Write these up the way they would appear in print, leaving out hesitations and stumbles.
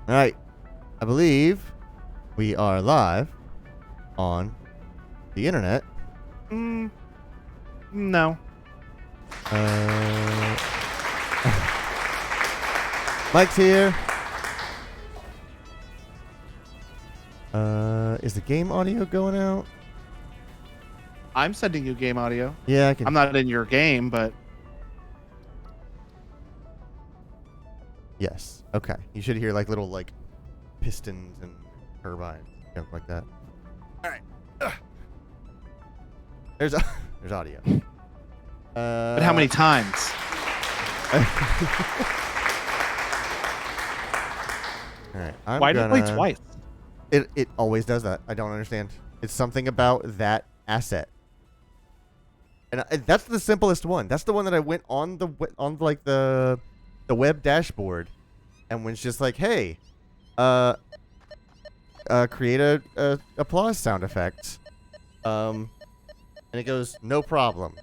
All right. I believe we are live on the internet. No. Mike's here. Is the game audio going out? I'm sending you game audio. Yeah, I can. I'm not in your game, but Yes. Okay. You should hear like little like pistons and turbines, stuff like that. All right. There's audio. but how many times? All right. Why did it play twice? It always does that. I don't understand. It's something about that asset. And that's the simplest one. That's the one that I went on the web dashboard, and was just like, hey, create a applause sound effect, and it goes, no problem,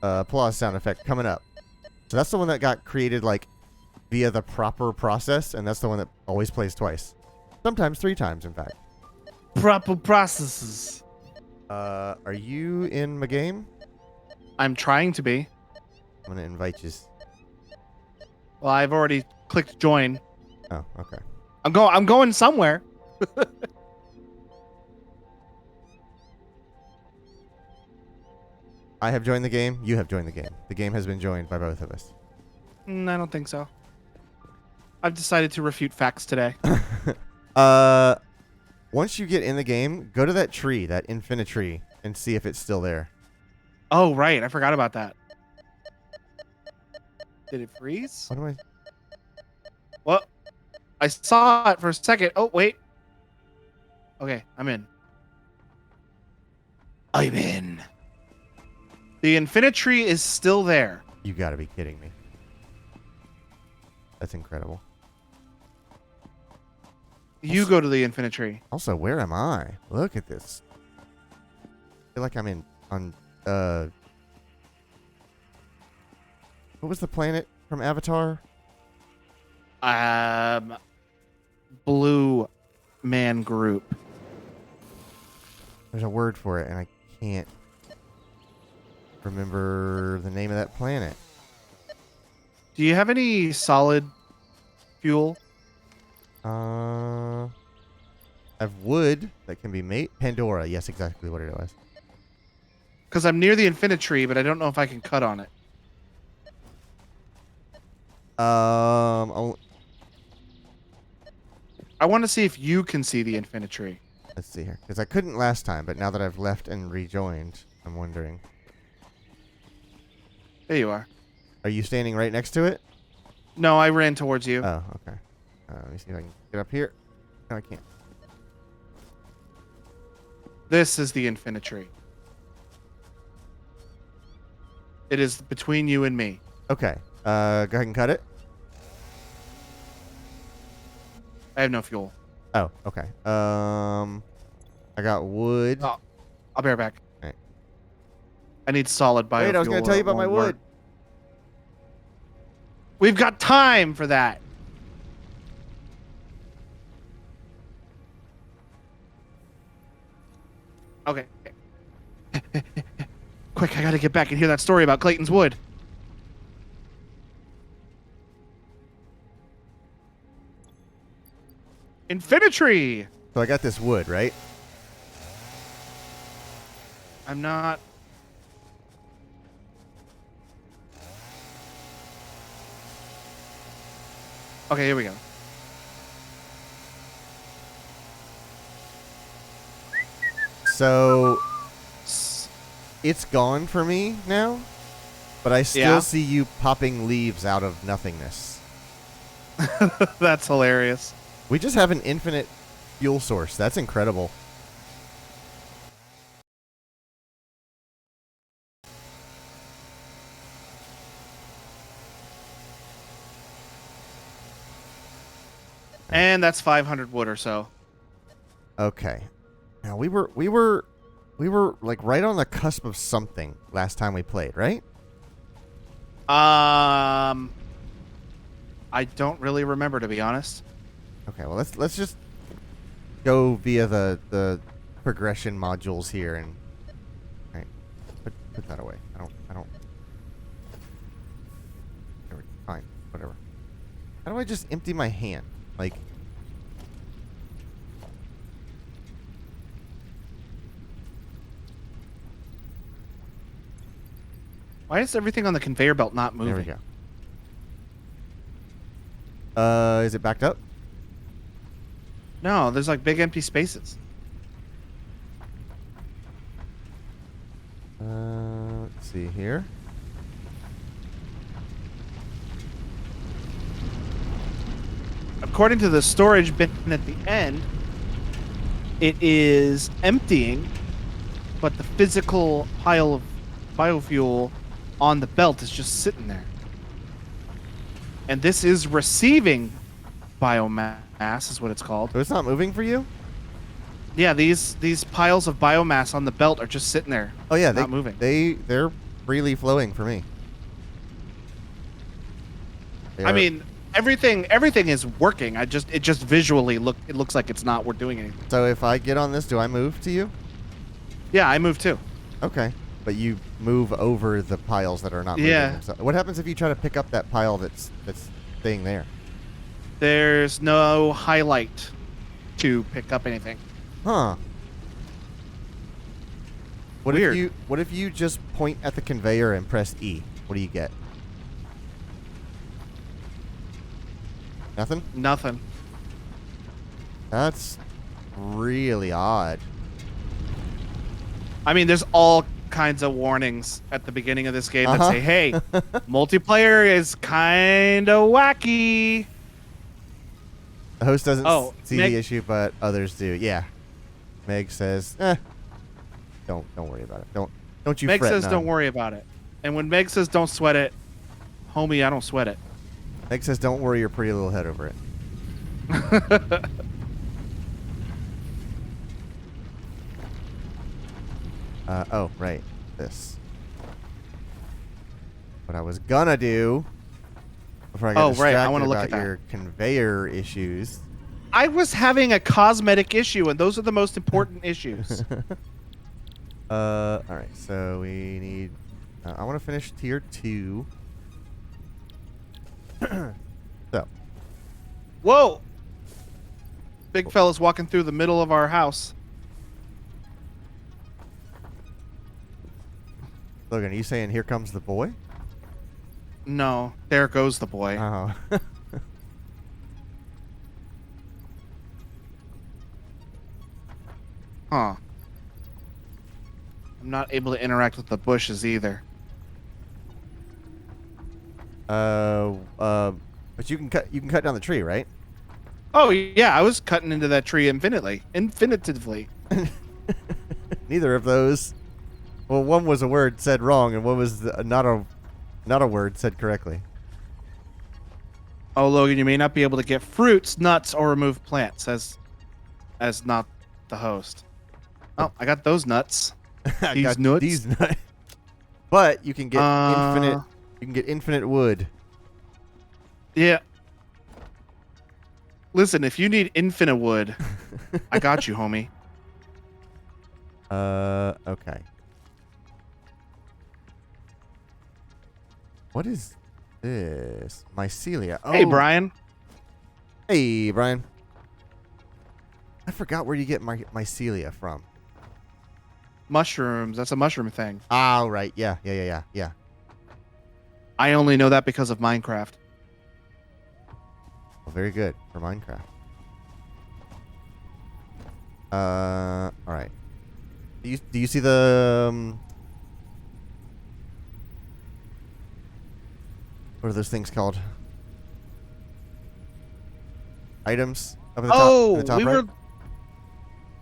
applause sound effect coming up. So that's the one that got created like via the proper process, and that's the one that always plays twice, sometimes 3 times, in fact. Proper processes. Are you in my game? I'm trying to be. I'm gonna invite you. Well, I've already clicked join. Oh, okay. I'm going somewhere. I have joined the game. You have joined the game. The game has been joined by both of us. I don't think so. I've decided to refute facts today. Once you get in the game, go to that tree, that infinite tree, and see if it's still there. Oh, right. I forgot about that. Did it freeze? What do I? Well, I saw it for a second. Oh, wait. Okay, I'm in. I'm in. The infinite tree is still there. You gotta be kidding me. That's incredible. You go to the infinite tree. Also, where am I? Look at this. I feel like I'm on what was the planet from Avatar? Blue man group. There's a word for it, and I can't remember the name of that planet. Do you have any solid fuel? I have wood that can be made. Pandora, yes, exactly what it was. Because I'm near the infinite tree, but I don't know if I can cut on it. Oh, I want to see if you can see the infinite tree. let's see here, because I couldn't last time, but now that I've left and rejoined, I'm wondering. There you are. Are you standing right next to it? No, I ran towards you. Oh, okay. Let me see if I can get up here. No, I can't. This is the infinite tree. It is between you and me. Okay. Go ahead and cut it. I have no fuel. Oh, okay. I got wood. Oh, I'll be right back. Right. I need solid biofuel. Wait, I was going to tell you about my wood. We've got time for that. Okay. Quick, I gotta get back and hear that story about Clayton's wood. Infinity! So I got this wood, right? I'm not... Okay, here we go. So it's gone for me now, but I still see you popping leaves out of nothingness. That's hilarious. We just have an infinite fuel source. That's incredible. And that's 500 wood or so. Okay. Now we were like right on the cusp of something last time we played, right? I don't really remember, to be honest. Okay, well let's just go via the progression modules here and all right, put that away. I don't. Fine, whatever. How do I just empty my hand? Like. Why is everything on the conveyor belt not moving? There we go. Is it backed up? No, there's like big empty spaces. Let's see here. According to the storage bin at the end, it is emptying, but the physical pile of biofuel on the belt is just sitting there. And this is receiving biomass, is what it's called. So it's not moving for you? Yeah, these piles of biomass on the belt are just sitting there. Oh yeah, not moving. They're freely flowing for me. I mean, everything is working. it just visually looks like it's not. We're doing anything. So if I get on this, do I move to you? Yeah, I move too. Okay, but you move over the piles that are not moving. Yeah. So what happens if you try to pick up that pile that's staying there? There's no highlight to pick up anything. Huh. Weird. What if you just point at the conveyor and press E? What do you get? Nothing? Nothing. That's really odd. I mean, there's all kinds of warnings at the beginning of this game that say, hey, multiplayer is kind of wacky. The host doesn't see Meg the issue, but others do. Yeah. Meg says, don't worry about it. Don't you Meg fret says none. don't worry about it. And when Meg says don't sweat it, homie, I don't sweat it. Meg says don't worry your pretty little head over it. Oh, right. This. What I was gonna do before I got distracted I want to look about at that. your conveyor issues. I was having a cosmetic issue, and those are the most important issues. All right. So we need. I want to finish tier 2. So. Whoa! Big fella's walking through the middle of our house. Logan, are you saying here comes the boy? No, there goes the boy. Oh. Huh. I'm not able to interact with the bushes either. But you can cut down the tree, right? Oh, yeah, I was cutting into that tree infinitively. Neither of those. Well, one was a word said wrong, and one was not a word said correctly. Oh, Logan, you may not be able to get fruits, nuts, or remove plants as not the host. Oh, I got those nuts. These nuts. These nuts. But you can get infinite. You can get infinite wood. Yeah. Listen, if you need infinite wood, I got you, homie. Okay. What is this? Mycelia. Oh. Hey, Brian. Hey, Brian. I forgot where you get mycelia from. Mushrooms. That's a mushroom thing. Oh, right. Yeah. I only know that because of Minecraft. Well, very good for Minecraft. All right. Do you see the what are those things called? Items up at the top. Oh, in the top we right? were.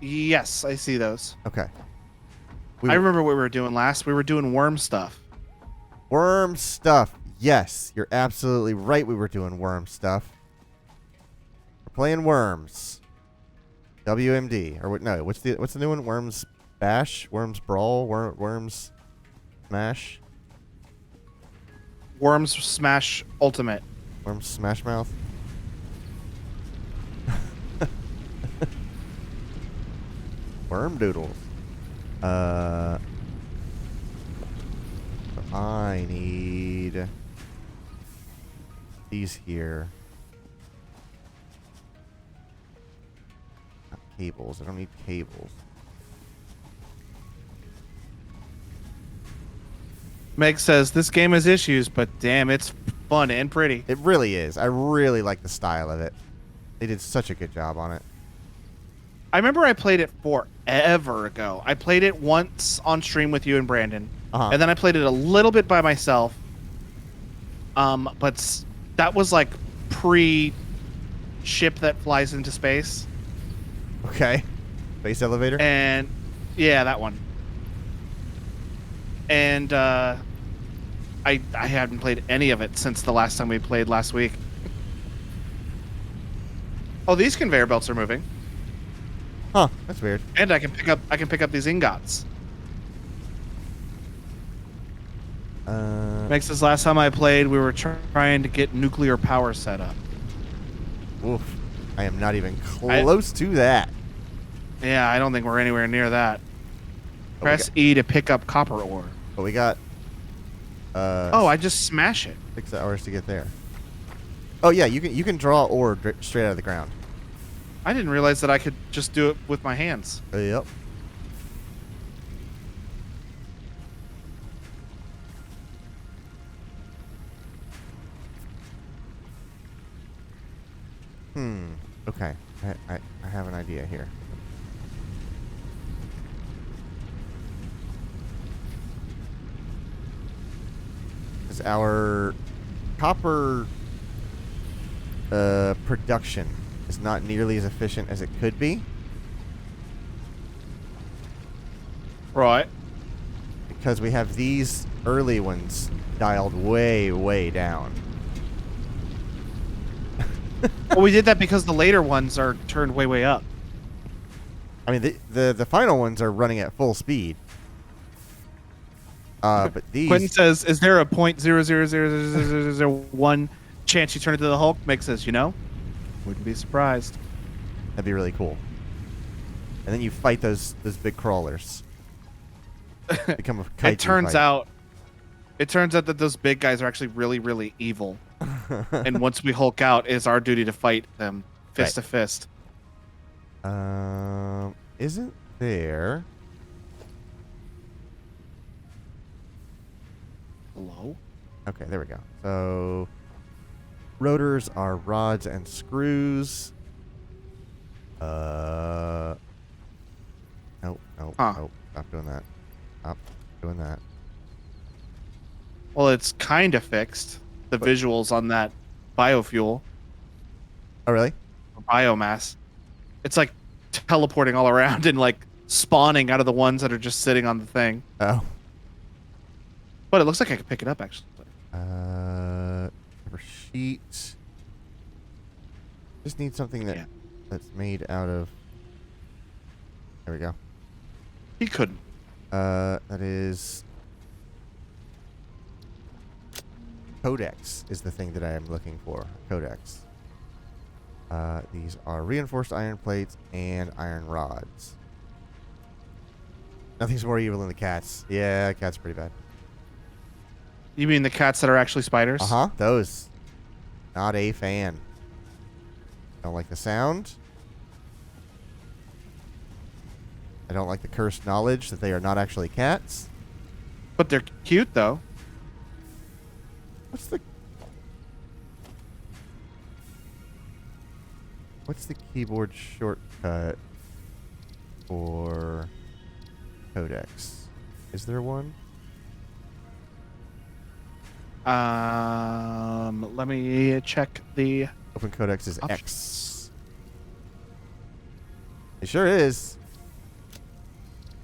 Yes, I see those. Okay. I remember what we were doing last. We were doing worm stuff. Worm stuff. Yes, you're absolutely right. We were doing worm stuff. We're playing Worms. WMD or what? No, what's the new one? Worms Bash, Worms Brawl, Worms Smash, Worms Smash Ultimate. Worms Smash Mouth. worm doodles. I need these here. Not cables. I don't need cables. Meg says this game has issues, but damn, it's fun and pretty. It really is. I really like the style of it. They did such a good job on it. I remember I played it forever ago. I played it once on stream with you and Brandon, and then I played it a little bit by myself. But that was like pre-ship that flies into space. Okay. Space elevator? And yeah, that one. And I haven't played any of it since the last time we played last week. Oh, these conveyor belts are moving. Huh, that's weird. And I can pick up these ingots. Meg says last time I played, we were trying to get nuclear power set up. Oof. I am not even close to that. Yeah, I don't think we're anywhere near that. Oh, Press E to pick up copper ore. But we got... oh, I just smash it. 6 hours to get there. Oh yeah, you can draw ore straight out of the ground. I didn't realize that I could just do it with my hands. Yep. Okay. I have an idea here. Is our copper production is not nearly as efficient as it could be. Right. Because we have these early ones dialed way, way down. Well, we did that because the later ones are turned way, way up. I mean, the final ones are running at full speed. But these... Quentin says, is there a .0000001 chance you turn into the Hulk? Meg says, you know, wouldn't be surprised. That'd be really cool. And then you fight those big crawlers. Become a kaiju It turns fight. out that those big guys are actually really, really evil. And once we Hulk out, it's our duty to fight them fist to fist. Isn't there... Hello? Okay, there we go. So, rotors are rods and screws. Nope, nope, nope. Stop doing that. Stop doing that. Well, it's kind of fixed. The visuals on that biofuel. Oh, really? Or biomass. It's like teleporting all around and like spawning out of the ones that are just sitting on the thing. Oh. But it looks like I can pick it up, actually. Cover sheet. Just need something that's made out of... There we go. He couldn't. That is... Codex is the thing that I am looking for. Codex. These are reinforced iron plates and iron rods. Nothing's more evil than the cats. Yeah, cats are pretty bad. You mean the cats that are actually spiders? Uh-huh. Those. Not a fan. Don't like the sound. I don't like the cursed knowledge that they are not actually cats. But they're cute, though. What's the keyboard shortcut for Codex? Is there one? Let me check the... Open Codex is options. X. It sure is.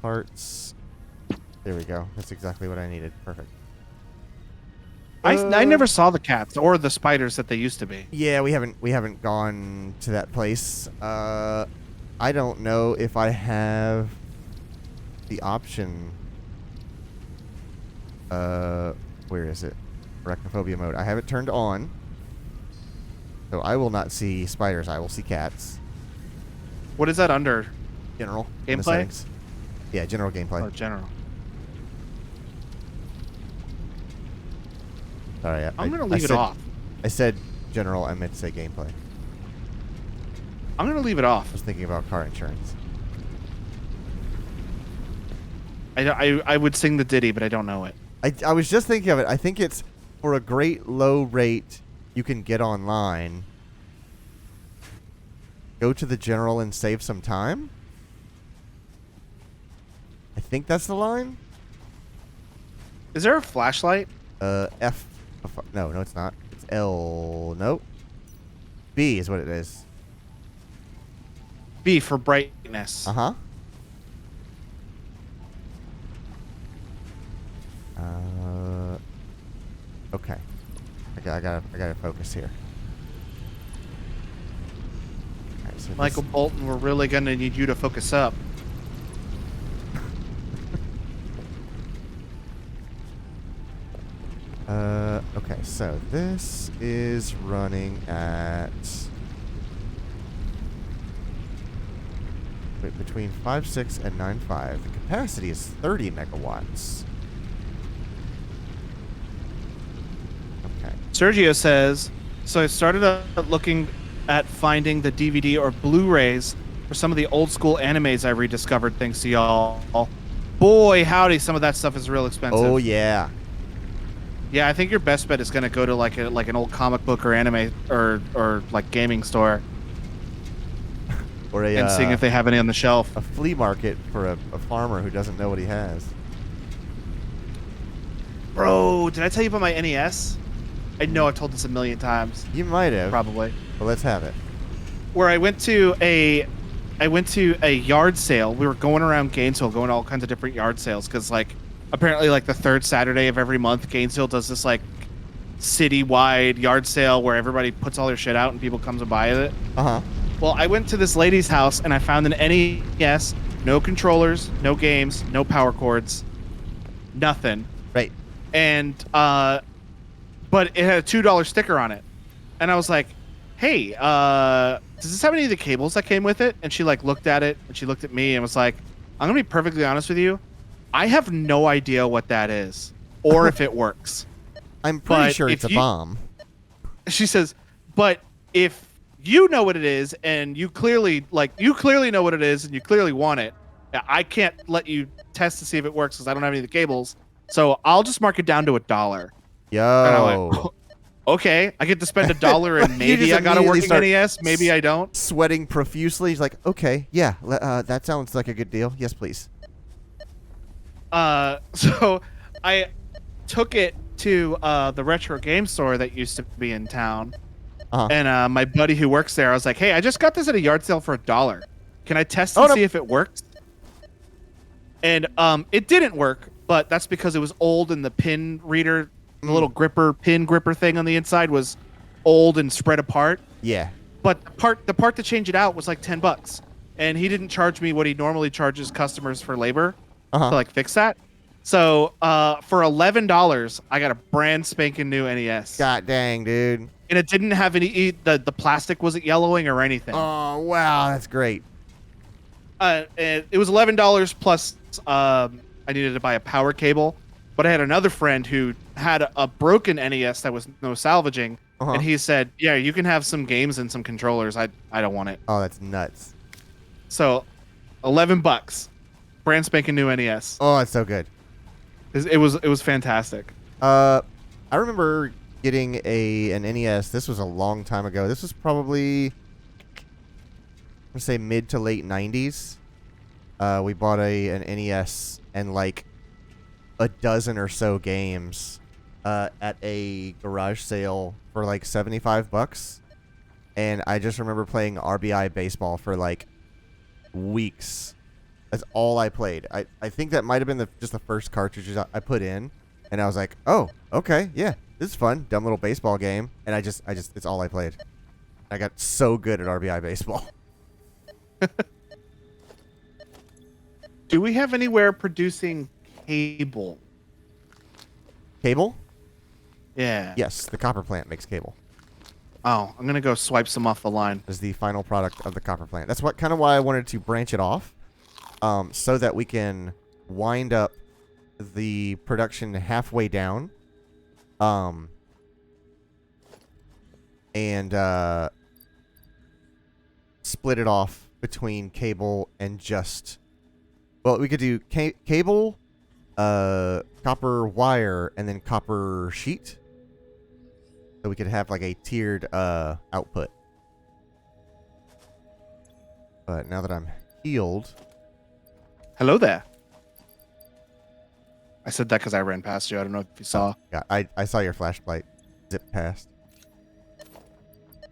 Parts. There we go. That's exactly what I needed. Perfect. I never saw the cats or the spiders that they used to be. Yeah, we haven't gone to that place. I don't know if I have the option. Where is it? Arachnophobia mode. I have it turned on. So I will not see spiders. I will see cats. What is that under? General. In the Gameplay? settings. Yeah, general gameplay. Oh, general. Sorry, I'm gonna leave it off. I said general. I meant to say gameplay. I'm gonna leave it off. I was thinking about car insurance. I would sing the ditty, but I don't know it. I was just thinking of it. I think it's for a great low rate you can get online. Go to the general and save some time. I think that's the line. Is there a flashlight? F. No, it's not. It's L. Nope. B is what it is. B for brightness. Uh-huh. Okay. I gotta focus here. Alright, so Michael Bolton, we're really gonna need you to focus up. Okay, so this is running at between 5.6 and 9.5. The capacity is 30 megawatts. Okay. Sergio says, so I started looking at finding the DVD or Blu-rays for some of the old school animes I rediscovered thanks to y'all. Boy, howdy, some of that stuff is real expensive. Oh, yeah. Yeah, I think your best bet is going to go to like an old comic book or anime or like gaming store Or and seeing if they have any on the shelf. a flea market for a farmer who doesn't know what he has. Bro, did I tell you about my NES? I know I've told this a million times. You might have. Probably. But let's have it. Where I went to a yard sale. We were going around Gainesville, going to all kinds of different yard sales because like apparently like the third Saturday of every month, Gainesville does this like citywide yard sale where everybody puts all their shit out and people comes and buy it. Uh-huh. Well, I went to this lady's house and I found an NES, no controllers, no games, no power cords, nothing. Right. And but it had a $2 sticker on it. And I was like, "Hey, does this have any of the cables that came with it?" And she like looked at it and she looked at me and was like, "I'm going to be perfectly honest with you. I have no idea what that is or if it works." I'm pretty But sure it's if a you- bomb. She says, "But if you know what it is and you clearly know what it is and you clearly want it, I can't let you test to see if it works because I don't have any of the cables. So I'll just mark it down to $1." And I Yo. went, "Okay, I get to spend $1 and You maybe just I got a immediately working start NES, maybe I don't." Sweating profusely. He's like, okay, yeah, that sounds like a good deal. Yes, please. So I took it to the retro game store that used to be in town. Uh-huh. And my buddy who works there, I was like, "Hey, I just got this at a yard sale for $1. Can I test Oh, and no. see if it works?" And it didn't work, but that's because it was old and the pin reader, the little pin gripper thing on the inside was old and spread apart. Yeah. But the part to change it out was like $10, and he didn't charge me what he normally charges customers for labor Uh-huh. to like fix that. So for $11, I got a brand spanking new NES. God dang, dude. And it didn't have any the plastic wasn't yellowing or anything. Oh, wow, that's great. And it was $11 plus I needed to buy a power cable, but I had another friend who had a broken NES that was no salvaging, Uh-huh. and he said, "Yeah, you can have some games and some controllers. I don't want it." Oh, that's nuts. So, $11, brand spanking new NES. Oh, that's so good. It was fantastic. I remember getting an NES. This was a long time ago. This was probably, I'm gonna say mid to late 90s. We bought an NES and like a dozen or so games at a garage sale for like $75. And I just remember playing RBI baseball for like weeks. That's all I played. I think that might have been just the first cartridges I put in. And I was like, oh, okay, yeah, this is fun. Dumb little baseball game. And I just, it's all I played. I got so good at RBI baseball. Do we have anywhere producing cable? Cable? Yeah. Yes, the copper plant makes cable. Oh, I'm gonna go swipe some off the line. Is the final product of the copper plant. That's what kind of why I wanted to branch it off so that we can wind up the production halfway down, and split it off between cable and just. Well, we could do cable, copper wire, and then copper sheet. So we could have like a tiered output. But now that I'm healed. Hello there. I said that because I ran past you. I don't know if you saw. Yeah, I saw your flashlight zip past.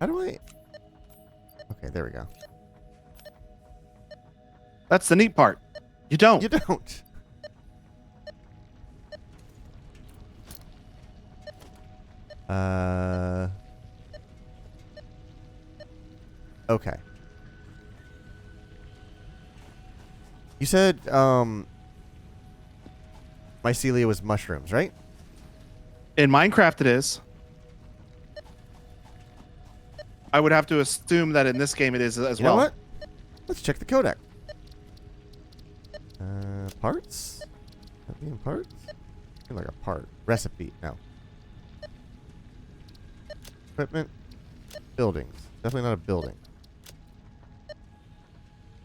How do I? Okay, there we go. That's the neat part. You don't. You don't. Okay. You said mycelia was mushrooms, right? In Minecraft, it is. I would have to assume that in this game it is as You well. know what? Let's check the codec. Parts? That being parts? Feel like a part. Recipe. No. Equipment. Buildings. Definitely not a building.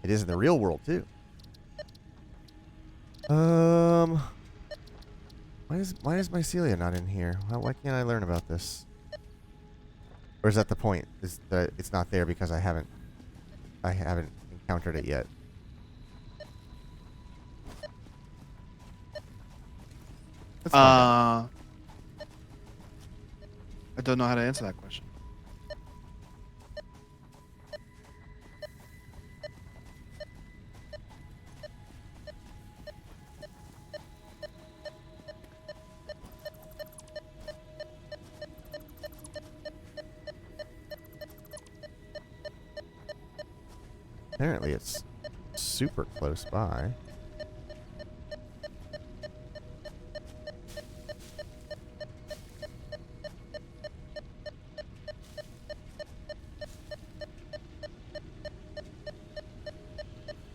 It is in the real world too. Why is mycelia not in here? Why can't I learn about this? Or is that the point? Is that it's not there because I haven't encountered it yet? Let's find out. I don't know how to answer that question. Apparently it's super close by.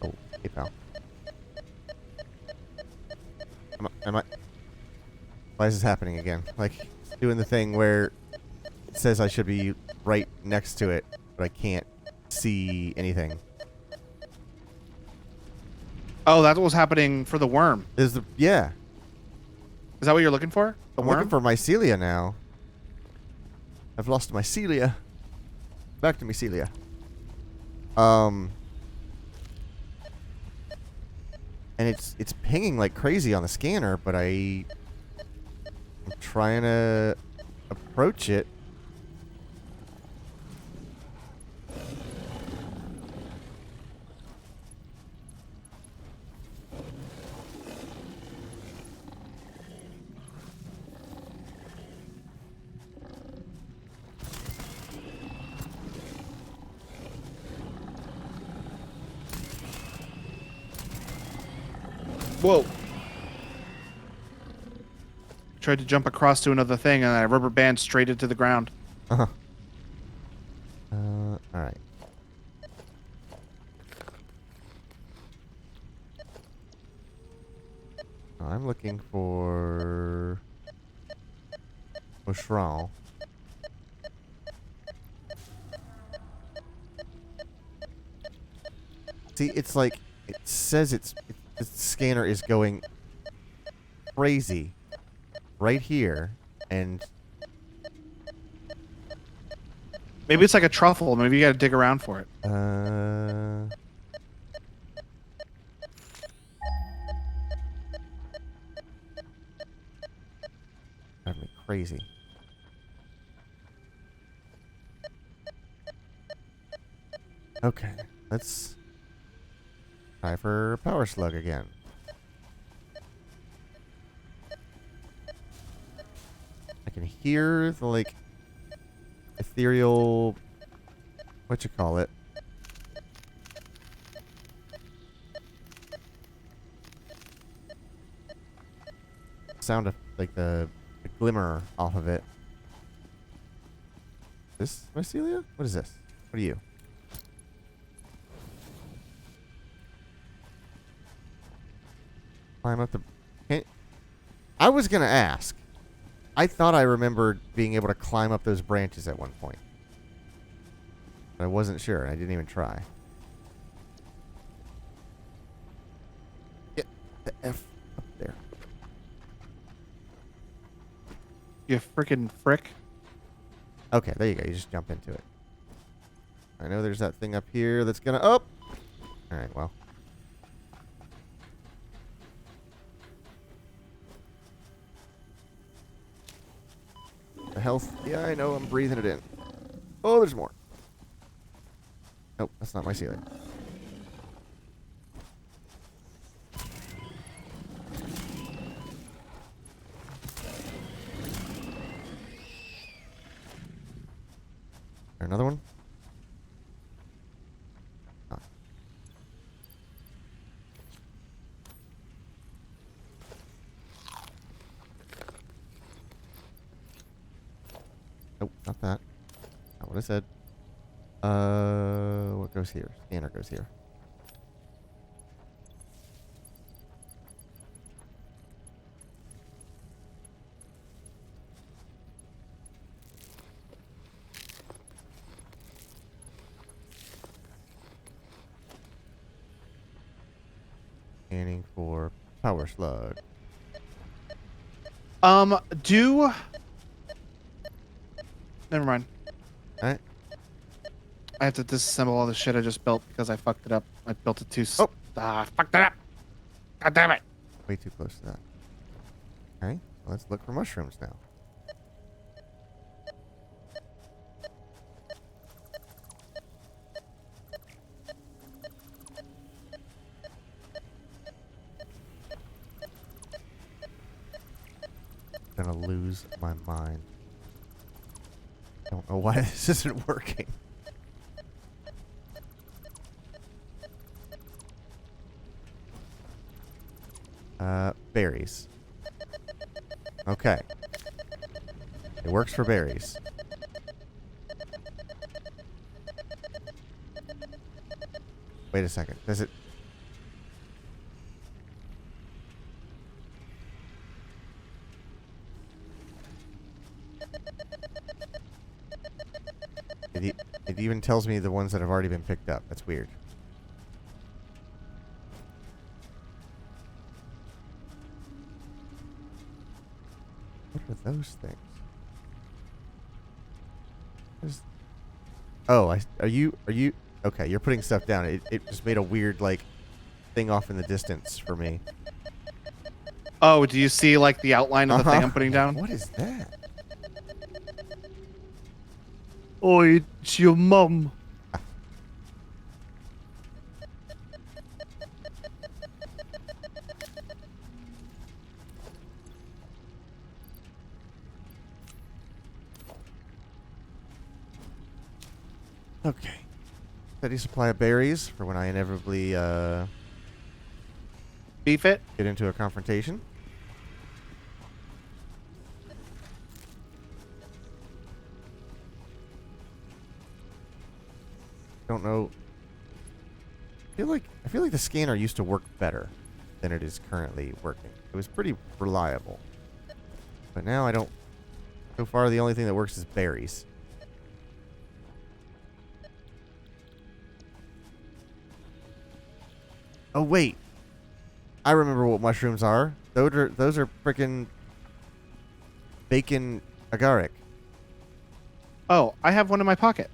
Oh, hey pal. Am I? Why is this happening again? Like, doing the thing where it says I should be right next to it, but I can't see anything. Oh, that's what was happening for the worm. Yeah. Is that what you're looking for? The I'm worm? looking for mycelia now. I've lost mycelia. Back to mycelia. And it's pinging like crazy on the scanner, but I'm trying to approach it. Whoa. Tried to jump across to another thing and I rubber band straight into the ground. Uh-huh. Alright. I'm looking for mushroom. See, it's like it says the scanner is going crazy right here, and Maybe it's like a truffle. Maybe you gotta dig around for it. Drive me crazy. Okay, let's try for power slug again. I can hear the like ethereal, what you call it? Sound of like the glimmer off of it. This mycelia? What is this? What are you? Climb up the... Can't... I was going to ask. I thought I remembered being able to climb up those branches at one point. But I wasn't sure. I didn't even try. Get the F up there. You freaking frick. Okay, there you go. You just jump into it. I know there's that thing up here that's going to... Oh! Alright, well. The health. Yeah, I know. I'm breathing it in. Oh, there's more. Nope, that's not my ceiling. There another one? Ah. Nope, not that. Not what I said. What goes here? Scanner goes here. Scanning for power slug. Do... Never mind. Alright. I have to disassemble all the shit I just built because I fucked it up. I built it too... Oh. Fucked it up! God damn it! Way too close to that. Okay, let's look for mushrooms now. I'm gonna lose my mind. Don't know why this isn't working. Berries. Okay. It works for berries. Wait a second. Does it... It even tells me the ones that have already been picked up. That's weird. What are those things? Oh, are you... Okay, you're putting stuff down. It just made a weird, like, thing off in the distance for me. Oh, do you see, like, the outline of the thing I'm putting down? What is that? Oh, it's your mum. Okay. Steady supply of berries for when I inevitably Beef it? get into a confrontation. Don't know. I feel like the scanner used to work better than it is currently working. It was pretty reliable. But now I don't... So far, the only thing that works is berries. Oh, wait. I remember what mushrooms are. Those are frickin' bacon agaric. Oh, I have one in my pocket.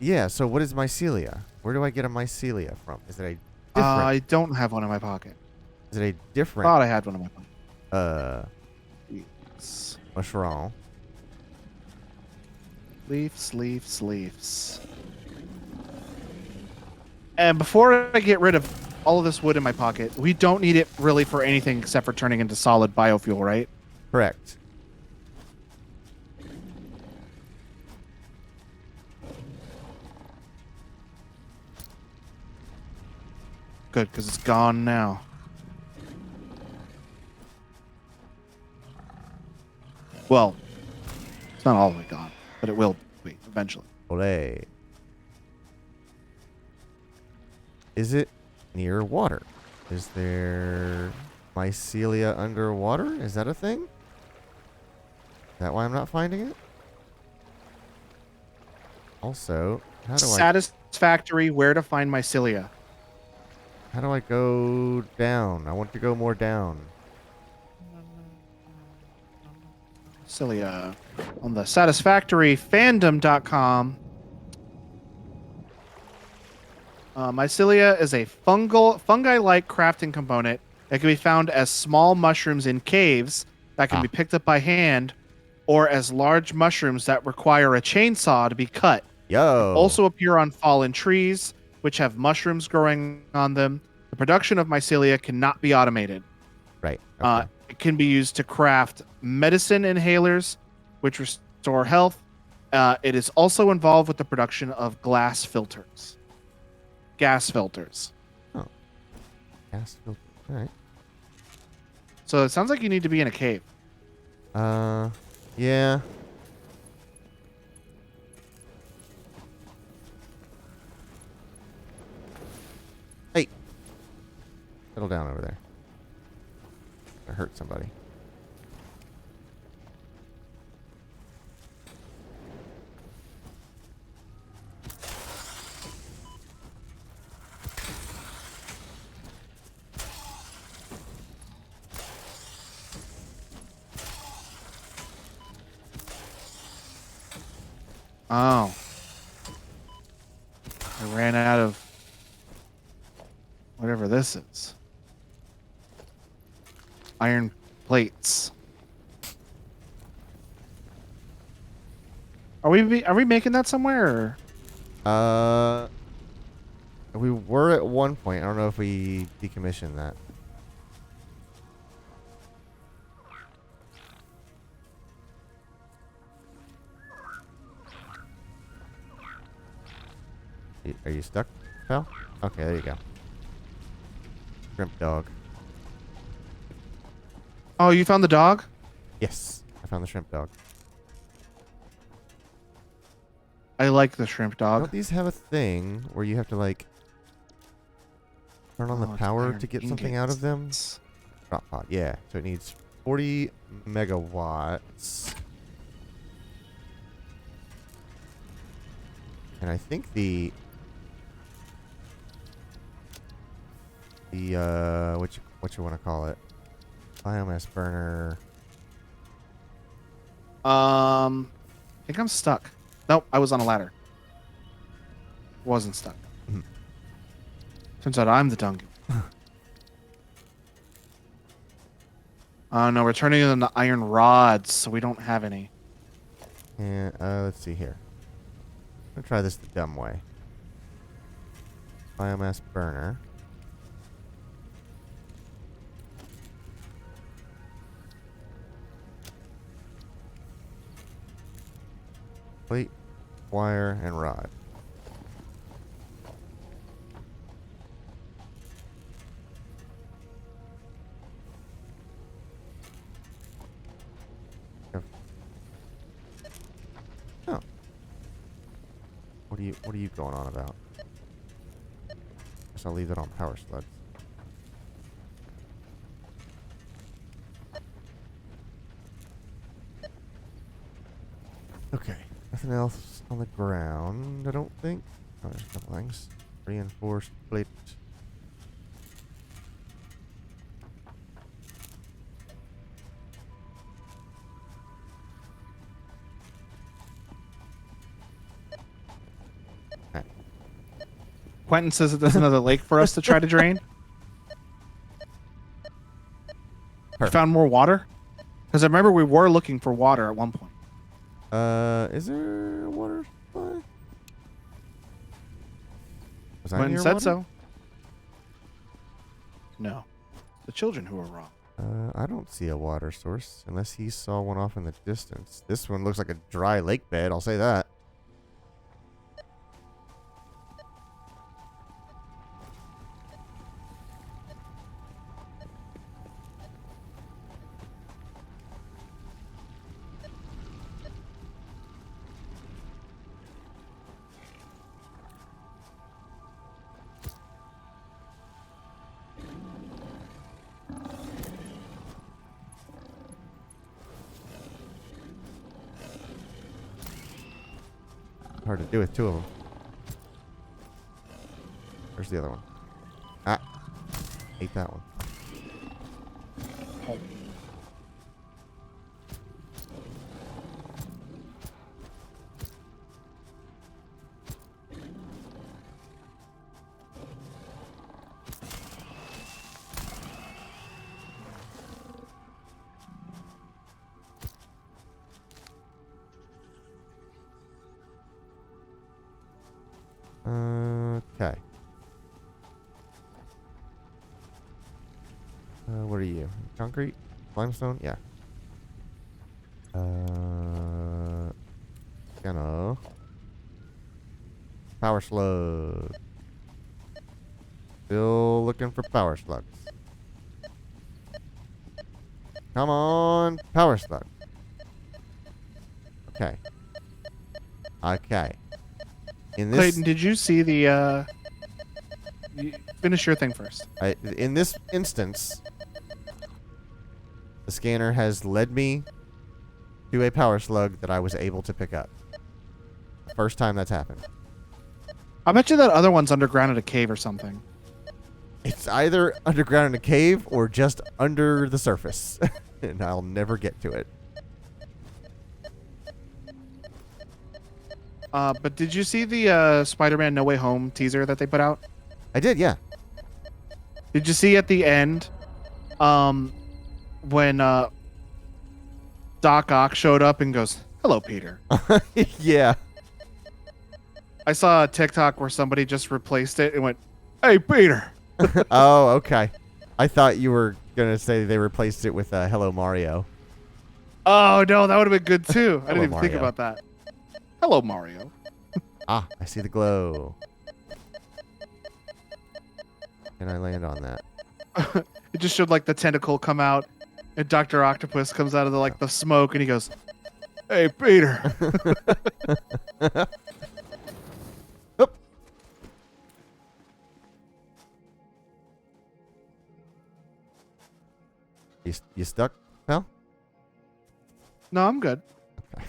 Yeah, so what is mycelia? Where do I get a mycelia from? Is it a different... I don't have one in my pocket. Is it a different... Thought I had one in my pocket. Yes. Mushroom. Leaves. And before I get rid of all of this wood in my pocket, we don't need it really for anything except for turning into solid biofuel, right? Correct. Good, because it's gone now. Well, it's not all the way gone, but it will be eventually. Olay. Is it near water? Is there... mycelia underwater? Is that a thing? Is that why I'm not finding it? Also, how do Satisfactory, where to find mycelia. I go down? I want to go more down. Mycelia. On the Satisfactory fandom.com. Mycelia is a fungi-like crafting component that can be found as small mushrooms in caves that can be picked up by hand, or as large mushrooms that require a chainsaw to be cut. They Yo. also appear on fallen trees, which have mushrooms growing on them. The production of mycelia cannot be automated. Right. Okay. It can be used to craft medicine inhalers, which restore health. It is also involved with the production of gas filters. Oh. Gas filter. All right. So it sounds like you need to be in a cave. Yeah. Hey. Settle down over there. I hurt somebody. Oh. I ran out of whatever this is. Iron plates. Are we making that somewhere? Or? We were at one point. I don't know if we decommissioned that. Are you stuck, pal? Okay, there you go. Shrimp dog. Oh, you found the dog? Yes, I found the shrimp dog. I like the shrimp dog. Don't these have a thing where you have to like turn on the it's power iron to get something out of them? ingots. Drop pod, yeah. So it needs 40 megawatts. And I think the what you want to call it? Biomass burner. I think I'm stuck. Nope, I was on a ladder. Wasn't stuck. Mhm. Turns out I'm the donkey. No, we're turning them into iron rods, so we don't have any. And let's see here. I'm gonna try this the dumb way. Biomass burner. Plate, wire, and rod. Oh. What are you going on about? Guess I'll leave it on power slugs. Okay. Nothing else on the ground, I don't think. Oh, there's a couple things. Reinforced plate. Okay. Quentin says that there's another lake for us to try to drain. You Perfect. found more water? Because I remember we were looking for water at one point. Is there a water supply? Was I Quentin near said water? so. No. The children who were wrong. I don't see a water source unless he saw one off in the distance. This one looks like a dry lake bed, I'll say that. Hard to do with two of them. Where's the other one? Ah. Ate that one. Okay. What are you? Concrete? Limestone? Yeah. Gonna power slug. Still looking for power slugs. Come on, power slug. Okay. Okay. In this, Clayton, did you see the? Finish your thing first. in this instance, the scanner has led me to a power slug that I was able to pick up. First time that's happened. I bet you that other one's underground in a cave or something. It's either underground in a cave or just under the surface. And I'll never get to it. But did you see the Spider-Man No Way Home teaser that they put out? I did, yeah. Did you see at the end, when Doc Ock showed up and goes, "Hello, Peter." Yeah. I saw a TikTok where somebody just replaced it and went, "Hey, Peter." Oh, okay. I thought you were going to say they replaced it with Hello Mario. Oh no, that would have been good too. I Hello, didn't even think Mario. about that. Hello, Mario. Ah, I see the glow. Can I land on that? It just showed like the tentacle come out, and Dr. Octopus comes out of the smoke, and he goes, "Hey, Peter." Oop. You stuck, pal? No, I'm good. Okay.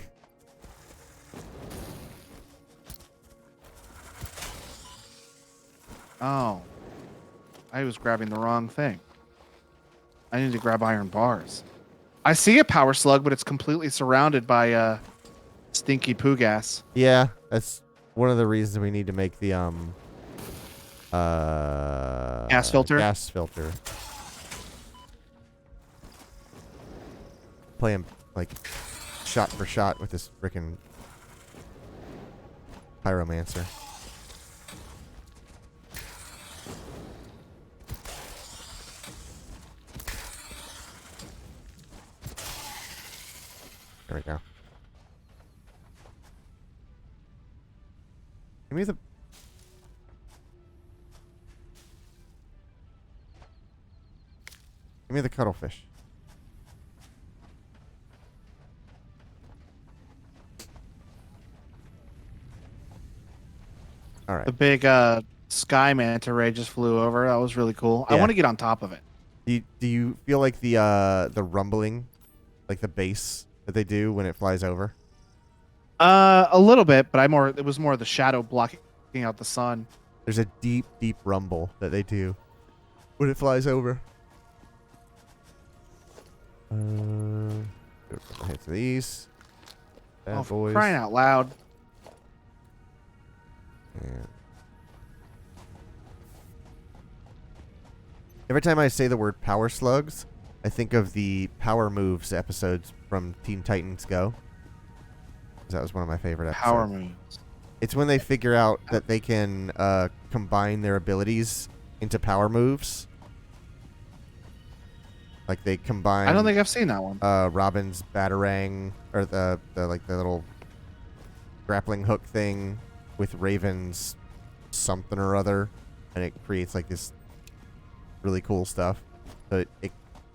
Oh, I was grabbing the wrong thing. I need to grab iron bars. I see a power slug, but it's completely surrounded by stinky poo gas. Yeah, that's one of the reasons we need to make the Gas filter? Gas filter. Playing like shot for shot with this frickin' pyromancer. There we go. Give me the... Give me the cuttlefish. All right. The big sky manta ray just flew over. That was really cool. I Yeah. want to get on top of it. Do you feel like the rumbling, like the bass that they do when it flies over? A little bit, but it was more the shadow blocking out the sun. There's a deep, deep rumble that they do when it flies over. Hit to these. Bad Oh, boys. crying out loud. And every time I say the word power slugs, I think of the Power Moves episodes from Teen Titans Go. 'Cause that was one of my favorite episodes. Power moves. It's when they figure out that they can combine their abilities into power moves. Like they combine. I don't think I've seen that one. Robin's batarang or the little grappling hook thing with Raven's something or other, and it creates like this really cool stuff. So it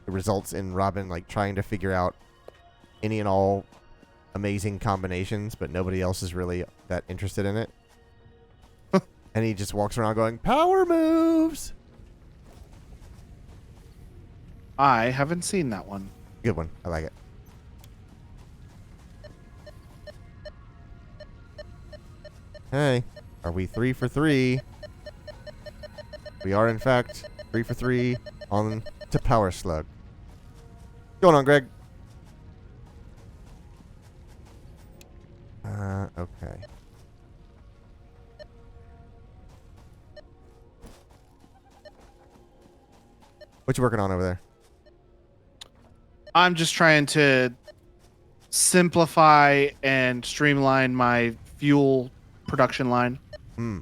results in Robin like trying to figure out any and all amazing combinations, but nobody else is really that interested in it. And he just walks around going, "Power moves!" I haven't seen that one. Good one. I like it. Hey, are we 3 for 3? We are, in fact, 3 for 3 on to Power Slug. What's going on, Greg? Okay. What you working on over there? I'm just trying to simplify and streamline my fuel production line. Hmm.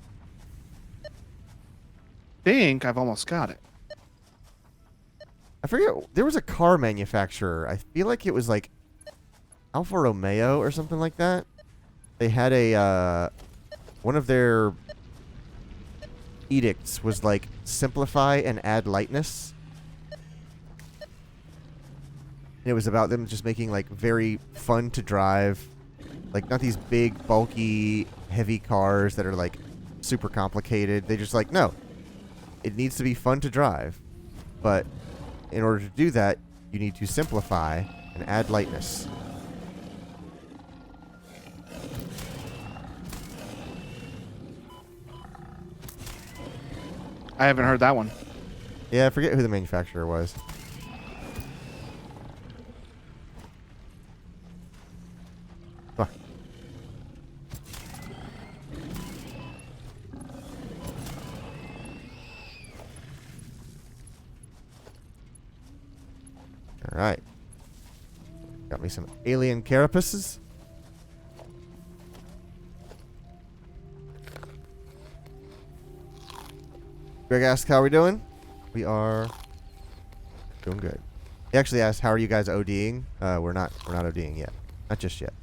Think I've almost got it. I forget. There was a car manufacturer. I feel like it was like Alfa Romeo or something like that. They had a one of their edicts was like simplify and add lightness. And it was about them just making like very fun to drive, like not these big bulky heavy cars that are like super complicated. They just like, no, it needs to be fun to drive, but in order to do that you need to simplify and add lightness. I haven't heard that one. Yeah, I forget who the manufacturer was. Ah. All right. Got me some alien carapaces. Greg asked, how are we doing? We are doing good. He actually asked, how are you guys ODing? We're not ODing yet. Not just yet.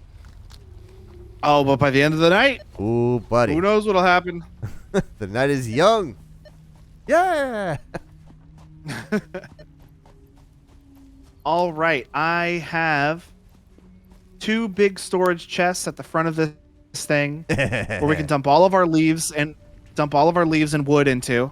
Oh, but by the end of the night, Ooh, buddy. who knows what'll happen? The night is young. Yeah. All right, I have 2 big storage chests at the front of this thing where we can dump all of our leaves and wood into,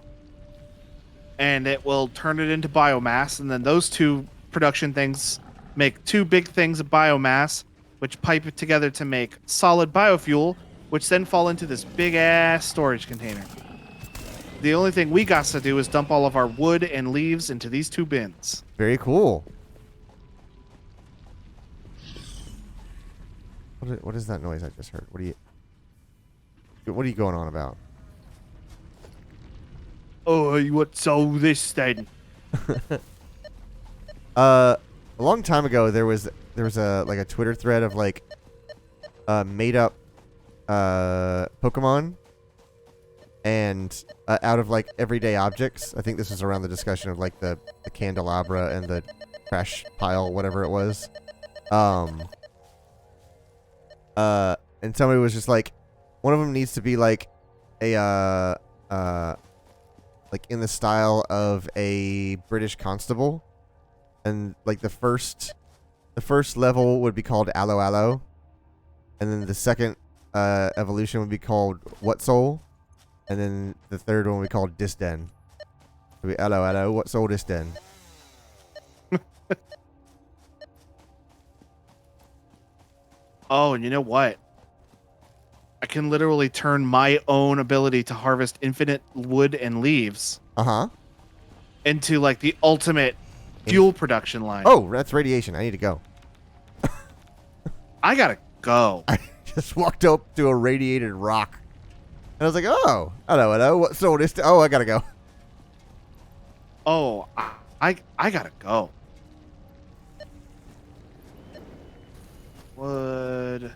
and it will turn it into biomass. And then those 2 production things make 2 big things of biomass, which pipe it together to make solid biofuel, which then fall into this big ass storage container. The only thing we got to do is dump all of our wood and leaves into these 2 bins. Very cool. What is that noise I just heard? What are you going on about? Oh, what's all this then? A long time ago there was a like a Twitter thread of like made up Pokemon and out of like everyday objects. I think this was around the discussion of like the candelabra and the trash pile, whatever it was. And somebody was just like, one of them needs to be like a like in the style of a British constable, and like the first level would be called Aloe Aloe, and then the second evolution would be called What Soul, and then the third one would be called Disden. It would be Aloe Aloe, What Soul, Disden. Oh, and you know what? I can literally turn my own ability to harvest infinite wood and leaves into like the ultimate fuel production line. Oh, that's radiation. I need to go. I gotta go. I just walked up to a radiated rock. And I was like, oh, hello. What soul, Disden? Oh, I gotta go. Oh, I gotta go. Wood.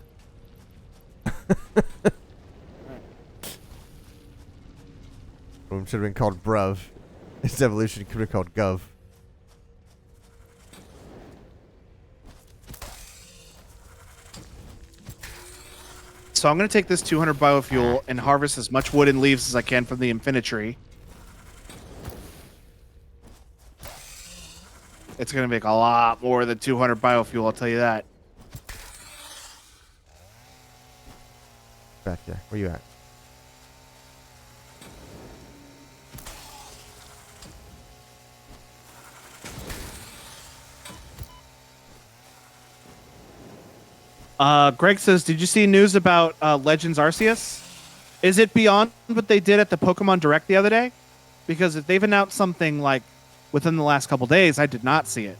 Should have been called Bruv. Its evolution could have been called Gov. So I'm going to take this 200 biofuel and harvest as much wood and leaves as I can from the Infinitree. It's going to make a lot more than 200 biofuel, I'll tell you that. Back there. Where you at? Greg says, did you see news about Legends Arceus? Is it beyond what they did at the Pokemon Direct the other day? Because if they've announced something like within the last couple days, I did not see it.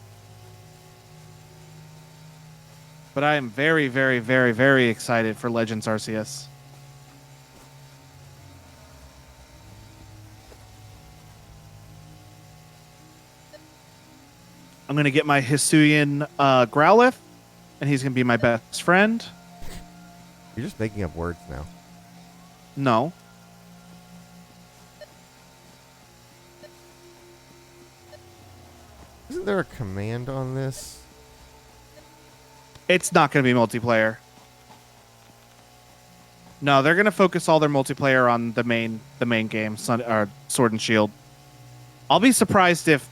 But I am very, very, very, very excited for Legends Arceus. I'm going to get my Hisuian Growlithe, and he's going to be my best friend. You're just making up words now. No. Isn't there a command on this? It's not going to be multiplayer. No, they're going to focus all their multiplayer on the main game, Sword and Shield. I'll be surprised if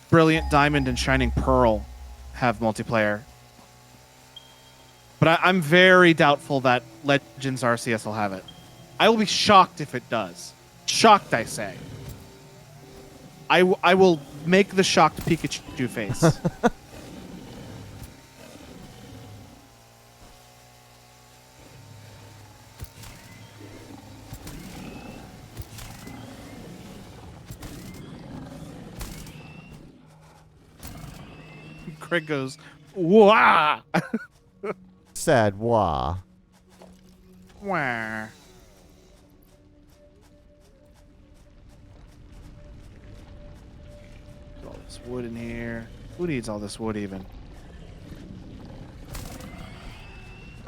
Brilliant Diamond and Shining Pearl have multiplayer. But I'm very doubtful that Legends Arceus will have it. I will be shocked if it does. Shocked, I say. I will make the shocked Pikachu face. Craig goes, wah! Sad wah. Wah. All this wood in here. Who needs all this wood even?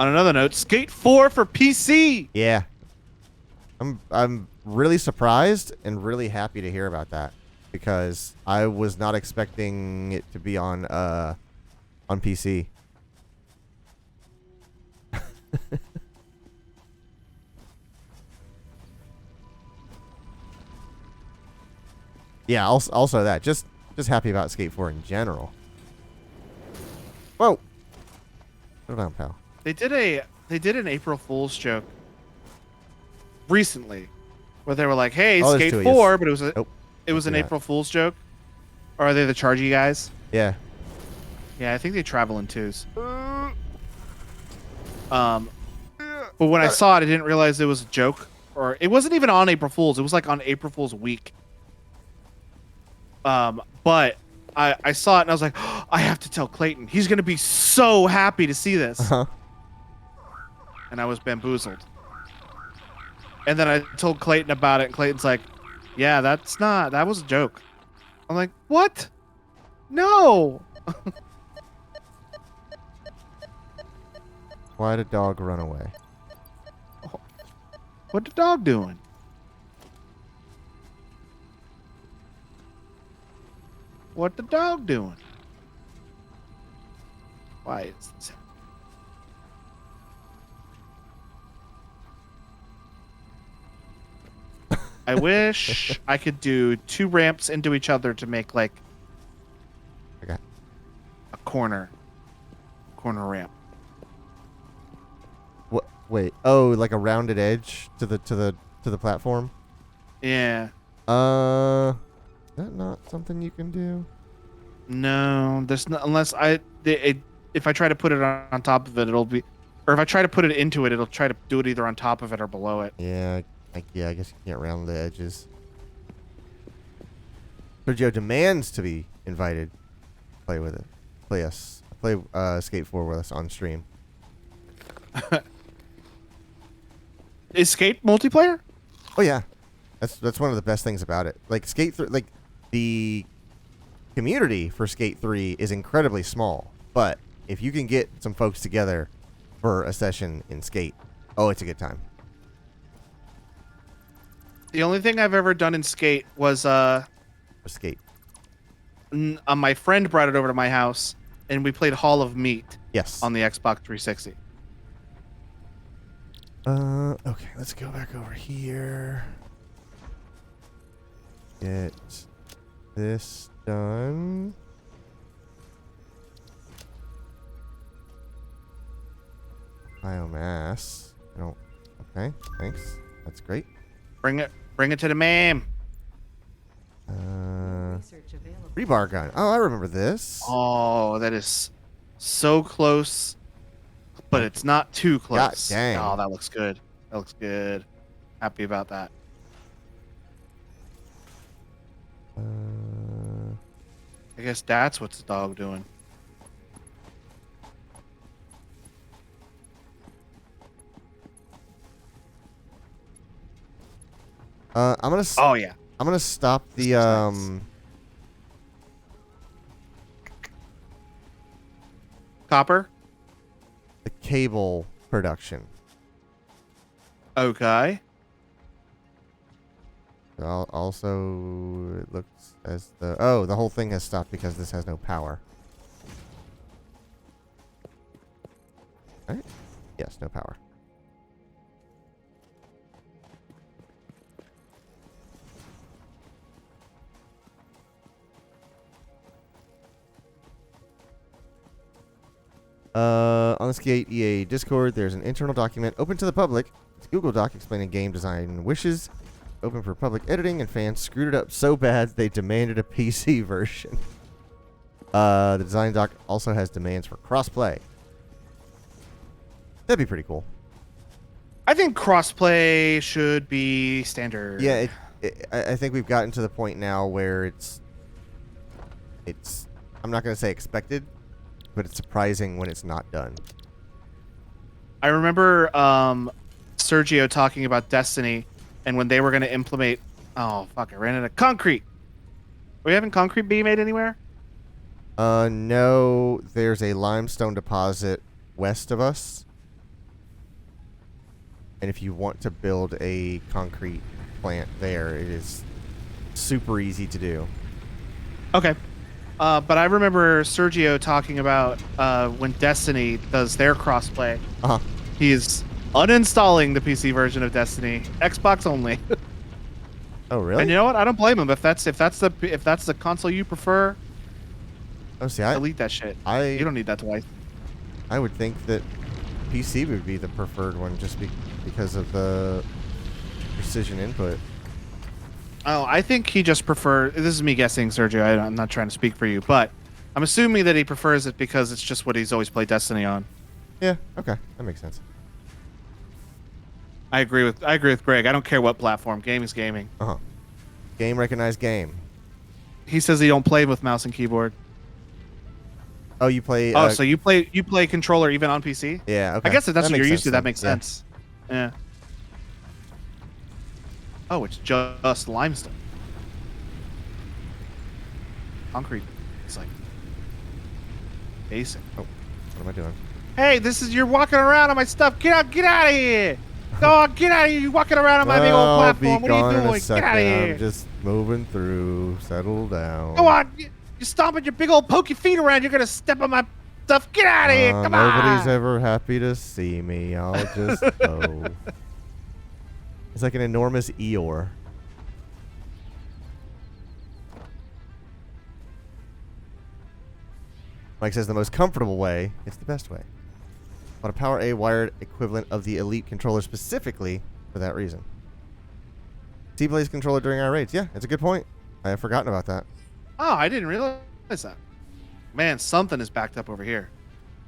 On another note, Skate 4 for PC. Yeah. I'm really surprised and really happy to hear about that because I was not expecting it to be on PC. Yeah, also that. Just happy about Skate 4 in general. Whoa. Slow down, pal. They did an April Fool's joke recently where they were like, "Hey, Oh, Skate there's 4," but it was Nope. it was an do that. April Fool's joke. Or are they the chargy guys? Yeah. Yeah, I think they travel in twos. But when I saw it, I didn't realize it was a joke, or it wasn't even on April Fool's. It was like on April Fool's week. But I saw it and I was like, oh, I have to tell Clayton. He's gonna be so happy to see this. Uh-huh. And I was bamboozled. And then I told Clayton about it, and Clayton's like, "Yeah, that was a joke." I'm like, "What? No." Why'd a dog run away? What the dog doing? What the dog doing? Why is this? I wish I could do 2 ramps into each other to make like Okay. a corner ramp. What? Wait. Oh, like a rounded edge to the platform. Yeah. Is that not something you can do? No, there's not, unless if I try to put it on top of it, it'll be, or if I try to put it into it, it'll try to do it either on top of it or below it. Yeah. I guess you can't round the edges. Sergio demands to be invited. Play with it. Play Skate 4 with us on stream. Is Skate multiplayer? Oh yeah, that's one of the best things about it. Like Skate 3, like the community for Skate 3 is incredibly small, but if you can get some folks together for a session in Skate, oh, it's a good time. The only thing I've ever done in Skate was For Skate. my friend brought it over to my house and we played Hall of Meat Yes. on the Xbox 360. Okay, let's go back over here. Get this done. Biomass. I don't. Okay, thanks. That's great. Bring it to the man. Rebar gun. Oh, I remember this. Oh, that is so close, but it's not too close. God dang. Oh, that looks good. That looks good. Happy about that. I guess that's what's the dog doing. I'm gonna. Oh yeah. I'm gonna stop the This is nice. Copper. the cable production. Okay. Also, it looks as the the whole thing has stopped because this has no power. Right? Yes, no power. On the Skate EA Discord, there's an internal document open to the public. It's a Google Doc explaining game design wishes, open for public editing, and fans screwed it up so bad they demanded a PC version. The design doc also has demands for crossplay. That'd be pretty cool. I think crossplay should be standard. Yeah, I think we've gotten to the point now where it's I'm not going to say expected, but it's surprising when it's not done. I remember Sergio talking about Destiny, and when they were going to implement. Oh fuck! I ran out of concrete. Are we having concrete being made anywhere? No, there's a limestone deposit west of us. And if you want to build a concrete plant there, it is super easy to do. Okay. But I remember Sergio talking about when Destiny does their crossplay. Uh-huh. He's uninstalling the PC version of Destiny, Xbox only. Oh, really? And you know what? I don't blame him. If that's the console you prefer, Oh, see, delete that shit. You don't need that twice. I would think that PC would be the preferred one just because of the precision input. Oh, I think he just prefers. This is me guessing, Sergio. I'm not trying to speak for you, but I'm assuming that he prefers it because it's just what he's always played Destiny on. Yeah, okay. That makes sense. I agree with Greg. I don't care what platform. Game is gaming. Uh-huh. Game recognized game. He says he don't play with mouse and keyboard. Oh, you play... so you play controller even on PC? Yeah, okay. I guess if that's That what makes you're used sense to, that then. makes Yeah. sense. Yeah. Oh, it's just limestone. Concrete. It's like basic. Oh, what am I doing? Hey, you're walking around on my stuff. Get out of here. Go on, get out of here. You're walking around on my big old platform. What are you doing? Get out of here. I'm just moving through. Settle down. Go on. You're stomping your big old pokey feet around. You're going to step on my stuff. Get out of here. Come Nobody's on. ever happy to see me. I'll just go. It's like an enormous Eeyore. Mike says the most comfortable way, it's the best way. On a Power A wired equivalent of the Elite controller specifically for that reason. T-Blaze controller during our raids. Yeah, it's a good point. I have forgotten about that. Oh, I didn't realize that. Man, something is backed up over here.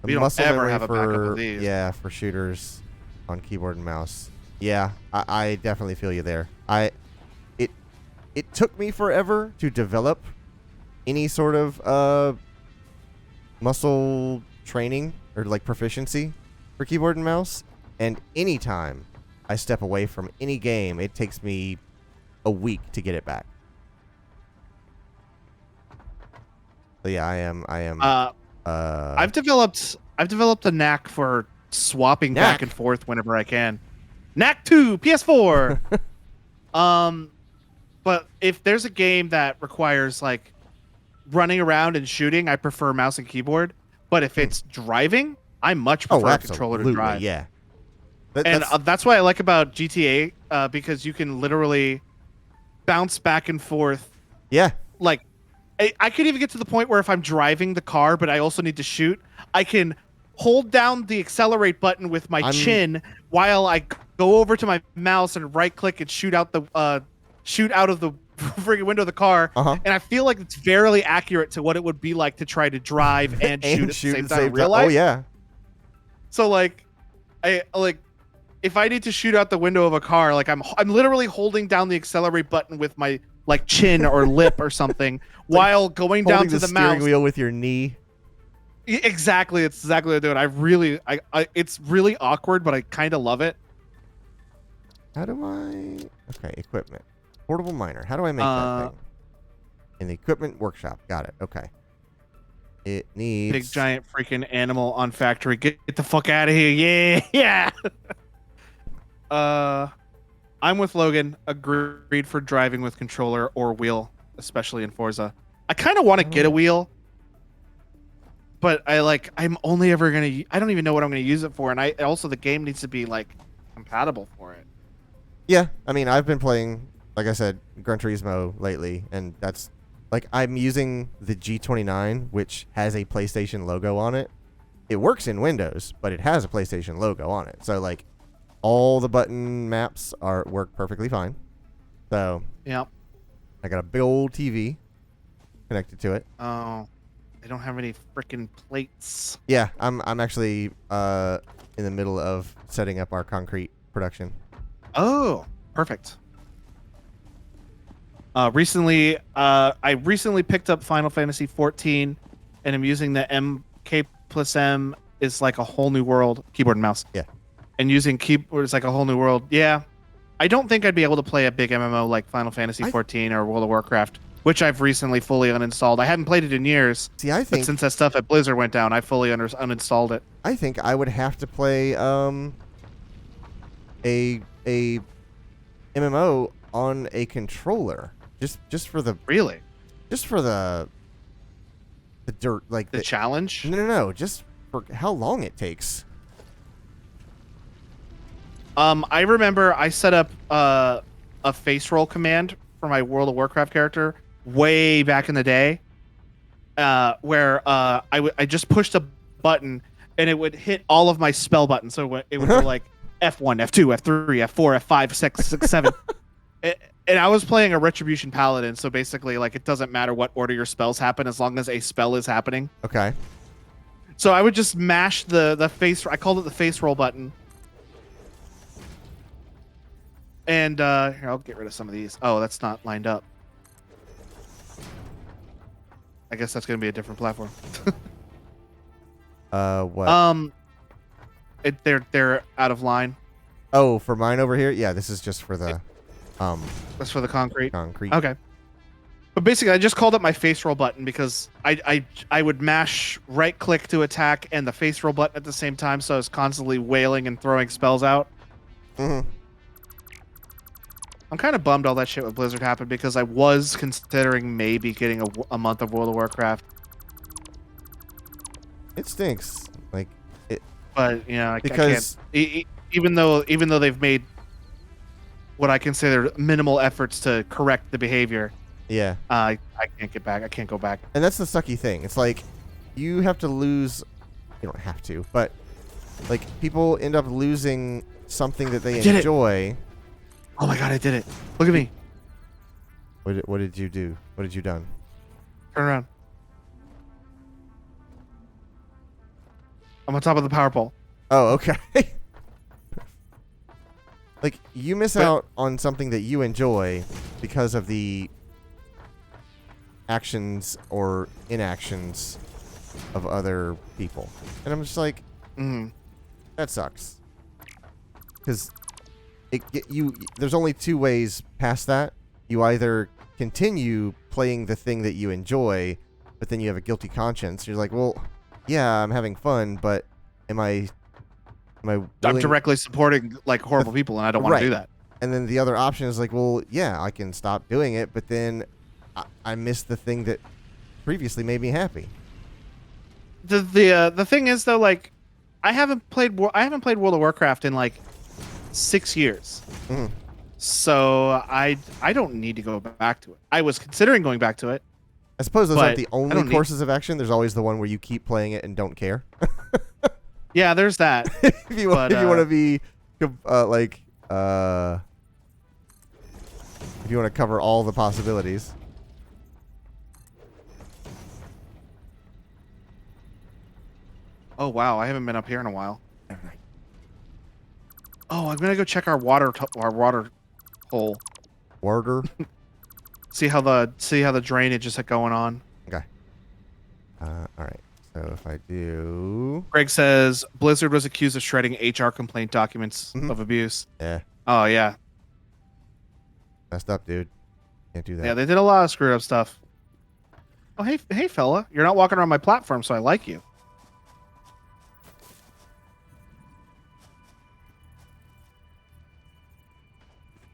The We don't muscle ever memory have a backup for, of these. Yeah, for shooters on keyboard and mouse. Yeah, I definitely feel you there. It took me forever to develop any sort of muscle training or like proficiency for keyboard and mouse, and anytime I step away from any game, it takes me a week to get it back. So yeah, I am I've developed a knack for swapping back and forth whenever I can. Knack 2, PS4. But if there's a game that requires like running around and shooting, I prefer mouse and keyboard. But if it's driving, I much prefer a controller to drive. Yeah. That's what I like about GTA, because you can literally bounce back and forth. Yeah. Like, I could even get to the point where if I'm driving the car, but I also need to shoot, I can hold down the accelerate button with my chin while I go over to my mouse and right click and shoot out of the friggin' window of the car. And I feel like it's fairly accurate to what it would be like to try to drive and shoot at the same time in real life. Oh yeah. So if I need to shoot out the window of a car, like I'm literally holding down the accelerate button with my like chin or lip or something while going down Holding to the the steering mouse. wheel with your knee. Exactly, it's exactly what I'm doing. It's really awkward, but I kind of love it. How do I? Okay, equipment. Portable miner. How do I make that Uh, thing? In the equipment workshop. Got it. Okay. It needs. Big giant freaking animal on factory. Get the fuck out of here. Yeah, yeah. I'm with Logan. Agreed for driving with controller or wheel, especially in Forza. I kind of want to get a wheel, but I'm only ever gonna. I don't even know what I'm gonna use it for, and I also the game needs to be like compatible for it. Yeah, I mean, I've been playing, like I said, Gran Turismo lately, and that's like I'm using the G29, which has a PlayStation logo on it. It works in Windows, but it has a PlayStation logo on it. So like all the button maps work perfectly fine. So Yeah. I got a big old TV connected to it. Oh, I don't have any freaking plates. Yeah, I'm actually in the middle of setting up our concrete production. Oh, perfect. I recently picked up Final Fantasy 14, and I'm using the MK+M is like a whole new world keyboard and mouse. Yeah. And using keyboard is like a whole new world. Yeah. I don't think I'd be able to play a big MMO like Final Fantasy 14 or World of Warcraft, which I've recently fully uninstalled. I hadn't played it in years. See, I think but since that stuff at Blizzard went down, I fully uninstalled it. I think I would have to play a MMO on a controller just for the Really? just for the dirt, like The challenge? no, just for how long it takes. I remember I set up a face roll command for my World of Warcraft character way back in the day, where I just pushed a button and it would hit all of my spell buttons. So it would go like F1, F2, F3, F4, F5, 6, 7. And I was playing a Retribution Paladin, so basically, like, it doesn't matter what order your spells happen as long as a spell is happening. Okay. So I would just mash the face. I called it the face roll button. And here, I'll get rid of some of these. Oh, that's not lined up. I guess that's going to be a different platform. What? They're out of line. Oh, for mine over here? Yeah, this is just for the That's for the concrete. concrete. Okay. But basically, I just called it my face roll button because I would mash right click to attack and the face roll button at the same time, so I was constantly wailing and throwing spells out. Mm-hmm. I'm kind of bummed all that shit with Blizzard happened because I was considering maybe getting a month of World of Warcraft. It stinks. Like it, But you know, because I can't. Even though they've made what I consider minimal efforts to correct the behavior, yeah. I can't get back. I can't go back. And that's the sucky thing. It's like you have to lose. You don't have to, but like people end up losing something that they enjoy. Oh my god, I did it! Look at me. What did you do? What did you done? Turn around. I'm on top of the power pole. Oh, okay. Like you miss out on something that you enjoy because of the actions or inactions of other people, and I'm just like, that sucks. Because there's only two ways past that. You either continue playing the thing that you enjoy, but then you have a guilty conscience. You're like, well, yeah, I'm having fun, but am I I'm directly supporting like horrible people, and I don't want to do that. And then the other option is like, well, yeah, I can stop doing it, but then I miss the thing that previously made me happy. The thing is though, like, I haven't played World of Warcraft in like 6 years. Mm-hmm. So I don't need to go back to it. I was considering going back to it. I suppose those aren't the I only don't courses of action. There's always the one where you keep playing it and don't care. Yeah, there's that. if you want to be if you want to cover all the possibilities. Oh wow, I haven't been up here in a while. Oh, I'm gonna go check our water hole. Water. See how the drainage is going on. Okay. All right. So if I do. Greg says Blizzard was accused of shredding HR complaint documents Mhm. of abuse. Yeah. Oh yeah, Messed up, dude. Can't do that. yeah. They did a lot of screwed up stuff. Oh hey fella, you're not walking around my platform, so I like you.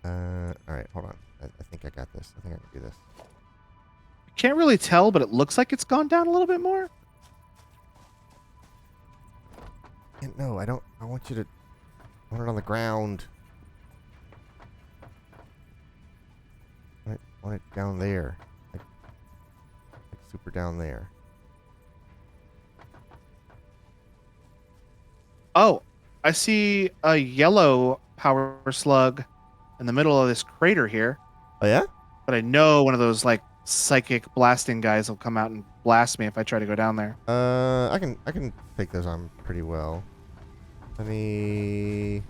All right. Hold on. I think I got this. I think I can do this. Can't really tell, but it looks like it's gone down a little bit more. No, I don't. I want you to. I want it on the ground. I want it down there. Like super down there. Oh, I see a yellow power slug in the middle of this crater here. Oh yeah. But I know one of those like psychic blasting guys will come out and blast me if I try to go down there. I can take those on pretty well. Let me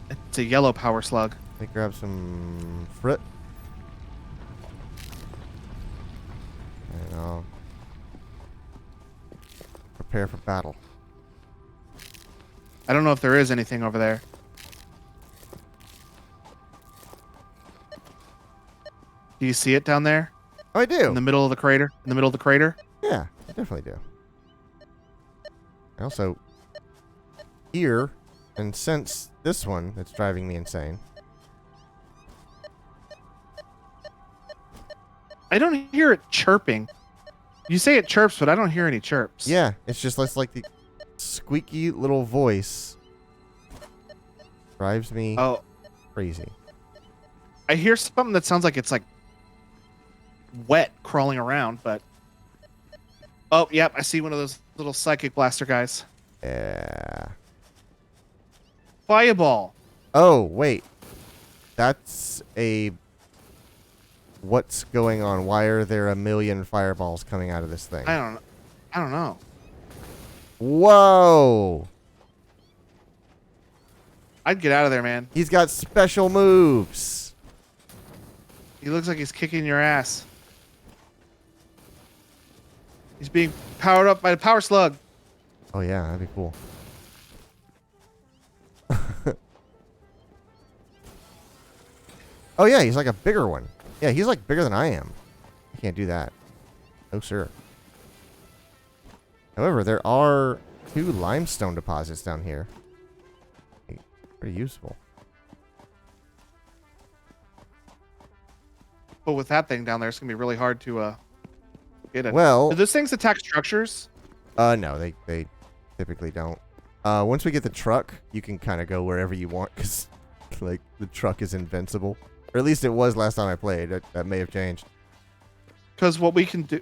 It's a yellow power slug. grab some fruit. And I'll prepare for battle. I don't know if there is anything over there. Do you see it down there? Oh, I do. In the middle of the crater? In the middle of the crater? Yeah, I definitely do. I also hear and sense this one that's driving me insane. I don't hear it chirping. You say it chirps, but I don't hear any chirps. Yeah, it's just less like the squeaky little voice drives me Oh, crazy. I hear something that sounds like it's like wet crawling around, but oh, yep, I see one of those little psychic blaster guys. Yeah. Fireball. Oh, wait. That's a... What's going on? Why are there a million fireballs coming out of this thing? I don't know. Whoa! I'd get out of there, man. He's got special moves. He looks like he's kicking your ass. He's being powered up by the power slug. Oh, yeah, that'd be cool. Oh, yeah, he's like a bigger one. Yeah, he's like bigger than I am. I can't do that. No, sir. However, there are 2 limestone deposits down here. Pretty useful. But with that thing down there, it's gonna be really hard to get it. Well, Do those things attack structures? no, they typically don't. Once we get the truck, you can kind of go wherever you want because, like, the truck is invincible. Or at least it was last time I played. That may have changed. Because what we can do.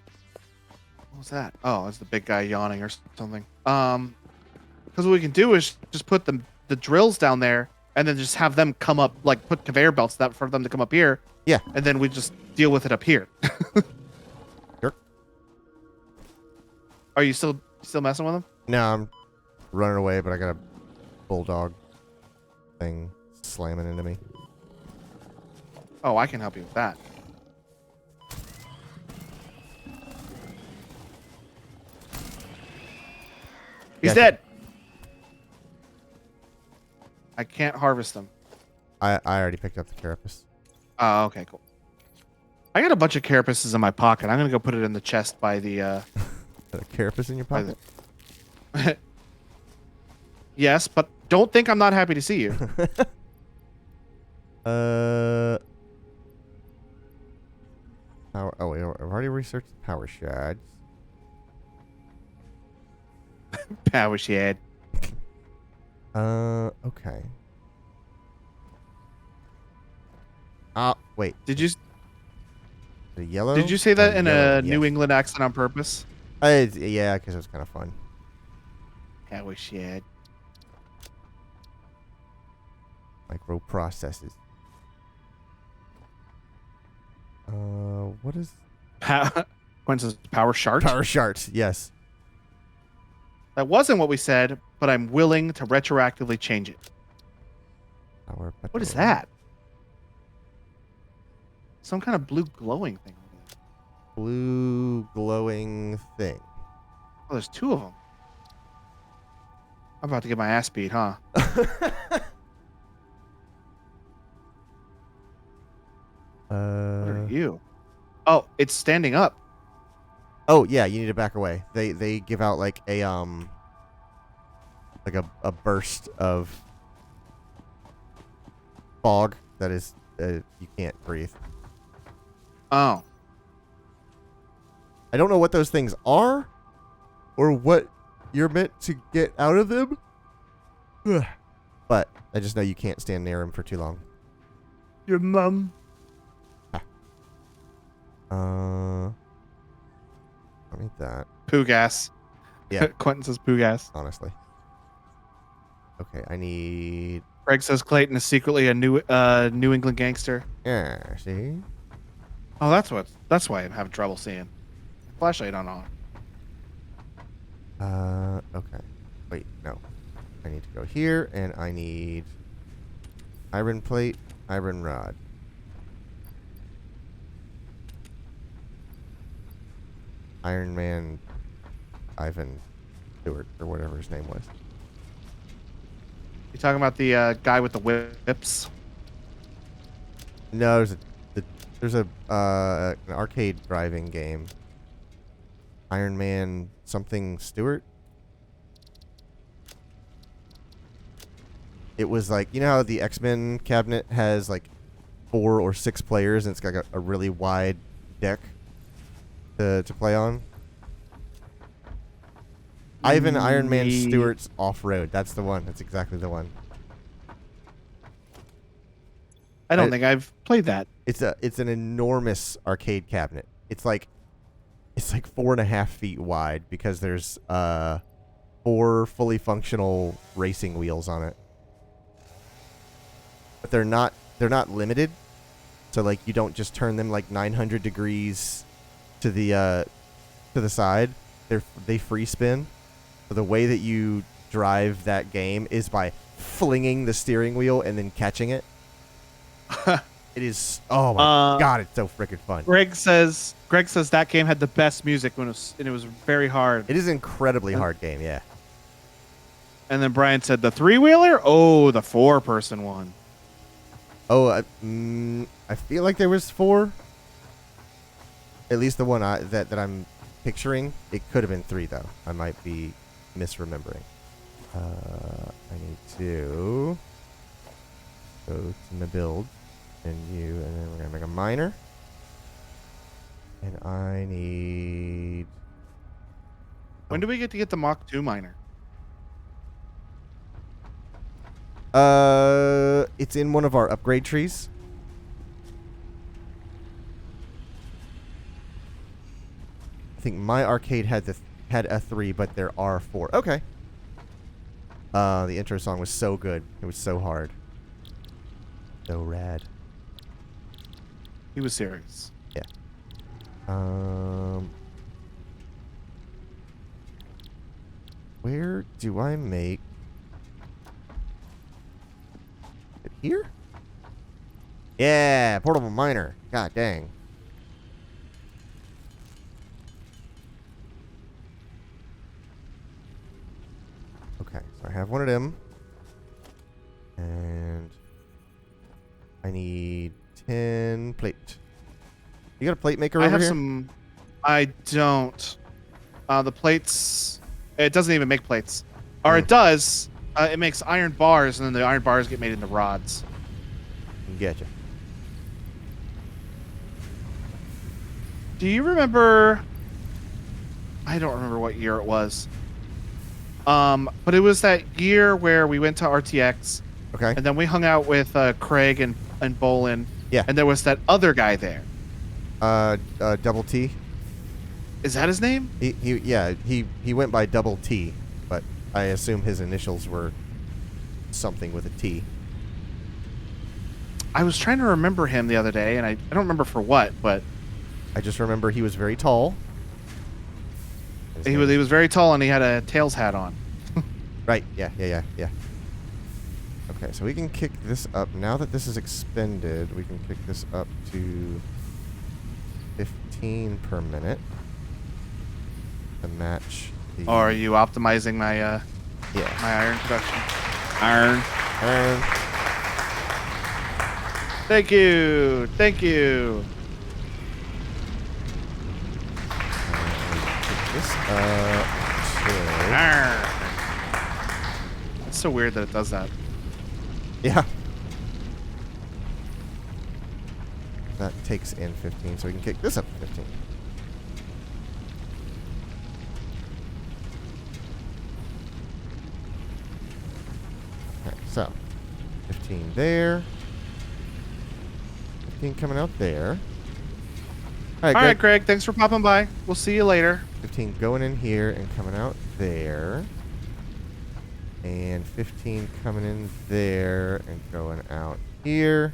What was that? Oh, it's the big guy yawning or something. Because what we can do is just put the drills down there and then just have them come up, like put conveyor belts that for them to come up here. Yeah. And then we just deal with it up here. Sure. Are you still messing with them? No, I'm running away, but I got a bulldog thing slamming into me. Oh, I can help you with that. He's Yeah. dead. I can't harvest them. I already picked up the carapace. Oh, okay, cool. I got a bunch of carapaces in my pocket. I'm gonna go put it in the chest by the. The carapace in your by pocket? Yes, but don't think I'm not happy to see you. Power. Oh, wait, I've already researched the power shards. Power shed. Okay. Wait. Did you The yellow? did you say that Oh, in yellow, a New yes. England accent on purpose? Yeah, because it was kind of fun. Power shed. Micro processes. What is Quinn says power shard. power shards? Yes. That wasn't what we said, but I'm willing to retroactively change it. What is that? Some kind of blue glowing thing. Blue glowing thing. Oh, there's two of them. I'm about to get my ass beat, huh? What are you? Oh, it's standing up. Oh yeah, you need to back away. They give out like a burst of fog that is you can't breathe. Oh. I don't know what those things are or what you're meant to get out of them. But I just know you can't stand near them for too long. Your mum. I need that. Poo gas. Yeah. Quentin says poo gas. Honestly. Okay, I need... Greg says Clayton is secretly a New England gangster. Yeah, see? Oh, that's why I'm having trouble seeing. Flashlight on. Okay. Wait, no. I need to go here, and I need iron plate, iron rod. Iron Man Ivan Stewart, or whatever his name was. You talking about the guy with the whips? No, there's an arcade driving game. Iron Man something Stewart. It was like, you know how the X-Men cabinet has like 4 or 6 players and it's got a really wide deck to play on? Ivan Iron Man Stewart's Off-Road. That's the one. That's exactly the one. I don't think I've played that. It's an enormous arcade cabinet. It's like 4.5 feet wide because there's 4 fully functional racing wheels on it. But they're not limited. So like you don't just turn them like 900 degrees to the side. They free spin. So the way that you drive that game is by flinging the steering wheel and then catching it. It is, oh my god, it's so freaking fun. Greg says that game had the best music and it was very hard. It is an incredibly hard game, yeah. And then Brian said the 3-wheeler? Oh, the 4-person one. Oh, I feel like there was 4. At least the one that I'm picturing. It could have been 3 though. I might be misremembering. I need to go to my build and then we're gonna make a miner. And I need... When do we get to get the Mach 2 miner? It's in one of our upgrade trees. I think my arcade had a 3, but there are 4. Okay. The intro song was so good. It was so hard. So rad. He was serious. Yeah. Where do I make it here? Yeah, portable miner. God dang. Okay, so I have one of them. And I need 10 plate. You got a plate maker over here? I have some. I don't. The plates. It doesn't even make plates. Or it does. It makes iron bars, and then the iron bars get made into rods. Getcha. Do you remember? I don't remember what year it was. But it was that year where we went to RTX. Okay. And then we hung out with Craig and Bolin. Yeah. And there was that other guy there. Double T. Is that his name? He went by Double T, but I assume his initials were something with a T. I was trying to remember him the other day, and I don't remember for what, but... I just remember he was very tall. He was very tall and he had a Tails hat on. Right. Yeah. Okay, so we can kick this up. Now that this is expended, we can kick this up to 15 per minute to match the... Oh, are you optimizing my yeah. my iron production? Iron. Thank you. Thank you. Kick this up to... It's so weird that it does that. Yeah. That takes in 15, so we can kick this up to 15. Okay, so 15 there. 15 coming out there. All right, Greg. Thanks for popping by. We'll see you later. 15 going in here and coming out there. And 15 coming in there and going out here.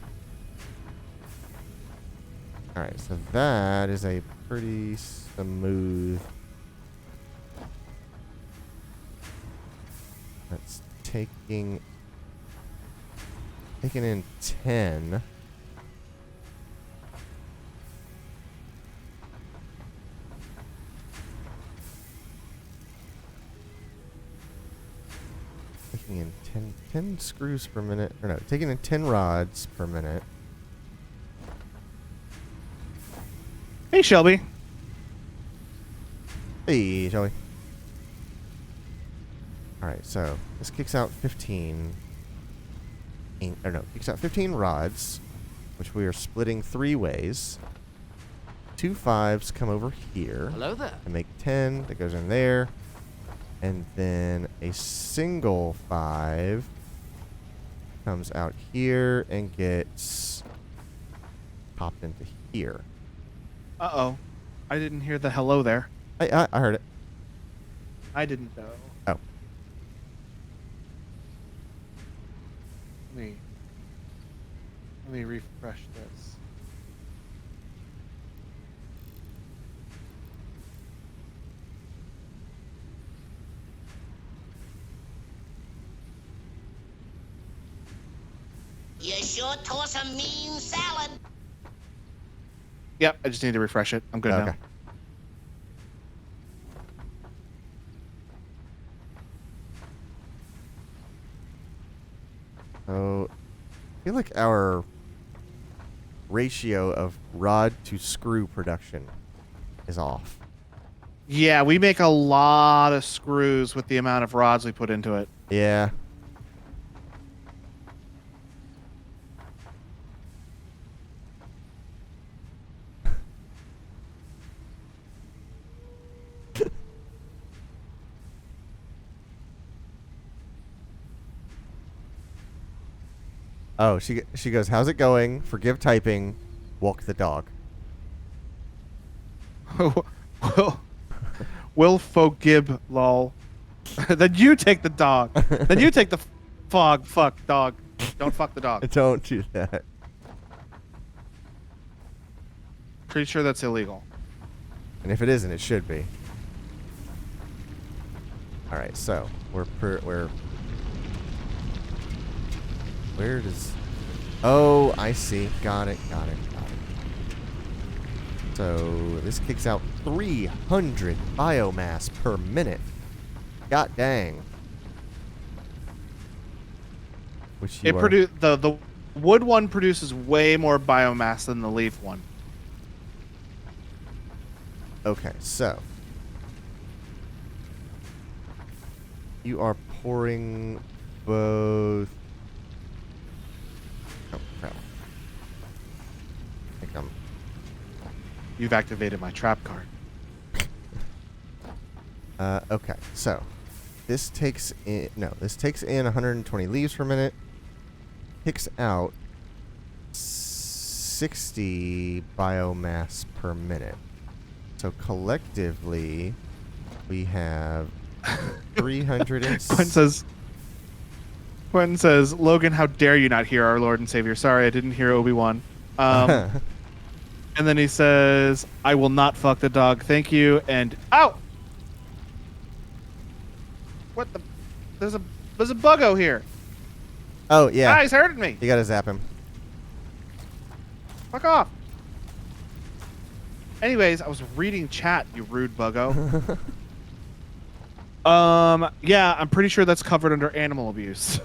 Alright, so that is a pretty smooth... That's taking in 10. Taking in 10 screws per minute. Or no, taking in 10 rods per minute. Hey, Shelby. Hey, Shelby. Alright, so this kicks out 15. Or no, kicks out 15 rods, which we are splitting 3 ways. 2 5s come over here. Hello there. And make 10. That goes in there. And then a single 5 comes out here and gets popped into here. Uh-oh. I didn't hear the hello there. I heard it. I didn't know. Oh. Let me refresh this. You sure tore some mean salad. Yep, I just need to refresh it. I'm good Okay. now. So, I feel like our ratio of rod to screw production is off. Yeah, we make a lot of screws with the amount of rods we put into it. Yeah. Oh, she goes, "How's it going? Forgive typing. Walk the dog." Will forgive, lol. Then you take the dog. Then you take the fuck dog. Don't fuck the dog. Don't do that. Pretty sure that's illegal. And if it isn't, it should be. All right, so where does... Oh, I see. Got it. So this kicks out 300 biomass per minute. God dang. Which you the wood one produces way more biomass than the leaf one. Okay, so you are pouring both... Oh, crap. I think I'm... You've activated my trap card. Okay, so this takes in... No, this takes in 120 leaves per minute. Kicks out 60 biomass per minute. So collectively, we have 300 and... Quentin says, Logan, how dare you not hear our Lord and Savior? Sorry, I didn't hear Obi-Wan. And then he says, I will not fuck the dog. Thank you. And, ow! What the? There's a buggo here. Oh, yeah. Guys, hurting me. You gotta zap him. Fuck off. Anyways, I was reading chat, you rude buggo. Yeah, I'm pretty sure that's covered under animal abuse.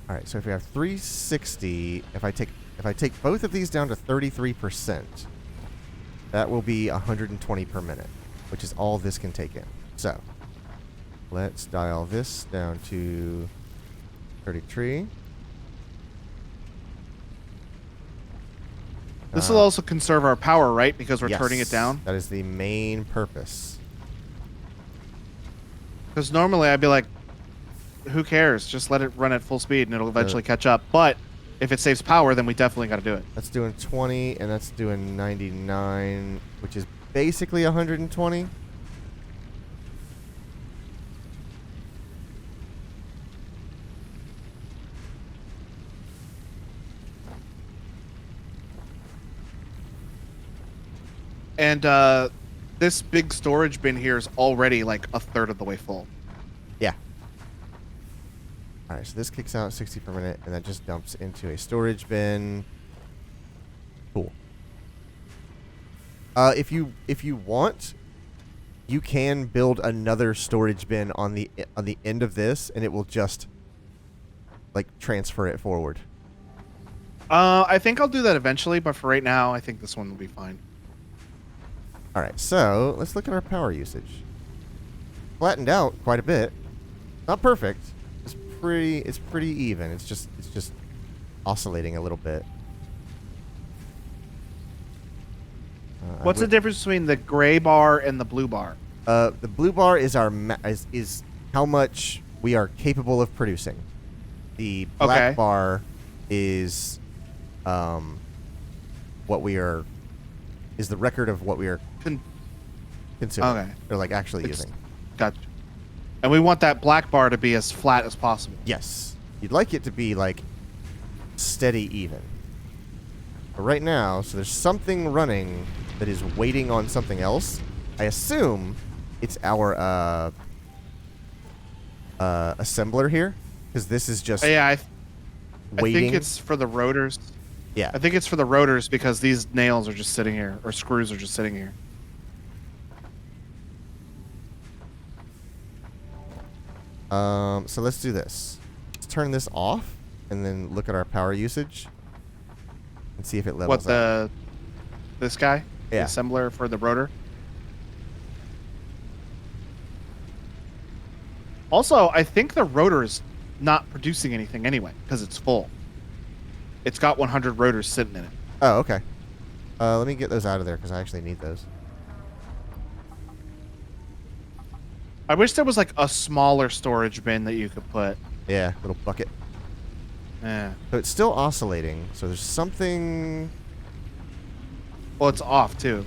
All right, so if we have 360, if I take both of these down to 33%, that will be 120 per minute, which is all this can take in. So let's dial this down to 33. This will also conserve our power, right? Because we're Yes, turning it down. that is the main purpose. Because normally I'd be like, who cares? Just let it run at full speed and it'll eventually catch up. But if it saves power, then we definitely got to do it. That's doing 20, and that's doing 99, which is basically 120. And this big storage bin here is already like a third of the way full. Yeah. All right, so this kicks out 60 per minute, and that just dumps into a storage bin. Cool. If you want, you can build another storage bin on the end of this, and it will just like transfer it forward. I think I'll do that eventually, but for right now, I think this one will be fine. All right, so let's look at our power usage. Flattened out quite a bit. Not perfect. It's pretty even. It's just oscillating a little bit. What's the difference between the gray bar and the blue bar? The blue bar is our is how much we are capable of producing. The black bar is what we are is the record of what we are consuming. Okay. Or like actually using. Gotcha. And we want that black bar to be as flat as possible. Yes. You'd like it to be like steady even. But right now, so there's something running that is waiting on something else. I assume it's our assembler here, because this is just Yeah, I waiting. think it's for the rotors. Yeah. I think it's for the rotors because these nails are just sitting here, or screws are just sitting here. So let's do this. Let's turn this off and then look at our power usage and see if it levels out. This guy? Yeah. The assembler for the rotor? Also, I think the rotor is not producing anything anyway because it's full. It's got 100 rotors sitting in it. Oh, okay. Let me get those out of there because I actually need those. I wish there was like a smaller storage bin that you could put. Yeah, little bucket. Yeah. So it's still oscillating. So there's something. Well, it's off too.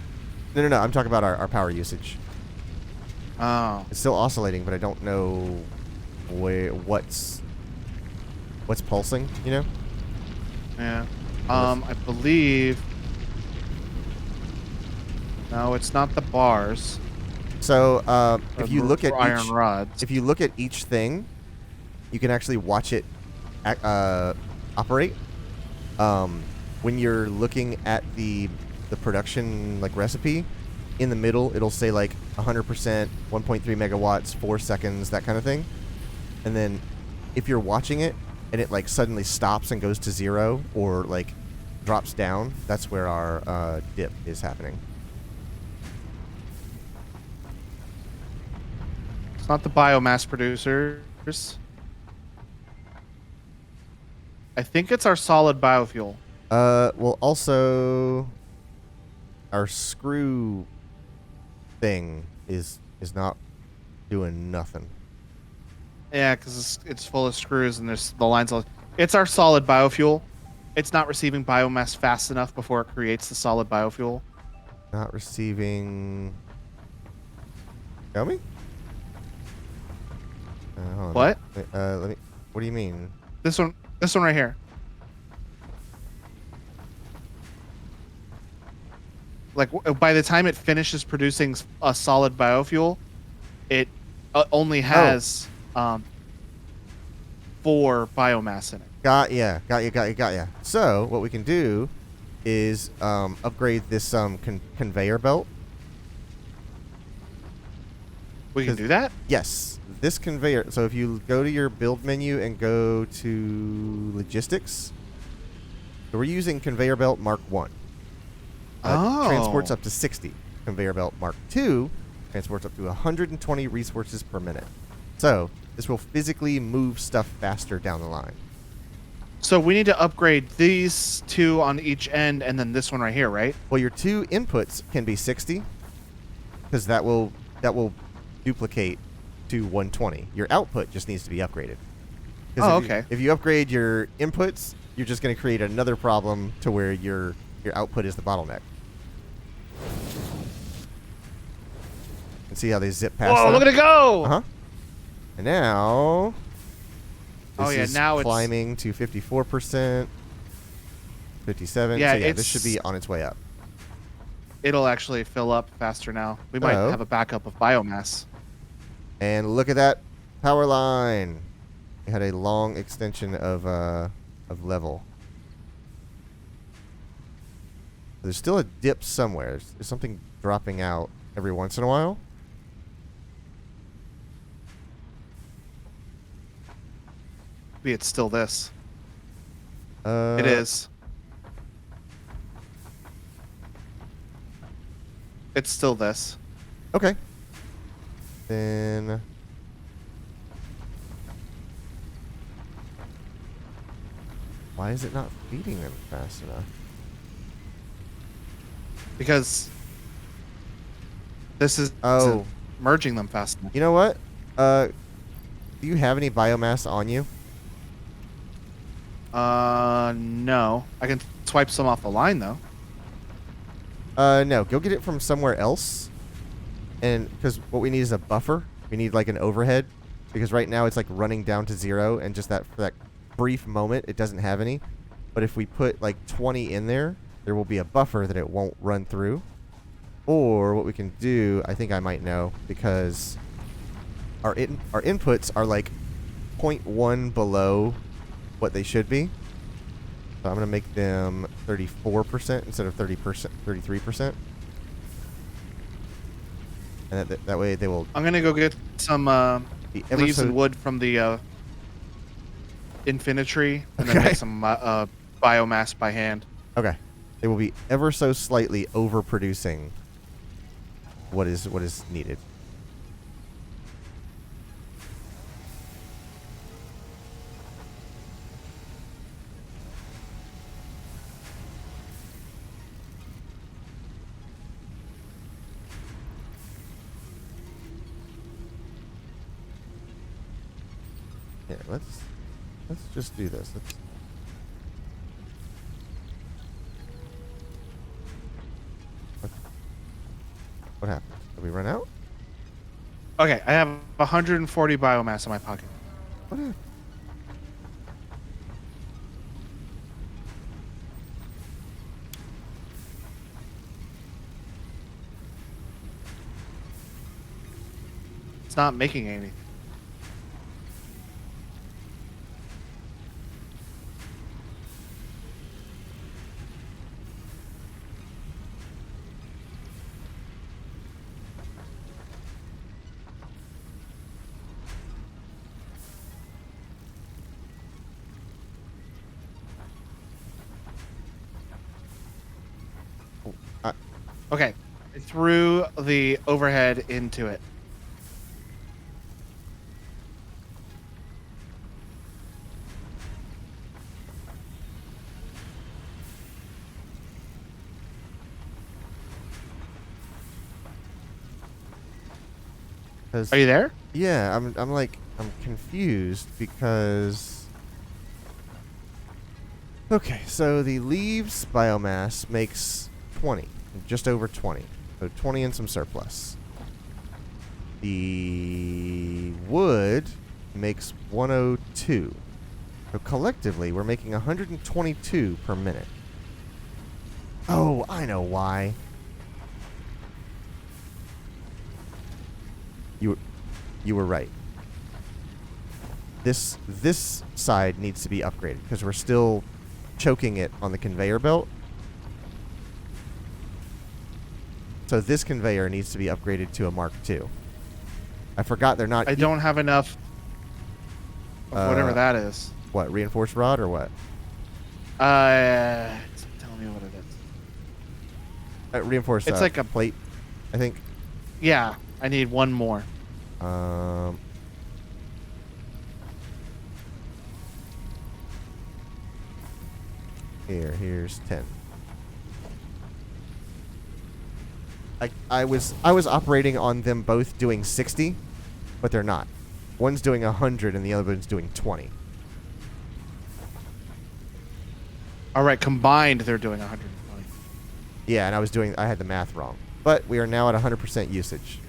No. I'm talking about our power usage. Oh. It's still oscillating, but I don't know what's pulsing. You know? Yeah. I believe. No, it's not the bars. So if you look at iron rods. if you look at each thing, you can actually watch it operate. When you're looking at the production like recipe, in the middle it'll say like 100%, 1.3 megawatts, 4 seconds, that kind of thing. And then if you're watching it and it like suddenly stops and goes to 0 or like drops down, that's where our dip is happening. It's not the biomass producers. I think it's our solid biofuel. Well, also our screw thing is not doing nothing. Yeah, because it's full of screws and there's the lines. It's our solid biofuel. It's not receiving biomass fast enough before it creates the solid biofuel. Not receiving. Tell me. Hold on. What? Let me. What do you mean? This one right here. Like by the time it finishes producing a solid biofuel, it only has 4 biomass in it. Got ya. So what we can do is upgrade this conveyor belt. We can do that? Yes, this conveyor. So if you go to your build menu and go to logistics, so we're using conveyor belt Mark 1. Transports up to 60. Conveyor belt Mark 2 transports up to 120 resources per minute. So this will physically move stuff faster down the line. So we need to upgrade these 2 on each end, and then this one right here, right? Well, your 2 inputs can be 60, because that will duplicate to 120. Your output just needs to be upgraded. Oh, okay. If you upgrade your inputs, you're just going to create another problem to where your output is the bottleneck. And see how they zip past. Whoa! that? Look at it go! Uh huh. And now. Oh yeah, now it's climbing to 54%, 57. Yeah, so yeah, this should be on its way up. It'll actually fill up faster now. We might have a backup of biomass. And look at that power line. It had a long extension of level. There's still a dip somewhere. There's something dropping out every once in a while. Maybe it's still this. It is. It's still this. Okay. Then. Why is it not feeding them fast enough? Because this is merging them fast enough. You know what? Do you have any biomass on you? No. I can swipe some off the line though. No. Go get it from somewhere else. And because what we need is a buffer. We need like an overhead, because right now it's like running down to 0, and just that for that brief moment it doesn't have any. But if we put like 20 in there, there will be a buffer that it won't run through. Or what we can do, I think I might know, because our inputs are like 0.1 below what they should be. So I'm going to make them 34% instead of 30%, 33%. And that way they will... I'm going to go get some leaves and wood from the Infinitree, and then make some biomass by hand. Okay. They will be ever so slightly overproducing what is needed. Here, let's just do this. What happened? Did we run out? Okay, I have 140 biomass in my pocket. What happened? It's not making anything. Okay, I threw the overhead into it. Are you there? Yeah, I'm confused because... Okay, so the leaves biomass makes 20. Just over 20. So 20 and some surplus. The wood makes 102. So collectively, we're making 122 per minute. Oh, I know why. You were right. This side needs to be upgraded because we're still choking it on the conveyor belt. So this conveyor needs to be upgraded to a Mark II. I forgot they're not... I don't have enough of whatever that is. What, reinforced rod or what? Tell me what it is. Reinforced It's like a plate, I think. Yeah, I need one more. Here's 10. I was operating on them both doing 60, but they're not. One's doing 100 and the other one's doing 20. All right, combined they're doing 120. Yeah, and I had the math wrong. But we are now at 100% usage.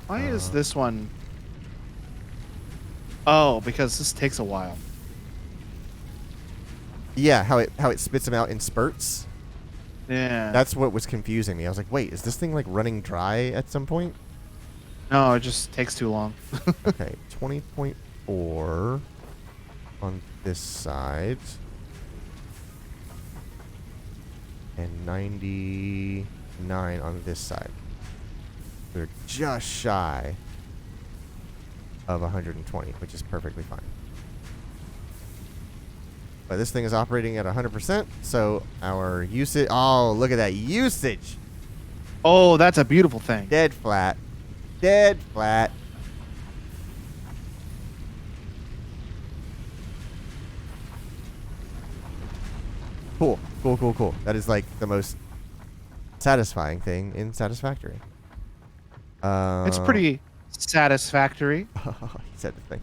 Why is this one? Oh, because this takes a while. Yeah, how it spits them out in spurts. Yeah. That's what was confusing me. I was like, wait, is this thing like running dry at some point? No, it just takes too long. Okay, 20.4 on this side. And 99 on this side. We're just shy of 120, which is perfectly fine. But this thing is operating at 100%, so our usage... Oh, look at that usage! Oh, that's a beautiful thing. Dead flat. Dead flat. Cool. Cool, cool, cool. That is like the most satisfying thing in Satisfactory. It's pretty satisfactory. He said the thing.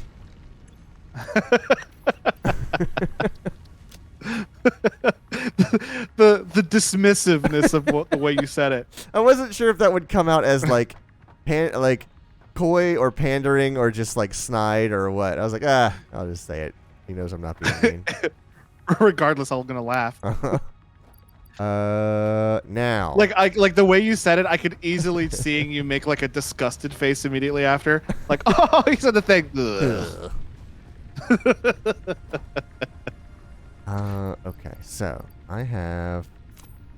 the dismissiveness of the way you said it. I wasn't sure if that would come out as like coy or pandering or just like snide or what. I was like, I'll just say it. He knows I'm not being mean. Regardless, I'm gonna laugh. Now. Like the way you said it, I could easily seeing you make like a disgusted face immediately after. Like, oh, he said the thing. Okay, so I have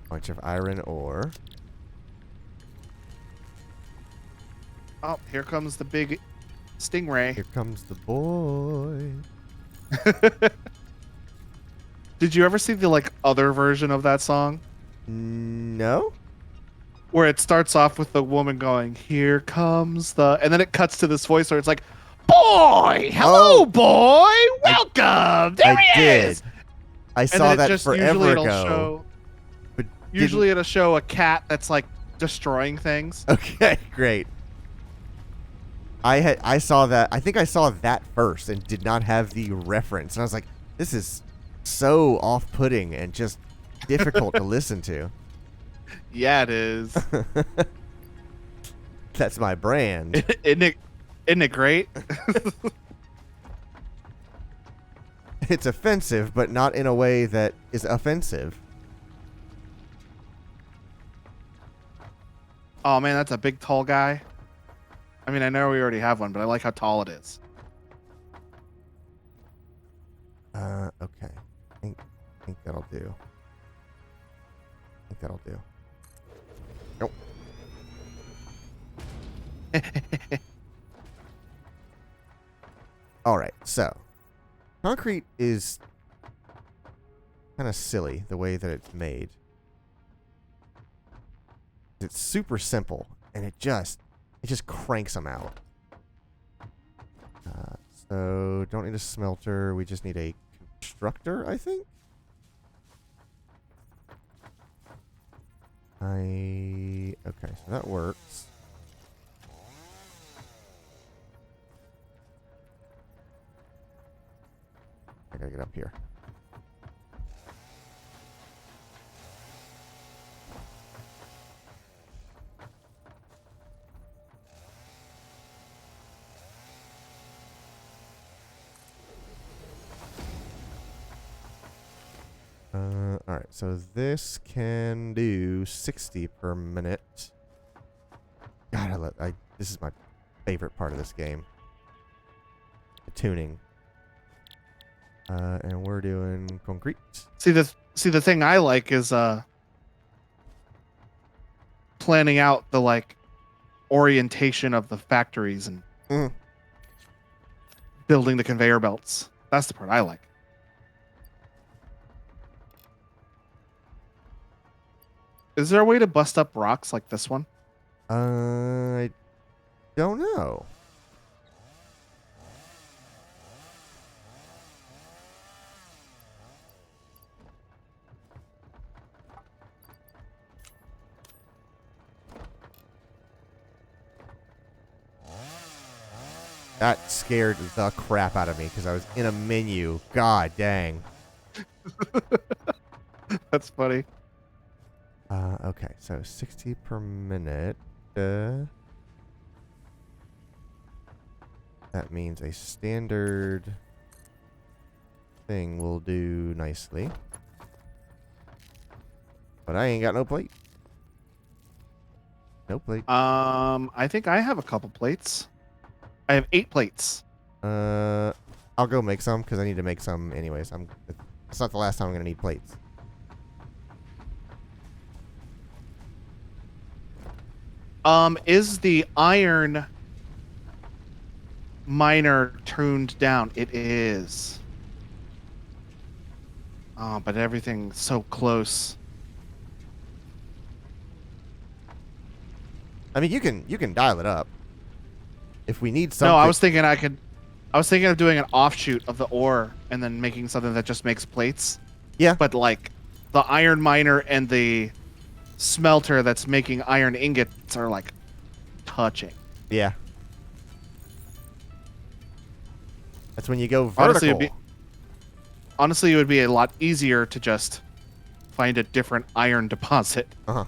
a bunch of iron ore. Oh, here comes the big stingray. Here comes the boy. Did you ever see the like other version of that song? No. Where it starts off with the woman going, "Here comes the," and then it cuts to this voice where it's like, "Boy, hello, boy, welcome." There he is. I saw that forever ago. Usually it'll show a cat that's like destroying things. Okay, great. I saw that. I think I saw that first and did not have the reference, and I was like, "This is so off-putting and just difficult to listen to." Yeah, it is. That's my brand. Isn't it great? It's offensive, but not in a way that is offensive. Oh man, that's a big tall guy. I mean, I know we already have one, but I like how tall it is. Okay. I think that'll do. Nope. Alright, so. Concrete is kind of silly, the way that it's made. It's super simple, and it just cranks them out. So, don't need a smelter. We just need a constructor, I think? Okay, so that works. I gotta get up here. Alright. so this can do 60 per minute. God, this is my favorite part of this game. The tuning. And we're doing concrete. See the thing I like is planning out the like orientation of the factories and Mhm. building the conveyor belts. That's the part I like. Is there a way to bust up rocks like this one? I don't know. That scared the crap out of me because I was in a menu. God dang. That's funny. Okay, so 60 per minute. That means a standard thing will do nicely. But I ain't got no plate. No plate. I think I have a couple plates. I have 8 plates. I'll go make some because I need to make some anyways. It's not the last time I'm gonna need plates. Is the iron miner tuned down? It is. Oh, but everything's so close. I mean, you can dial it up if we need something. No, I was thinking of doing an offshoot of the ore and then making something that just makes plates. Yeah. But like the iron miner and the smelter that's making iron ingots are like touching. Yeah. That's when you go vertical. Honestly, it would be a lot easier to just find a different iron deposit. Uh-huh.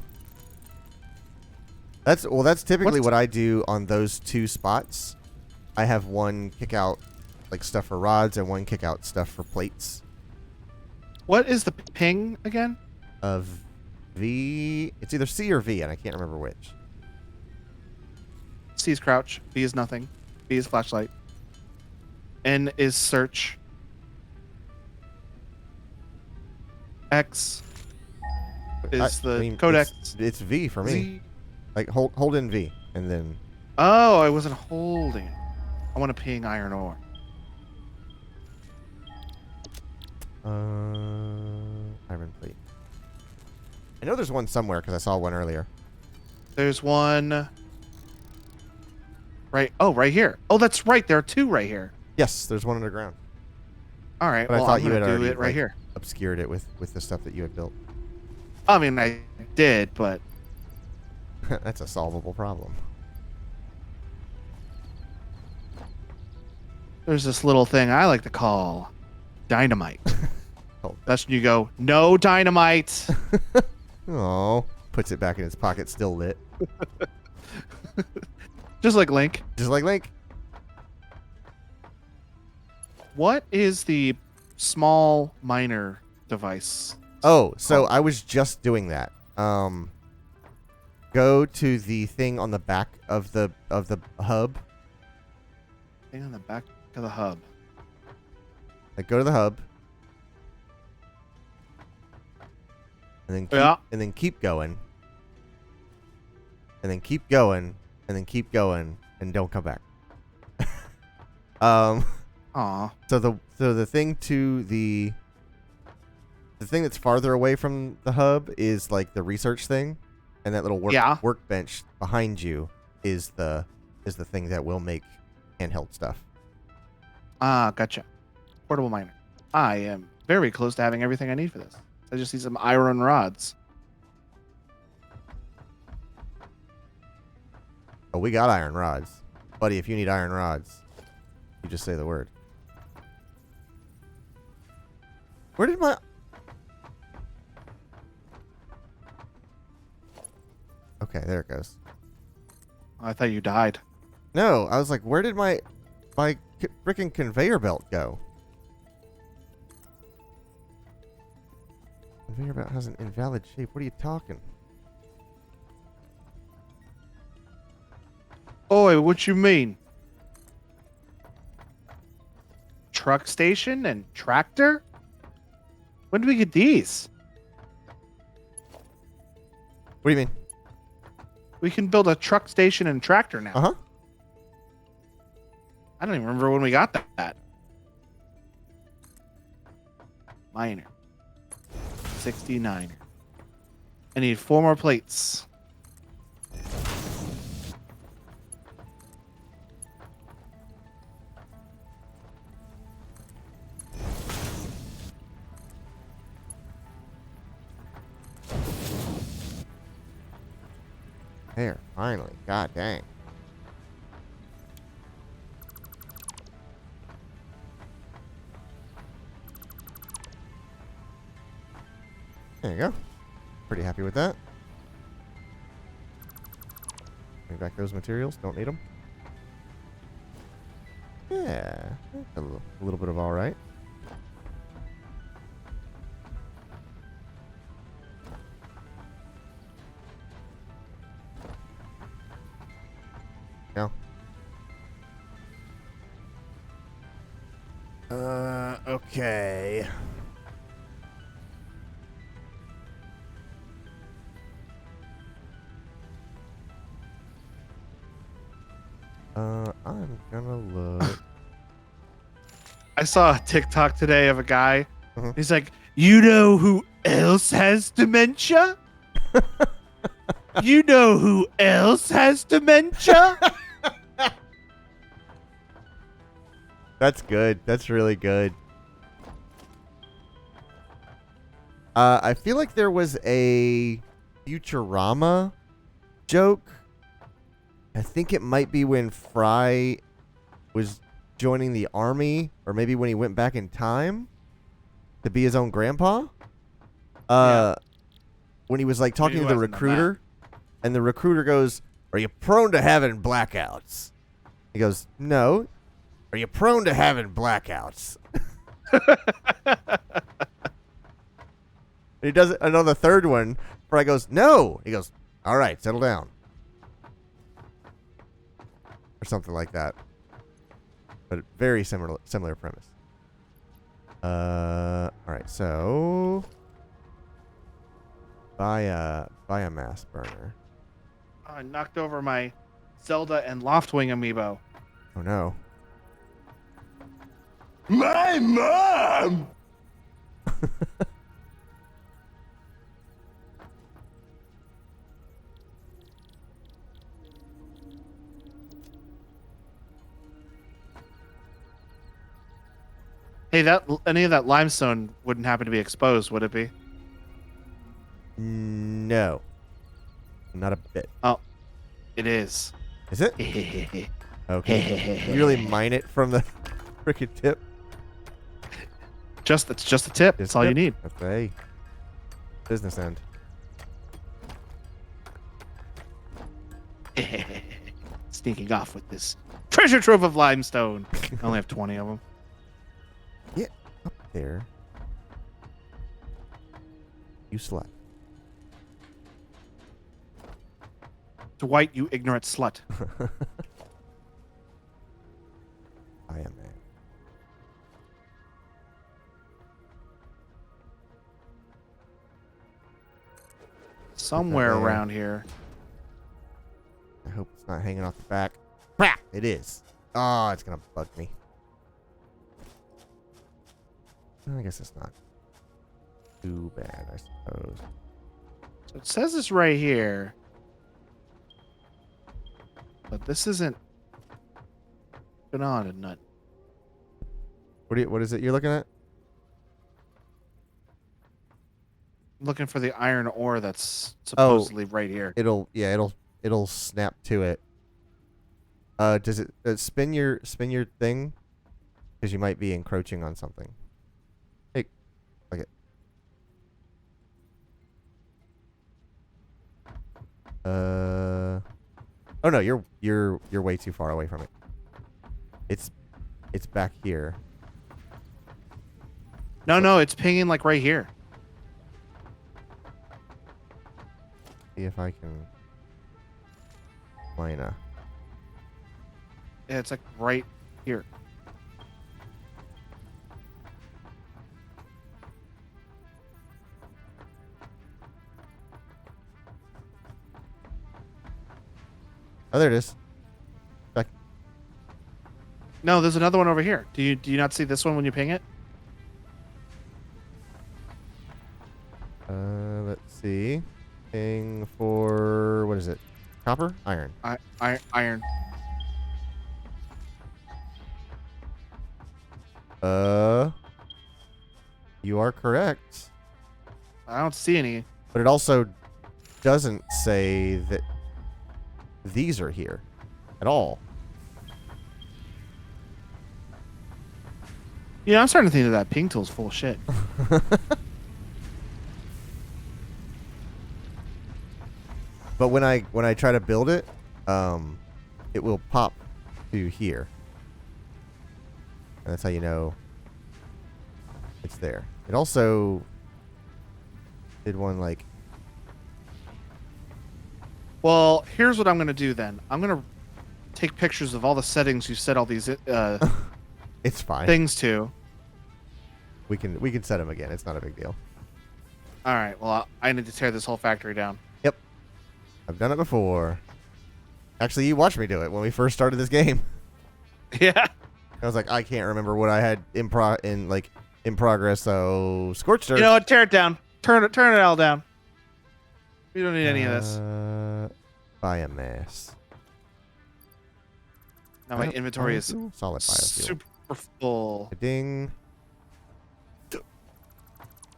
That's typically what I do on those 2 spots. I have one kick out like stuff for rods and one kick out stuff for plates. What is the ping again? Of V, it's either C or V, and I can't remember which. C is crouch. B is nothing. B is flashlight. N is search. X is the codex. It's V for me. Z. Like hold in V and then. Oh, I wasn't holding it. I want to ping iron ore. Iron plate. I know there's one somewhere because I saw one earlier. There's one. Right. Oh, right here. Oh, that's right. There are 2 right here. Yes, there's one underground. All right. But well, I thought I'm you had gonna do already it right here. obscured it with the stuff that you had built. I mean, I did, but That's a solvable problem. there's this little thing I like to call dynamite. Oh. That's when you go, no dynamite. Oh, puts it back in his pocket, still lit. Just like Link. Just like Link. What is the small miner device? Oh, so I was just doing that. Go to the thing on the back of the hub. Thing on the back of the hub. Like go to the hub. And then keep going. And then keep going. And then keep going. And don't come back. Aw. So the thing to the thing that's farther away from the hub is like the research thing, and that little workbench behind you is the thing that will make handheld stuff. Ah, gotcha. Portable miner. I am very close to having everything I need for this. I just need some iron rods. Oh, we got iron rods. Buddy, if you need iron rods, you just say the word. Where did my... Okay, there it goes. I thought you died. No, I was like, where did my freaking conveyor belt go? Conveyor belt has an invalid shape. What are you talking? Oi, what you mean? Truck station and tractor? When do we get these? What do you mean? We can build a truck station and tractor now. Uh-huh. I don't even remember when we got that. Miner. 69. I need 4 more plates. There, finally. God dang. There you go. Pretty happy with that. Bring back those materials. Don't need them. Yeah. A little bit of all right. No. Okay. I'm gonna look. I saw a TikTok today of a guy. Mhm. He's like, you know who else has dementia? You know who else has dementia? That's good. That's really good. I feel like there was a Futurama joke. I think it might be when Fry was joining the army, or maybe when he went back in time to be his own grandpa. Yeah. When he was like talking Maybe to it the wasn't on recruiter, and the recruiter goes, "Are you prone to having blackouts?" He goes, "No." "Are you prone to having blackouts?" And he does it, and on the third one, Fry goes, "No." He goes, "All right, settle down." Or something like that. But very similar premise. All right, so biomass burner. Oh, I knocked over my Zelda and Loftwing amiibo. Oh no. My mom! Hey, that any of that limestone wouldn't happen to be exposed, would it be? No. Not a bit. Oh, it is. Is it? Okay. You really mine it from the freaking tip? It's just a tip. That's all you need. That's a business end. Sneaking off with this treasure trove of limestone. I only have 20 of them. Yeah, up there. You slut. Dwight, you ignorant slut. I am man. Somewhere there. around here. I hope it's not hanging off the back. Crap! It is. Oh, it's gonna bug me. I guess it's not too bad, I suppose. So it says it's right here. But this isn't banana nut. What is it you're looking at? I'm looking for the iron ore that's supposedly right here. It'll snap to it. Does it spin your thing? Because you might be encroaching on something. Hey, like it. Oh no, you're way too far away from it. It's back here. No, it's pinging like right here. See if I can find a. Yeah, it's like right here. Oh, there it is. Back. No, there's another one over here. Do you not see this one when you ping it? Let's see. Thing for what is it? Copper? Iron. Iron. You are correct. I don't see any. But it also doesn't say that these are here at all. Yeah, I'm starting to think that ping tool's full of shit. But when I try to build it, it will pop to here. And that's how you know it's there. It also did one like. Well, here's what I'm gonna do then. I'm gonna take pictures of all the settings you set all these It's fine. things to. We can set them again. It's not a big deal. All right. Well, I need to tear this whole factory down. Yep. I've done it before. Actually, you watched me do it when we first started this game. Yeah. I was like, I can't remember what I had in progress. So scorched earth. You know what? Tear it down. Turn it all down. We don't need any of this. Biomass. Now my inventory is solid biofuel. super full. Ding.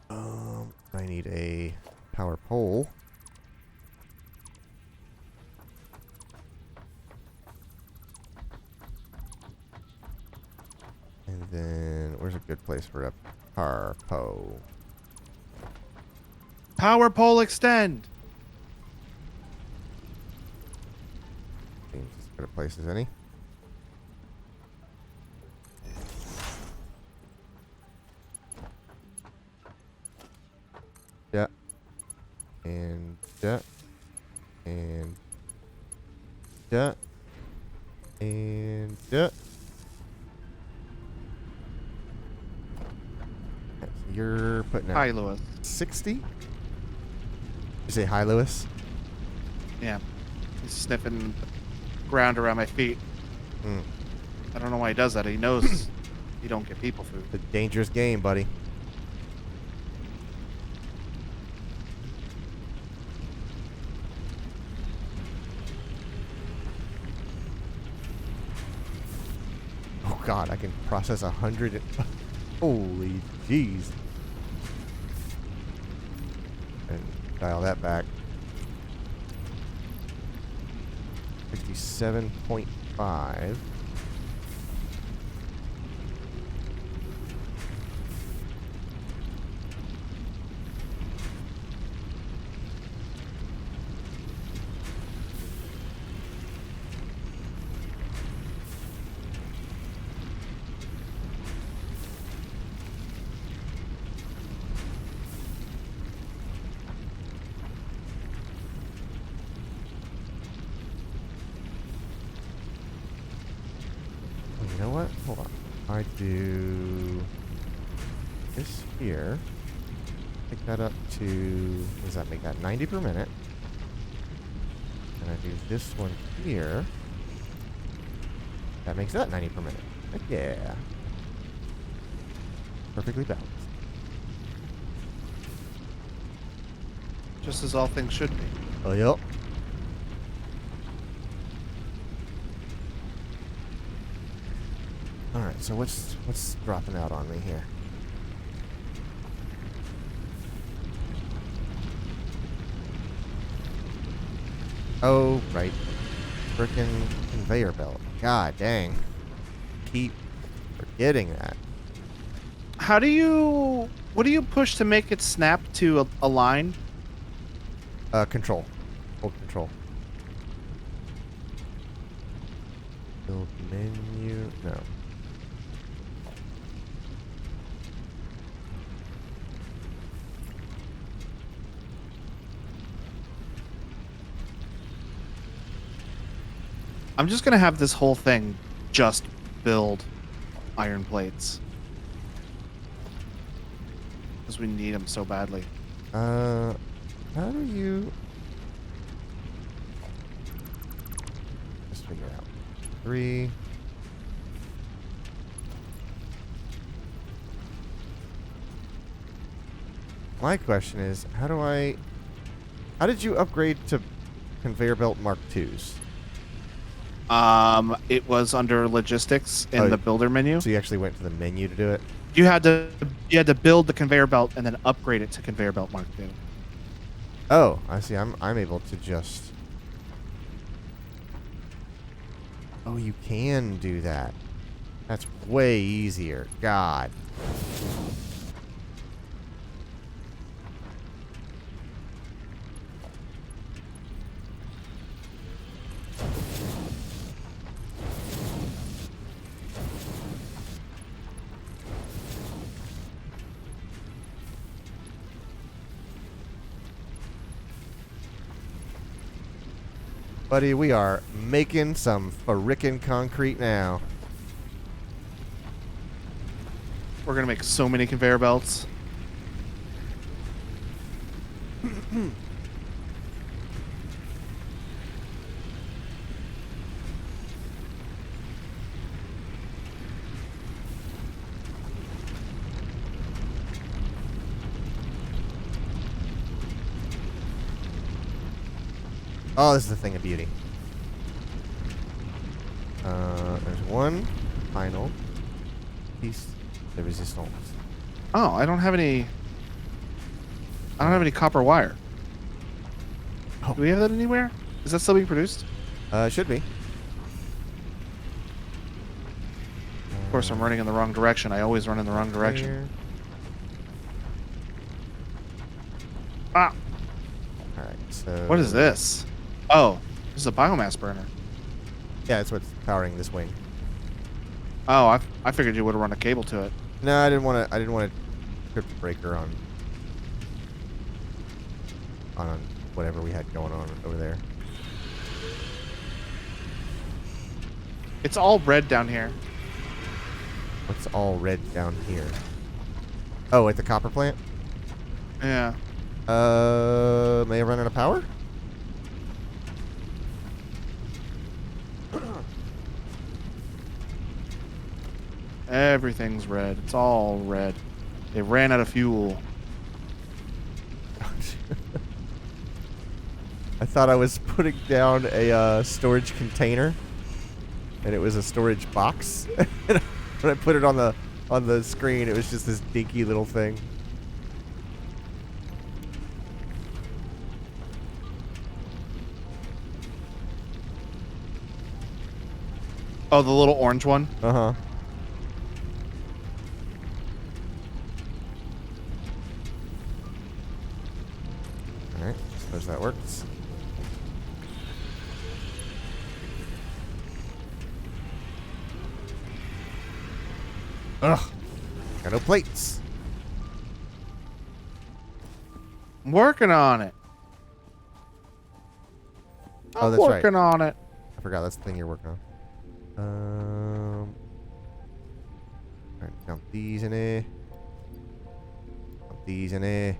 I need a power pole. And then, where's a good place for a power pole? Power pole extend. Seems as good a place as any. Yeah. And yeah. And yeah. And yeah. You're putting out Hi, Lewis. 60? You say hi, Lewis? Yeah. He's sniffing ground around my feet. Mm. I don't know why he does that. He knows you don't get people food. It's a dangerous game, buddy. Oh God, I can process 100. Holy jeez. And dial that back. 67.5. You know what? Hold on. I do this here. Pick that up to, what does that make that? 90 per minute. And I do this one here. That makes that 90 per minute. Heck yeah. Perfectly balanced. Just as all things should be. Oh, yep. Alright, so what's dropping out on me here? Oh, right. Frickin' conveyor belt. God dang. Keep forgetting that. What do you push to make it snap to a line? Control. Hold control. Build menu. No. I'm just gonna have this whole thing just build iron plates. Because we need them so badly. How do you... Just figure out. 3. My question is, how did you upgrade to conveyor belt Mark IIs? It was under logistics in Oh, the builder menu. So you actually went to the menu to do it? You had to build the conveyor belt and then upgrade it to conveyor belt Mark II. Oh, I see. I'm able to just... Oh, you can do that. That's way easier. God. Buddy, we are making some frickin' concrete now. We're gonna make so many conveyor belts. Oh, this is a thing of beauty. There's one final piece de resistance. Oh, I don't have any copper wire. Oh. Do we have that anywhere? Is that still being produced? Should be. Of course, I'm running in the wrong direction. I always run in the wrong direction. Here. Ah! Alright, so... What is this? Oh, this is a biomass burner. Yeah, that's what's powering this wing. Oh, I figured you would have run a cable to it. No, I didn't want to trip the breaker on whatever we had going on over there. It's all red down here. What's all red down here? Oh, at the copper plant? Yeah. May have run out of power? Everything's red. It's all red. They ran out of fuel. I thought I was putting down a storage container, and it was a storage box. And when I put it on the screen, it was just this dinky little thing. Oh, the little orange one? Uh-huh. Alright, suppose that works. Ugh. Got no plates. I'm working on it. Oh, I'm that's right. working on it. I forgot that's the thing you're working on. Alright, dump these in there. Dump these in there.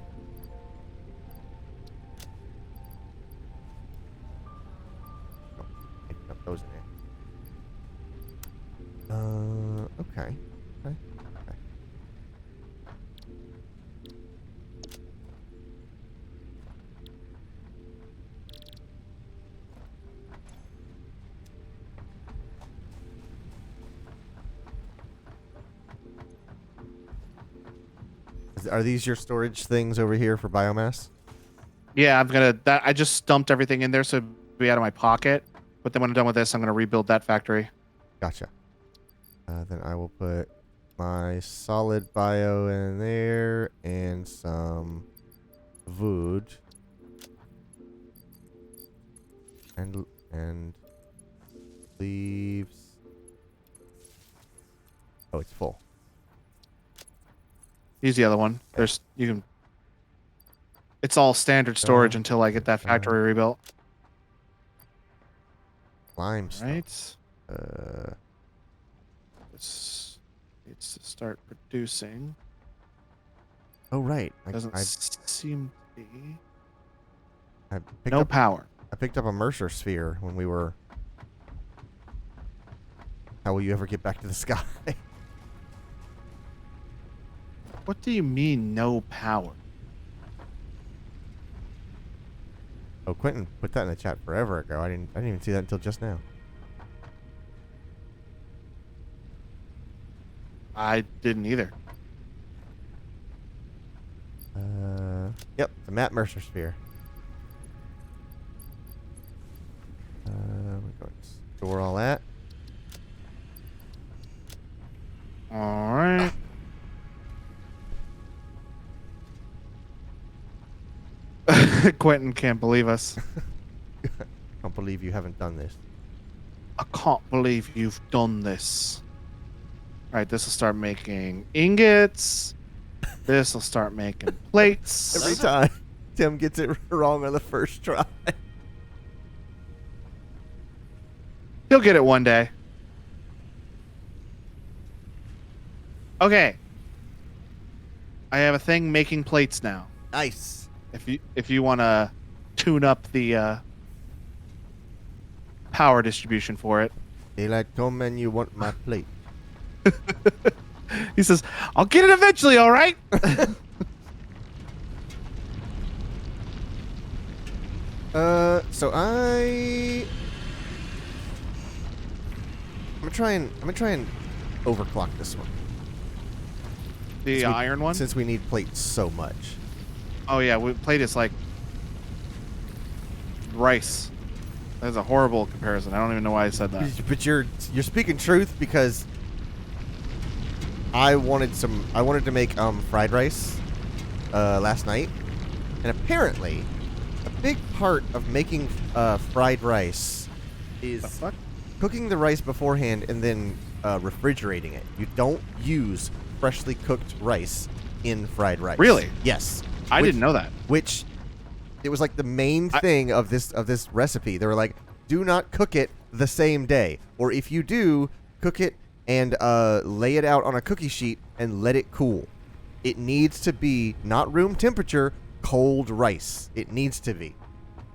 Oh, maybe dump those in there. Okay. Okay. Okay. Are these your storage things over here for biomass? Yeah, I just dumped everything in there so it'd be out of my pocket. But then when I'm done with this, I'm gonna rebuild that factory. Gotcha. Then I will put my solid bio in there and some wood and leaves. Oh, it's full. Use the other one. It's all standard storage until I get that factory rebuilt. limestone. Right. Uh, This needs to start producing. oh right. Doesn't I seem to be. picked No up power. I picked up a Mercer sphere when we were. How will you ever get back to the sky? What do you mean no power? Oh, Quentin put that in the chat forever ago. I didn't even see that until just now. I didn't either. Yep, the Matt Mercer sphere. We're going to store all that. All right. Quentin can't believe us. Can't believe you haven't done this. I can't believe you've done this. All right, this will start making ingots. This will start making plates. Every time Tim gets it wrong on the first try. He'll get it one day. Okay. I have a thing making plates now. Nice. If you want to tune up the power distribution for it. Daylight come and you want my plate. He says, "I'll get it eventually, all right?" So I'm gonna try and overclock this one. The Since we- iron one? Since we need plates so much. Oh yeah, plate is like rice. That's a horrible comparison. I don't even know why I said that. But you're speaking truth because I wanted to make fried rice last night, and apparently a big part of making fried rice is The fuck? cooking the rice beforehand and then refrigerating it. You don't use freshly cooked rice in fried rice. Really? Yes. I didn't know that. Which it was like the main thing of this recipe. They were like, do not cook it the same day, or if you do, cook it and lay it out on a cookie sheet and let it cool. It needs to be not room temperature, cold rice. It needs to be.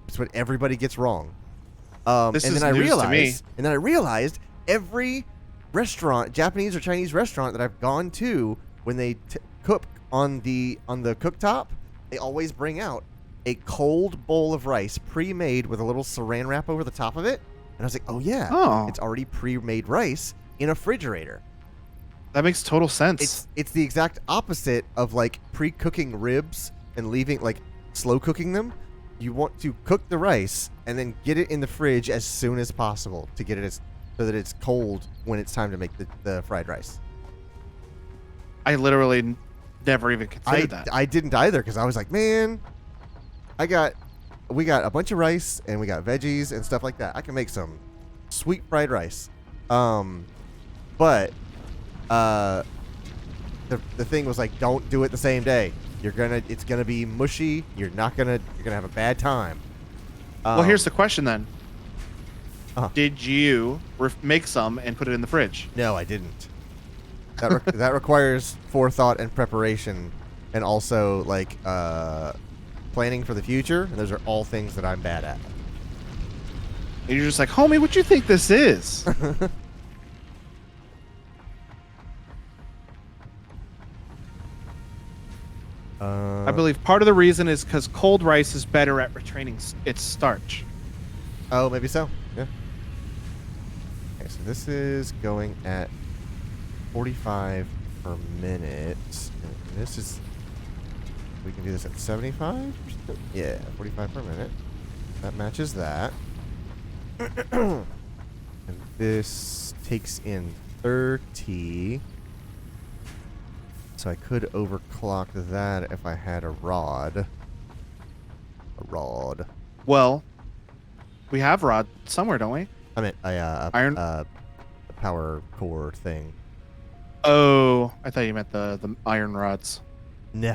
It's what everybody gets wrong. This and is then I news to me. realized every restaurant, Japanese or Chinese restaurant that I've gone to, when they cook on the cooktop, they always bring out a cold bowl of rice pre-made with a little saran wrap over the top of it. And I was like, oh yeah, it's already pre-made rice in a refrigerator. That makes total sense. It's the exact opposite of like pre-cooking ribs and leaving, like, slow cooking them. You want to cook the rice and then get it in the fridge as soon as possible to get it so that it's cold when it's time to make the fried rice. I literally never even considered that. I didn't either, because I was like, man, we got a bunch of rice and we got veggies and stuff like that. I can make some sweet fried rice. But the thing was like, don't do it the same day. It's gonna be mushy. You're gonna have a bad time. Well, here's the question then. Uh-huh. Did you make some and put it in the fridge? No, I didn't. That requires forethought and preparation, and also like planning for the future. And those are all things that I'm bad at. And you're just like, homie, what you think this is? I believe part of the reason is because cold rice is better at retaining its starch. Oh, maybe so. Yeah. Okay, so this is going at 45 per minute. And this is... We can do this at 75? Yeah, 45 per minute. That matches that. And this takes in 30. So I could overclock that if I had a rod. A rod. Well, we have rod somewhere, don't we? I meant Iron? a power core thing. Oh, I thought you meant the iron rods. Nah.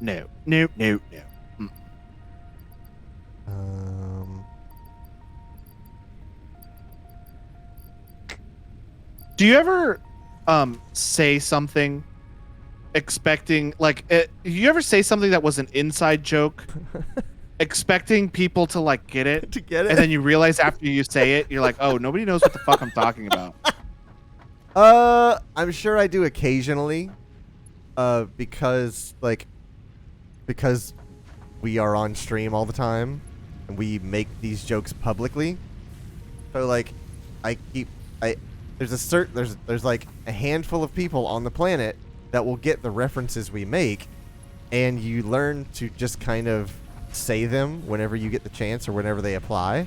No. Mm. Do you ever say something expecting you ever say something that was an inside joke expecting people to like get it To get it? and then you realize after you say it you're like, oh, nobody knows what the fuck I'm talking about? I'm sure I do occasionally. Because we are on stream all the time and we make these jokes publicly. So like there's like a handful of people on the planet that will get the references we make, and you learn to just kind of say them whenever you get the chance or whenever they apply.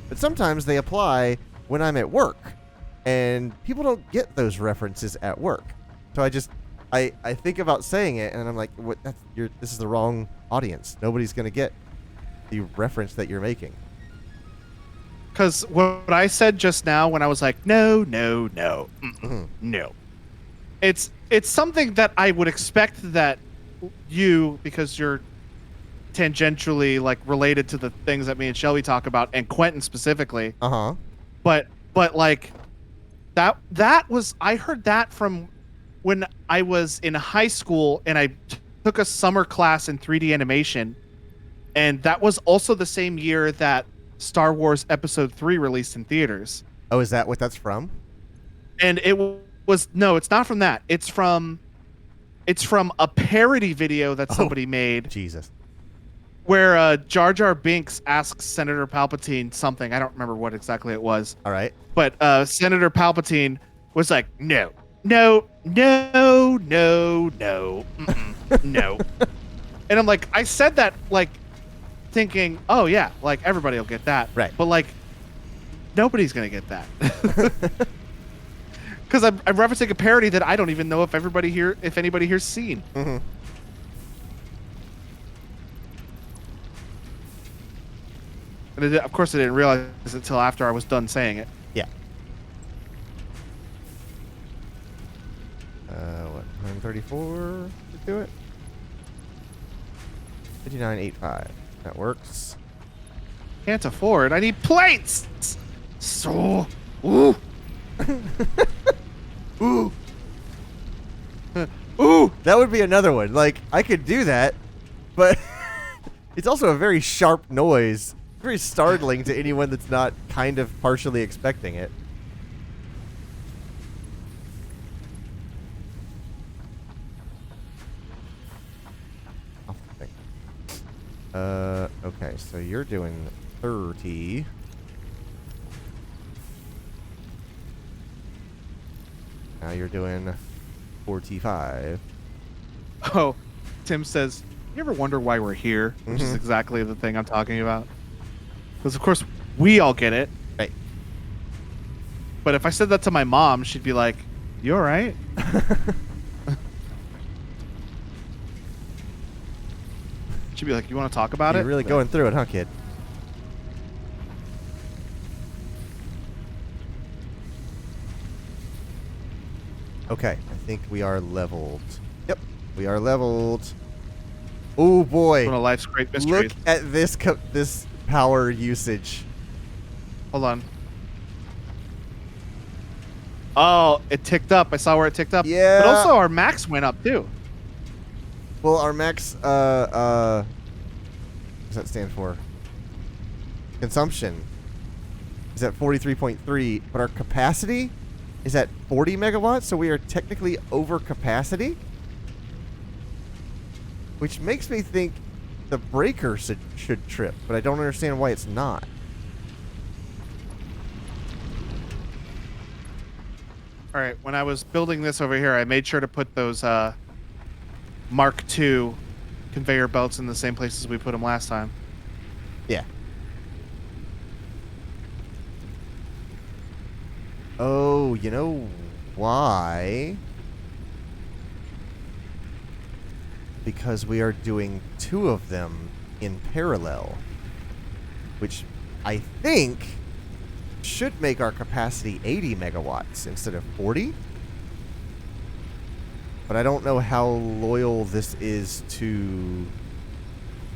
But sometimes they apply when I'm at work, and people don't get those references at work. So I think about saying it, and I'm like, "What? This is the wrong audience. Nobody's gonna get the reference that you're making." Because what I said just now when I was like, no, no, it's something that I would expect that you, because you're tangentially like related to the things that me and Shelby talk about, and Quentin specifically. But like that was, I heard that from when I was in high school and I took a summer class in 3D animation, and that was also the same year that Star Wars Episode 3 released in theaters. Oh, is that what that's from? And it was, no, it's not from that. It's from a parody video that somebody made. Jesus. Where Jar Jar Binks asks Senator Palpatine something. I don't remember what exactly it was. All right. But Senator Palpatine was like, no, no, no, no, no, no. And I'm like, I said that like thinking, oh yeah, like everybody will get that. Right. But like, nobody's going to get that. Because I'm referencing a parody that I don't even know if anybody here's seen. Mm-hmm. And of course I didn't realize it until after I was done saying it. Yeah. What? 134 to do it? 59.85. That works. Can't afford. I need plates. So, ooh, Ooh. ooh. That would be another one. Like, I could do that, but it's also a very sharp noise. Very startling to anyone that's not kind of partially expecting it. Okay, so you're doing 30. Now you're doing 45. Oh, Tim says, you ever wonder why we're here? Which is exactly the thing I'm talking about. Because, of course, we all get it. Right. But if I said that to my mom, she'd be like, you all right? She'd be like, you want to talk about it? You're really going through it, huh, kid? Okay, I think we are leveled. Yep, we are leveled. Oh boy! One of life's great mysteries. Look at this this power usage. Hold on. Oh, it ticked up. I saw where it ticked up. Yeah. But also our max went up too. Well, our max, what does that stand for? Consumption is at 43.3, but our capacity is at 40 megawatts, so we are technically over capacity. Which makes me think the breaker should trip, but I don't understand why it's not. All right, when I was building this over here, I made sure to put those Mark II conveyor belts in the same places we put them last time. Yeah. Oh, you know why? Because we are doing 2 of them in parallel, which I think should make our capacity 80 megawatts instead of 40. But I don't know how loyal this is to,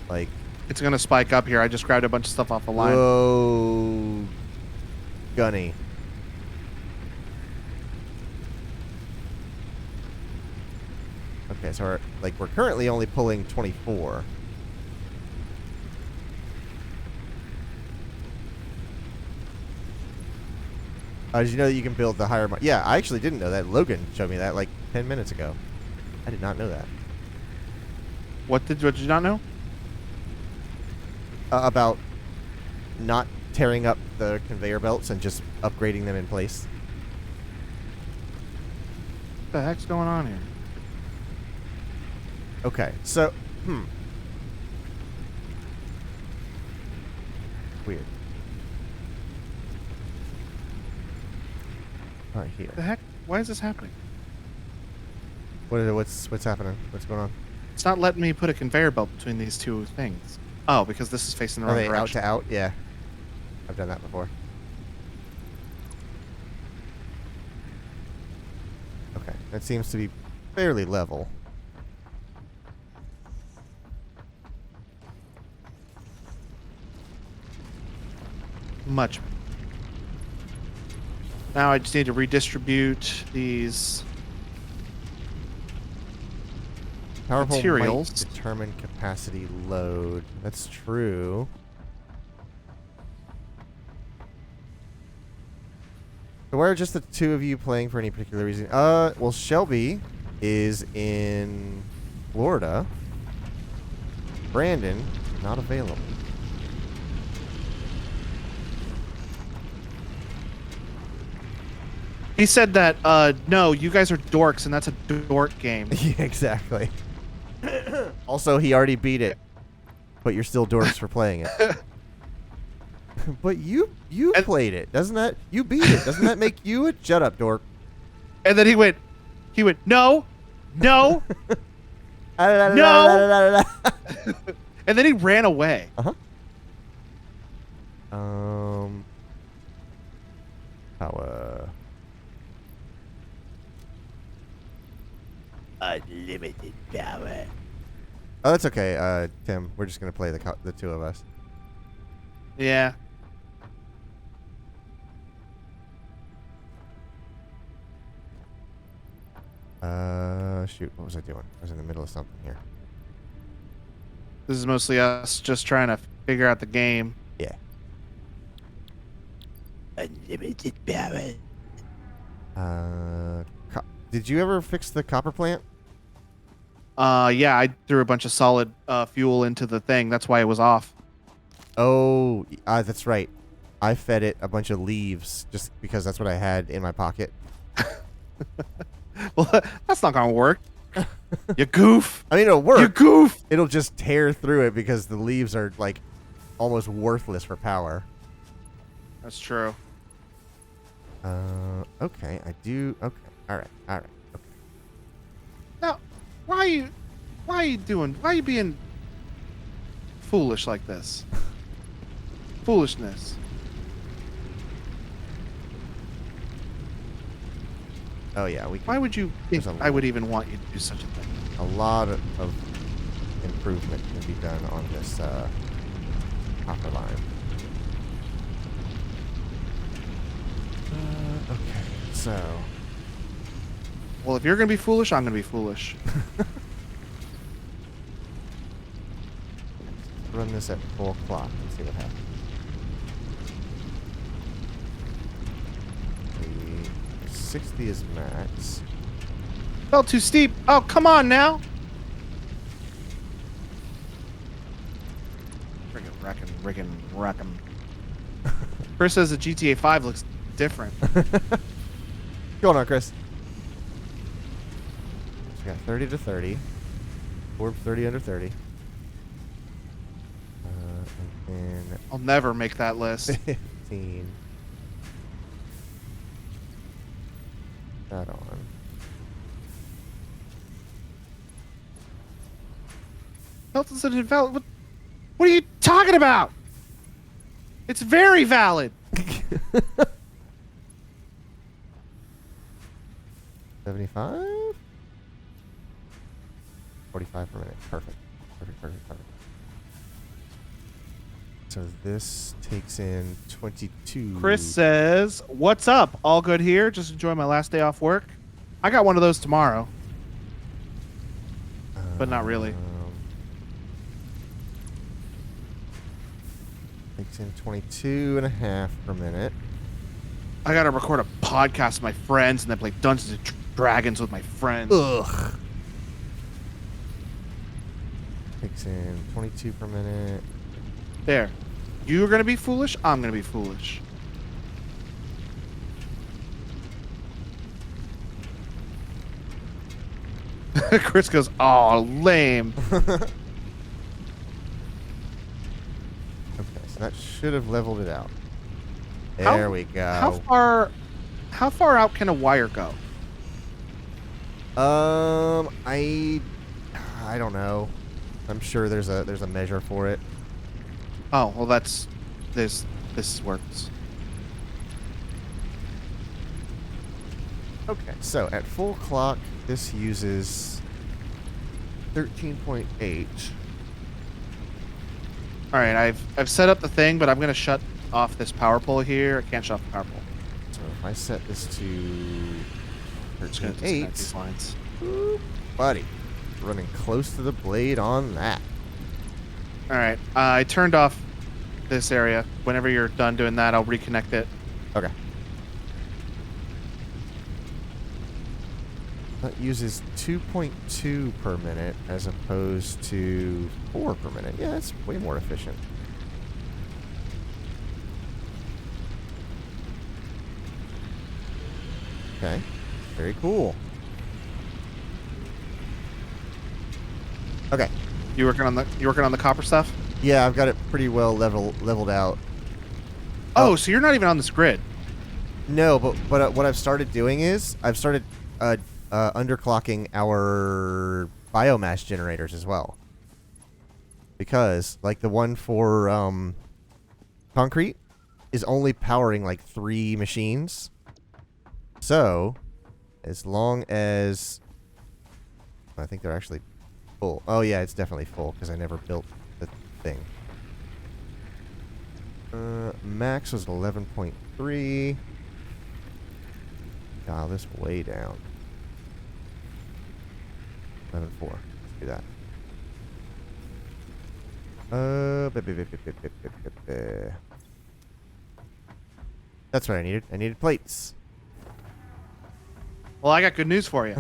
like... It's going to spike up here. I just grabbed a bunch of stuff off the line. Whoa. Gunny. Okay, so we're currently only pulling 24. Did you know that you can build the higher... Yeah, I actually didn't know that. Logan showed me that like 10 minutes ago. I did not know that. What did you not know? About not tearing up the conveyor belts and just upgrading them in place. What the heck's going on here? Okay, so... Weird. Right here. What the heck? Why is this happening? What's happening? What's going on? It's not letting me put a conveyor belt between these two things. Oh, because this is facing the Are wrong they out direction. to out? Yeah. I've done that before. Okay, that seems to be fairly level. Much. Now I just need to redistribute these Power pole materials. might determine capacity load. That's true. So why are just the two of you playing for any particular reason? Well, Shelby is in Florida. Brandon, not available. He said that, no, you guys are dorks, and that's a dork game. Yeah, exactly. Also, he already beat it, but you're still dorks for playing it. But you played it, doesn't that? You beat it, doesn't that make you a shut up dork? And then he went, no, no, No. no. And then he ran away. Power. Unlimited power. Oh, that's okay, Tim. We're just gonna play the two of us. Yeah. Shoot, what was I doing? I was in the middle of something here. This is mostly us just trying to figure out the game. Yeah. Unlimited power. Did you ever fix the copper plant? Yeah, I threw a bunch of solid fuel into the thing. That's why it was off. Oh, that's right. I fed it a bunch of leaves just because that's what I had in my pocket. Well, that's not gonna work. You goof. I mean, it'll work. You goof. It'll just tear through it because the leaves are like almost worthless for power. That's true. Okay, I do. Okay, all right. Okay. Now, why are you being foolish like this? Foolishness. Oh yeah, Why would you think There's a I would even want you to do such a thing? a lot of improvement can be done on this copper line. Okay, so Well, if you're gonna be foolish, I'm gonna be foolish. run this at 4 o'clock and see what happens. 60 is max. Felt too steep. Oh, come on now. Friggin' wrecking. Chris says the GTA 5 looks different. Going on, Chris. We got 30 to 30. Orb 30 under 30. And then I'll never make that list. 15. That on. Felton's invalid. What are you talking about? It's very valid. 75? 45 per minute. Perfect. So this takes in 22. Chris says, "What's up? All good here. Just enjoy my last day off work. I got one of those tomorrow." but not really. Takes in 22 and a half per minute. I gotta record a podcast with my friends and then play Dungeons and Dragons with my friends. Ugh. Takes in 22 per minute. There. You're gonna be foolish, I'm gonna be foolish. Chris goes, oh, lame. Okay, so that should have leveled it out. There we go. How far out can a wire go? I don't know. I'm sure there's a measure for it. Oh, well this works. Okay, so at full clock, this uses 13.8. All right, I've set up the thing, but I'm gonna shut off this power pole here. I can't shut off the power pole. So if I set this to I'm just gonna disconnect 13.8, these lines. buddy, running close to the blade on that. All right, I turned off this area. Whenever you're done doing that, I'll reconnect it. Okay. That uses 2.2 per minute as opposed to 4 per minute. Yeah, that's way more efficient. Okay. Very cool. Okay. You working on the copper stuff? Yeah, I've got it pretty well leveled out. Oh, so you're not even on this grid. No, but what I've started doing is I've started underclocking our biomass generators as well. Because like the one for concrete is only powering like 3 machines. So, as long as I think they're actually full. Oh yeah, it's definitely full because I never built the thing. Max was 11.3. Dial this way down. 11.4. Let's do that. That's what I needed. I needed plates. Well, I got good news for you.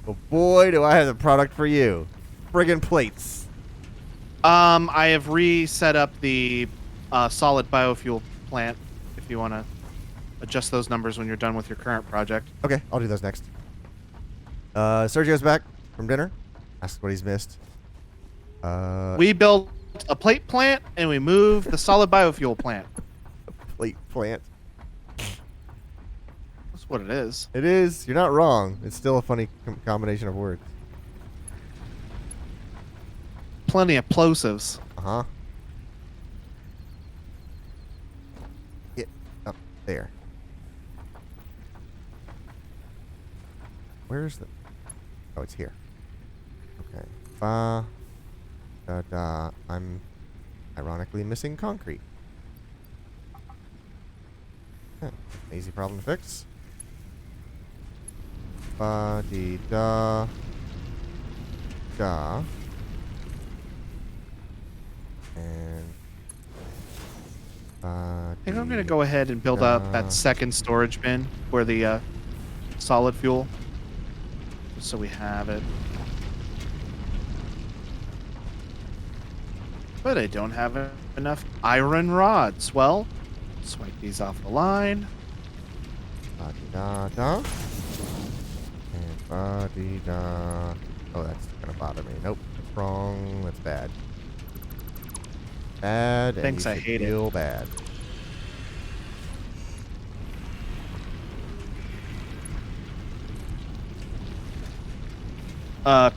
Well, boy, do I have the product for you. Friggin' plates. I have reset up the solid biofuel plant if you want to adjust those numbers when you're done with your current project. Okay, I'll do those next. Sergio's back from dinner. Asked what he's missed. We built a plate plant and we moved the solid biofuel plant. Plate plant. That's what it is. It is. You're not wrong. It's still a funny combination of words. Plenty of plosives. Uh-huh. Get up there. Where's the... Oh, it's here. Okay. I'm ironically missing concrete. Huh. Easy problem to fix. Ba-dee-da. Da. And... I think I'm going to go ahead and build up that second storage bin for the solid fuel. Just so we have it. But I don't have enough iron rods. Well, swipe these off the line. Ba-dee-da-da. And ba-dee-da. Oh, that's gonna bother me. Nope, that's wrong. That's bad. Bad. Thanks, and I you hate it. feel bad.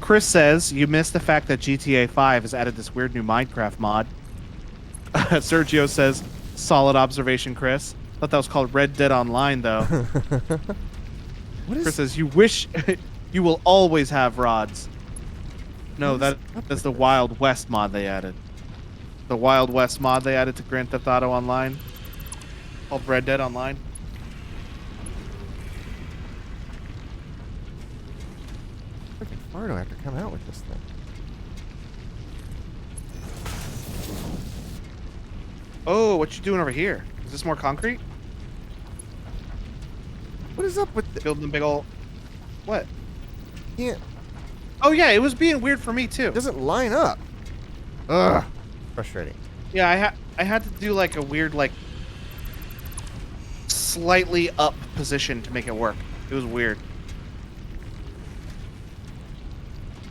Chris says you missed the fact that GTA 5 has added this weird new Minecraft mod. Sergio says, solid observation, Chris. Thought that was called Red Dead Online, though. What is... Chris says, you wish you will always have rods. No, What is up that's with the this? Wild West mod they added. The Wild West mod they added to Grand Theft Auto Online. Called Red Dead Online. far do I have to come out with this thing? Oh, what you doing over here? Is this more concrete? What is up with the... Building a big old... What? Can't... Oh, yeah, it was being weird for me, too. It doesn't line up. Ugh. Frustrating. Yeah, I had to do, like, a weird, like, slightly up position to make it work. It was weird.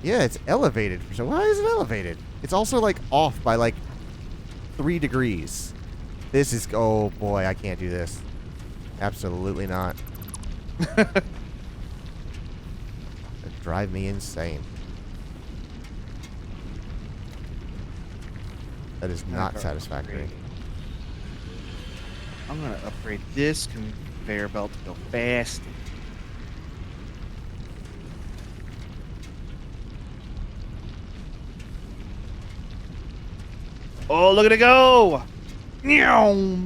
Yeah, it's elevated. So why is it elevated? It's also, like, off by, like, 3 degrees. This is... Oh, boy, I can't do this. Absolutely not. That'd drive me insane. That is not satisfactory. I'm gonna upgrade this conveyor belt to go fast. Oh, look at it go! Meow.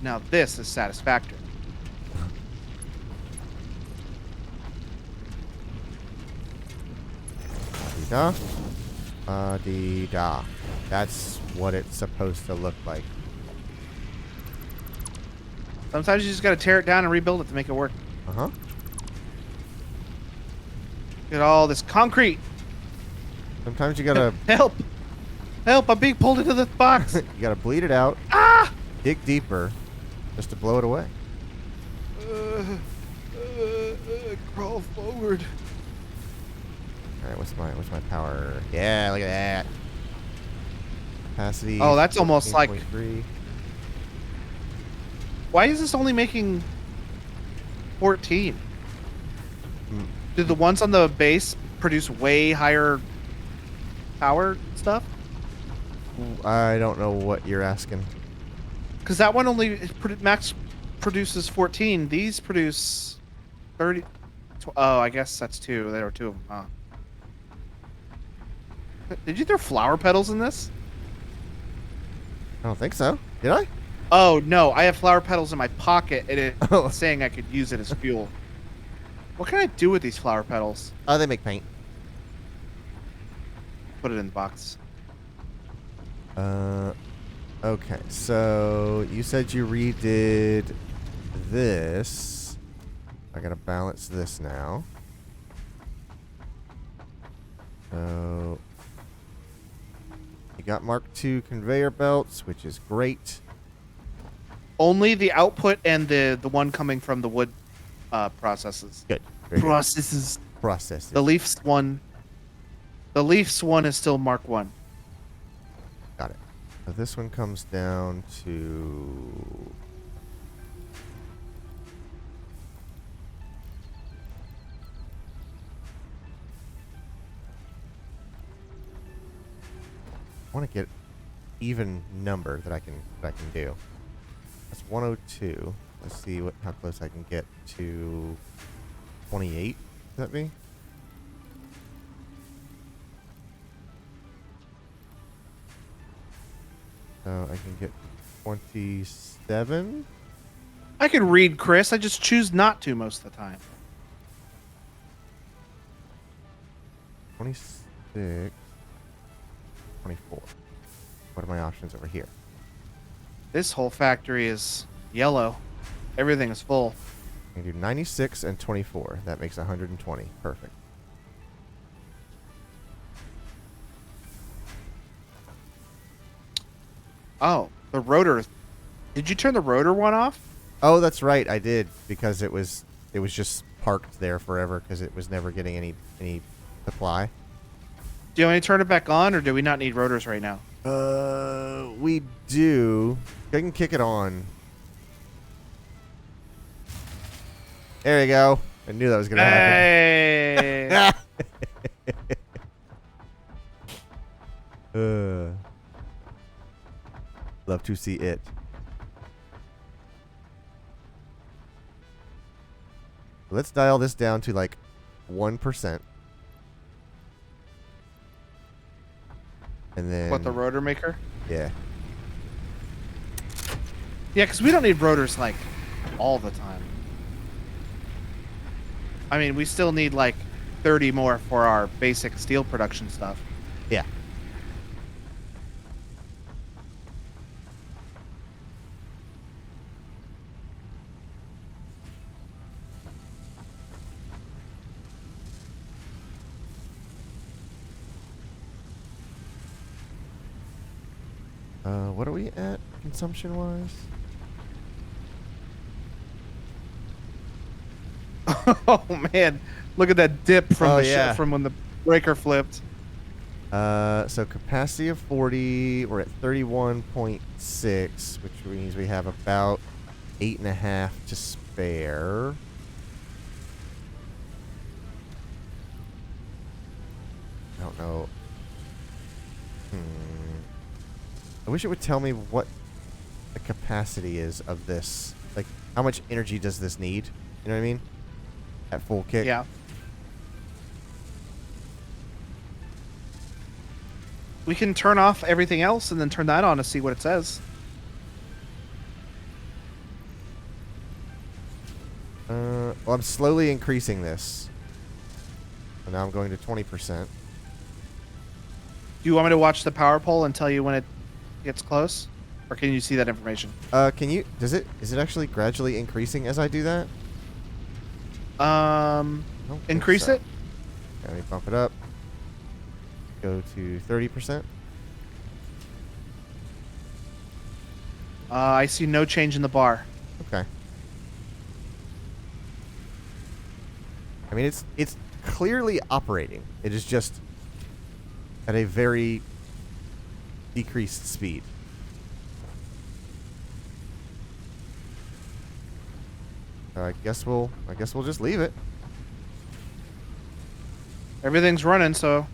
Now this is satisfactory. Da. Da. That's what it's supposed to look like. Sometimes you just gotta tear it down and rebuild it to make it work. Uh-huh. Look at all this concrete. Sometimes you gotta... Help! Help! I'm being pulled into the box. you gotta bleed it out. Ah! Dig deeper. Just to blow it away. Crawl forward. Alright, what's my power? Yeah, look at that. Capacity. Oh, that's almost like... 14.3. Why is this only making 14? Hmm. Do the ones on the base produce way higher power stuff? I don't know what you're asking. Because that one only max produces 14. These produce 30. Oh, I guess that's 2. There were 2 of them, huh? Did you throw flower petals in this? I don't think so. Did I? Oh, no. I have flower petals in my pocket, and it's Oh. saying I could use it as fuel. What can I do with these flower petals? Oh, they make paint. Put it in the box. Okay. So you said you redid this. I gotta balance this now. So you got Mark II conveyor belts, which is great. Only the output and the one coming from the wood processes. Good. Very good. Processes. Process. The Leafs one. The Leafs one is still Mark 1. Got it. So this one comes down to... I want to get even number that I can do. That's 102. Let's see how close I can get to 28. Is that me? So I can get 27. I can read, Chris. I just choose not to most of the time. 26. 24. What are my options over here? This whole factory is yellow. Everything is full. I can do 96 and 24. That makes 120. Perfect. Oh, the rotor. Did you turn the rotor one off? Oh, that's right. I did because it was just parked there forever because it was never getting any supply. Do you want me to turn it back on, or do we not need rotors right now? We do. I can kick it on. There you go. I knew that was gonna Hey! happen. Love to see it. Let's dial this down to like 1%. And then What, the rotor maker? Yeah. Yeah, because we don't need rotors like all the time. I mean, we still need like 30 more for our basic steel production stuff. Yeah. What are we at consumption-wise? Oh man, look at that dip from Oh, the yeah. from when the breaker flipped. So capacity of 40, we're at 31.6, which means we have about 8.5 to spare. I don't know. I wish it would tell me what the capacity is of this. Like, how much energy does this need? You know what I mean? At full kick. Yeah. We can turn off everything else and then turn that on to see what it says. Well, I'm slowly increasing this. So now I'm going to 20%. Do you want me to watch the power pole and tell you when it gets close? Or can you see that information? Is it actually gradually increasing as I do that? I don't think Increase so. it? Okay, let me bump it up. Go to 30%. I see no change in the bar. Okay. I mean, it's clearly operating. It is just at a very decreased speed. So I guess we'll just leave it. Everything's running, so...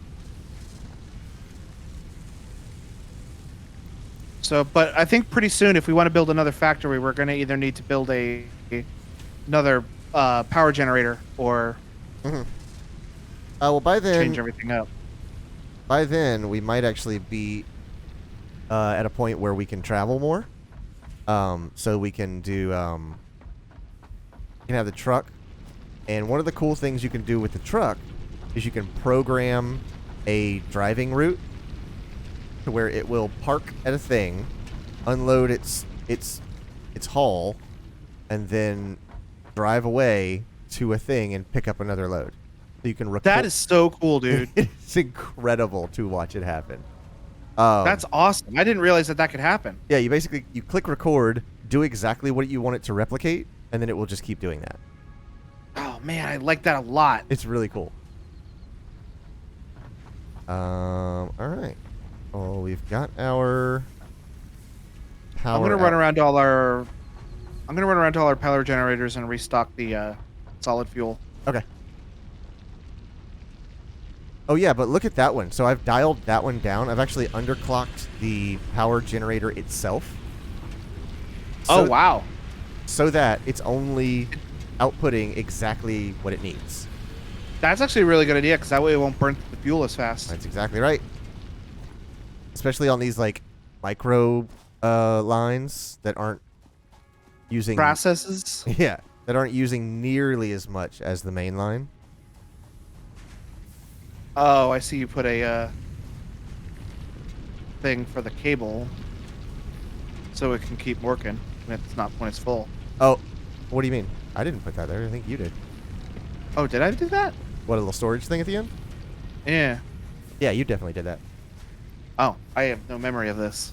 but I think pretty soon, if we want to build another factory, we're going to either need to build another power generator or Well, by then, change everything up. by then we might actually be at a point where we can travel more. So we can do you can have the truck, and one of the cool things you can do with the truck is you can program a driving route to where it will park at a thing, unload its haul, and then drive away to a thing and pick up another load. So you can record. That is so cool, dude. It's incredible to watch it happen. That's awesome. I didn't realize that could happen. Yeah, you click record, do exactly what you want it to replicate, and then it will just keep doing that. Oh man, I like that a lot. It's really cool. All right. Oh, we've got our power. I'm gonna run around to all our power generators and restock the solid fuel. Okay. Oh yeah, but look at that one. So I've dialed that one down. I've actually underclocked the power generator itself. Oh wow. So that it's only outputting exactly what it needs. That's actually a really good idea because that way it won't burn the fuel as fast. That's exactly right. Especially on these like micro lines that aren't using Processes. Yeah, that aren't using nearly as much as the main line. Oh, I see you put a thing for the cable so it can keep working when it's full. Oh, what do you mean? I didn't put that there. I think you did. Oh, did I do that? What, a little storage thing at the end? Yeah. Yeah, you definitely did that. Oh, I have no memory of this.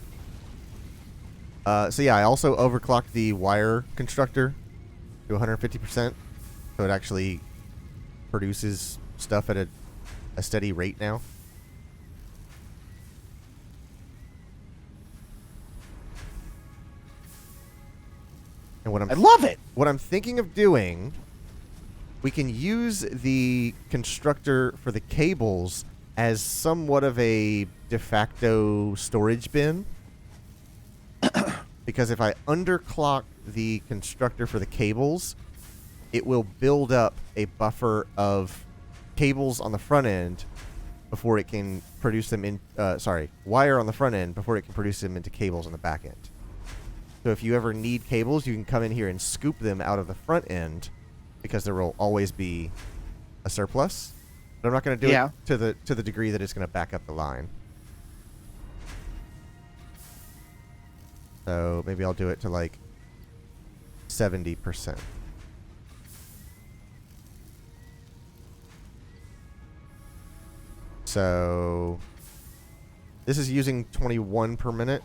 So yeah, I also overclocked the wire constructor to 150%, so it actually produces stuff at a steady rate now. And I love it. What I'm thinking of doing, we can use the constructor for the cables as somewhat of a de facto storage bin. Because if I underclock the constructor for the cables, it will build up a buffer of cables on the front end before it can produce them in, wire on the front end before it can produce them into cables on the back end. So if you ever need cables, you can come in here and scoop them out of the front end because there will always be a surplus. But I'm not going to do it to the degree that it's going to back up the line. So maybe I'll do it to like 70%. So this is using 21 per minute,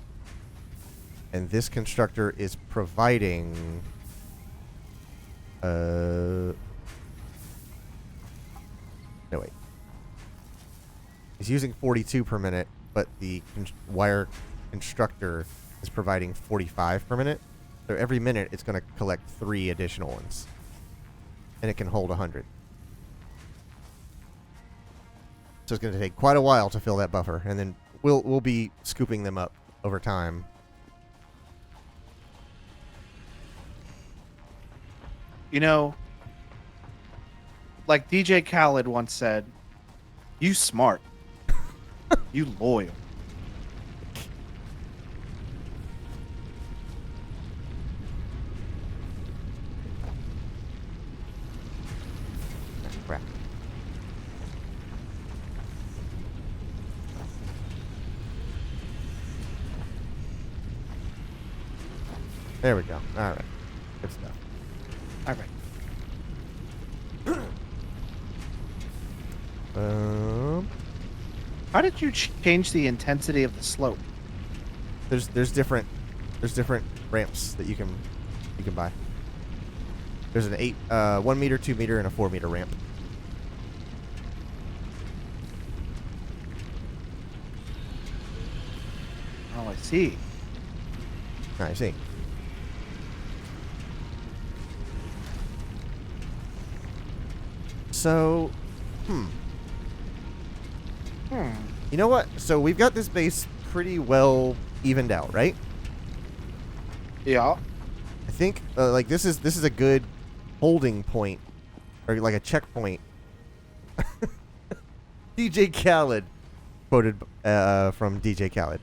and this constructor is providing no wait. He's using 42 per minute, but the wire constructor is providing 45 per minute. So every minute it's going to collect 3 additional ones. And it can hold 100. So it's going to take quite a while to fill that buffer, and then we'll be scooping them up over time. You know, like DJ Khaled once said, "You smart, you loyal." Crap. There we go. All right. Good stuff. All right. How did you change the intensity of the slope? There's different ramps that you can buy. There's an 1 meter, 2 meter, and a 4 meter ramp. Oh, I see. I see. So, you know what? So we've got this base pretty well evened out, right? Yeah. I think like this is a good holding point, or like a checkpoint. DJ Khaled, quoted from DJ Khaled.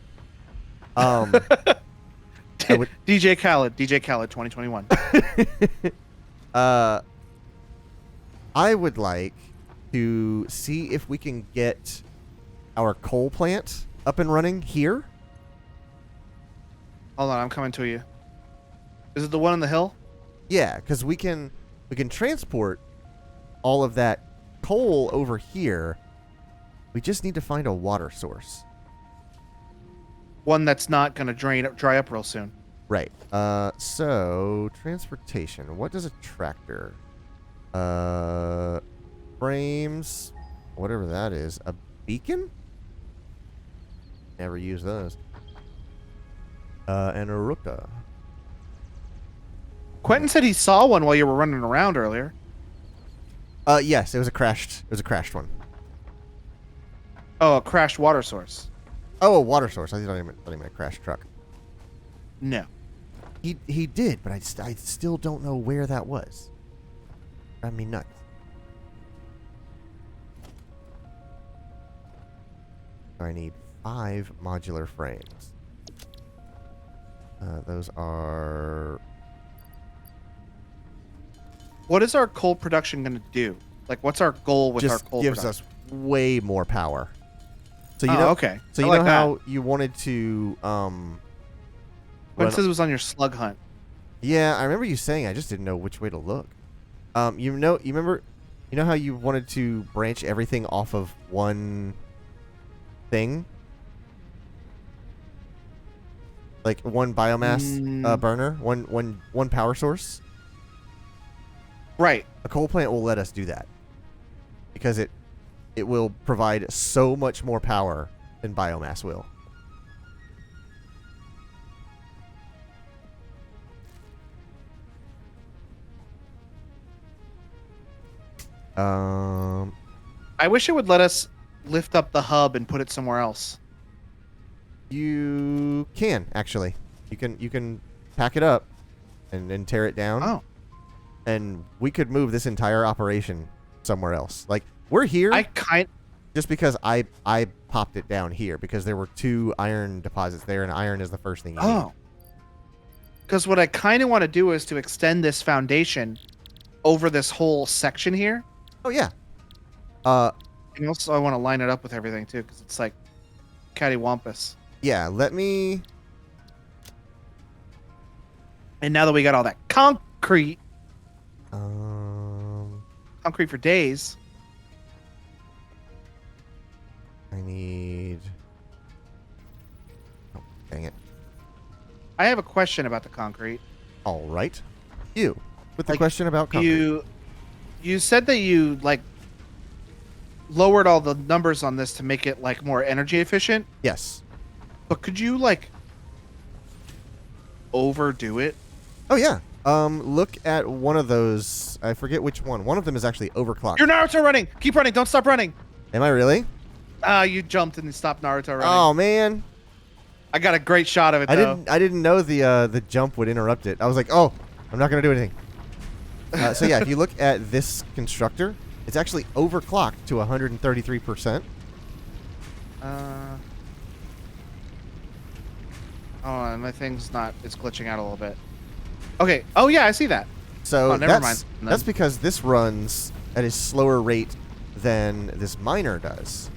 DJ Khaled, 2021. I would like to see if we can get our coal plant up and running here. Hold on, I'm coming to you. Is it the one on the hill? Yeah, because we can transport all of that coal over here. We just need to find a water source. One that's not going to dry up real soon. Right. So transportation. What does a tractor? Frames, whatever that is. A beacon? Never use those. And a ruka. Quentin said he saw one while you were running around earlier. Yes, it was a crashed one. Oh, a crashed water source. Oh, a water source. I thought he meant a crashed truck. No. He did, but I still don't know where that was. I mean, nuts. I need 5 modular frames. Those are... What is our coal production going to do? Like, what's our goal with our coal gives production? us way more power. So you Oh, know, okay. So I you like know that. how you wanted to Quentin says it was on your slug hunt. Yeah, I remember you saying. I just didn't know which way to look. You know how you wanted to branch everything off of one thing, like one biomass burner, one power source. Right. A coal plant will let us do that because it will provide so much more power than biomass will. I wish it would let us lift up the hub and put it somewhere else. You can actually. You can pack it up and then tear it down. Oh. And we could move this entire operation somewhere else. Like, we're here just because I popped it down here because there were 2 iron deposits there, and iron is the first thing you need. Because what I kind of want to do is to extend this foundation over this whole section here. Oh yeah. Uh, And also, I want to line it up with everything too, because it's like cattywampus. yeah. Let me. And now that we got all that concrete Um, for days. I need. Oh, dang it. I have a question about the concrete. All right. You with the Like, question about concrete. You said that you like lowered all the numbers on this to make it like more energy efficient, Yes. but could you like overdo it? Oh yeah. Look at one of those. I forget which one. One of them is actually overclocked. You're Naruto running. Keep running. Don't stop running. Am I really? You jumped and stopped Naruto running. Oh man. I got a great shot of it though. I didn't know the jump would interrupt it. I was like, oh, I'm not gonna do anything. So yeah, if you look at this constructor, it's actually overclocked to 133%. Oh, my thing's not. It's glitching out a little bit. Okay. Oh yeah, I see that. So Oh, never mind. that's because this runs at a slower rate than this miner does.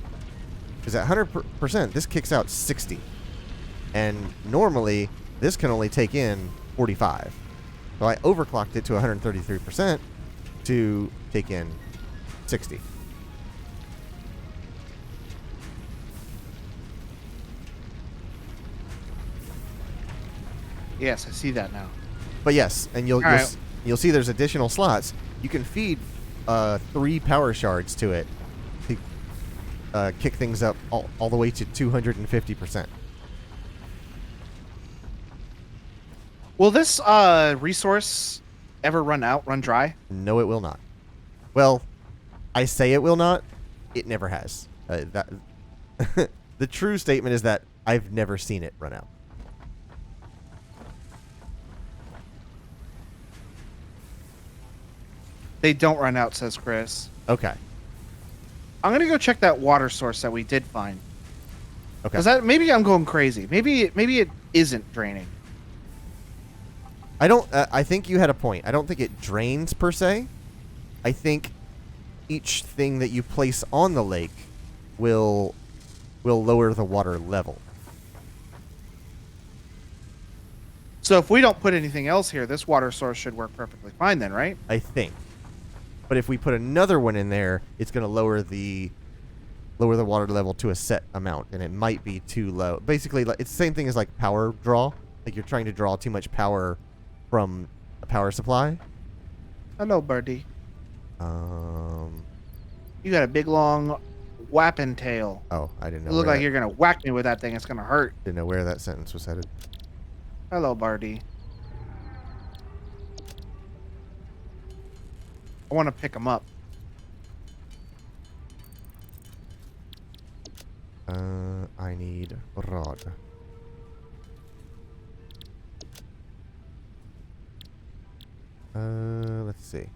Because at 100%, this kicks out 60. And normally, this can only take in 45. So I overclocked it to 133% to take in 60. Yes, I see that now. But yes, and you'll right. you'll see there's additional slots. You can feed 3 power shards to it to kick things up all the way to 250%. Will this resource ever run dry? No, it will not. Well, I say it will not. It never has. That the true statement is that I've never seen it run out. They don't run out, says Chris. Okay. I'm gonna go check that water source that we did find. Okay. Because that maybe I'm going crazy. Maybe it isn't draining. I don't. I think you had a point. I don't think it drains per se. I think each thing that you place on the lake will lower the water level. So if we don't put anything else here, this water source should work perfectly fine then, right? I think. But if we put another one in there, it's going to lower the water level to a set amount, and it might be too low. Basically, it's the same thing as like power draw. Like you're trying to draw too much power from a power supply. Hello, birdie. You You got a big long whapping tail. Oh, I didn't know. You look where like you're gonna whack me with that thing. It's gonna hurt. Didn't know where that sentence was headed. Hello, Birdie. I want to pick him up. I need rod. Let's see.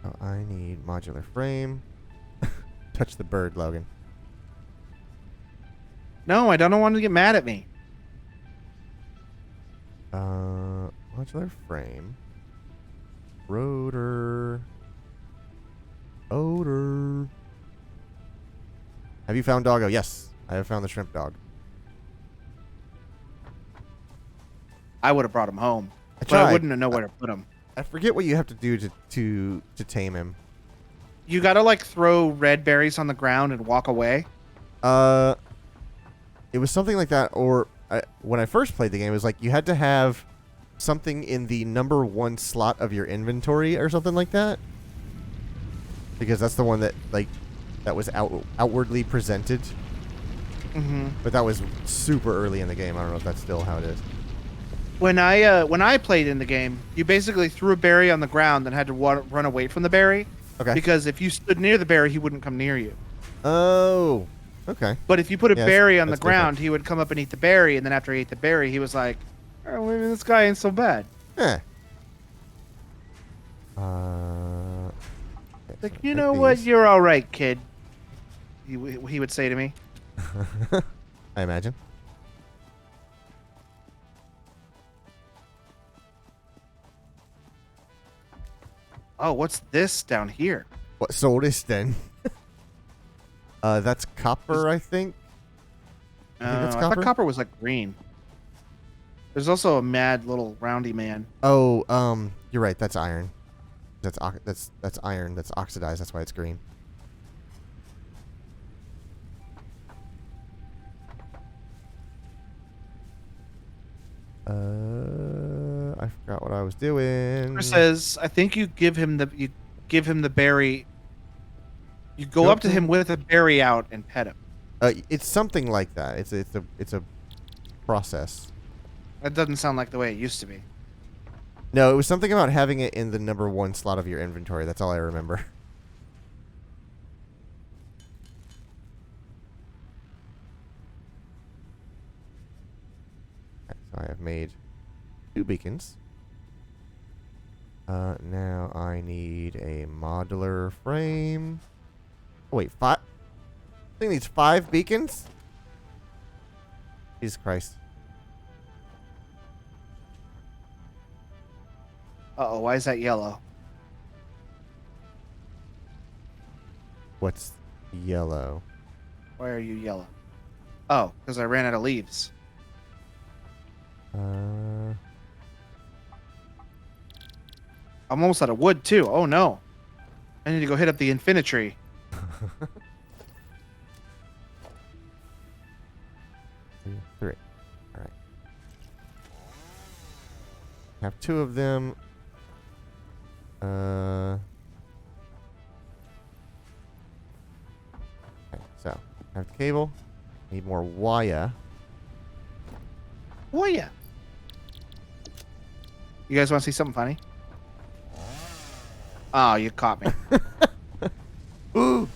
Oh, I need modular frame. Touch the bird, Logan. No, I don't want to get mad at me. Modular frame. Rotor. Odor. Have you found Doggo? Yes, I have found the shrimp dog. I would have brought him home, I but tried. I wouldn't know where to put him. I forget what you have to do to tame him. You gotta like throw red berries on the ground and walk away. It was something like that, or when I first played the game, it was like you had to have something in the number 1 slot of your inventory or something like that, because that's the one that was outwardly presented. Mm-hmm. But that was super early in the game. I don't know if that's still how it is. When I played in the game, you basically threw a berry on the ground and had to run away from the berry. Okay. Because if you stood near the berry, he wouldn't come near you. Oh. Okay. But if you put a berry on the that's ground, different. He would come up and eat the berry, and then after he ate the berry, he was like, "Oh, maybe this guy ain't so bad." Eh. Okay. Like, you know what? You're all right, kid. He would say to me. I imagine. Oh, what's this down here? What sold is then? That's copper, I think. I think that's I copper. thought copper was like green. There's also a mad little roundy man. Oh, you're right. That's iron. That's iron. That's oxidized. That's why it's green. I forgot what I was doing. Chris says, I think you give him the berry. You go up to him with a berry out and pet him. It's something like that. It's a process. That doesn't sound like the way it used to be. No, it was something about having it in the number 1 slot of your inventory. That's all I remember. Okay, so I have made 2 beacons. Now I need a modular frame. Oh, wait, 5? I think it needs 5 beacons? Jesus Christ. Uh-oh, why is that yellow? What's yellow? Why are you yellow? Oh, because I ran out of leaves. Uh... I'm almost out of wood, too. Oh, no. I need to go hit up the Infinitree. 3. All right. Have 2 of them. Okay, so I have the cable. Need more wire. Oh, yeah. You guys want to see something funny? Oh, you caught me. Ooh.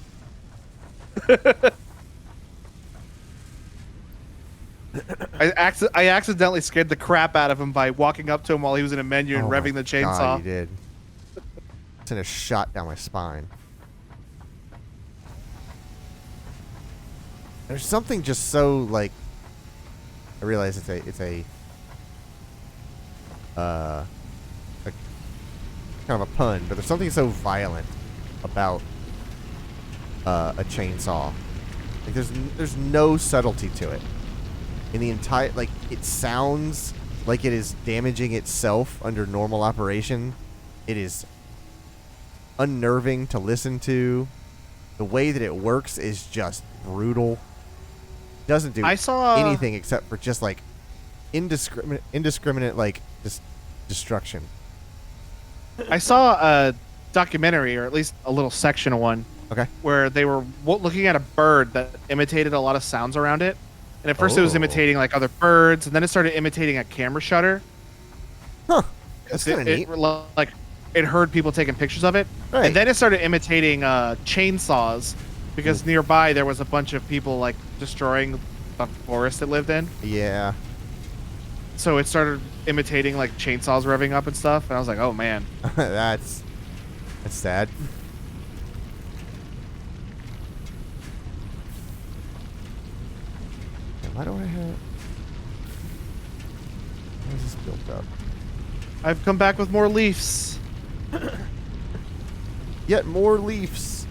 I accidentally scared the crap out of him by walking up to him while he was in a menu and revving the chainsaw. God, you did. Sent a shot down my spine. There's something just so like. I realize it's a kind of a pun, but there's something so violent about a chainsaw. Like there's no subtlety to it. In the entire, like, it sounds like it is damaging itself under normal operation. It is unnerving to listen to. The way that it works is just brutal. Doesn't do anything except for just like indiscriminate like just destruction. I saw a documentary, or at least a little section of one, Okay. where they were looking at a bird that imitated a lot of sounds around it. And at first it was imitating like other birds, and then it started imitating a camera shutter. Huh. That's kind of neat. Like it heard people taking pictures of it, Right. and then it started imitating chainsaws because nearby there was a bunch of people like destroying the forest it lived in. Yeah. So it started imitating like chainsaws revving up and stuff, and I was like, oh man. That's sad. Why do I have... Why is this built up? I've come back with more leaves. Yet more leaves.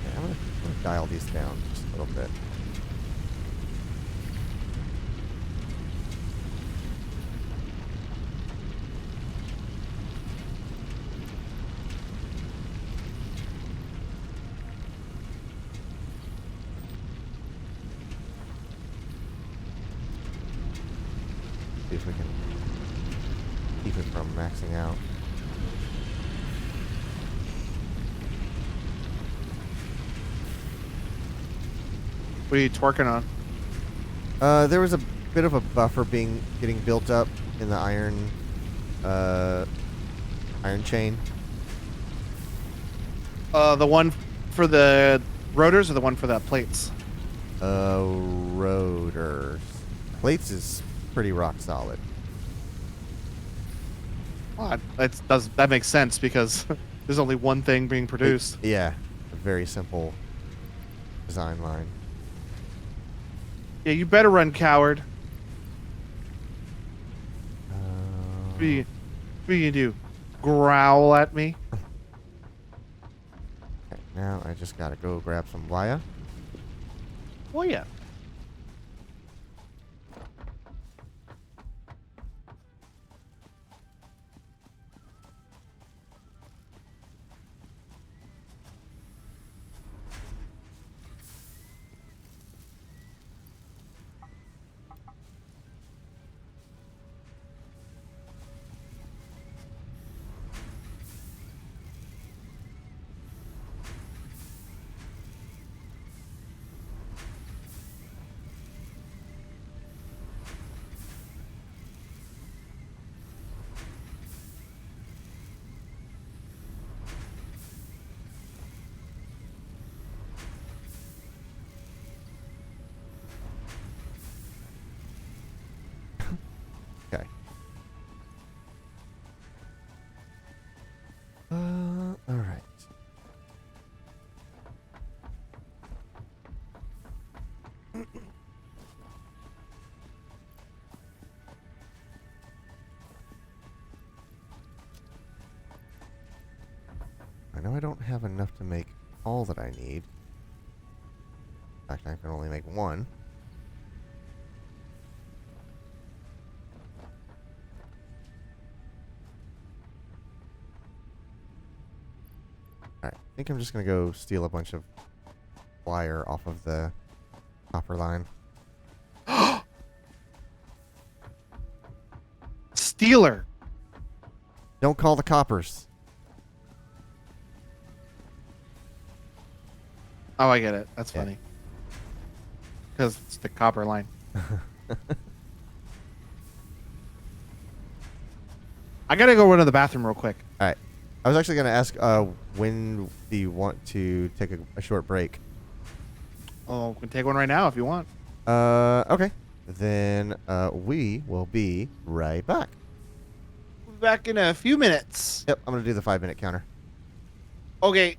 Okay, I'm gonna dial these down just a little bit. See if we can keep it from maxing out. What are you twerking on? There was a bit of a buffer getting built up in the iron chain. The one for the Rotors are the one for the plates. Rotors. Plates is pretty rock solid. Well, that makes sense because there's only one thing being produced. Yeah, a very simple design line. Yeah, you better run, coward. What are you gonna do? Growl at me? Okay, now I just gotta go grab some wire. Well, yeah. Okay. All right. I know I don't have enough to make all that I need. In fact, I can only make one. Alright, I think I'm just gonna go steal a bunch of wire off of the copper line. Stealer. Don't call the coppers. Oh, I get it. That's Yeah. funny. Because it's the copper line. I gotta go run to the bathroom real quick. Alright. I was actually gonna ask when do you want to take a short break? Oh, we can take one right now if you want. Okay. Then we will be right back. We'll be back in a few minutes. Yep, I'm gonna do the 5-minute counter. Okay.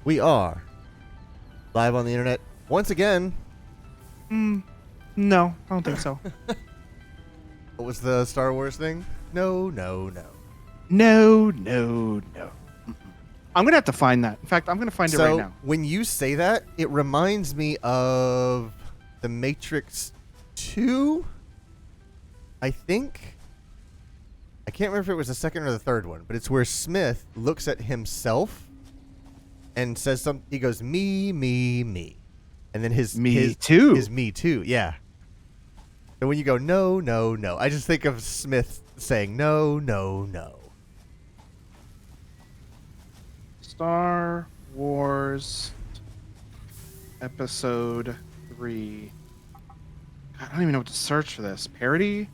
We are live on the internet once again. No, I don't think so. What was the Star Wars thing? No, no, no. No. I'm gonna have to find that. In fact, I'm gonna find it right now. When you say that, it reminds me of The Matrix 2, I think. I can't remember if it was the second or the third one, but it's where Smith looks at himself and says something. He goes, me, and then his Me too. His me too, yeah. And when you go no, I just think of Smith saying no. Star Wars Episode 3. God, I don't even know what to search for this. Parody?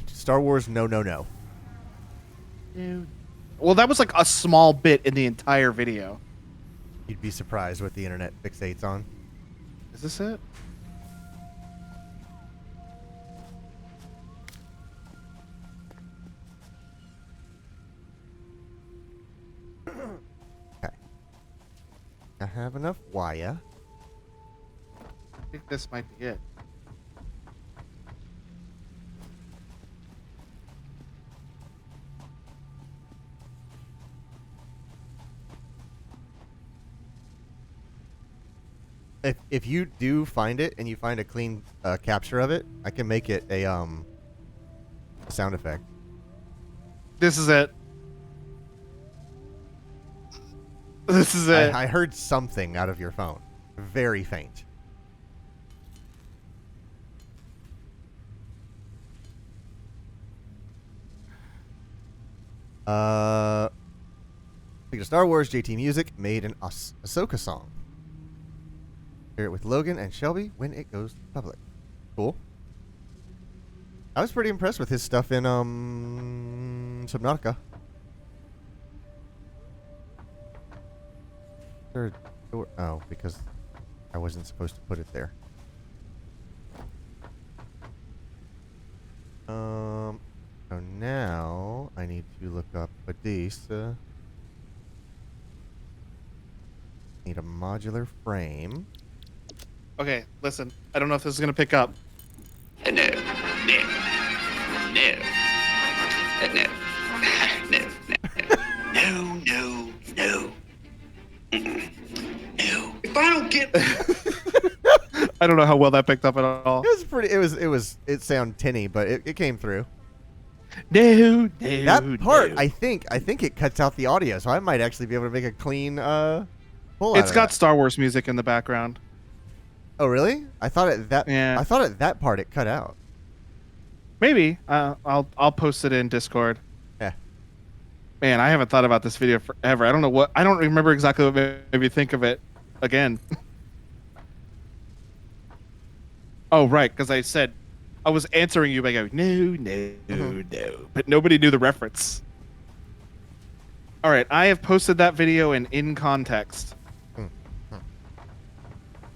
Star Wars no. Dude. Well, that was like a small bit in the entire video. You'd be surprised what the internet fixates on. Is this it? Okay. I have enough wire. I think this might be it. If you do find it and you find a clean capture of it, I can make it a sound effect. This is it. This is it. I heard something out of your phone. Very faint. Speaking of Star Wars, JT Music made an Ahsoka song. Share it with Logan and Shelby when it goes public. Cool. I was pretty impressed with his stuff in Subnautica. Third door. Oh, because I wasn't supposed to put it there. So now I need to look up Badisa. Need a modular frame. Okay, listen. I don't know if this is going to pick up. No. If I don't get... I don't know how well that picked up at all. It was pretty. It sounded tinny, but it came through. No. That part, I think it cuts out the audio, so I might actually be able to make a clean pull out It's of got that. Star Wars music in the background. Oh, really? I thought at that. Yeah. I thought at that part it cut out. Maybe. I'll post it in Discord. Yeah. Man, I haven't thought about this video forever. I don't remember exactly what made me think of it again. Oh, right, because I said I was answering you by going no, but nobody knew the reference. All right, I have posted that video in context.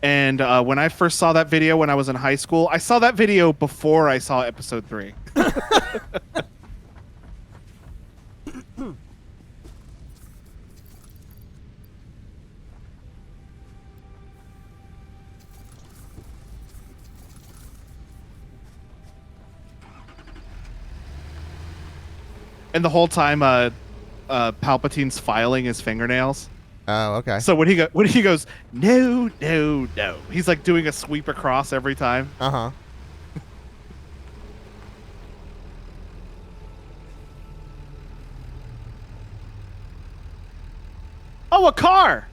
And when I first saw that video when I was in high school, I saw that video before I saw episode 3. And the whole time, Palpatine's filing his fingernails. Oh, okay. So when he goes, no, he's like doing a sweep across every time. Uh-huh. Oh, a car!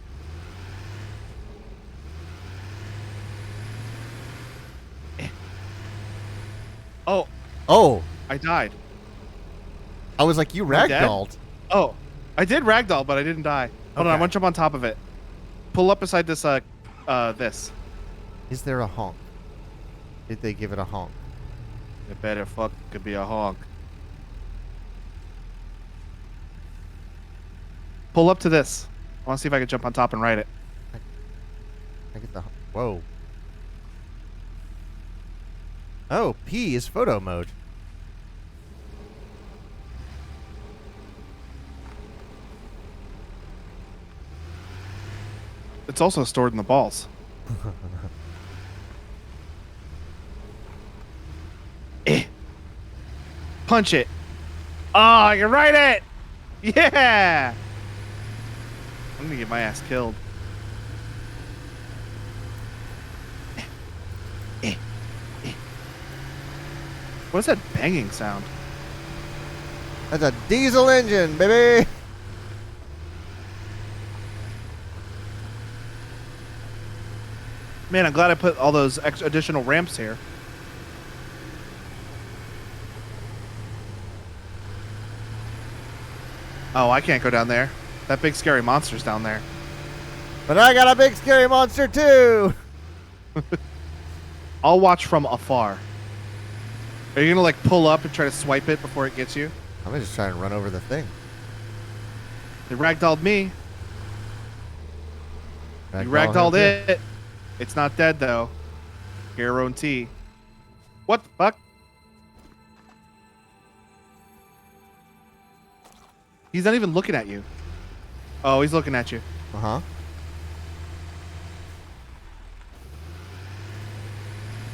Oh, I died. I was like, you Am I dead? ragdolled. Oh, I did ragdoll, but I didn't die. Hold on, I Okay. want to jump on top of it. Pull up beside this, this. Is there a honk? Did they give it a honk? It better fuck could be a honk. Pull up to this. I want to see if I can jump on top and ride it. I get the whoa. Oh, P is photo mode. It's also stored in the balls. Punch it. Oh, you're right it. Yeah. I'm gonna get my ass killed. What is that banging sound? That's a diesel engine, baby. Man, I'm glad I put all those additional ramps here. Oh, I can't go down there. That big scary monster's down there. But I got a big scary monster too. I'll watch from afar. Are you gonna like pull up and try to swipe it before it gets you? I'm gonna just try and run over the thing. They ragdolled me. You Ragdoll ragdolled him too. it. It's not dead though. Guarantee. What the fuck? He's not even looking at you. Oh, he's looking at you. Uh-huh.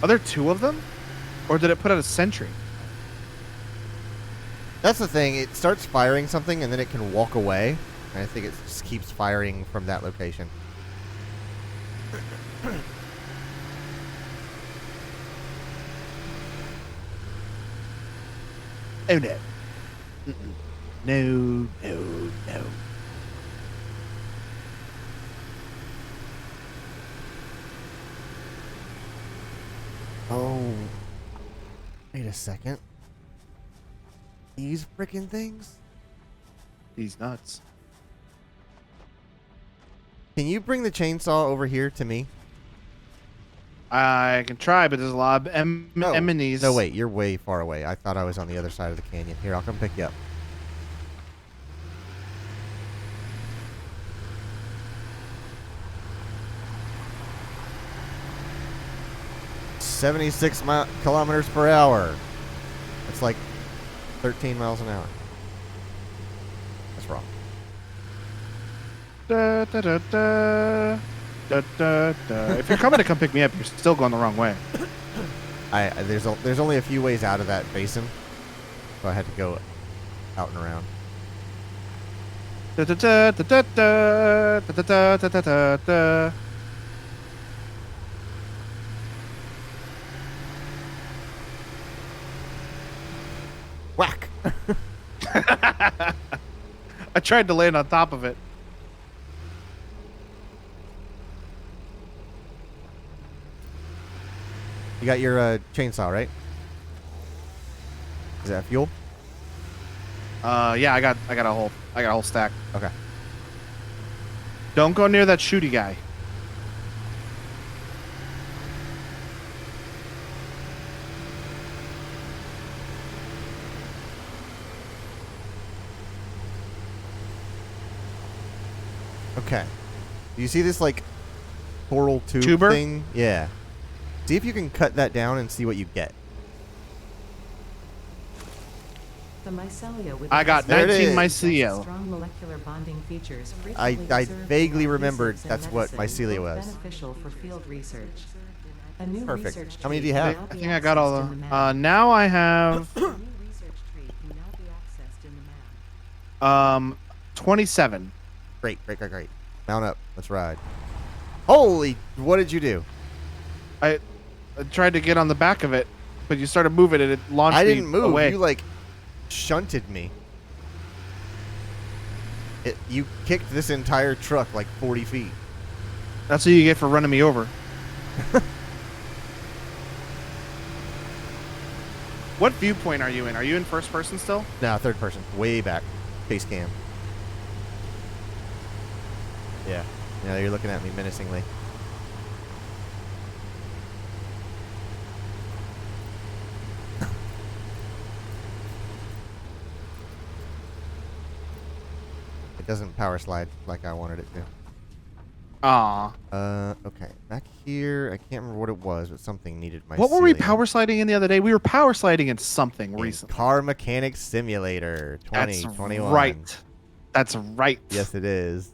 Are there two of them? Or did it put out a sentry? That's the thing. It starts firing something and then it can walk away. And I think it just keeps firing from that location. Oh no. No, no, no. Oh. Wait a second. These freaking things? These nuts. Can you bring the chainsaw over here to me? I can try, but there's a lot of enemies. No, wait. You're way far away. I thought I was on the other side of the canyon. Here, I'll come pick you up. kilometers per hour. That's like 13 miles an hour. That's wrong. Da, da, da, da. Da, da, da. If you're coming to come pick me up, you're still going the wrong way. There's only a few ways out of that basin, so I had to go out and around. Da, da, da, da, da, da, da, da, da, da, da. Whack! I tried to land on top of it. You got your chainsaw, right? Is that fuel? Yeah, I got a whole stack. Okay. Don't go near that shooty guy. Okay. Do you see this like coral tube Tuber? thing? Yeah. See if you can cut that down and see what you get. The mycelia with I got There it 19 is. mycelia. strong molecular bonding features. I frequently vaguely observed in remembered disease that's and what medicine, mycelia both was. Beneficial for field research. A new Perfect. research How many do trait you have? can now I be think I got all accessed in the. map. Now I have A new research trait can now be accessed in the map. 27. Great. Mount up. Let's ride. Holy! What did you do? I tried to get on the back of it, but you started moving and it launched I me didn't move. away. You like shunted me. You kicked this entire truck like 40 feet. That's what you get for running me over. What viewpoint are you in? Are you in first person still? No, third person. Way back. Face cam. Yeah. Yeah, you're looking at me menacingly. It doesn't power slide like I wanted it to. Aw. Okay. Back here, I can't remember what it was, but something needed my What were we power sliding in the other day? We were power sliding in something recently. Car Mechanic Simulator That's 2021. right. That's right. Yes, it is.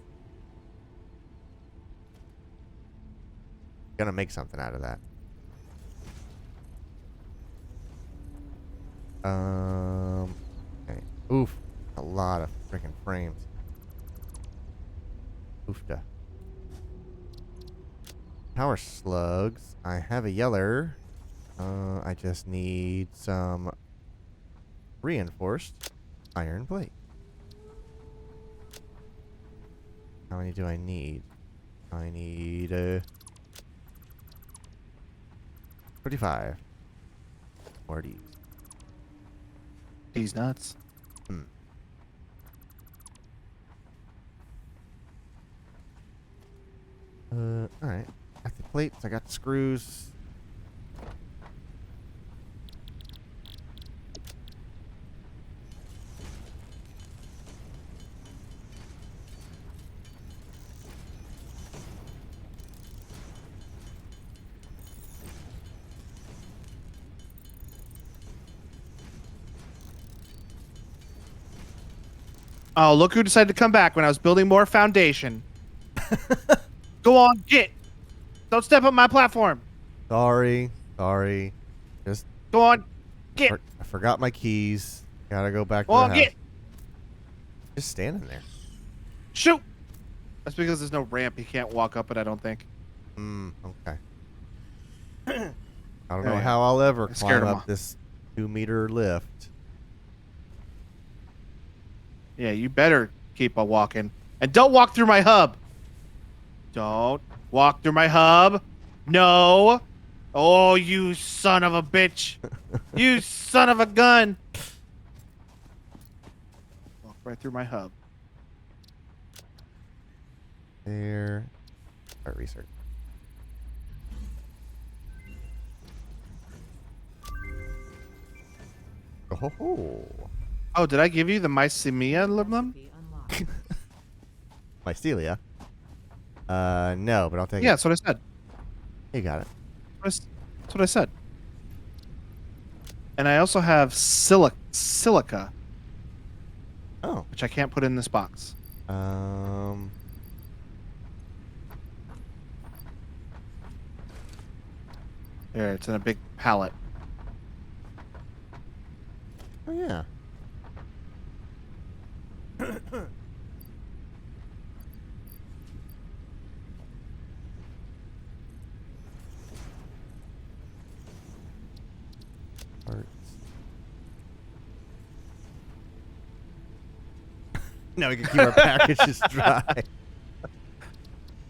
gonna make something out of that. Okay. Oof. A lot of freaking frames. Oofda. Power slugs. I have a yeller. I just need some reinforced iron plate. How many do I need? I need 35. More of these. These nuts. Alright. Got the plates, I got the screws. Oh, look who decided to come back when I was building more foundation. Go on, get. Don't step on my platform. Sorry. Just Go on, get. I forgot my keys. Gotta go back to Go the on, house. get. Just standing there. Shoot. That's because there's no ramp. He can't walk up it, I don't think. Okay. I don't Oh, know yeah. how I'll ever I scared climb him up off. this 2-meter lift. Yeah, you better keep a walking. And don't walk through my hub. Don't walk through my hub. No. Oh, you son of a bitch. You son of a gun. Walk right through my hub. There. Start research. Oh ho ho. Oh, did I give you the mycemia limum? Recipe unlocked. Mycelia. No, but I'll take Yeah, it. that's what I said. You got it. That's what I said. And I also have silica, Oh. which I can't put in this box. There, it's in a big pallet. Oh yeah. Parts. Now we can keep our packages dry.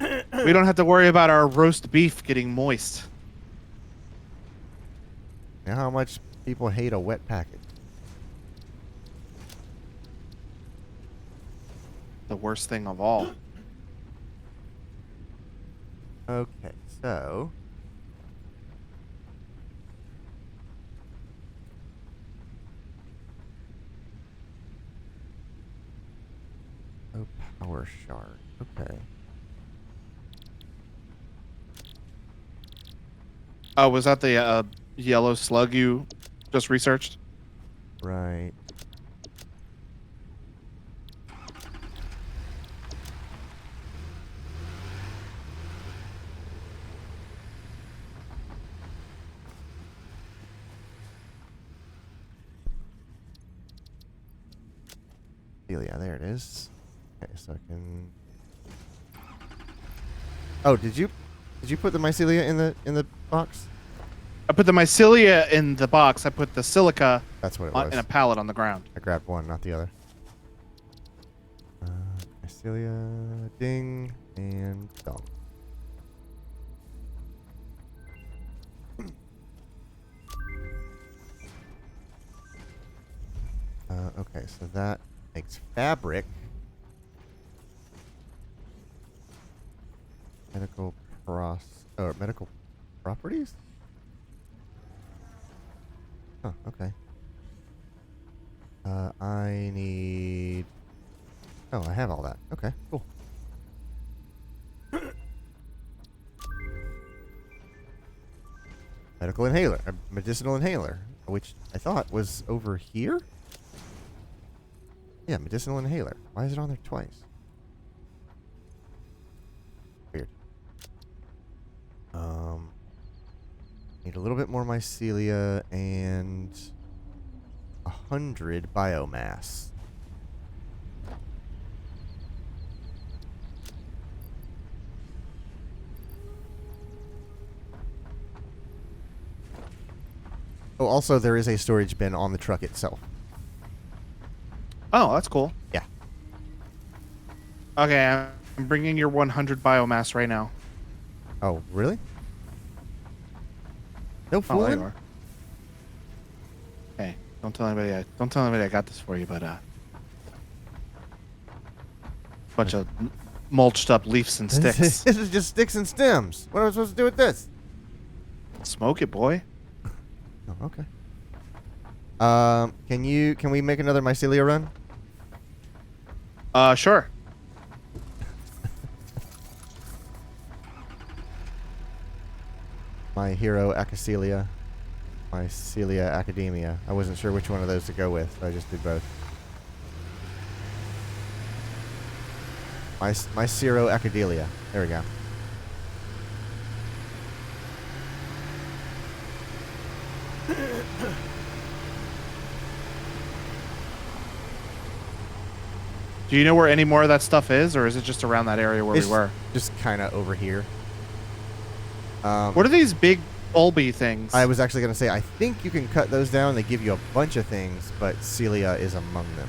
We don't have to worry about our roast beef getting moist. You know how much people hate a wet package? The worst thing of all. Okay, so oh, power shard. Okay. Oh, was that the yellow slug you just researched? Right. Yeah, there it is. Okay, so I can. Oh, did you put the mycelia in the box? I put the mycelia in the box. I put the silica That's what it was. in a pallet on the ground. I grabbed one, not the other. Mycelia, ding, and dong. Okay, so that makes fabric. Medical medical properties? Oh, okay. I need... Oh, I have all that. Okay, cool. Medical inhaler. Medicinal inhaler. Which I thought was over here? Yeah, medicinal inhaler. Why is it on there twice? Weird. Need a little bit more mycelia and 100 biomass. Oh, also there is a storage bin on the truck itself. Oh, that's cool. Yeah. Okay, I'm bringing your 100 biomass right now. Oh, really? No Oh, there you fooling? are. Hey, don't tell anybody. Don't tell anybody I got this for you, but bunch of mulched up leaves and sticks. This is just sticks and stems. What am I supposed to do with this? Smoke it, boy. Oh, okay. Can we make another mycelia run? Sure. My hero Acacelia. Mycelia Academia. I wasn't sure which one of those to go with, so I just did both. My Cero Acadelia. There we go. Do you know where any more of that stuff is, or is it just around that area where It's we were? just kind of over here. What are these big bulby things? I was actually going to say, I think you can cut those down. They give you a bunch of things, but Celia is among them.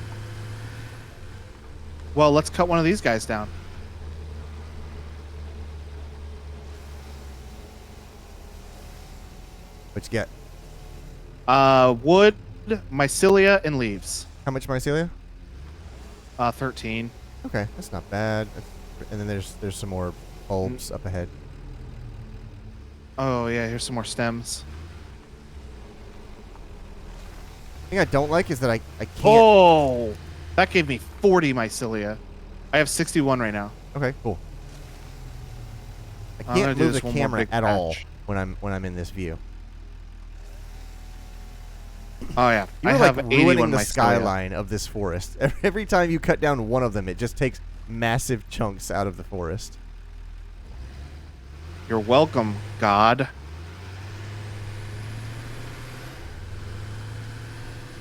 Well, let's cut one of these guys down. What you get? Wood, mycelia, and leaves. How much mycelia? 13. Okay, that's not bad. And then there's some more bulbs up ahead. Oh, yeah, here's some more stems. The thing I don't like is that I can't... Oh! That gave me 40 mycelia. I have 61 right now. Okay, cool. I I'm gonna can't do move this the one more camera big at all patch. when I'm in this view. Oh, yeah. You're I like have ruining 81 the mycelia. skyline of this forest. Every time you cut down one of them, it just takes massive chunks out of the forest. You're welcome, God.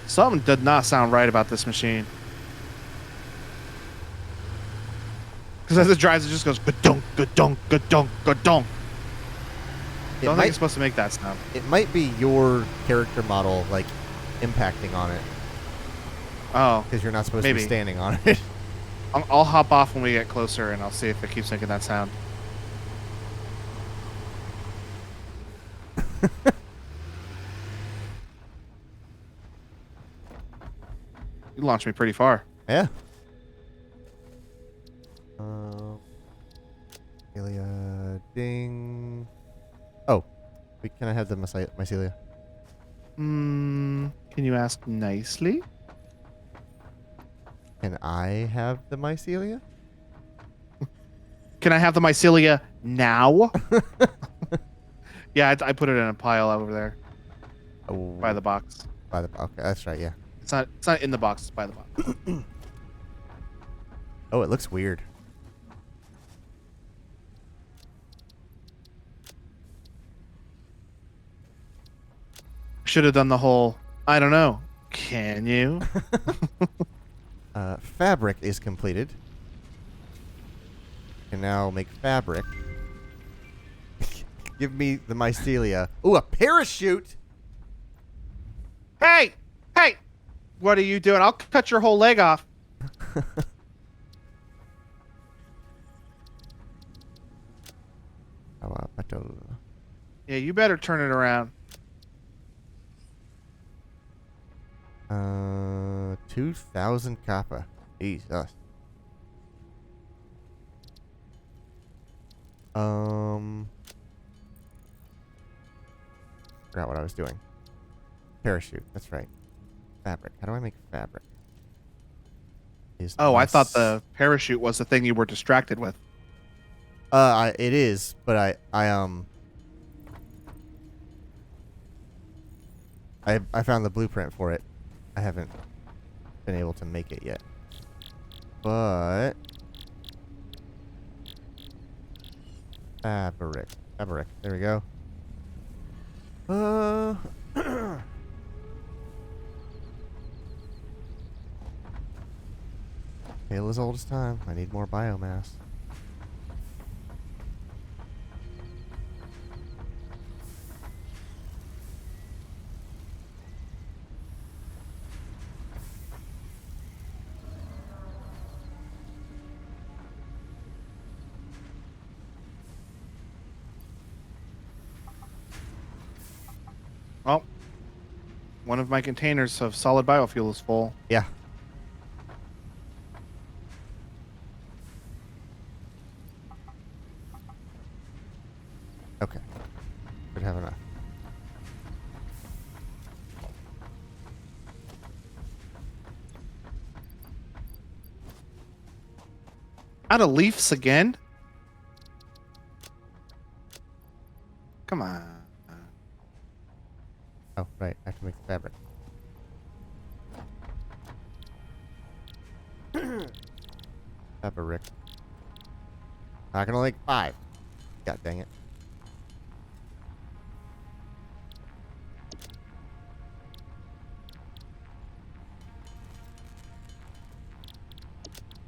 Something did not sound right about this machine. Because as it drives, it just goes ga-dunk, ga-dunk, ga-dunk, ga-dunk. It Don't think might, it's supposed to make that sound. it might be your character model, like, impacting on it. Oh, Because you're not supposed to maybe. be standing on it. I'll hop off when we get closer, and I'll see if it keeps making that sound. You launched me pretty far. Yeah. Celia, ding. Oh, can I have the mycelia? Can you ask nicely? Can I have the mycelia? Can I have the mycelia now? Yeah, I put it in a pile over there Oh, by the box. okay, that's right. Yeah. It's not in the box. It's by the box. Oh, it looks weird. Should have done the whole. I don't know. Can you? Fabric is completed. Can now make fabric. Give me the mycelia. Ooh, a parachute! Hey! Hey! What are you doing? I'll cut your whole leg off. Yeah, you better turn it around. 2,000 copper. Jesus. Forgot what I was doing. Parachute. That's right. Fabric. How do I make fabric? Oh, I thought the parachute was the thing you were distracted with. It is, but I found the blueprint for it. I haven't been able to make it yet. But fabric. There we go. Uh. Tale as old as time. I need more biomass. Oh, one of my containers of solid biofuel is full. Yeah. Okay. Should have enough. Out of leaves again? Come on. Oh, right. I have to make the fabric. Fabric. I can only make 5. God dang it.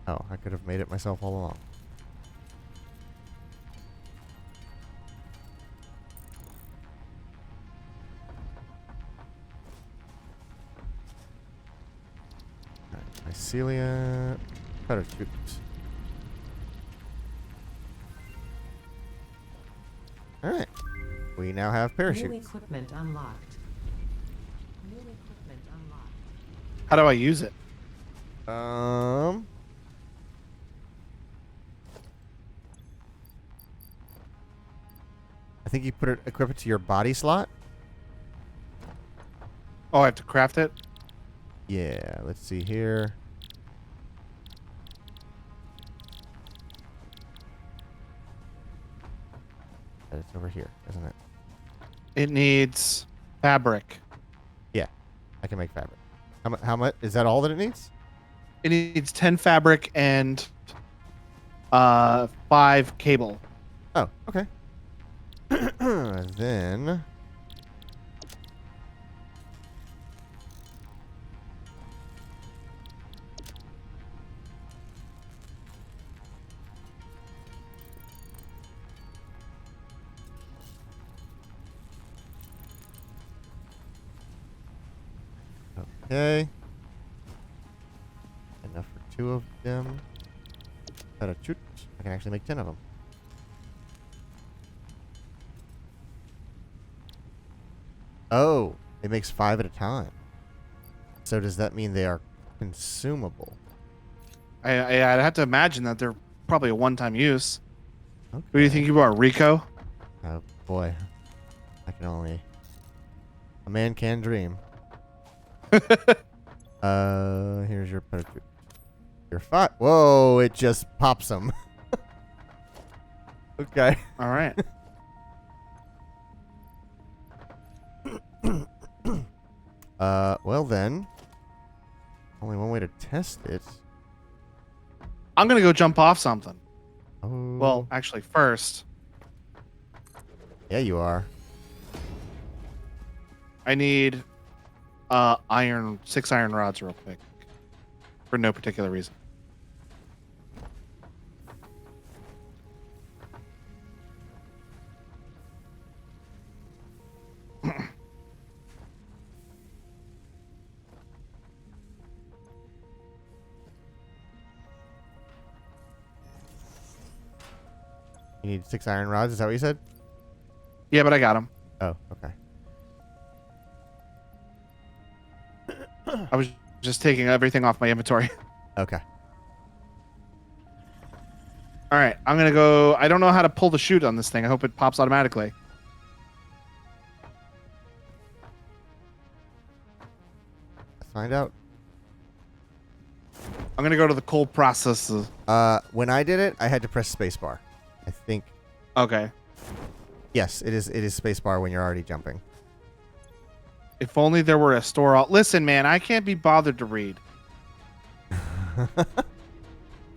Oh, I could have made it myself all along. Alright, mycelia. Parachute. Alright. We now have New parachutes. equipment unlocked. New equipment unlocked. How do I use it? I think you equip it to your body slot. Oh, I have to craft it? Yeah, let's see here. It's over here, isn't it? It needs fabric. Yeah, I can make fabric. How much? Is that all that it needs? It needs 10 fabric and 5 cable. Oh, okay. Then... Okay. Enough for 2 of them. Shoot. I can actually make 10 of them. Oh, it makes 5 at a time. So does that mean they are consumable? I'd have to imagine that they're probably a one-time use. Okay. Who do you think you are, Rico? Oh boy, I can only. A man can dream. Here's your parachute. You're fine. Whoa! It just pops them. Okay. All right. Well then. Only one way to test it. I'm gonna go jump off something. Oh. Well, actually, first Yeah, you are. I need 6 iron rods real quick. For no particular reason. You need 6 iron rods. Is that what you said? Yeah, but I got them. Oh, okay. I was just taking everything off my inventory. Okay. All right, I'm gonna go. I don't know how to pull the chute on this thing. I hope it pops automatically. Let's find out. I'm gonna go to the coal processes. When I did it, I had to press spacebar. I think. Okay. Yes, it is. It is spacebar when you're already jumping. If only there were a store. Listen, man, I can't be bothered to read.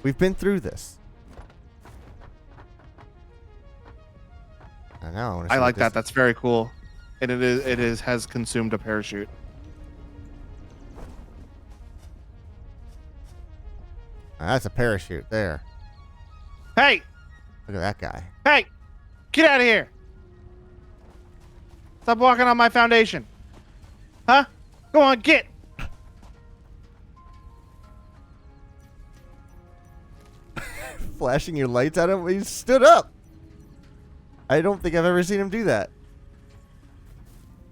We've been through this. I know. I like that. That's very cool. and it has consumed a parachute. That's a parachute there. Hey, Look at that guy. hey, get out of here! Stop walking on my foundation. Huh? Go on, get. Flashing your lights at him. He stood up. I don't think I've ever seen him do that.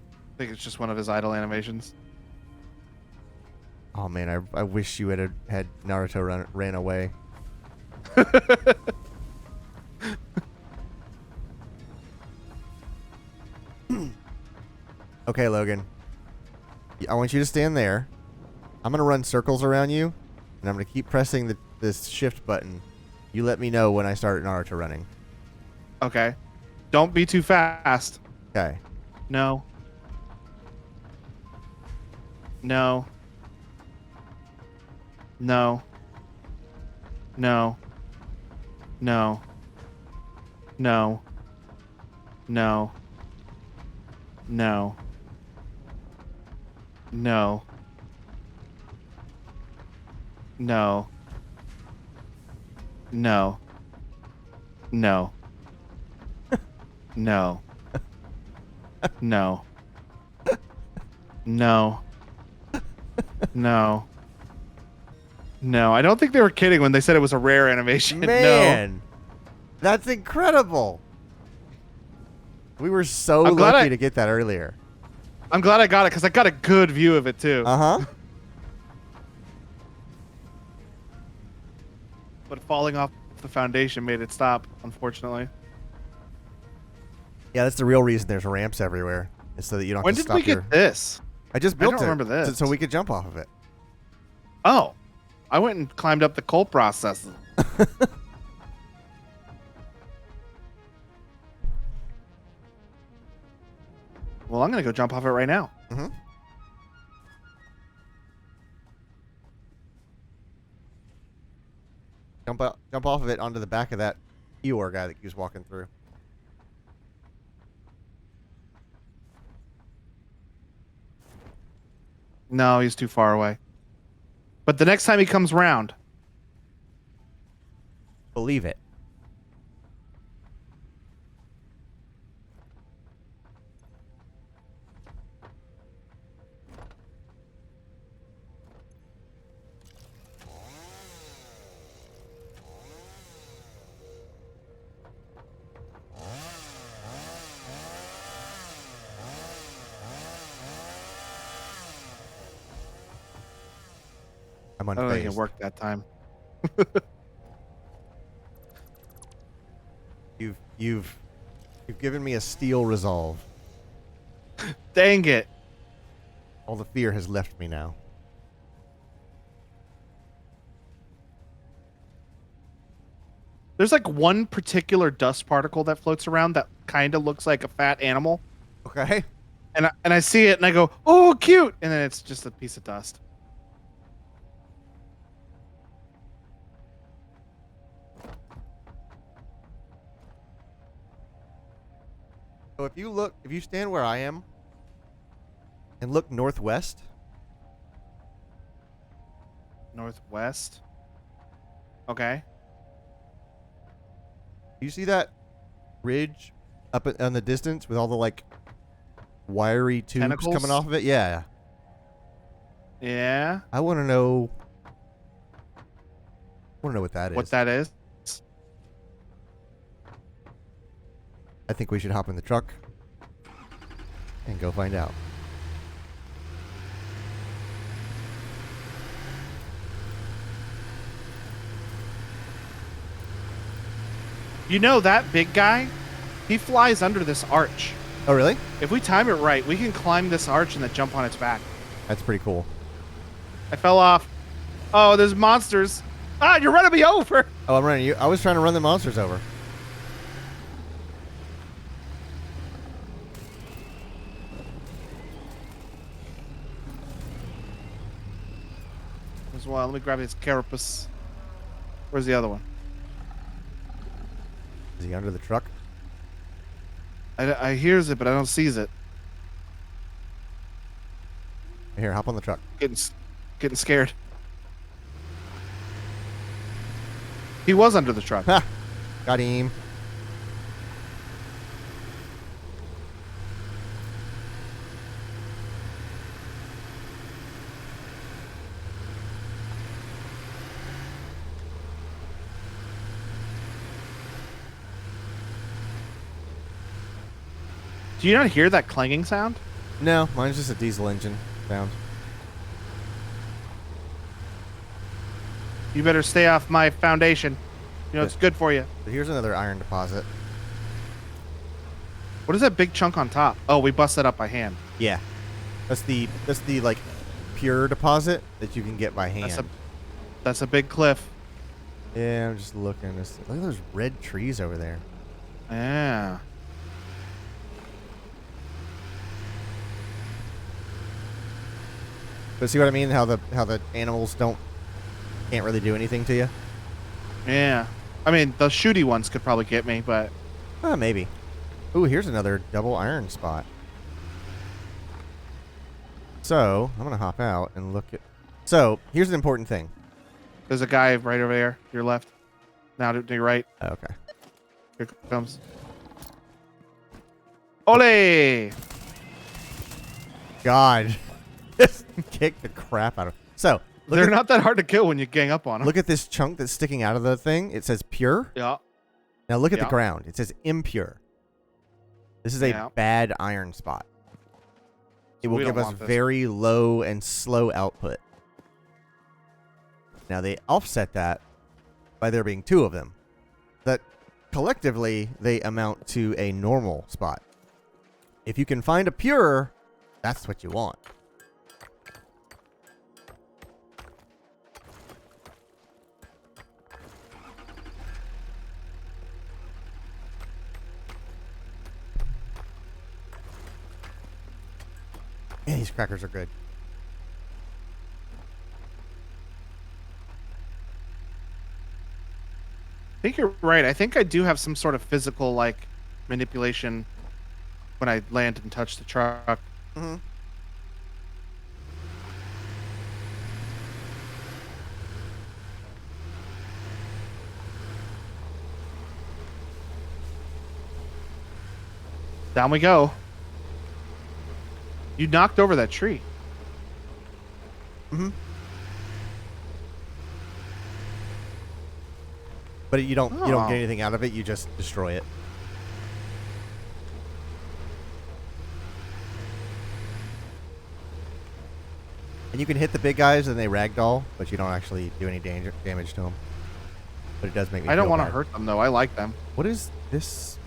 I think it's just one of his idle animations. Oh man, I wish you had Naruto ran away. Okay, Logan. I want you to stand there. I'm gonna run circles around you, and I'm gonna keep pressing this shift button. You let me know when I start Naruto running. Okay. Don't be too fast. Okay. No. No. No. No. No. No. No. No. No. No. No. No. No. No. No. No. No, I don't think they were kidding when they said it was a rare animation. Man, that's incredible. We were so I'm glad lucky to get that earlier. I'm glad I got it because I got a good view of it too. Uh-huh. But falling off the foundation made it stop, unfortunately. Yeah, that's the real reason there's ramps everywhere. Is so that you don't have When to did stop we get this? I just built don't it. remember this. So we could jump off of it. Oh, I went and climbed up the coal process. Well, I'm gonna go jump off it right now. Mm-hmm. Jump off of it onto the back of that Eeyore guy that keeps walking through. No, he's too far away. But the next time he comes round, Believe it. I'm I don't think it unfazed. worked that time. You've given me a steel resolve. Dang it. All the fear has left me now. There's like one particular dust particle that floats around that kind of looks like a fat animal. Okay. And I see it and I go, oh, cute. And then it's just a piece of dust. So if you stand where I am and look northwest, Northwest. Okay. do you see that ridge up in the distance with all the like wiry tubes Tentacles? coming off of it? Yeah. Yeah. I want to know what that is. What that is? I think we should hop in the truck and go find out. You know that big guy? He flies under this arch. Oh, really? If we time it right, we can climb this arch and then jump on its back. That's pretty cool. I fell off. Oh, there's monsters. Ah, you're running me over. Oh, I'm running you. I was trying to run the monsters over. As well, let me grab his carapace. Where's the other one? Is he under the truck? I hears it, but I don't sees it. Here, hop on the truck. Getting scared. He was under the truck. Ha! Got him. Do you not hear that clanging sound? No, mine's just a diesel engine sound. You better stay off my foundation. You know, it's good for you. But here's another iron deposit. What is that big chunk on top? Oh, we bust that up by hand. Yeah. That's the like pure deposit that you can get by hand. That's a big cliff. Yeah, I'm just looking. Look at those red trees over there. Yeah. But see what I mean? How the animals can't really do anything to you? Yeah. I mean, the shooty ones could probably get me, but Maybe. Ooh, here's another double iron spot. So, I'm going to hop out and look at... So, here's an important thing. there's a guy right over there. Your left. Now to your right. Oh, okay. Here it comes. Ole! God. Just kick the crap out of... So, They're not that hard to kill when you gang up on them. look at this chunk that's sticking out of the thing. It says pure. Yeah. Now look at the Yeah. ground. It says impure. This is a Yeah. bad iron spot. It So will we give don't us want this. very low and slow output. Now they offset that by there being two of them. That collectively they amount to a normal spot. If you can find a pure, that's what you want. Man, these crackers are good. I think you're right. I think I do have some sort of physical, like, manipulation when I land and touch the truck. Mm-hmm. Down we go. You knocked over that tree. Mm-hmm. But you don't Oh. get anything out of it. You just destroy it. And you can hit the big guys and they ragdoll, but you don't actually do any damage to them. But it does make me. I don't feel want to bad. hurt them, though. I like them. What is this?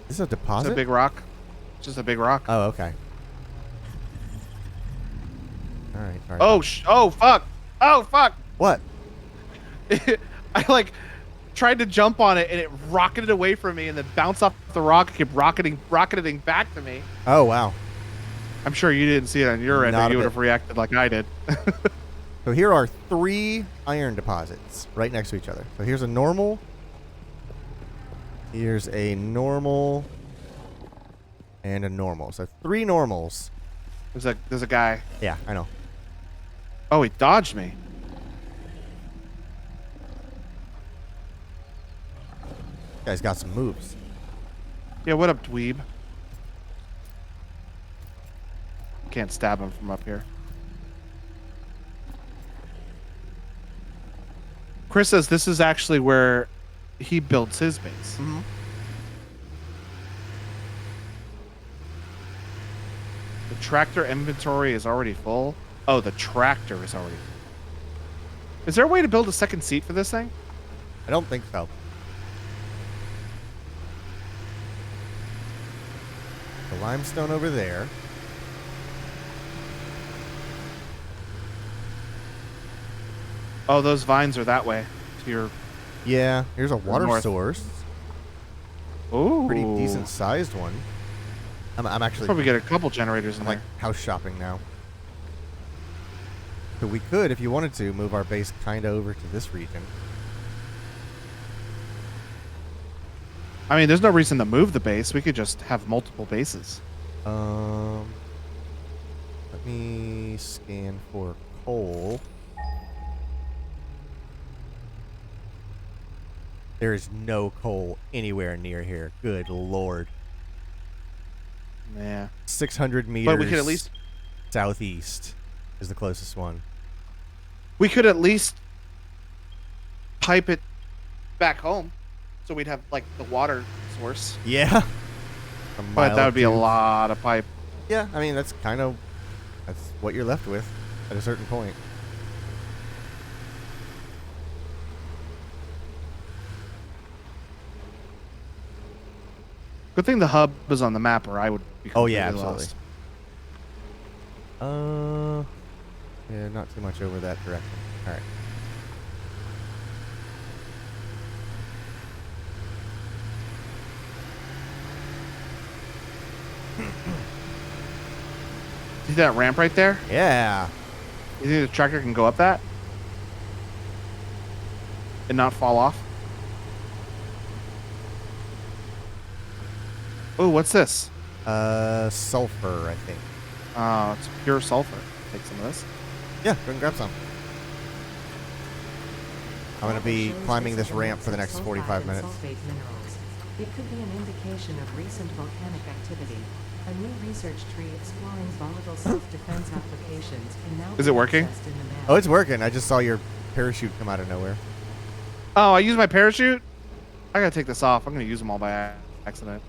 This is a It's deposit. a big rock. It's just a big rock. Oh, okay. All right. All right. Oh, fuck. Oh, fuck. What? I, like, tried to jump on it, and it rocketed away from me, and then bounced off the rock and kept rocketing back to me. Oh, wow. I'm sure you didn't see it on your end, Not or a you would bit. have reacted like I did. So here are 3 iron deposits right next to each other. So here's a normal. Here's a normal. And a normal. So 3 normals. There's a guy. Yeah, I know. Oh, he dodged me. Guy's got some moves. Yeah, what up, dweeb? Can't stab him from up here. Chris says this is actually where he builds his base. Mm-hmm. The tractor inventory is already full. Oh, the tractor is already full. Is there a way to build a second seat for this thing? I don't think so. The limestone over there. Oh, those vines are that way. To your... Yeah, here's a water north. source. Ooh. Pretty decent sized one. I'm actually Probably get a couple generators in I'm like there. house shopping now. So we could, if you wanted to, move our base kind of over to this region. I mean, there's no reason to move the base. We could just have multiple bases. Let me scan for coal. There is no coal anywhere near here. Good lord. Yeah. 600 meters But we could at least southeast is the closest one. pipe it back home, so we'd have like the water source. Yeah. But that would be a lot of pipe. Yeah, I mean, that's what you're left with at a certain point. Good thing the hub is on the map, or I would be Oh, yeah, completely absolutely. lost. Yeah, not too much over that direction. All right. See that ramp right there? Yeah. You think the tractor can go up that and not fall off? Oh, what's this? Sulfur, I think. Oh, it's pure sulfur. Take some of this. Yeah, go and grab some. I'm going to be climbing this ramp for the next 45 minutes. Sulfate minerals. It could be an indication of recent volcanic activity. A new research tree exploring volatile self-defense applications can now Is it be working? accessed in the map. Oh, it's working. I just saw your parachute come out of nowhere. Oh, I used my parachute? I gotta take this off. I'm gonna use them all by accident.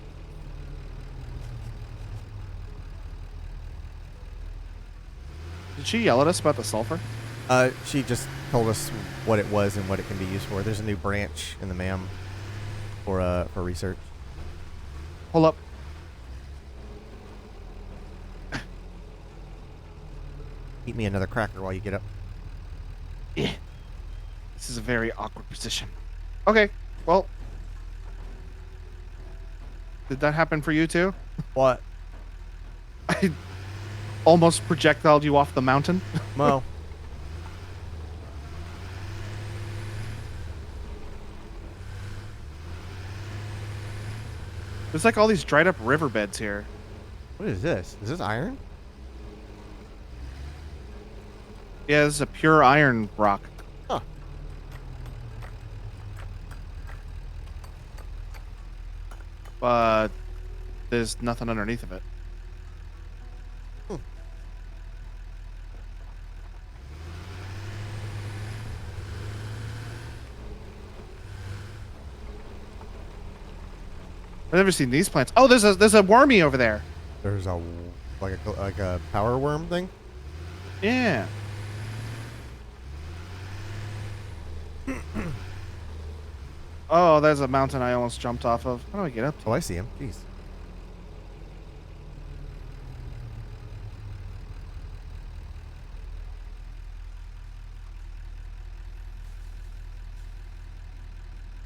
Did she yell at us about the sulfur? She just told us what it was and what it can be used for. There's a new branch in the MAM for research. Hold up. Eat me another cracker while you get up. Yeah. This is a very awkward position. Okay, well. Did that happen for you too? What? I almost projectiled you off the mountain. Mo. There's like all these dried up riverbeds here. What is this? Is this iron? Yeah, this is a pure iron rock. Huh. But there's nothing underneath of it. I've never seen these plants. Oh, there's a wormy over there. There's a like a power worm thing. Yeah. Oh, there's a mountain I almost jumped off of. How do I get up to? Oh, I see him. Jeez.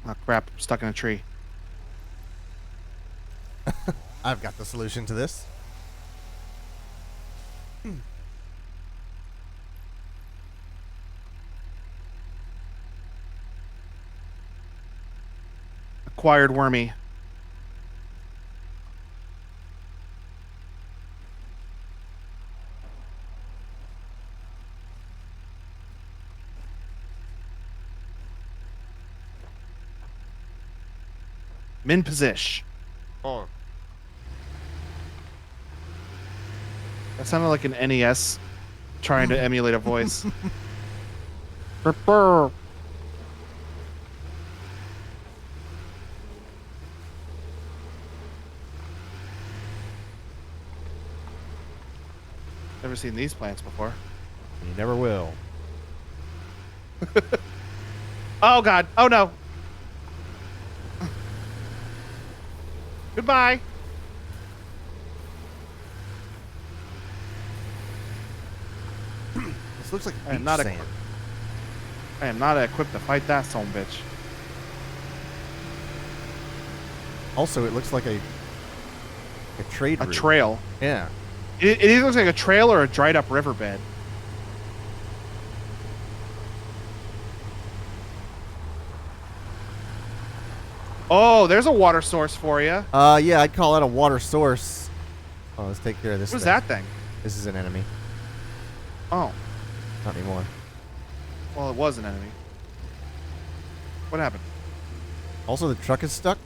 Oh crap! I'm stuck in a tree. I've got the solution to this. Acquired wormy. Min position. Oh. That sounded like an NES trying to emulate a voice. Burr. Never seen these plants before. You never will. Oh god. Oh no. Goodbye. This looks like I am beach not sand. I am not equipped to fight that son of a bitch. Also, it looks like a trade A route. trail. Yeah. It either looks like a trail or a dried up riverbed. Oh, there's a water source for you. Yeah, I'd call that a water source. Oh, let's take care of this. What is thing. that thing? This is an enemy. Oh, Not anymore. well, it was an enemy. What happened? Also, the truck is stuck.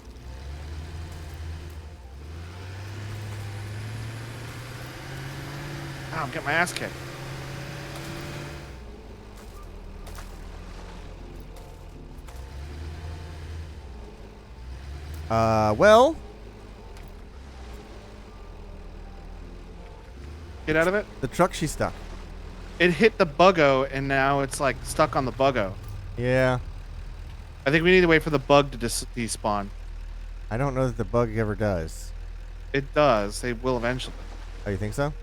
Ah, I'm getting my ass kicked. Well, Get out of it. the truck, she's stuck. It hit the buggo, and now it's like stuck on the buggo. Yeah. I think we need to wait for the bug to despawn. I don't know that the bug ever does. It does. They will eventually. Oh, you think so?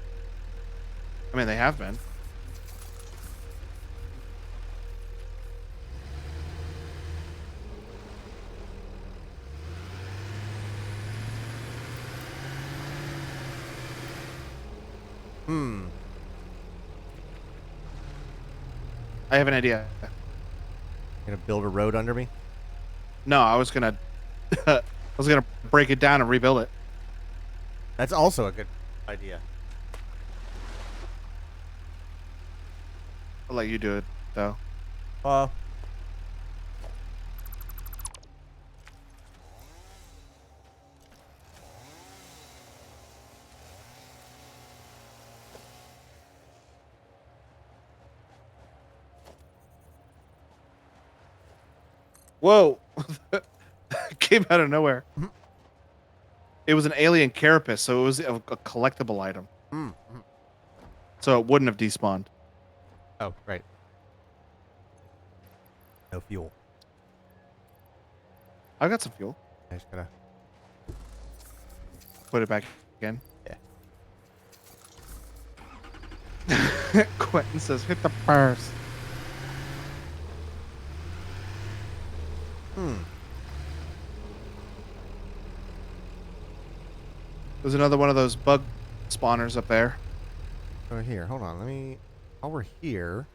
I mean, they have been. I have an idea. Gonna build a road under me? No, I was gonna, I was gonna break it down and rebuild it. That's also a good idea. I'll let you do it, though. Uh. Whoa! Came out of nowhere. Mhm. It was an alien carapace, so it was a collectible item. Mm-hmm. So it wouldn't have despawned. Oh, right. No fuel. I got some fuel. I just gotta. Put it back again. Yeah. Quentin says, hit the purse. There's another one of those bug spawners up there. Oh, here. Hold on. Let me. While we're here.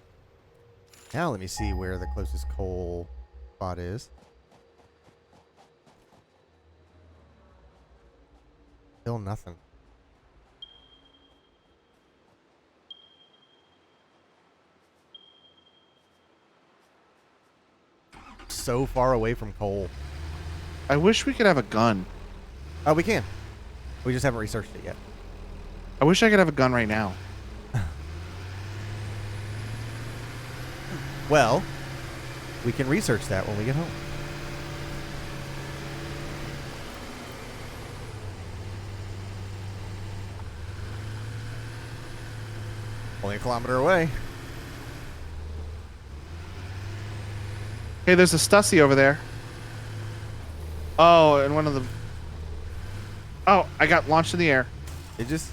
Now let me see where the closest coal spot is. Still nothing. So far away from coal. I wish we could have a gun. Oh, we can. We just haven't researched it yet. I wish I could have a gun right now. Well, we can research that when we get home. Only a kilometer away. Hey, there's a Stussy over there. Oh, and one of the... Oh, I got launched in the air. It just.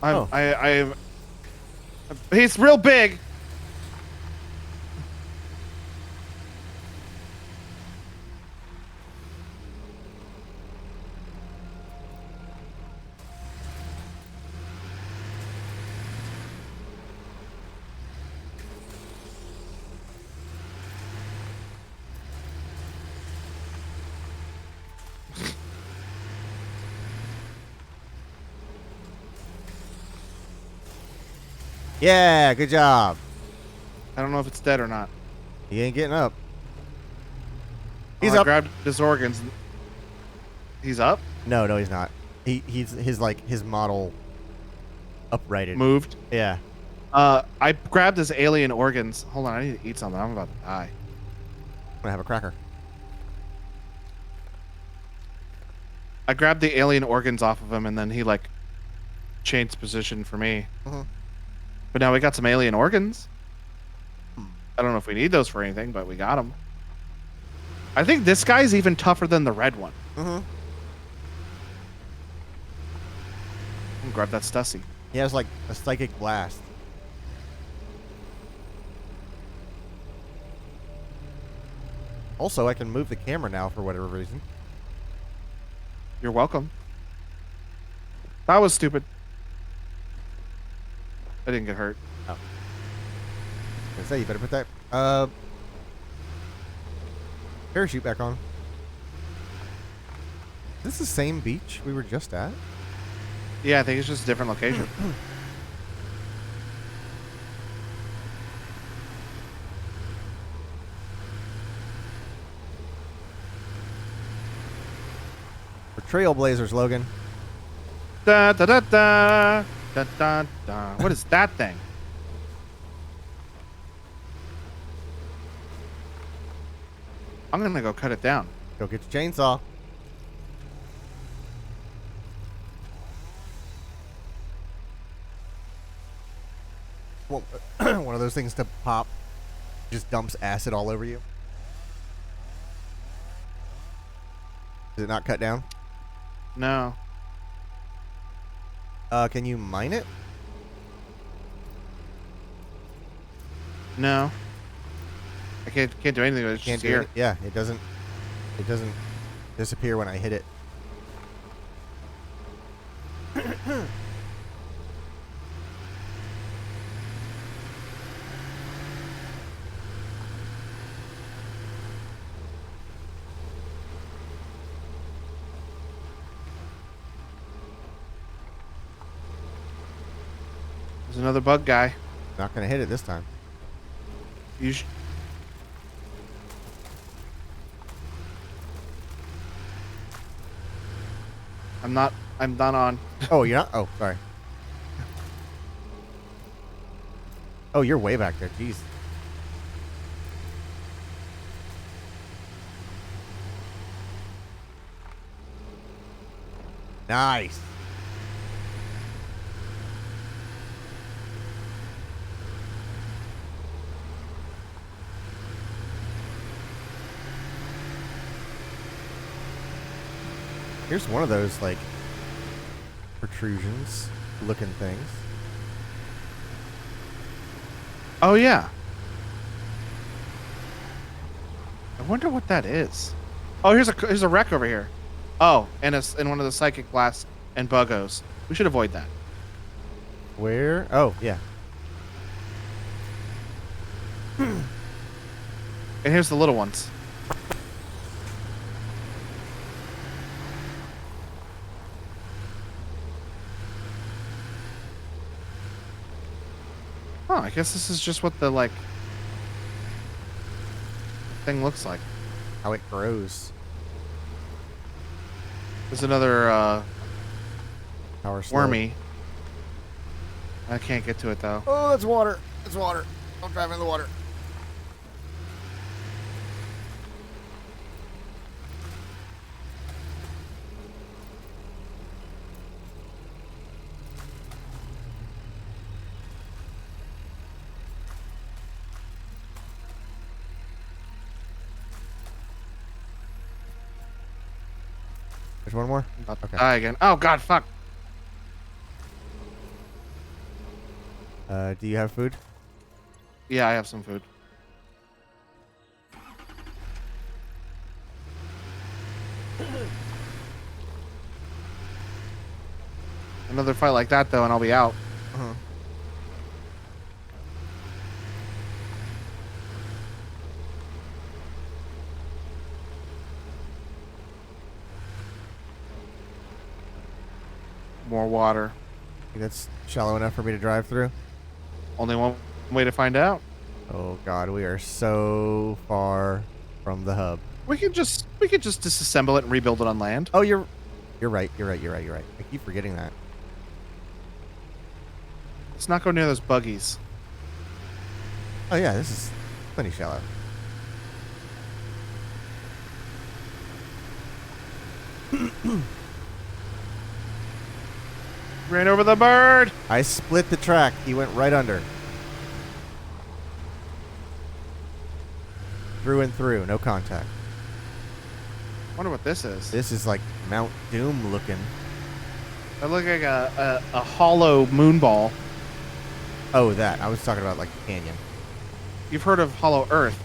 I'm, I he's real big. Yeah, good job. I don't know if it's dead or not. He ain't getting up. He's I up. grabbed his organs. He's up? No, he's not. He's his model uprighted. Moved. Yeah. I grabbed his alien organs. Hold on, I need to eat something. I'm about to die. I'm gonna have a cracker. I grabbed the alien organs off of him, and then he, like, changed position for me. Mhm. But now we got some alien organs. I don't know if we need those for anything, but we got them. I think this guy's even tougher than the red one. Mm-hmm. Grab that Stussy. He has like a psychic blast. Also, I can move the camera now for whatever reason. You're welcome. That was stupid. I didn't get hurt. Oh. I say you better put that parachute back on. Is this the same beach we were just at? Yeah, I think it's just a different location. We're trailblazers, Logan. Da da da da da da da. What is that thing? I'm gonna go cut it down. Go get your chainsaw. Well, one of those things to pop just dumps acid all over you. Is it not cut down? No. Can you mine it? No. I can't do anything with it. It's Can't just do here. it. Yeah, it doesn't. It doesn't disappear when I hit it. There's another bug guy. Not gonna hit it this time. You I'm not on. Oh, you're not? Oh, sorry. Oh, you're way back there. Jeez. Nice. Here's one of those, like, protrusions looking things. Oh yeah. I wonder what that is. Oh, here's a wreck over here. Oh, and one of the psychic blasts and buggos. We should avoid that. Where? Oh, yeah. And here's the little ones. Oh, I guess this is just what the thing looks like. How it grows. There's another Power slow. wormy. I can't get to it though. Oh, that's water. It's water. Don't drive in the water. There's one more? I'm about to Okay. die again. Oh god, fuck. Do you have food? Yeah, I have some food. Another fight like that though, and I'll be out. Uh-huh. More water. Think that's shallow enough for me to drive through? Only one way to find out. Oh god, we are so far from the hub. We could just disassemble it and rebuild it on land. Oh, you're right. You're right. I keep forgetting that. Let's not go near those buggies. Oh yeah, this is plenty shallow. Ran over the bird. I split the track. He went right under. Through and through, no contact. Wonder what this is. This is like Mount Doom looking. That looks like a hollow moon ball. Oh, that. I was talking about like a canyon. You've heard of Hollow Earth.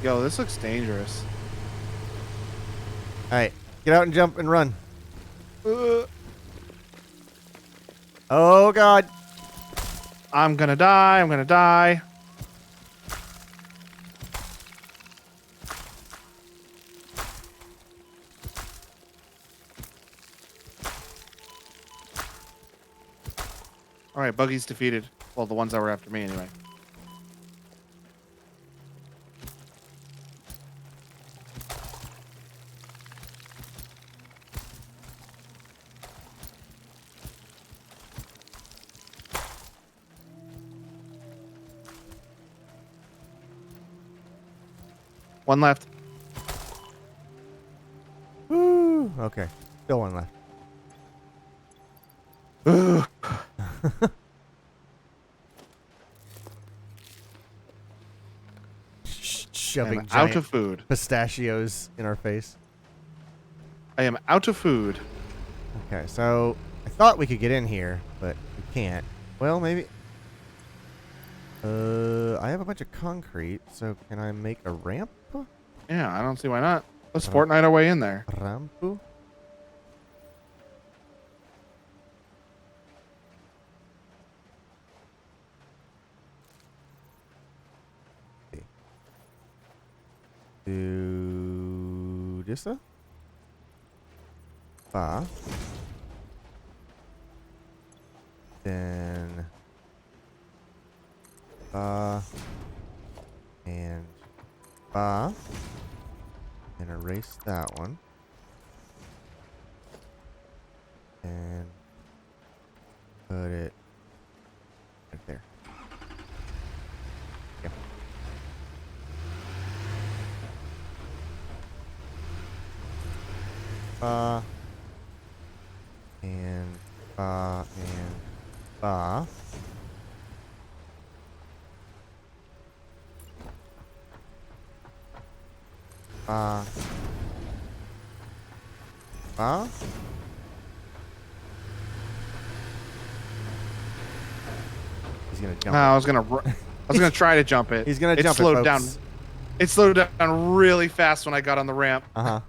Yo, this looks dangerous. All right, get out and jump and run. Oh god. I'm gonna die. I'm gonna die. All right, buggy's defeated. Well, the ones that were after me, anyway. One left. Woo. Okay. Still one left. Ugh. Shoving I'm giant out of food. pistachios in our face. I am out of food. Okay, so I thought we could get in here, but we can't. Well, maybe. I have a bunch of concrete, so can I make a ramp? Yeah, I don't see why not. Let's Fortnite our way in there. Rampu? Do this? Then and and erase that one, and put it right there. Yeah. And he's gonna jump. I was gonna try to jump it. He's gonna It jump. slowed down. Folks. It slowed down really fast when I got on the ramp. And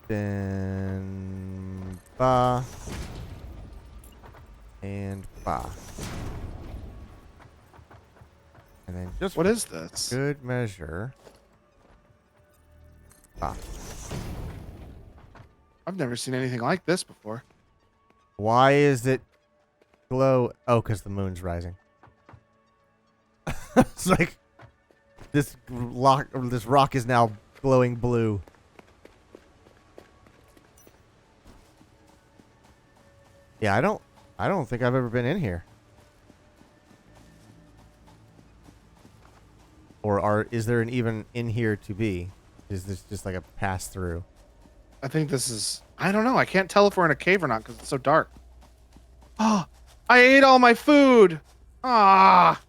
then and and then just What is this? good measure. I've never seen anything like this before. Why is it glow? Oh, because the moon's rising. It's like this rock is now glowing blue. Yeah, I don't think I've ever been in here. Or is there an even in here to be? Is this just like a pass through? I think this is. I don't know. I can't tell if we're in a cave or not because it's so dark. Oh, I ate all my food. Ah.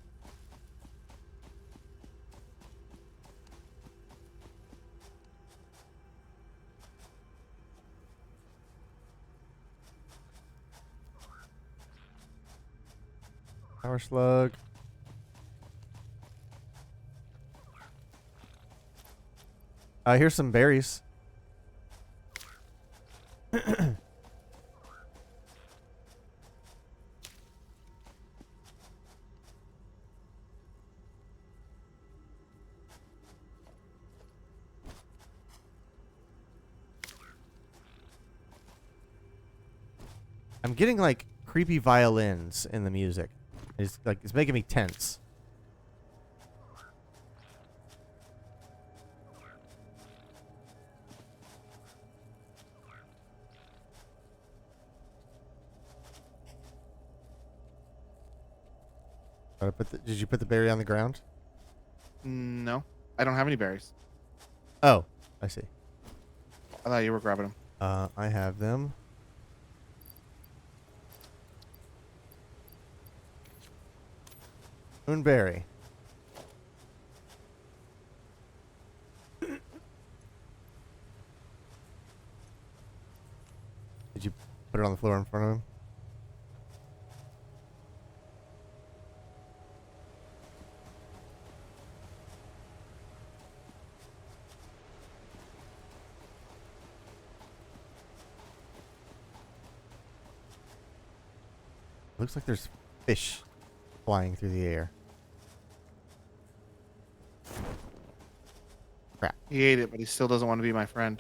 Power slug. Here's some berries. I'm getting like creepy violins in the music. It's making me tense. Did you put the berry on the ground? No, I don't have any berries. Oh, I see. I thought you were grabbing them. I have them. Moonberry. Did you put it on the floor in front of him? Looks like there's fish flying through the air. Crap. He ate it, but he still doesn't want to be my friend.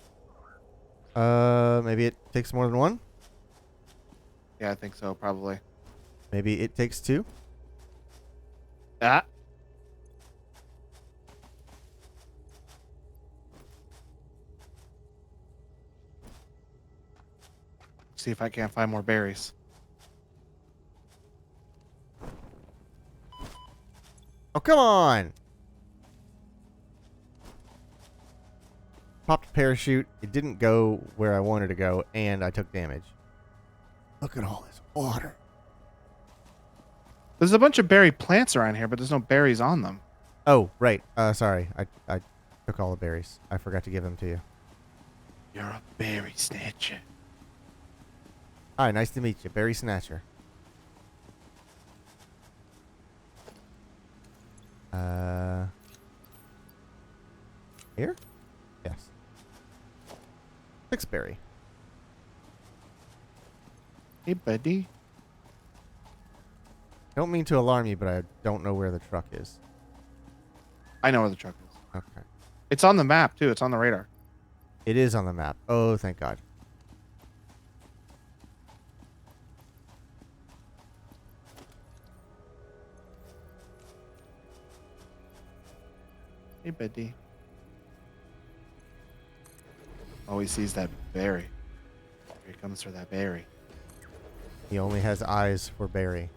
Maybe it takes more than one? Yeah, I think so, probably. Maybe it takes two? Ah. See if I can't find more berries. come on! Popped parachute. It didn't go where I wanted to go, and I took damage. Look at all this water. There's a bunch of berry plants around here, but there's no berries on them. Oh, right. Sorry. I took all the berries. I forgot to give them to you. You're a berry snatcher. Hi, nice to meet you. Berry Snatcher. Here? Yes. 6 berry. Hey, buddy. Don't mean to alarm you, but I don't know where the truck is. I know where the truck is. Okay. It's on the map, too. It's on the radar. It is on the map. Oh, thank God. Hey, buddy. Oh, he sees that berry. Here he comes for that berry. He only has eyes for berry.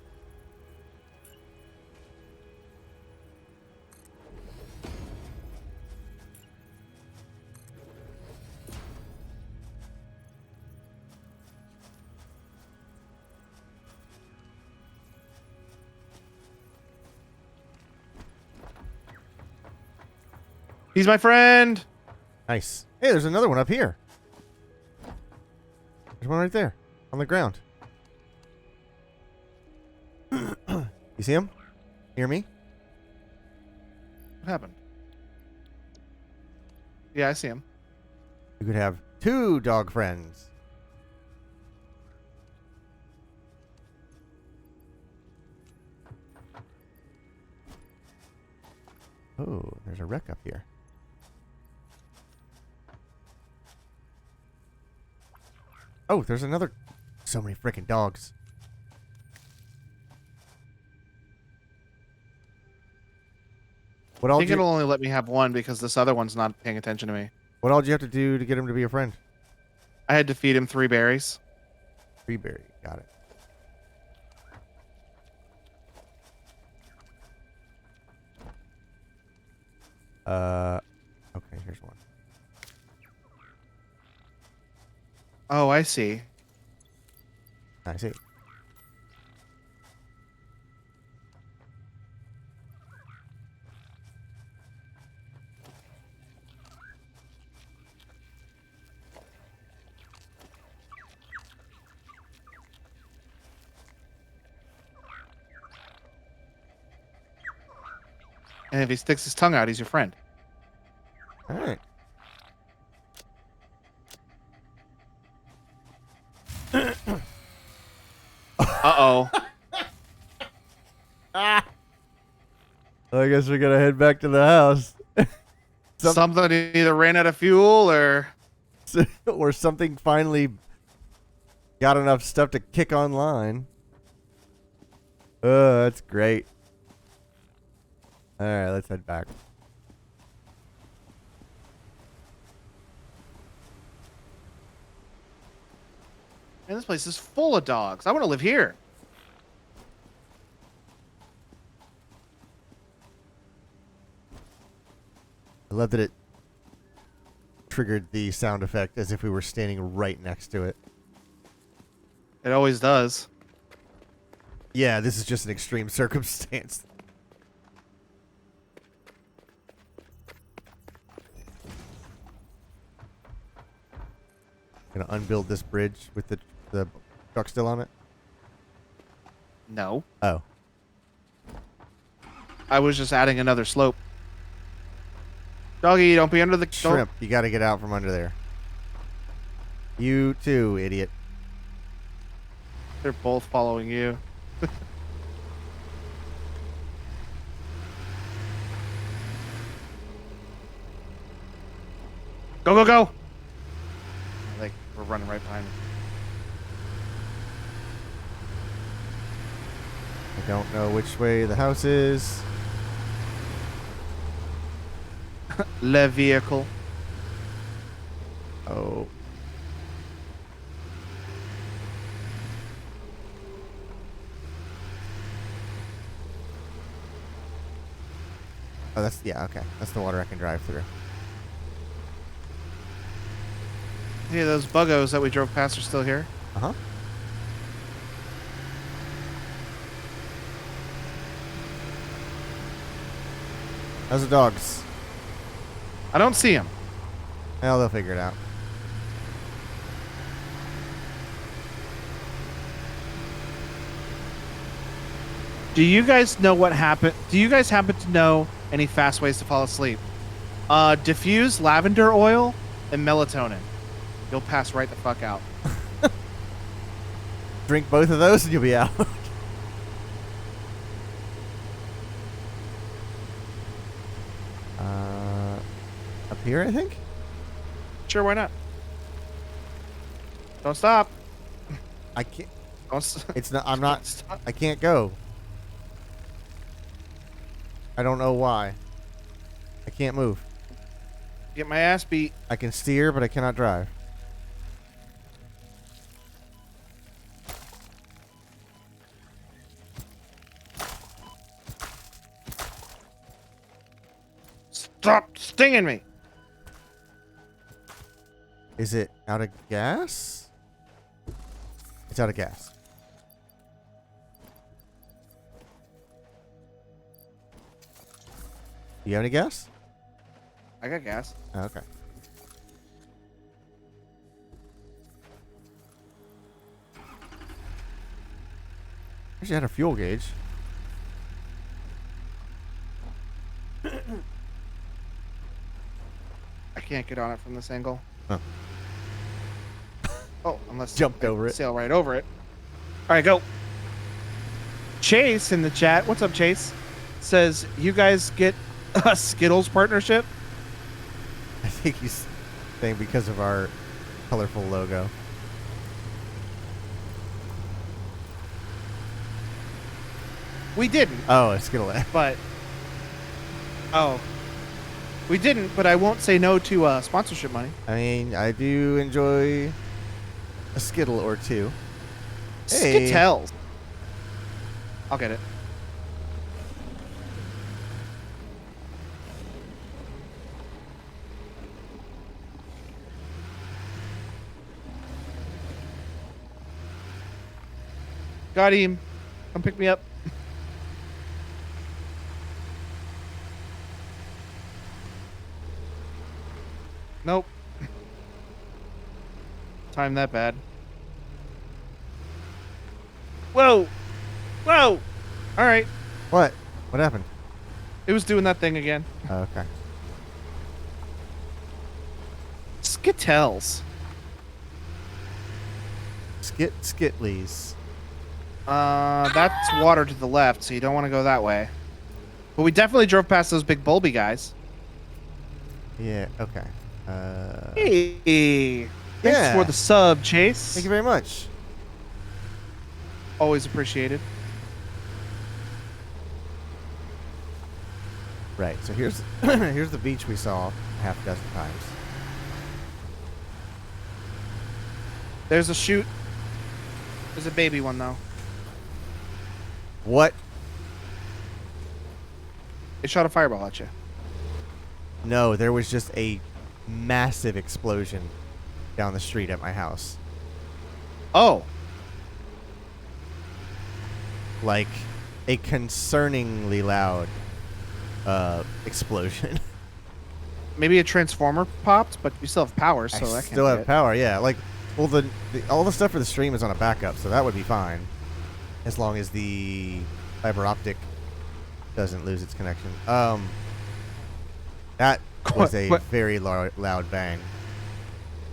He's my friend! Nice. Hey, there's another one up here. There's one right there on the ground. You see him? Hear me? What happened? Yeah, I see him. You could have 2 dog friends. Oh, there's a wreck up here. Oh, there's another. So many freaking dogs. What I all think you, it'll only let me have one because this other one's not paying attention to me. what all did you have to do to get him to be a friend? I had to feed him 3 berries. 3 berry. Got it. Okay, here's one. Oh, I see. I see. And if he sticks his tongue out, he's your friend. All right. Uh-oh. I guess we're gonna head back to the house. Something either ran out of fuel or... Or something finally got enough stuff to kick online. Oh, that's great. All right, let's head back. Man, this place is full of dogs. I want to live here. I love that it triggered the sound effect as if we were standing right next to it. It always does. Yeah, this is just an extreme circumstance. Gonna unbuild this bridge with the truck still on it? No. Oh. I was just adding another slope. Doggy, don't be under the... Shrimp, you gotta get out from under there. You too, idiot. They're both following you. Go, go, go! I think we're running right behind him. I don't know which way the house is. Le vehicle. Oh. Oh, that's yeah. Okay, that's the water I can drive through. Yeah, those buggos that we drove past are still here. Uh huh. How's the dogs? I don't see them. Well, they'll figure it out. Do you guys know what happened? Do you guys happen to know any fast ways to fall asleep? Diffuse lavender oil and melatonin. You'll pass right the fuck out. Drink both of those and you'll be out. Up here, I think. Sure, why not? Don't stop. I can't. Don't It's not. I'm not. stop. I can't go. I don't know why. I can't move. Get my ass beat. I can steer, but I cannot drive. Stop stinging me. Is it out of gas? It's out of gas. Do you have any gas? I got gas. Oh, okay. Actually, had a fuel gauge. I can't get on it from this angle. Oh. Oh, unless Jumped I over it. sail right over it. All right, go. Chase in the chat. What's up, Chase? Says you guys get a Skittles partnership. I think he's saying because of our colorful logo. We didn't, Oh, a Skittle. but we didn't. But I won't say no to sponsorship money. I mean, I do enjoy a Skittle or two. Hey. Skittles. I'll get it. Got him. Come pick me up. Nope. Time that bad. Whoa! Whoa! All right. What? What happened? It was doing that thing again. Oh, okay. Skittles. Skitleys. That's water to the left, so you don't want to go that way. But we definitely drove past those big bulby guys. Yeah. Okay. Hey. Thanks Yeah. for the sub, Chase. Thank you very much. Always appreciated. Right. So here's here's the beach we saw half a dozen times. There's a chute. There's a baby one, though. What? It shot a fireball at you. No, there was just a massive explosion down the street at my house. Oh. Like a concerningly loud explosion. Maybe a transformer popped, but you still have power, so I that can't still be have it. power, yeah. Like, well, the all the stuff for the stream is on a backup, so that would be fine, as long as the fiber optic doesn't lose its connection. That was a very loud bang.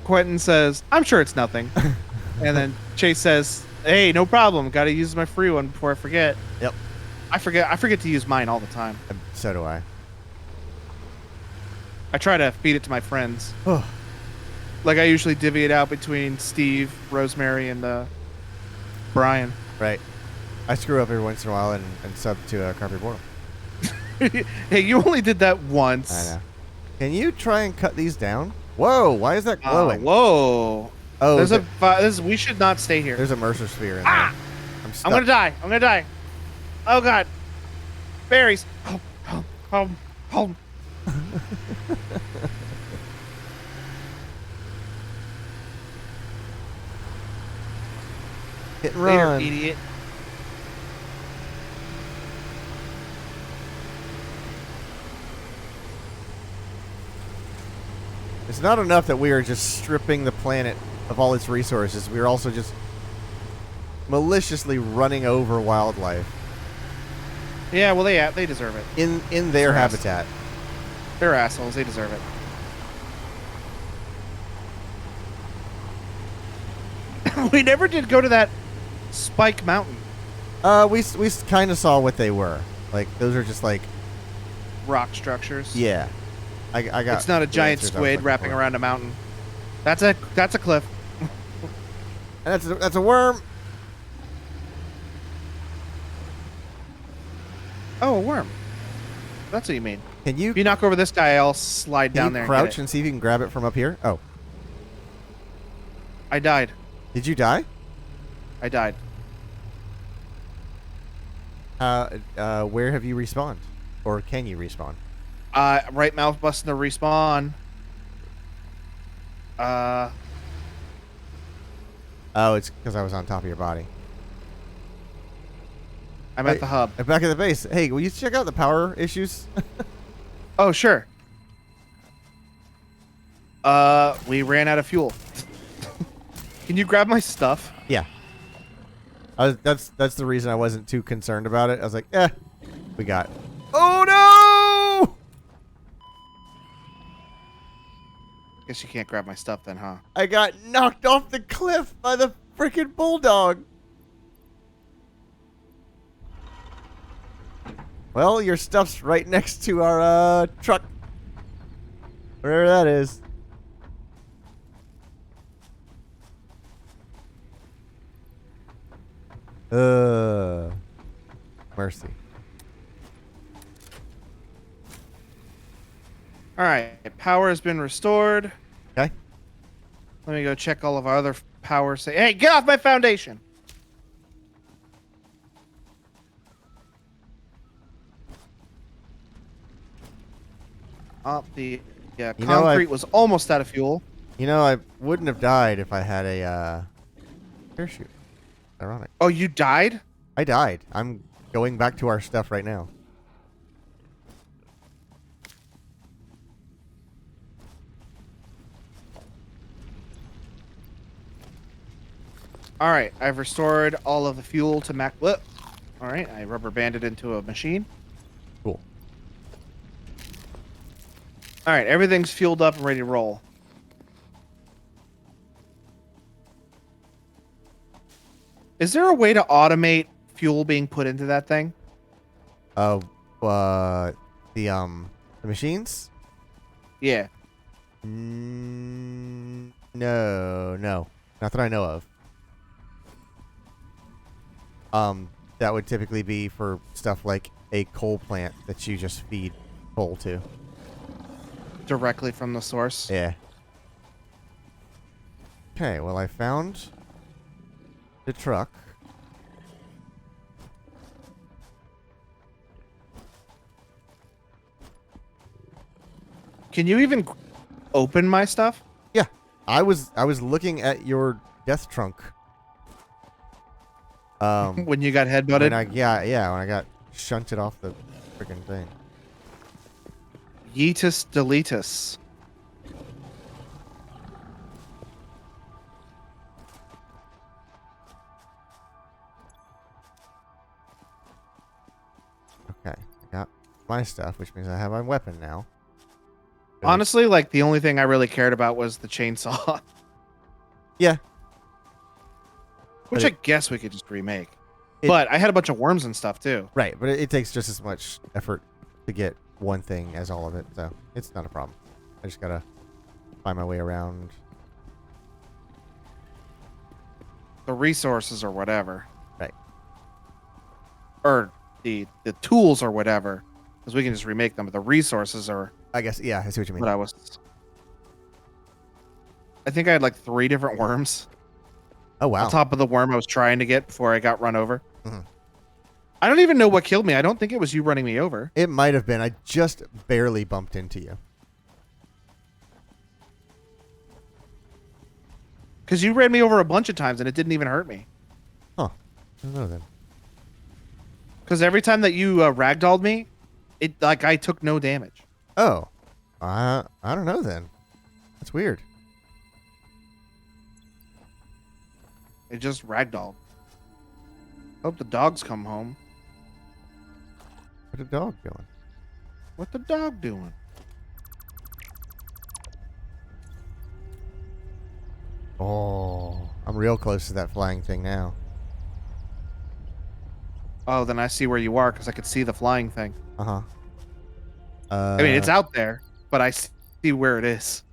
Quentin says, I'm sure it's nothing. And then Chase says, hey, no problem. Got to use my free one before I forget. Yep. I forget to use mine all the time. So do I. I try to feed it to my friends. Oh, Like I usually divvy it out between Steve, Rosemary, and Brian. right. I screw up every once in a while and sub to a Carpet Portal. Hey, you only did that once. I know. Can you try and cut these down? Whoa, why is that glowing? Whoa. Oh, There's we should not stay here. there's a Mercer sphere in there. I'm stuck. I'm gonna die. I'm gonna die. Oh god. Berries. Oh, Hit and later, run. idiot. It's not enough that we are just stripping the planet of all its resources. We are also just maliciously running over wildlife Yeah, well, they deserve it. in their Yes. habitat. They're assholes. They deserve it. We never did go to that Spike Mountain. We kind of saw what they were. Like those are just like Rock structures. yeah. I got. It's not a the giant answers I was squid looking wrapping for. around a mountain. That's a cliff. And that's a worm. Oh, a worm. That's what you mean. Can you If you knock over this guy, I'll slide can down you there crouch and get it. and see if you can grab it from up here? Oh, I died. did you die? I died. Where have you respawned, or can you respawn? Right mouse button to respawn. Oh, it's because I was on top of your body. I'm at the hub. Back at the base. Hey, will you check out the power issues? Oh, sure. We ran out of fuel. Can you grab my stuff? Yeah. That's the reason I wasn't too concerned about it. I was like, we got. Oh no! Guess you can't grab my stuff then, huh? I got knocked off the cliff by the freaking bulldog. Well, your stuff's right next to our truck. Wherever that is. Mercy. All right, power has been restored. Okay. Let me go check all of our other power. Say, hey, get off my foundation! The You know, concrete was almost out of fuel. You know, I wouldn't have died if I had a parachute. Ironic. Oh, you died? I died. I'm going back to our stuff right now. All right, I've restored all of the fuel to Mac. All right, I rubber banded into a machine. Cool. All right, everything's fueled up and ready to roll. Is there a way to automate fuel being put into that thing? The machines? Yeah. No, not that I know of. That would typically be for stuff like a coal plant that you just feed coal to. Directly from the source. Yeah. Okay, well, I found the truck. Can you even open my stuff? Yeah, I was looking at your death trunk. When you got headbutted? When I got shunted off the freaking thing. Yeetus deletus. Okay, I got my stuff, which means I have my weapon now. Honestly, like, the only thing I really cared about was the chainsaw. Yeah. Which But I guess we could just remake. But I had a bunch of worms and stuff, too. Right, but it takes just as much effort to get one thing as all of it, so it's not a problem. I just gotta find my way around. The resources or whatever. Right. Or the tools or whatever. Because we can just remake them, but the resources are I guess, yeah, I see what you mean. what I was... I think I had like 3 different worms. Oh, wow. On top of the worm I was trying to get before I got run over. Mhm. I don't even know what killed me. I don't think it was you running me over. It might have been. I just barely bumped into you. Because you ran me over a bunch of times and it didn't even hurt me. Huh. I don't know then. Because every time that you ragdolled me, I took no damage. Oh. I don't know then. That's weird. It just ragdolled. Hope the dogs come home. Where's the dog going? What the dog doing? Oh, I'm real close to that flying thing now. Oh, then I see where you are because I could see the flying thing. Uh-huh. I mean, it's out there, but I see where it is.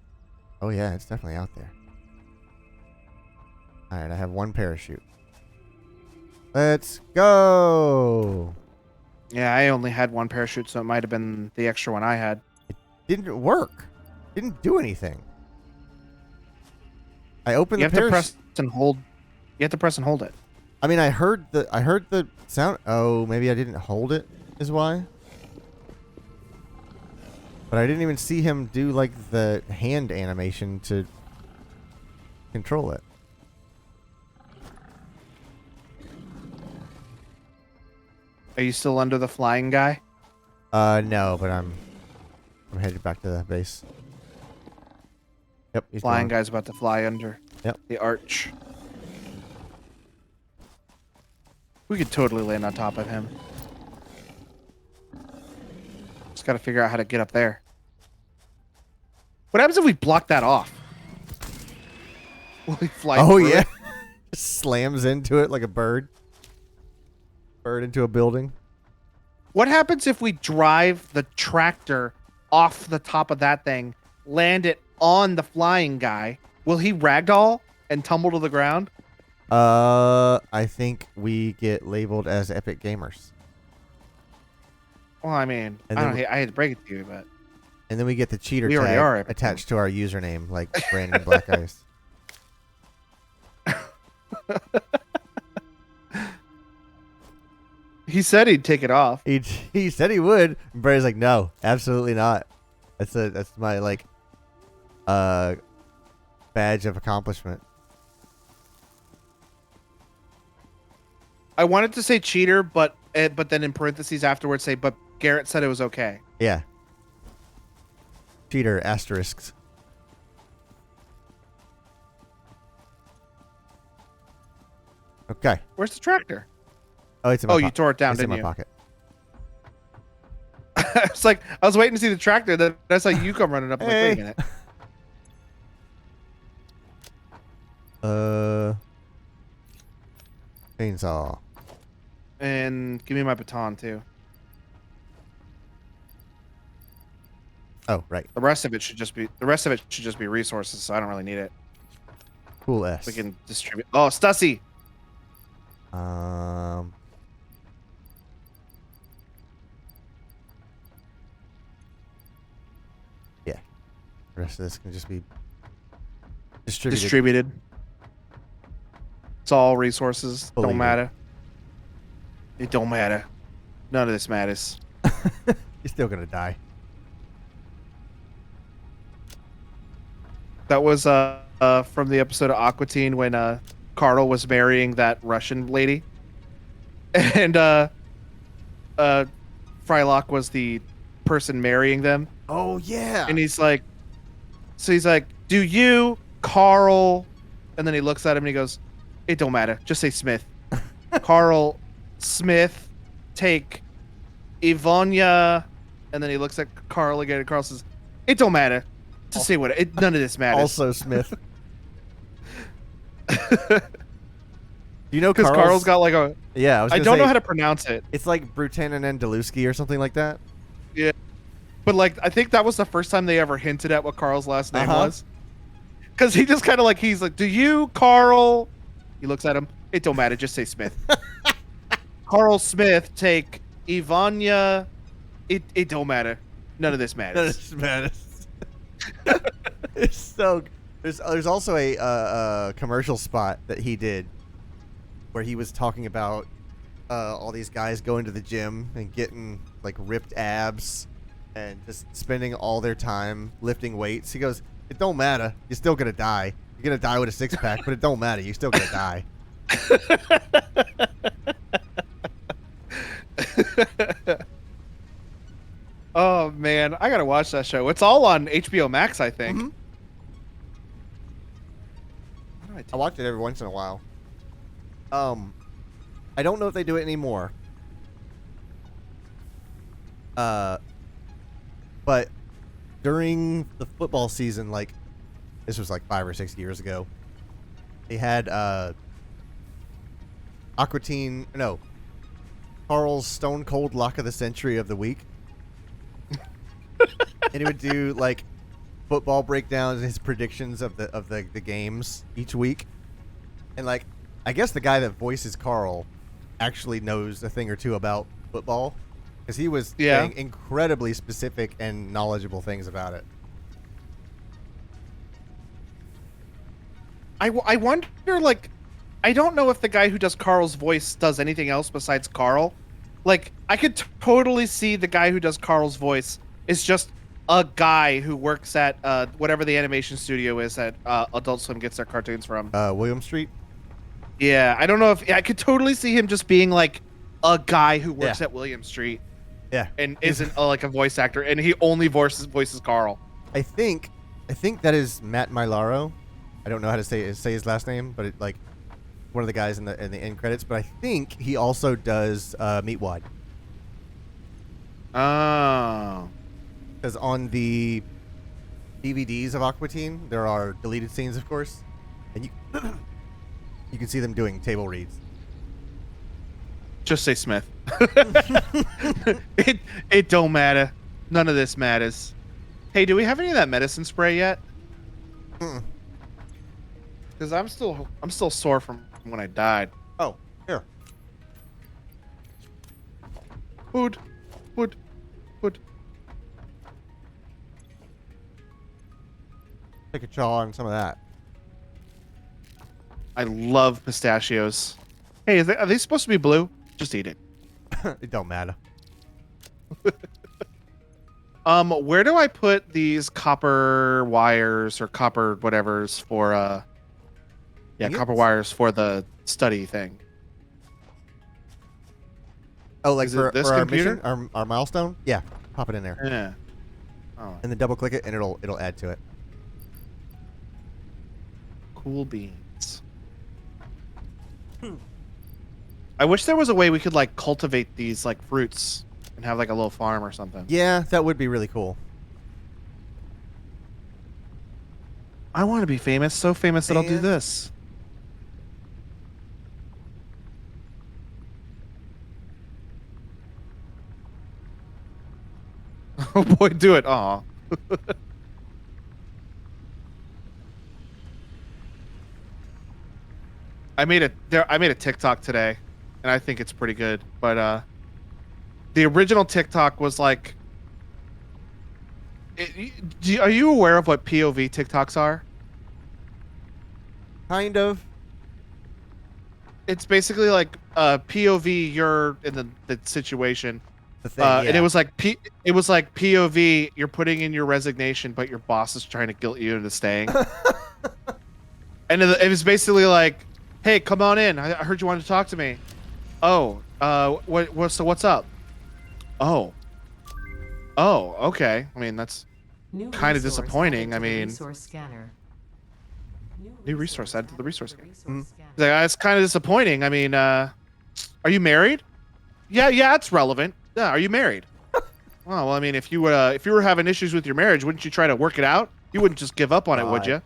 Oh, yeah, it's definitely out there. All right, I have one parachute. Let's go. Yeah, I only had one parachute, so it might have been the extra one I had. Didn't work. Didn't do anything. I opened You the have to parachute. press and hold. You have to press and hold it. I mean, I heard the sound. Oh, maybe I didn't hold it is why. But I didn't even see him do like the hand animation to control it. Are you still under the flying guy? No, but I'm headed back to the base. Yep, he's Flying gone. guy's about to fly under. Yep. The arch. We could totally land on top of him. Just gotta figure out how to get up there. What happens if we block that off? Will he fly Oh through yeah, it? slams into it like a bird. Bird into a building. What happens if we drive the tractor off the top of that thing, land it on the flying guy? Will he ragdoll and tumble to the ground? I think we get labeled as epic gamers, Well, I mean, And I then don't. I hate to break it to you, but and then we get the cheater We already tag are epic attached to our username, like Brandon Black Eyes. he said he'd take it off. He said he would. And Brandon's like, no, absolutely not. That's my like badge of accomplishment. I wanted to say cheater, but then in parentheses afterwards say, but Garrett said it was okay. Yeah. Cheater asterisks. Okay. Where's the tractor? Oh, it's in my Oh, you tore it down, it's in didn't my you? pocket. It's like I was waiting to see the tractor. Then I saw you come running up. I'm like, wait a Hey. minute. Chainsaw. And give me my baton too. Oh, right. The rest of it should just be resources. So I don't really need it. Cool S. We can distribute. Oh, Stussy. Yeah. The rest of this can just be distributed. Distributed. It's all resources. Believe Don't it. matter. It don't matter. None of this matters. You're still gonna die. That was from the episode of Aqua Teen when Carl was marrying that Russian lady, and Frylock was the person marrying them, Oh yeah. and he's like, "Do you, Carl?" And then he looks at him and he goes, "It don't matter. Just say Smith." Carl Smith, take Ivonya, and then he looks at Carl again, and Carl says, "It don't matter. Just say what. None of this matters." Also Smith. You know, Because Carl's got like a. Yeah, I don't know how to pronounce it. It's like Brutanen and Deluski or something like that. Yeah. But like, I think that was the first time they ever hinted at what Carl's last name was. Because he just kind of like, he's like, "Do you, Carl?" He looks at him. It don't matter. Just say Smith. Carl Smith, take Ivonya. It don't matter. None of this matters. It's so. There's also a commercial spot that he did where he was talking about all these guys going to the gym and getting like ripped abs and just spending all their time lifting weights. He goes, "It don't matter. You're still gonna die. You're gonna die with a six pack, but it don't matter. You're still gonna die." Oh man, I gotta watch that show. It's all on HBO Max, I think. Mhm. How do I I watch it every once in a while. I don't know if they do it anymore. But during the football season, like this was like 5 or 6 years ago, they had Carl's Stone Cold Lock of the Century of the Week. And he would do like football breakdowns and his predictions of the games each week. And like I guess the guy that voices Carl actually knows a thing or two about football because he was saying incredibly specific and knowledgeable things about it. I wonder, like, I don't know if the guy who does Carl's voice does anything else besides Carl. Like, I could totally see the guy who does Carl's voice is just a guy who works at whatever the animation studio is that Adult Swim gets their cartoons from. William Street. Yeah, I don't know if I could totally see him just being like a guy who works at William Street. Yeah, and isn't like a voice actor, and he only voices Carl. I think that is Matt Milaro. I don't know how to say his last name, but it like one of the guys in the end credits. But I think he also does Meatwad. Oh. Because on the DVDs of Aqua Teen, there are deleted scenes, of course, and you you can see them doing table reads. Just say Smith. it don't matter. None of this matters. Hey, do we have any of that medicine spray yet? Because I'm still sore from when I died. Oh, here. Food. Take a chaw on some of that. I love pistachios. Hey, are they supposed to be blue? Just eat it. It don't matter. Where do I put these copper wires or copper whatevers for copper wires for the study thing? Oh, like Is it for this our computer? mission, our milestone? Yeah, pop it in there. Yeah. Oh, And then double click it and it'll add to it. cool beans. I wish there was a way we could like cultivate these like fruits and have like a little farm or something. Yeah, that would be really cool. I want to be famous, so famous that I'll do Man. this. Oh boy, do it. Aw. I made a TikTok today, and I think it's pretty good. But the original TikTok was like, are you aware of what POV TikToks are? Kind of. It's basically like POV. You're in the situation, The thing, and it was like POV. You're putting in your resignation, but your boss is trying to guilt you into staying. And it was basically like, "Hey, come on in. I heard you wanted to talk to me." Oh, so what's up? Oh, okay. I mean, that's New kind of resource disappointing. added I to the mean, resource scanner. new resource added to the resource scanner. Mm. He's like, it's kind of disappointing. I mean, are you married? Yeah, it's relevant. Yeah, are you married? Well, I mean, if you were having issues with your marriage, wouldn't you try to work it out? You wouldn't just give up on it, would you?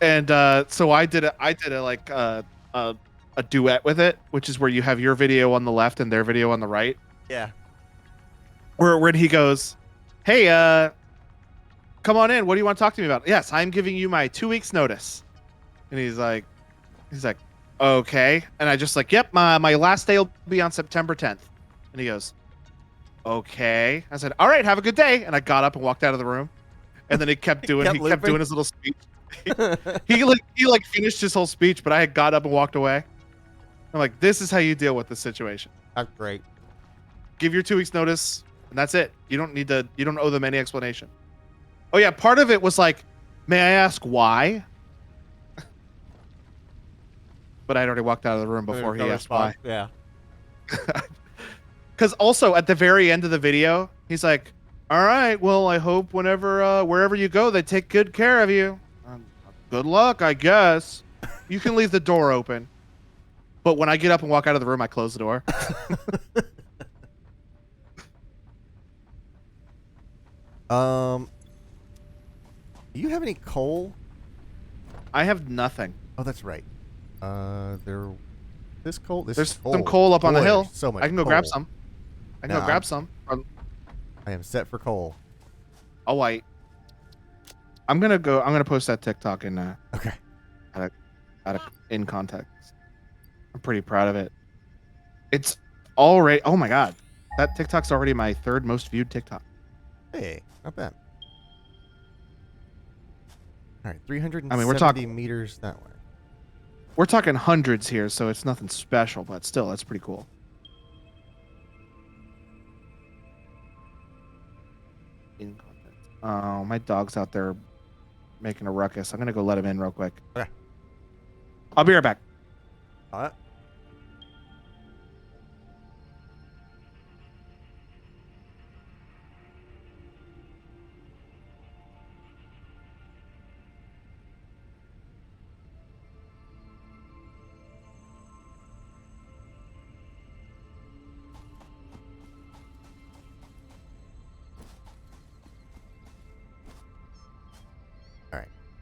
And so I did a duet with it, which is where you have your video on the left and their video on the right. Yeah. Where he goes, "Hey, come on in. What do you want to talk to me about?" "Yes, I'm giving you my 2 weeks notice." And he's like, "Okay." And I just like, "Yep, my last day will be on September 10th." And he goes, "Okay." I said, "All right, have a good day." And I got up and walked out of the room. And then he kept doing kept doing looping? his little speech. He finished his whole speech, but I had got up and walked away. I'm like, this is how you deal with the situation. That's great. Give your 2 weeks notice, and that's it. You don't owe them any explanation. Oh yeah, part of it was like, may I ask why? But I'd already walked out of the room before he asked why. Yeah. Because also at the very end of the video, he's like, all right, well, I hope wherever you go, they take good care of you. Good luck, I guess. You can leave the door open. But when I get up and walk out of the room, I close the door. Do you have any coal? I have nothing. Oh, that's right. This coal. There's some coal up on the hill. So much. I can go grab some. I can go grab some. I am set for coal. I'll wait. I'm gonna post that TikTok in Okay. in context. I'm pretty proud of it. It's already. Oh my god, that TikTok's already my 3rd most viewed TikTok. Hey, not bad. All right, 370 I mean, we're talking meters that way. We're talking hundreds here, so it's nothing special, but still, that's pretty cool. In context. Oh, my dog's out there making a ruckus. I'm gonna go let him in real quick. Okay. I'll be right back. All right.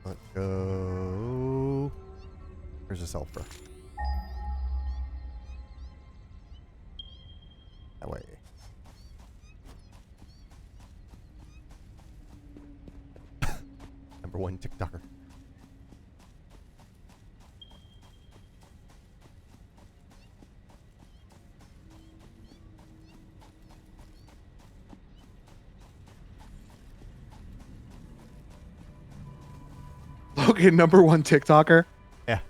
Let's go. Here's the sulfur. That way. Number 1 TikToker. Okay, number 1 TikToker. Yeah.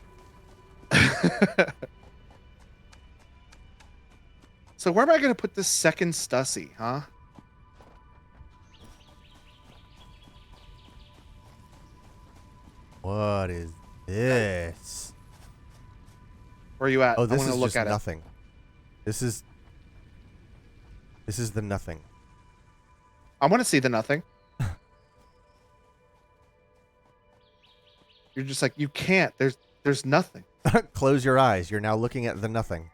So where am I gonna put this second Stussy, huh? What is this? Where are you at? Oh, this I want is to look just at nothing. This is the nothing. I want to see the nothing. You're just like, you can't. There's nothing. Close your eyes. You're now looking at the nothing.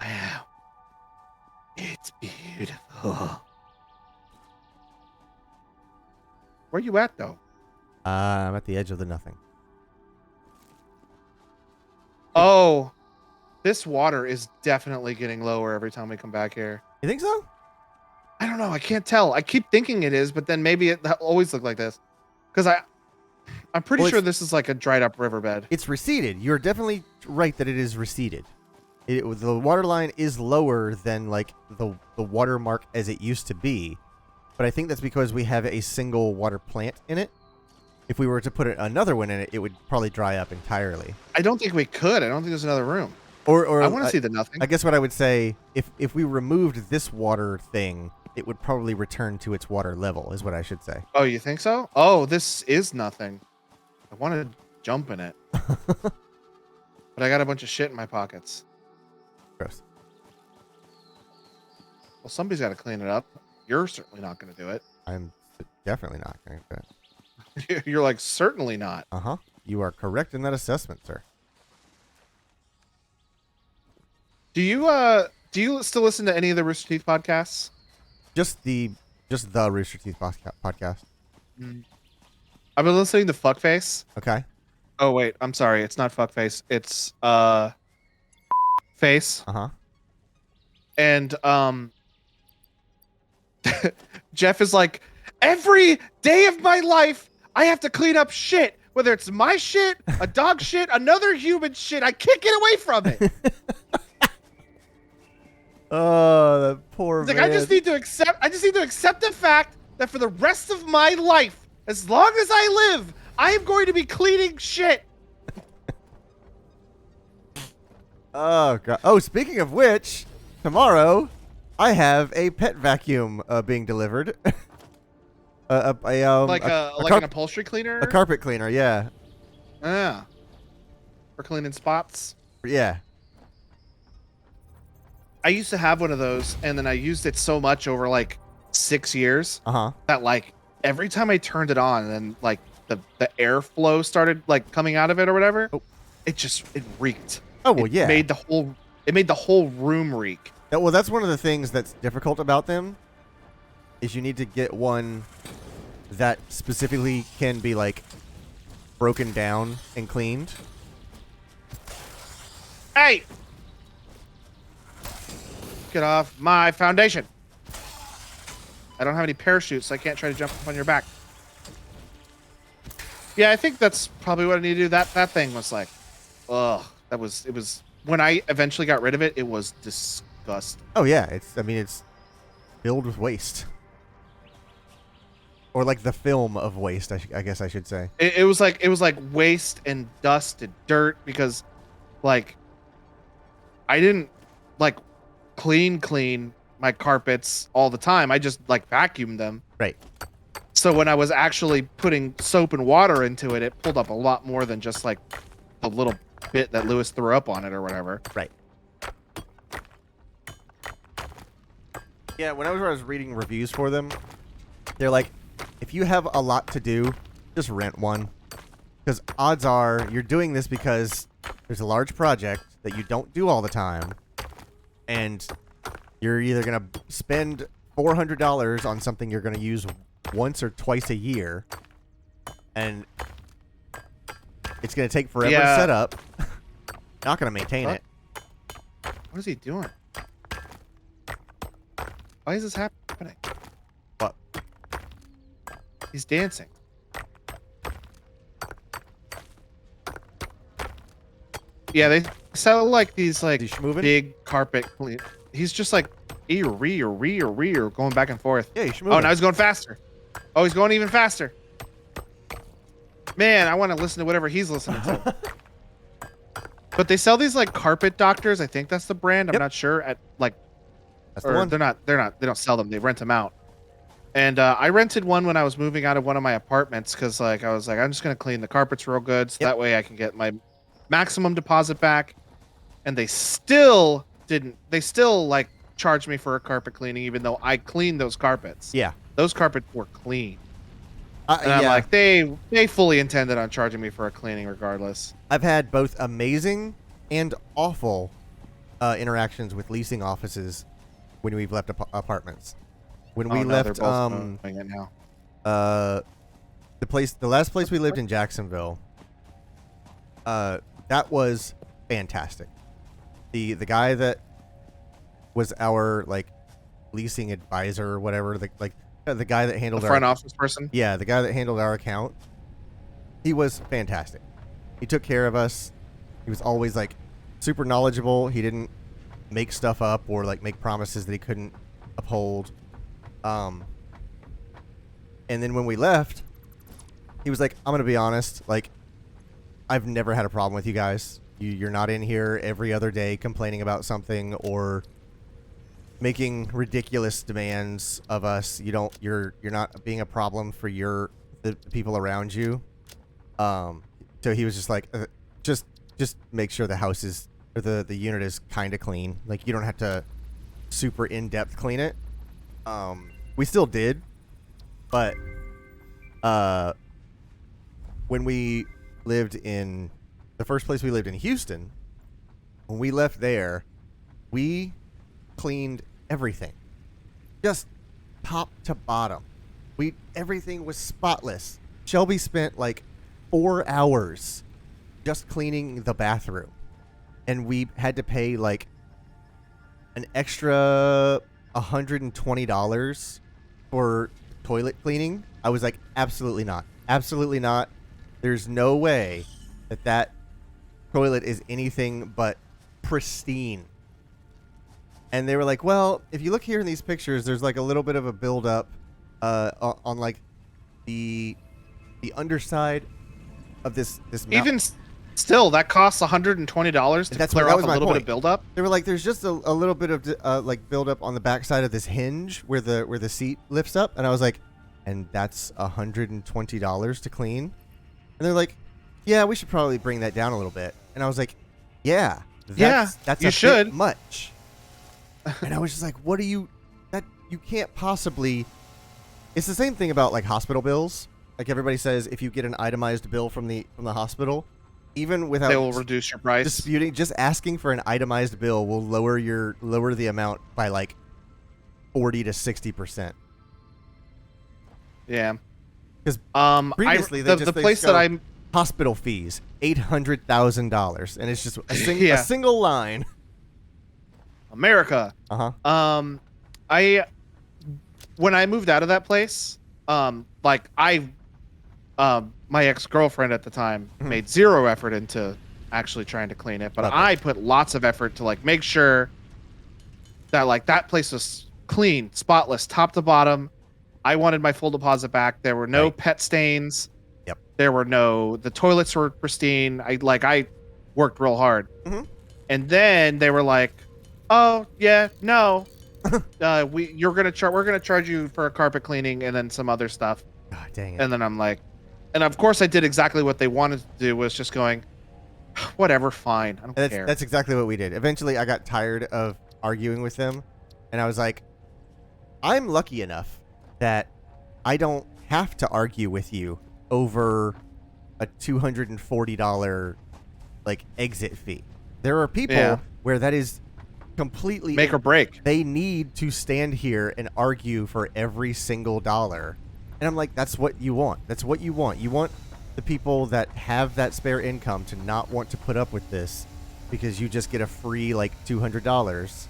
Wow. It's beautiful. Where you at, though? I'm at the edge of the nothing. Oh, this water is definitely getting lower every time we come back here. You think so? I don't know. I can't tell. I keep thinking it is, but then maybe it always looked like this. Because I'm pretty sure this is like a dried up riverbed. It's receded. You're definitely right that it is receded. The water line is lower than like the water mark as it used to be, but I think that's because we have a single water plant in it. If we were to put another one in it, it would probably dry up entirely. I don't think we could. I don't think there's another room. Or I want to see the nothing. I guess what I would say, if we removed this water thing, it would probably return to its water level, is what I should say. Oh, you think so? Oh, this is nothing. I want to jump in it. But I got a bunch of shit in my pockets. Gross. Well, somebody's got to clean it up. You're certainly not going to do it. I'm definitely not going to do it. You're like, certainly not. Uh-huh. You are correct in that assessment, sir. Do you still listen to any of the Rooster Teeth podcasts? Just the Rooster Teeth podcast. I've been listening to Fuckface. Okay. Oh wait, I'm sorry. It's not Fuckface. It's Face. Uh-huh. And Jeff is like, every day of my life I have to clean up shit, whether it's my shit, a dog shit, another human shit. I can't get away from it. Oh, that poor He's man. like, I just need to accept the fact that for the rest of my life, as long as I live, I am going to be cleaning shit. Oh god. Oh, speaking of which, tomorrow I have a pet vacuum being delivered. Like a an upholstery cleaner. a carpet cleaner. Yeah. Yeah. For cleaning spots. Yeah. I used to have one of those, and then I used it so much over like 6 years Uh-huh. that like every time I turned it on, and like the airflow started like coming out of it or whatever, Oh. it reeked. Oh, well, It yeah. made the whole room reek. Well, that's one of the things that's difficult about them is you need to get one that specifically can be like broken down and cleaned. Hey! Get off my foundation. I don't have any parachutes, so I can't try to jump up on your back. Yeah, I think that's probably what I need to do. That thing was like, ugh. It was when I eventually got rid of it, it was disgusting. Oh yeah, it's filled with waste. Or like the film of waste, I guess I should say. It was like waste and dust and dirt because like I didn't like clean my carpets all the time. I just like vacuumed them. Right. So when I was actually putting soap and water into it, it pulled up a lot more than just like a little bit that Lewis threw up on it or whatever. Right. Yeah, whenever I was reading reviews for them, they're like, if you have a lot to do, just rent one. Because odds are you're doing this because there's a large project that you don't do all the time. And you're either going to spend $400 on something you're going to use once or twice a year. And it's going to take forever to set up. Not going to maintain it. What is he doing? Why is this happening? What? He's dancing. Yeah, they sell like these like Is he schmoovin'? big carpet clean. He's just like rear, going back and forth. Yeah, you should Oh, move. now he's going faster. Oh, he's going even faster. Man, I want to listen to whatever he's listening to. But they sell these like carpet doctors. I think that's the brand. I'm Yep. not sure. At like, That's the or one. they're not. They don't sell them. They rent them out. And I rented one when I was moving out of one of my apartments because like I was like I'm just gonna clean the carpets real good so Yep. that way I can get my maximum deposit back. And they still didn't. They still like charged me for a carpet cleaning even though I cleaned those carpets. Yeah. Those carpets were clean. And I'm Yeah. like, they fully intended on charging me for a cleaning regardless. I've had both amazing and awful interactions with leasing offices when we've left apartments. When we Oh, no, they're left both doing it now. the last place we lived in Jacksonville, that was fantastic. The guy that was our like leasing advisor or whatever, the guy that handled The front office person. Yeah, the guy that handled our account. He was fantastic. He took care of us. He was always like super knowledgeable. He didn't make stuff up or like make promises that he couldn't uphold. And then when we left, he was like, I'm gonna be honest, like I've never had a problem with you guys. You're not in here every other day complaining about something or making ridiculous demands of us. You're not being a problem for the people around you. So he was just like, just make sure the house is, or the unit is kind of clean. Like you don't have to super in-depth clean it. We still did, but when we lived in the first place we lived in Houston, when we left there, we cleaned everything, just top to bottom. Everything was spotless. Shelby spent like 4 hours just cleaning the bathroom, and we had to pay like an extra $120 for toilet cleaning. I was like, absolutely not, absolutely not. There's no way that toilet is anything but pristine. And they were like, well, if you look here in these pictures, there's like a little bit of a buildup on like the underside of this Even still, that costs $120 to That's clear that off was a my little bit point. of buildup. They were like, there's just a little bit of like buildup on the backside of this hinge where the seat lifts up, and I was like, and that's $120 to clean. And they're like, yeah, we should probably bring that down a little bit. And I was like, yeah, that's you a should. bit much. And I was just like, what do you? That you can't possibly. It's the same thing about like hospital bills. Like everybody says, if you get an itemized bill from the hospital, even without They will reduce your price. disputing, just asking for an itemized bill will lower the amount by like 40 to 60%. Yeah. Because previously the place that I'm hospital fees $800,000, and it's just a Yeah. single line. America. When I moved out of that place, my ex-girlfriend at the time made zero effort into actually trying to clean it, but Love I put lots of effort to like make sure that like that place was clean, spotless, top to bottom. I wanted my full deposit back. There were no pet stains. Yep. The toilets were pristine. I worked real hard. Mm-hmm. And then they were like, "Oh yeah, no, we're gonna charge you for a carpet cleaning and then some other stuff." God dang it. And then I'm like, and of course I did exactly what they wanted to do, was just going, whatever, fine, I don't care. That's exactly what we did. Eventually, I got tired of arguing with them, and I was like, I'm lucky enough that I don't have to argue with you over a $240 like exit fee. There are people where that is completely make or break. They need to stand here and argue for every single dollar. And I'm like, that's what you want. That's what you want. You want the people that have that spare income to not want to put up with this because you just get a free like $200.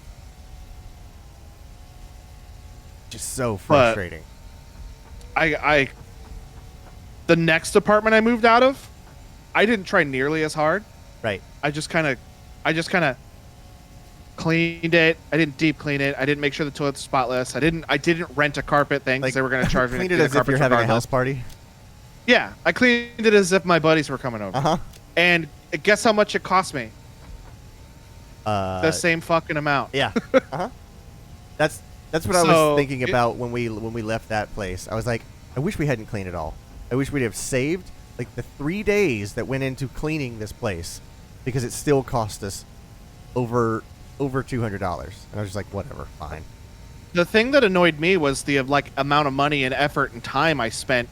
Just so frustrating. The next apartment I moved out of, I didn't try nearly as hard. Right. I just kind of cleaned it. I didn't deep clean it. I didn't make sure the toilet's spotless. I didn't rent a carpet thing because they were going to charge me. Cleaned it as if you're having a house party. Yeah, I cleaned it as if my buddies were coming over. And guess how much it cost me? The same fucking amount. Yeah. That's what I was thinking about when we left that place. I was like, I wish we hadn't cleaned it all. I wish we'd have saved like the 3 days that went into cleaning this place, because it still cost us over $200. And I was just like, whatever, fine. The thing that annoyed me was the like amount of money and effort and time I spent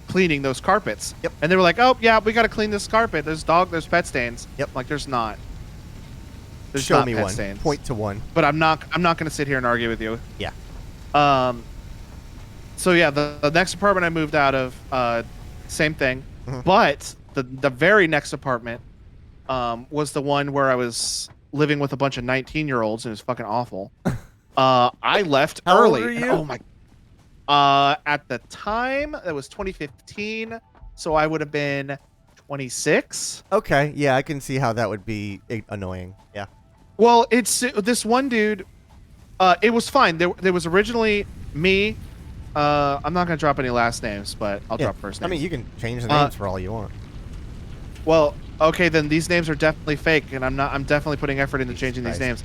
cleaning those carpets. Yep. And they were like, "Oh yeah, we got to clean this carpet. There's pet stains." Yep. Like there's not. There's Show not me pet one. stains. Point to one. But I'm not going to sit here and argue with you. Yeah. So yeah, the next apartment I moved out of, same thing. But the very next apartment was the one where I was living with a bunch of 19-year-olds, and it was fucking awful. I left How early. old were you? And, oh my! At the time, it was 2015, so I would have been 26. Okay, yeah, I can see how that would be annoying. Yeah. Well, it's this one dude. It was fine. There was originally me. I'm not gonna drop any last names, but I'll drop first names. I mean, you can change the names for all you want. Well, okay, then these names are definitely fake, and I'm definitely putting effort into changing these names.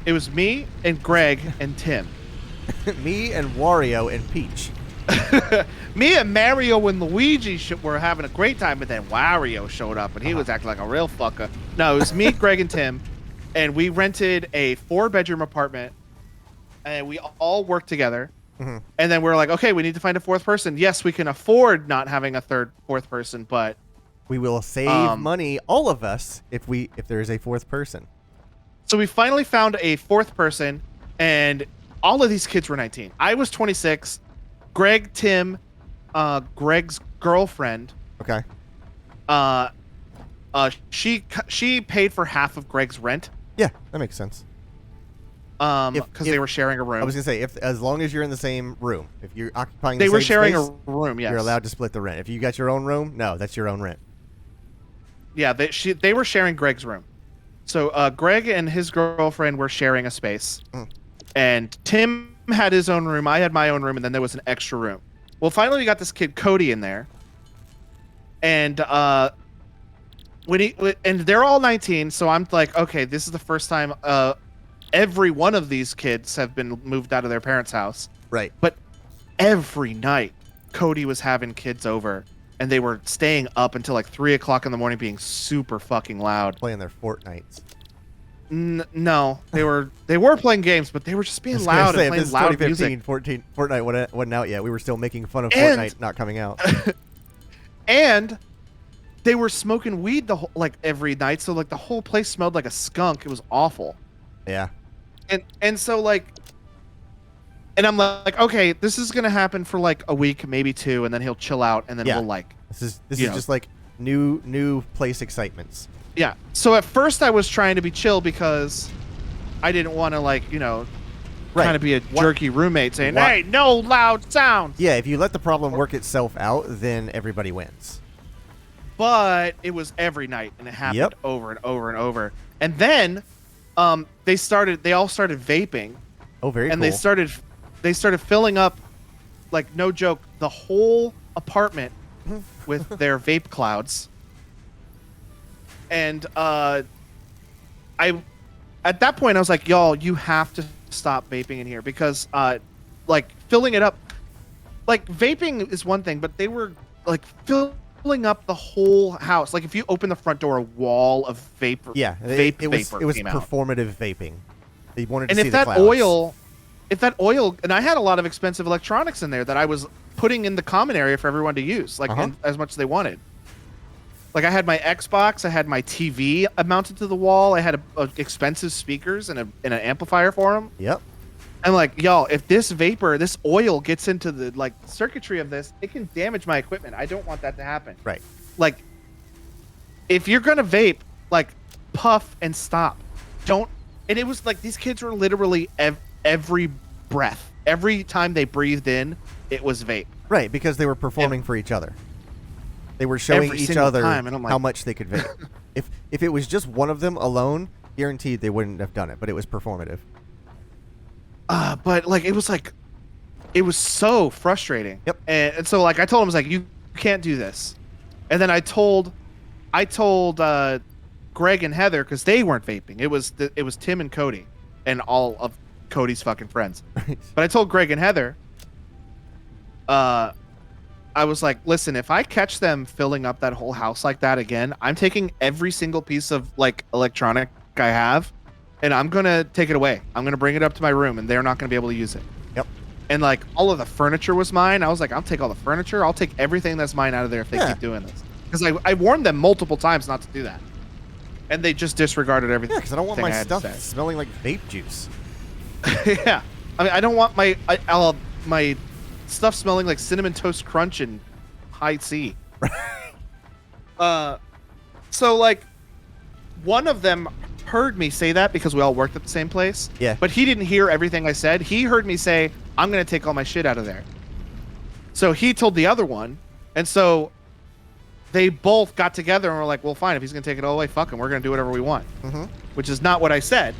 It was me and Greg and Tim. Me and Wario and Peach. Me and Mario and Luigi were having a great time, but then Wario showed up, and he was acting like a real fucker. No, it was me, Greg, and Tim, and we rented a 4-bedroom apartment, and we all worked together. And then we were like, okay, we need to find a 4th person. Yes, we can afford not having a 4th person, but we will save money, all of us, if there is a 4th person. So we finally found a 4th person, and all of these kids were 19. I was 26. Greg, Tim, Greg's girlfriend. Okay. She paid for half of Greg's rent. Yeah, that makes sense. Because they were sharing a room. I was gonna say, as long as you're in the same room, if you're occupying, they the were same sharing space, a room. Yes, you're allowed to split the rent. If you got your own room, no, that's your own rent. Yeah, they were sharing Greg's room. So Greg and his girlfriend were sharing a space, and Tim had his own room. I had my own room, and then there was an extra room. Well, finally we got this kid Cody in there, And and they're all 19, so I'm like, okay, this is the first time every one of these kids have been moved out of their parents' house. Right. But every night, Cody was having kids over, and they were staying up until like 3 o'clock in the morning, being super fucking loud. Playing their Fortnites. No, they were playing games, but they were just being loud and playing loud music. Fortnite wasn't out yet. We were still making fun of And- Fortnite not coming out. And they were smoking weed every night, so like the whole place smelled like a skunk. It was awful. Yeah. And so like, and I'm like, okay, this is gonna happen for like a week, maybe 2, and then he'll chill out, and then we'll like. This is just like new place excitements. Yeah. So at first I was trying to be chill because I didn't want to kind of be a jerky roommate saying, "Hey, no loud sounds." Yeah, if you let the problem work itself out, then everybody wins. But it was every night, and it happened over and over and over. And then they all started vaping. Oh, very and cool. they started filling up, like, no joke, the whole apartment with their vape clouds. And at that point I was like, y'all, you have to stop vaping in here, because like filling it up, like vaping is one thing, but they were like filling up the whole house. Like if you open the front door, a wall of vapor. Yeah, it was came out. performative vaping. They wanted to And see if the that clouds. oil, and I had a lot of expensive electronics in there that I was putting in the common area for everyone to use, like as much as they wanted. Like I had my Xbox, I had my TV mounted to the wall, I had expensive speakers and an amplifier for them. Yep. I'm like, y'all, if this oil gets into the like circuitry of this, it can damage my equipment. I don't want that to happen. Right. Like, if you're gonna vape, like, puff and stop. Don't. And it was like these kids were literally every breath, every time they breathed in, it was vape. Right, because they were performing for each other. They were showing Every each single other time, and I'm like- how much they could vape. If it was just one of them alone, guaranteed they wouldn't have done it. But it was performative. But like it was so frustrating. Yep. And so like I told him, I was like, you can't do this. And then I told Greg and Heather, because they weren't vaping. It was Tim and Cody and all of Cody's fucking friends. But I told Greg and Heather, I was like, listen, if I catch them filling up that whole house like that again, I'm taking every single piece of like electronic I have, and I'm gonna take it away. I'm gonna bring it up to my room, and they're not gonna be able to use it. Yep. And like all of the furniture was mine. I was like, I'll take all the furniture. I'll take everything that's mine out of there if they keep doing this. Because I warned them multiple times not to do that, and they just disregarded everything. Yeah, because I don't want my had to stuff say. smelling like vape juice. Yeah, I mean, I don't want my stuff smelling like Cinnamon Toast Crunch and High C. So like, one of them heard me say that because we all worked at the same place. Yeah. But he didn't hear everything I said. He heard me say, "I'm gonna take all my shit out of there." So he told the other one, and so they both got together and were like, "Well, fine. If he's gonna take it all away, fuck him. We're gonna do whatever we want." Mm-hmm. Which is not what I said.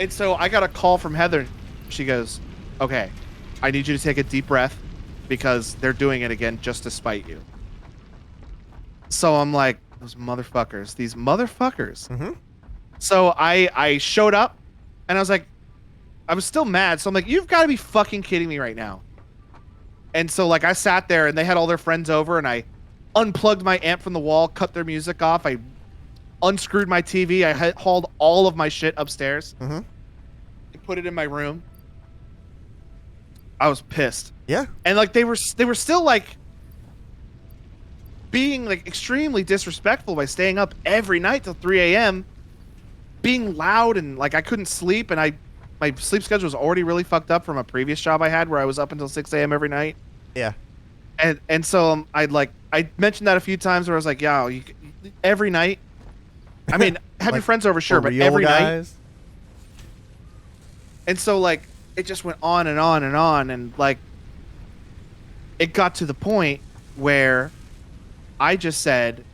And so I got a call from Heather. She goes, "Okay, I need you to take a deep breath because they're doing it again just to spite you." So I'm like, these motherfuckers. Mm-hmm. So I showed up, and I was like, I was still mad. So I'm like, you've got to be fucking kidding me right now. And so like I sat there, and they had all their friends over, and I unplugged my amp from the wall, cut their music off. I unscrewed my TV. I hauled all of my shit upstairs. Mm-hmm. I put it in my room. I was pissed. Yeah. And like they were still like being like extremely disrespectful by staying up every night till 3 a.m. being loud, and like I couldn't sleep, and my sleep schedule was already really fucked up from a previous job I had where I was up until 6 a.m. every night. Yeah. And so I mentioned that a few times where I was like, yeah, every night. I mean, have your friends over, sure, For but real every night. guys? And so like it just went on and on and on, and like it got to the point where I just said,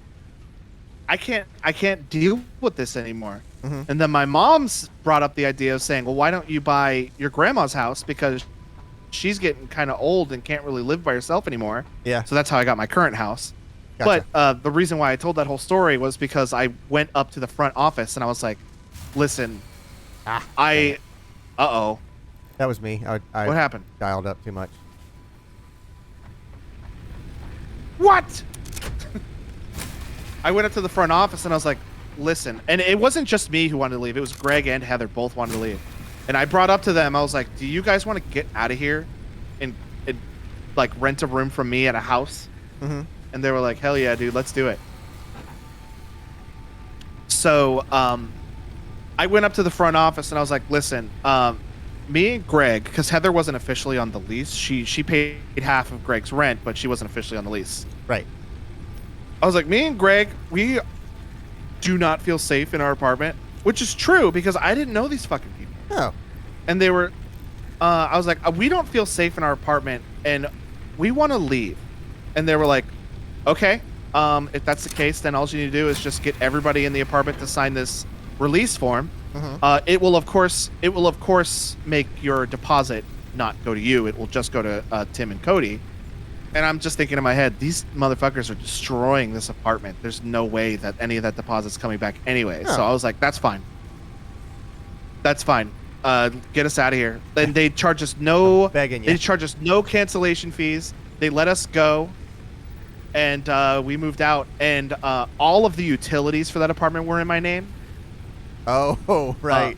I can't deal with this anymore. Mm-hmm. And then my mom's brought up the idea of saying, well, why don't you buy your grandma's house, because she's getting kind of old and can't really live by herself anymore. Yeah. So that's how I got my current house. Gotcha. But the reason why I told that whole story was because I went up to the front office and I was like, listen, dang it. uh-oh. That was me. I What happened? dialed up too much. What? I went up to the front office and I was like, listen. And it wasn't just me who wanted to leave. It was Greg and Heather both wanted to leave. And I brought up to them, I was like, do you guys want to get out of here and like rent a room from me at a house? Mm-hmm. And they were like, hell yeah, dude, let's do it. So I went up to the front office and I was like, listen, me and Greg, because Heather wasn't officially on the lease. She paid half of Greg's rent, but she wasn't officially on the lease. Right. I was like, me and Greg, we do not feel safe in our apartment, which is true because I didn't know these fucking people. Oh. And they were, I was like, we don't feel safe in our apartment and we want to leave. And they were like, okay, if that's the case, then all you need to do is just get everybody in the apartment to sign this release form. Mm-hmm. It will of course make your deposit not go to you. It will just go to Tim and Cody. And I'm just thinking in my head, these motherfuckers are destroying this apartment. There's no way that any of that deposit's coming back anyway. Oh. So I was like, that's fine. That's fine. Get us out of here. And they charge us no. Begging you. They charge us no cancellation fees. They let us go. And we moved out. And all of the utilities for that apartment were in my name. Oh, right.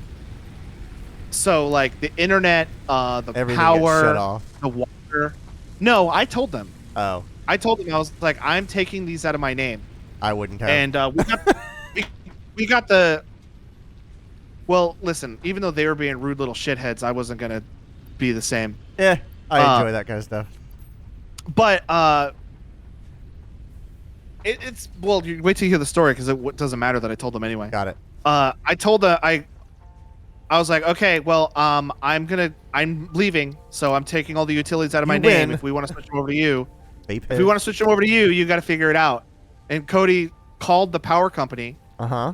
So like the internet, the Everything gets power, shut off. the water. No, I told them. Oh, I told them I was like, I'm taking these out of my name, I wouldn't have. and we got the. Well, listen. Even though they were being rude little shitheads, I wasn't gonna be the same. Yeah, I enjoy that kind of stuff. But it's well. You wait till you hear the story because it doesn't matter that I told them anyway. Got it. I told I was like, okay, well, I'm leaving, so I'm taking all the utilities out of my You name. win. If we want to switch them over to you, Vape if we want to switch them over to you, you got to figure it out. And Cody called the power company. Uh-huh.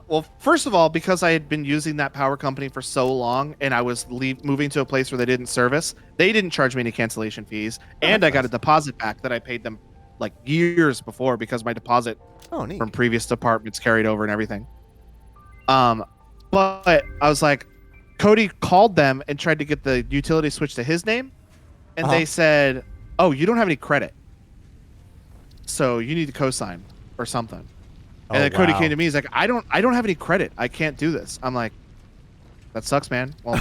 Well, first of all, because I had been using that power company for so long, and I was moving to a place where they didn't service, they didn't charge me any cancellation fees, and I got a deposit back that I paid them like years before because my deposit Oh, neat. from previous departments carried over and everything. But I was like, Cody called them and tried to get the utility switched to his name, and they said, "Oh, you don't have any credit, so you need to co-sign or something." And then Cody came to me. He's like, "I don't have any credit. I can't do this." I'm like, "That sucks, man." Well,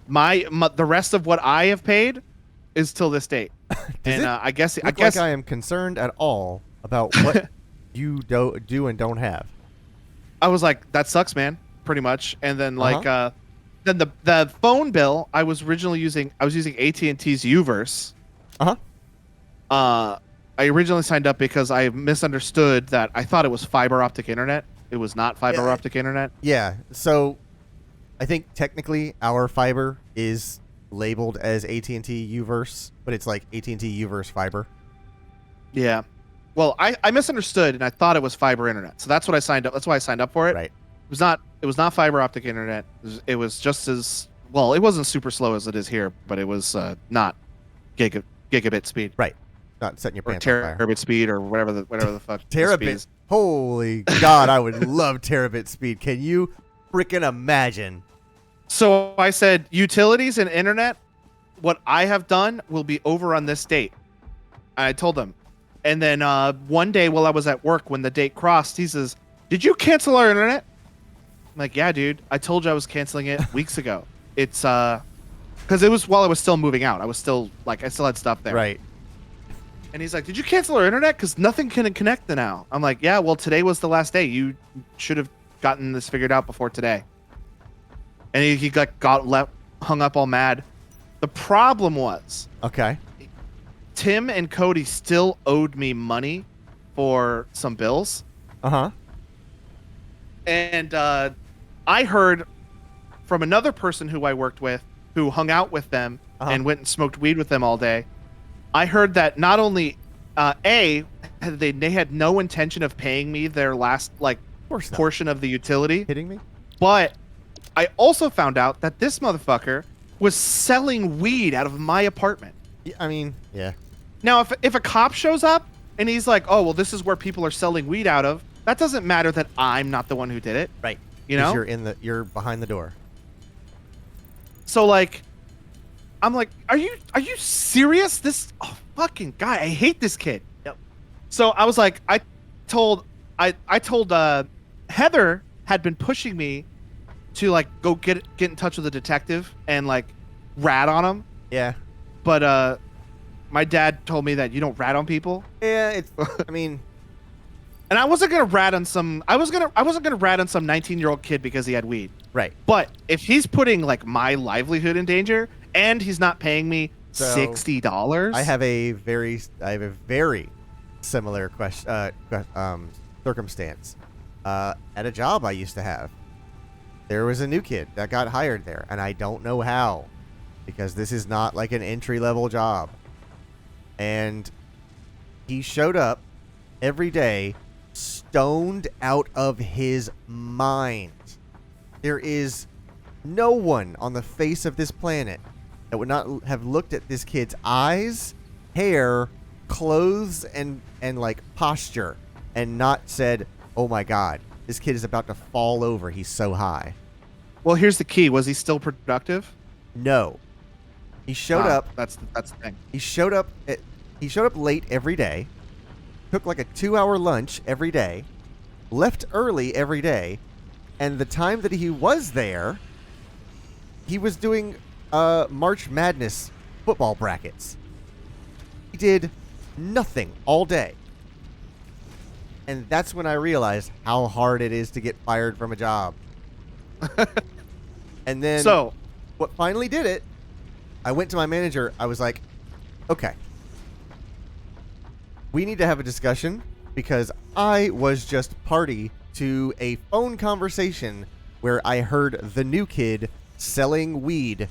my the rest of what I have paid is till this date, and I guess Like I am concerned at all about what you do and don't have. I was like, that sucks, man, pretty much. And then then the phone bill I was using AT&T's Uverse. I originally signed up because I misunderstood that I thought it was fiber optic internet. It was not fiber optic internet. Yeah. So I think technically our fiber is labeled as AT&T Uverse, but it's like AT&T Uverse fiber. Yeah. Well, I misunderstood and I thought it was fiber internet. So that's what I signed up. That's why I signed up for it. Right. It was not fiber optic internet. It was just as well. It wasn't super slow as it is here, but it was not gigabit speed. Right. Not setting your Or pants on fire. terabit speed or whatever the fuck. the speed Terabit. is. Holy God, I would love terabit speed. Can you freaking imagine? So I said utilities and internet. What I have done will be over on this date. I told them. And then one day while I was at work, when the date crossed, he says, "Did you cancel our internet?" I'm like, "Yeah, dude. I told you I was canceling it weeks ago." It's because it was while I was still moving out. I still had stuff there. Right. And he's like, "Did you cancel our internet? Because nothing can connect now." I'm like, "Yeah, well, today was the last day. You should have gotten this figured out before today." And he hung up all mad. The problem was, Okay. Tim and Cody still owed me money for some bills. Uh-huh. And I heard from another person who I worked with who hung out with them and went and smoked weed with them all day. I heard that not only they had no intention of paying me their last portion of the utility, Hitting me? but I also found out that this motherfucker was selling weed out of my apartment. Yeah, I mean, yeah. Now, if a cop shows up and he's like, oh, well, this is where people are selling weed out of. That doesn't matter that I'm not the one who did it. Right. You 'Cause know? you're behind the door. So like, I'm like, are you serious? This fucking guy, I hate this kid. Yep. So I was like, I told Heather had been pushing me to like go get in touch with a detective and like rat on him, Yeah. but my dad told me that you don't rat on people. Yeah, it's I mean, And I wasn't gonna rat on some. I wasn't gonna rat on some 19-year-old kid because he had weed. right. But if he's putting like my livelihood in danger and he's not paying me So, $60, I have a very similar circumstance. At a job I used to have, there was a new kid that got hired there, and I don't know how, because this is not like an entry-level job. And he showed up every day stoned out of his mind. There is no one on the face of this planet that would not have looked at this kid's eyes, hair, clothes, and like posture, and not said, "Oh my God, this kid is about to fall over. He's so high." well, here's the key: was he still productive? No, he showed up. That's the thing. He showed up late every day. Took like a 2-hour lunch every day. Left early every day, and the time that he was there, he was doing March Madness football brackets. He did nothing all day. And that's when I realized how hard it is to get fired from a job. And then So, what finally did it, I went to my manager. I was like, okay, we need to have a discussion, because I was just party to a phone conversation where I heard the new kid selling weed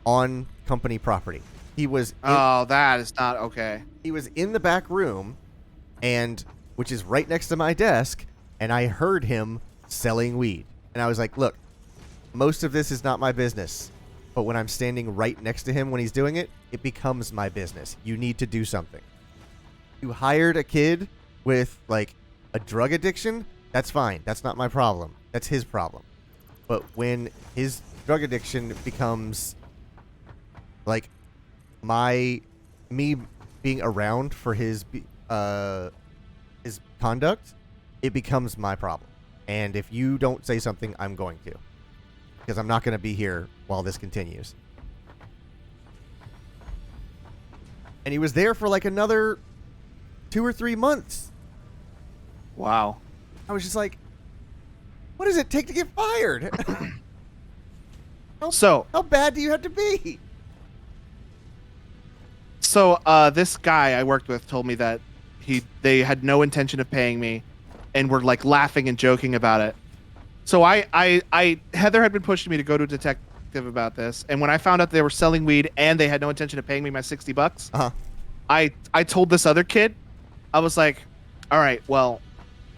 on company property. He was that is not okay. he was in the back room, and which is right next to my desk, and I heard him selling weed. And I was like, look, most of this is not my business, but when I'm standing right next to him when he's doing it, it becomes my business. You need to do something. You hired a kid with like a drug addiction, that's fine. That's not my problem. That's his problem. But when his drug addiction becomes like me being around for his conduct, it becomes my problem. And if you don't say something, I'm going to, because I'm not going to be here while this continues. And he was there for like another 2 or 3 months. Wow. I was just like, what does it take to get fired? So How bad do you have to be? So this guy I worked with told me that they had no intention of paying me, and were like laughing and joking about it. So Heather had been pushing me to go to a detective about this, and when I found out they were selling weed and they had no intention of paying me my $60, Uh-huh. I told this other kid, I was like, all right, well,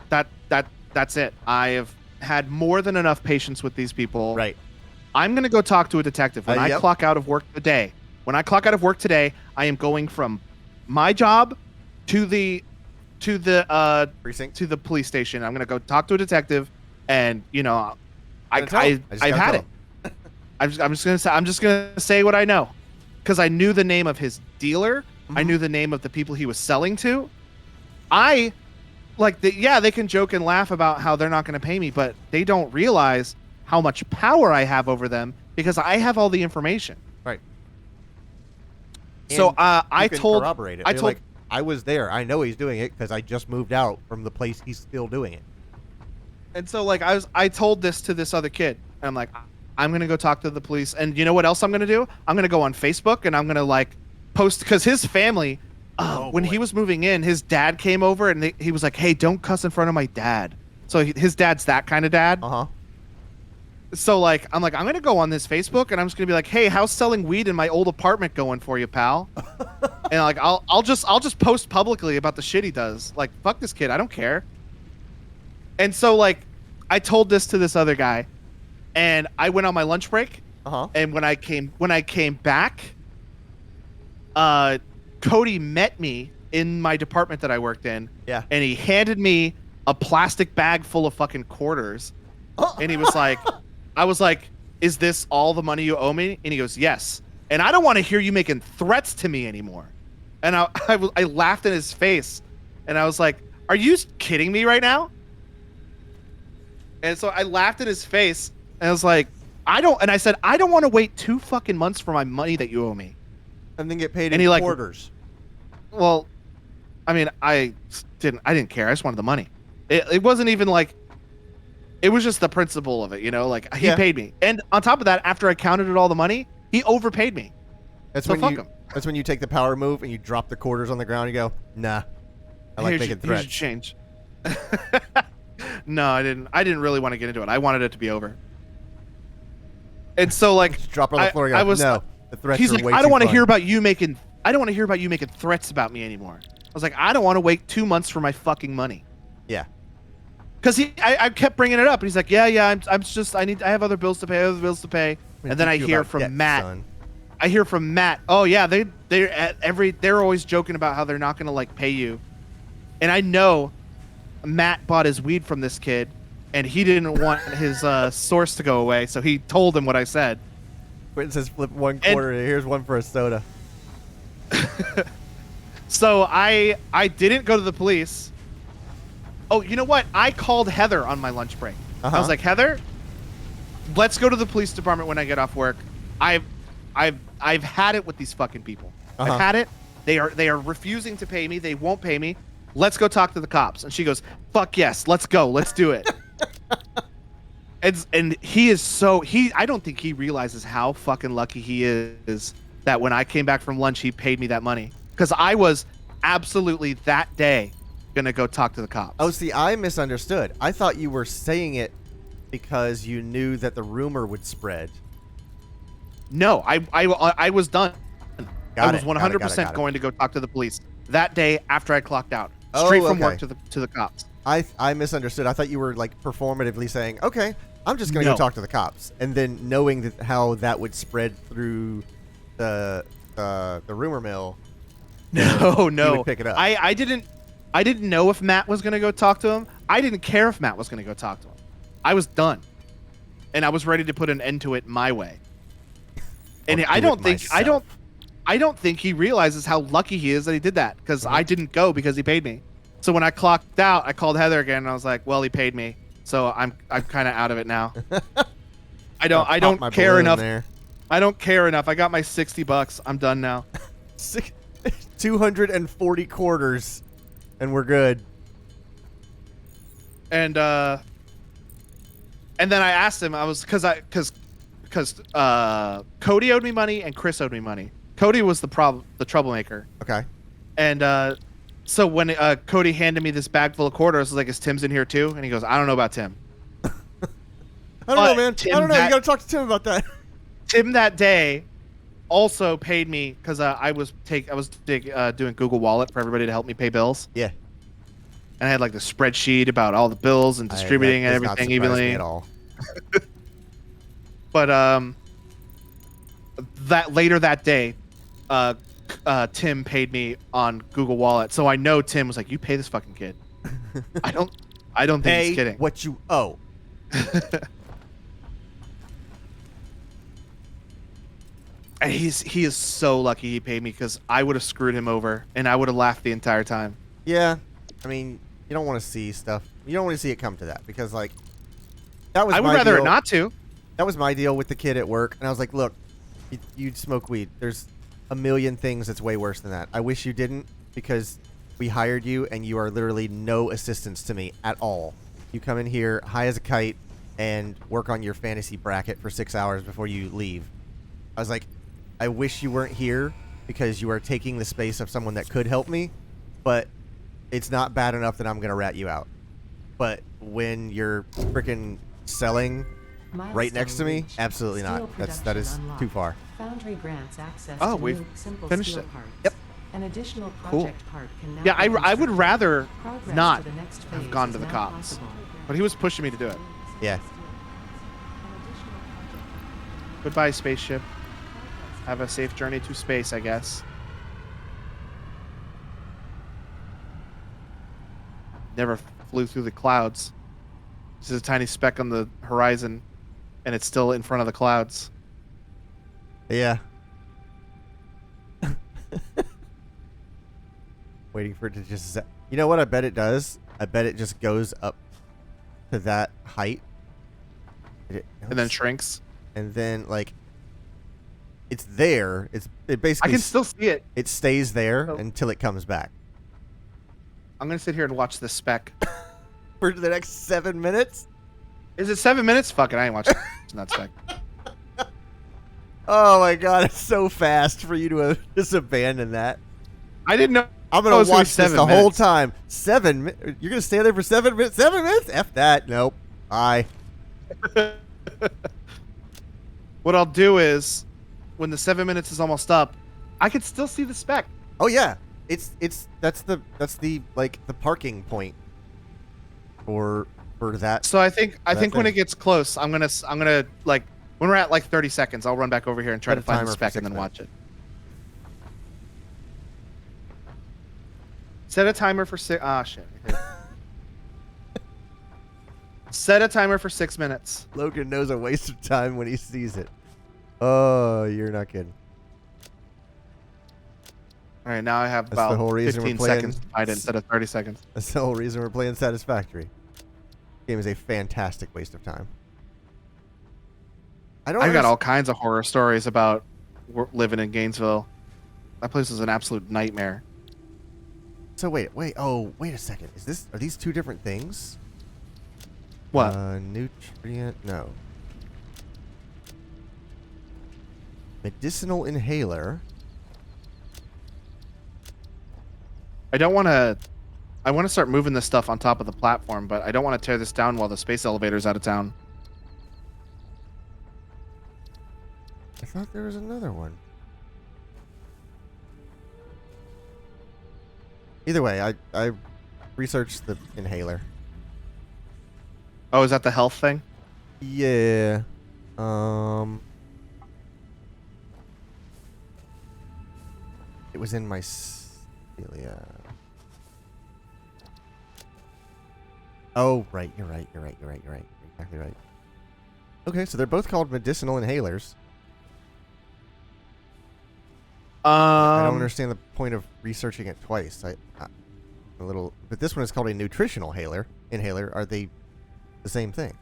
that's it. I have had more than enough patience with these people. Right. I'm gonna go talk to a detective when I Yep. clock out of work today. When I clock out of work today, I am going from my job to the Precinct. to the police station. I'm gonna go talk to a detective, and Gonna tell him. I just I've gotta had tell it. I'm just gonna say what I know, because I knew the name of his dealer. I Mhm. knew the name of the people he was selling to. They can joke and laugh about how they're not going to pay me, but they don't realize how much power I have over them, because I have all the information. Right. So And I you can told corroborate it. I They're told like, I was there. I know he's doing it because I just moved out from the place he's still doing it. And so like I told this to this other kid, and I'm like, I'm gonna go talk to the police, and you know what else I'm gonna do? I'm gonna go on Facebook, and I'm gonna like post, because his family, when he boy. was moving in, his dad came over, and he was like, hey, don't cuss in front of my dad. So his dad's that kind of dad. Uh-huh. So like I'm gonna go on this Facebook, and I'm just gonna be like, hey, how's selling weed in my old apartment going for you, pal? And like I'll just post publicly about the shit he does. Like, fuck this kid, I don't care. And so like I told this to this other guy, and I went on my lunch break, Uh-huh. and when I came back, Cody met me in my department that I worked in. Yeah. And he handed me a plastic bag full of fucking quarters. And he was like, I was like, is this all the money you owe me? And he goes, yes. And I don't want to hear you making threats to me anymore. And I laughed in his face. And I was like, are you kidding me right now? And so I laughed in his face. And I was like, I said, I don't want to wait 2 fucking months for my money that you owe me. And then get paid And in he, like, quarters. Well, I mean, I didn't care. I just wanted the money. It wasn't even like, it was just the principle of it, you know, like he paid me. And on top of that, after I counted all the money, he overpaid me. That's so when fuck you him. That's when you take the power move and you drop the quarters on the ground and you go, nah. I like making Here's your threats. change. No, I didn't really want to get into it. I wanted it to be over. And so like Just drop it on the floor and go, I was no. The threats he's are like, way I don't too want to fun." hear about you making threats about me anymore. I was like, I don't want to wait 2 months for my fucking money. Yeah. Because I kept bringing it up, and he's like, yeah, I have other bills to pay, and then I Teach you hear about from debt, Matt. son. I hear from Matt. Oh yeah, they're always joking about how they're not gonna like pay you, and I know Matt bought his weed from this kid, and he didn't want his source to go away, so he told him what I said. Quentin says flip 1 quarter. Here's one for a soda. So I didn't go to the police. Oh, you know what? I called Heather on my lunch break. I was like, Heather, let's go to the police department when I get off work. I've had it with these fucking people. I've had it. They are refusing to pay me. They won't pay me. Let's go talk to the cops. And she goes, fuck yes, let's go. Let's do it. And he is I don't think he realizes how fucking lucky he is that when I came back from lunch, he paid me that money. Because I was absolutely that day going to go talk to the cops. Oh, see, I misunderstood. I thought you were saying it because you knew that the rumor would spread. No, I was done. I was 100% Got it. going to go talk to the police that day after I clocked out. Straight from work to the cops. I misunderstood. I thought you were like performatively saying, okay, I'm just going to go talk to the cops. And then knowing that how that would spread through the rumor mill. No. You would pick it up. I didn't know if Matt was going to go talk to him. I didn't care if Matt was going to go talk to him. I was done. And I was ready to put an end to it my way. And I don't think he realizes how lucky he is that he did that, because I didn't go because he paid me. So when I clocked out, I called Heather again and I was like, well, he paid me. So I'm kind of out of it now. I don't care enough. There. I don't care enough. I got my $60. I'm done now. 240 quarters and we're good. And then I asked him, because Cody owed me money and Chris owed me money. Cody was the troublemaker. Okay. And so when Cody handed me this bag full of quarters, I was like, is Tim's in here too? And he goes, I don't know about Tim. I don't know, man. Tim, I don't know. You got to talk to Tim about that. Tim that day also paid me because I was doing Google Wallet for everybody to help me pay bills. Yeah. And I had like the spreadsheet about all the bills and distributing and everything evenly. At all. But that later that day, Tim paid me on Google Wallet, so I know Tim was like, "You pay this fucking kid." I don't think he's kidding. What you owe. And he is so lucky he paid me, because I would have screwed him over and I would have laughed the entire time. Yeah. I mean, you don't want to see stuff. You don't want to see it come to that, because like that was. I would my rather deal. it not to. That was my deal with the kid at work, and I was like, "Look, you'd smoke weed. There's a million things that's way worse than that. I wish you didn't, because we hired you, and you are literally no assistance to me at all. You come in here high as a kite and work on your fantasy bracket for 6 hours before you leave." I was like, "I wish you weren't here, because you are taking the space of someone that could help me, but it's not bad enough that I'm gonna rat you out. But when you're freaking selling right next to me, absolutely not. That is too far." Foundry grants access Oh, to we've new simple finished steel it. parts. Yep. An additional Cool. project part can now Yeah, be I would constructed. rather Progress not to the next have phase gone is to the now cops, possible. but he was pushing me to do it. Yeah. Goodbye, spaceship. Have a safe journey to space, I guess. never flew through the clouds. This is a tiny speck on the horizon, and it's still in front of the clouds. Yeah. Waiting for it to just... You know what I bet it does? I bet it just goes up to that height. And then shrinks. And then, like... It's there. It basically... I can still see it. It stays there Oh. until it comes back. I'm going to sit here and watch this speck. For the next 7 minutes? Is it 7 minutes? Fuck it, I ain't watching that speck. Oh my god, it's so fast for you to just abandon that. I didn't know. I'm Oh, gonna it's gonna be watch this 7 the whole minutes. time. You're gonna stay there for 7 minutes? 7 minutes? F that. Nope. Bye. What I'll do is, when the 7 minutes is almost up, I can still see the speck. Oh yeah. That's the like the parking point for that. So I think when thing. it gets close, I'm gonna like when we're at like 30 seconds, I'll run back over here and try Set to a find timer the for speck 6 and then minutes. watch it. Set a timer for six. Ah, shit. Set a timer for 6 minutes. Logan knows a waste of time when he sees it. Oh, you're not kidding. All right, now I have That's the about whole reason we're 15 playing- seconds to find it instead of 30 seconds. That's the whole reason we're playing Satisfactory. Game is a fantastic waste of time. I've got all kinds of horror stories about living in Gainesville. That place was an absolute nightmare. So wait a second. Are these two different things? What? Nutrient? No. Medicinal inhaler. I want to start moving this stuff on top of the platform, but I don't want to tear this down while the space elevator's out of town. I thought there was another one. Either way, I researched the inhaler. Oh, is that the health thing? Yeah. It was in my cilia. Oh, right. You're right. You're exactly right. Okay, so they're both called medicinal inhalers. I don't understand the point of researching it twice. But this one is called a nutritional inhaler. Are they the same thing?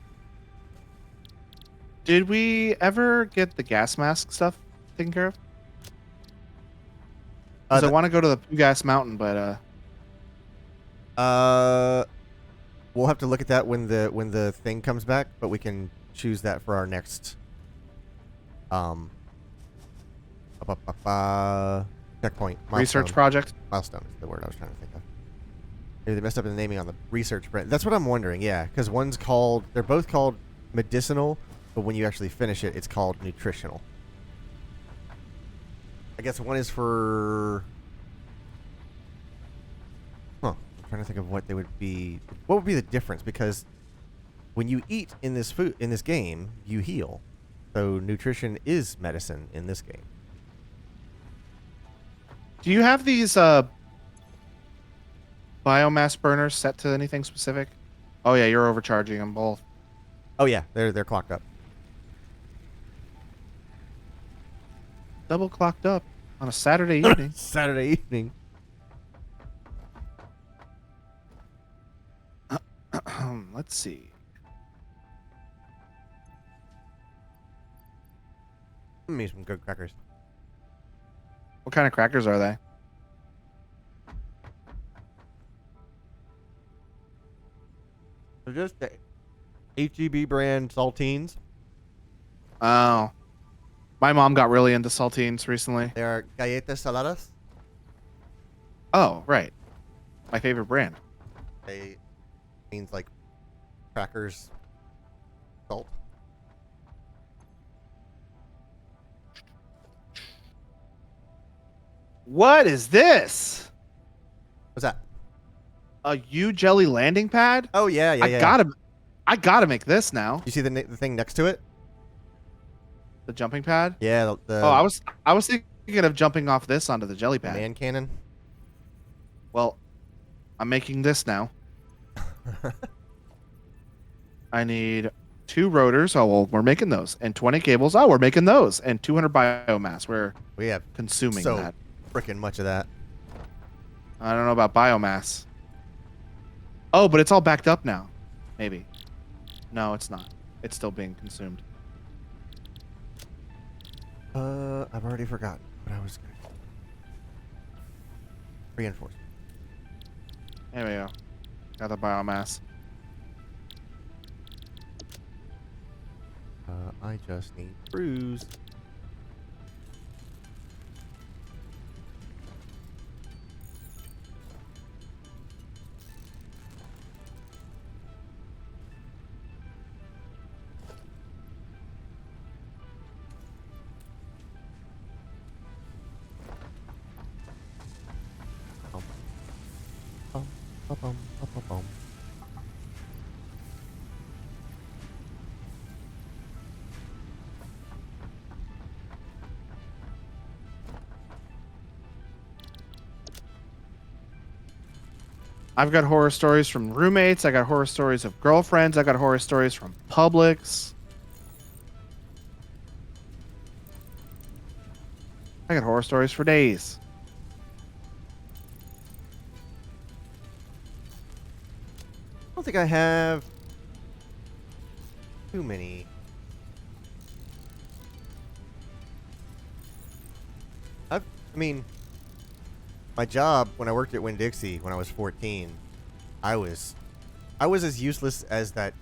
Did we ever get the gas mask stuff taken care of? 'Cause I want to go to the gas mountain, but we'll have to look at that when the thing comes back, but we can choose that for our next checkpoint research project. milestone is the word I was trying to think of. Maybe they messed up in the naming on the research brand. That's what I'm wondering. Yeah, because they're both called medicinal, but when you actually finish it, it's called nutritional. I guess one is for... I'm trying to think of what they would be... What would be the difference? Because when you eat in this game, you heal. So nutrition is medicine in this game. Do you have these biomass burners set to anything specific? Oh yeah, you're overcharging them both. Oh yeah, they're clocked up. Double clocked up on a Saturday evening. Saturday evening. Let's see. Give me some good crackers. What kind of crackers are they? They're just the HEB brand saltines. Oh. My mom got really into saltines recently. They are galletas saladas. Oh, right. My favorite brand. They means like crackers, salt. What is this? What's that? A U jelly landing pad? Oh yeah. I gotta make this now. You see the thing next to it? The jumping pad? Yeah. The Oh, I was thinking of jumping off this onto the jelly pad. man cannon. Well, I'm making this now. I need 2 rotors. Oh, well, we're making those. And 20 cables. Oh, we're making those. And 200 biomass. We're We have consuming so that. freaking much of that. I don't know about biomass. Oh, but it's all backed up now. Maybe. No, it's not. It's still being consumed. I've already forgotten what I was going to reinforce. There we go. Got the biomass. I just need cruise. Bum. I've got horror stories from roommates. I got horror stories of girlfriends. I got horror stories from Publix. I got horror stories for days. I don't think I have too many. I mean, my job when I worked at Winn-Dixie when I was 14, I was as useless as that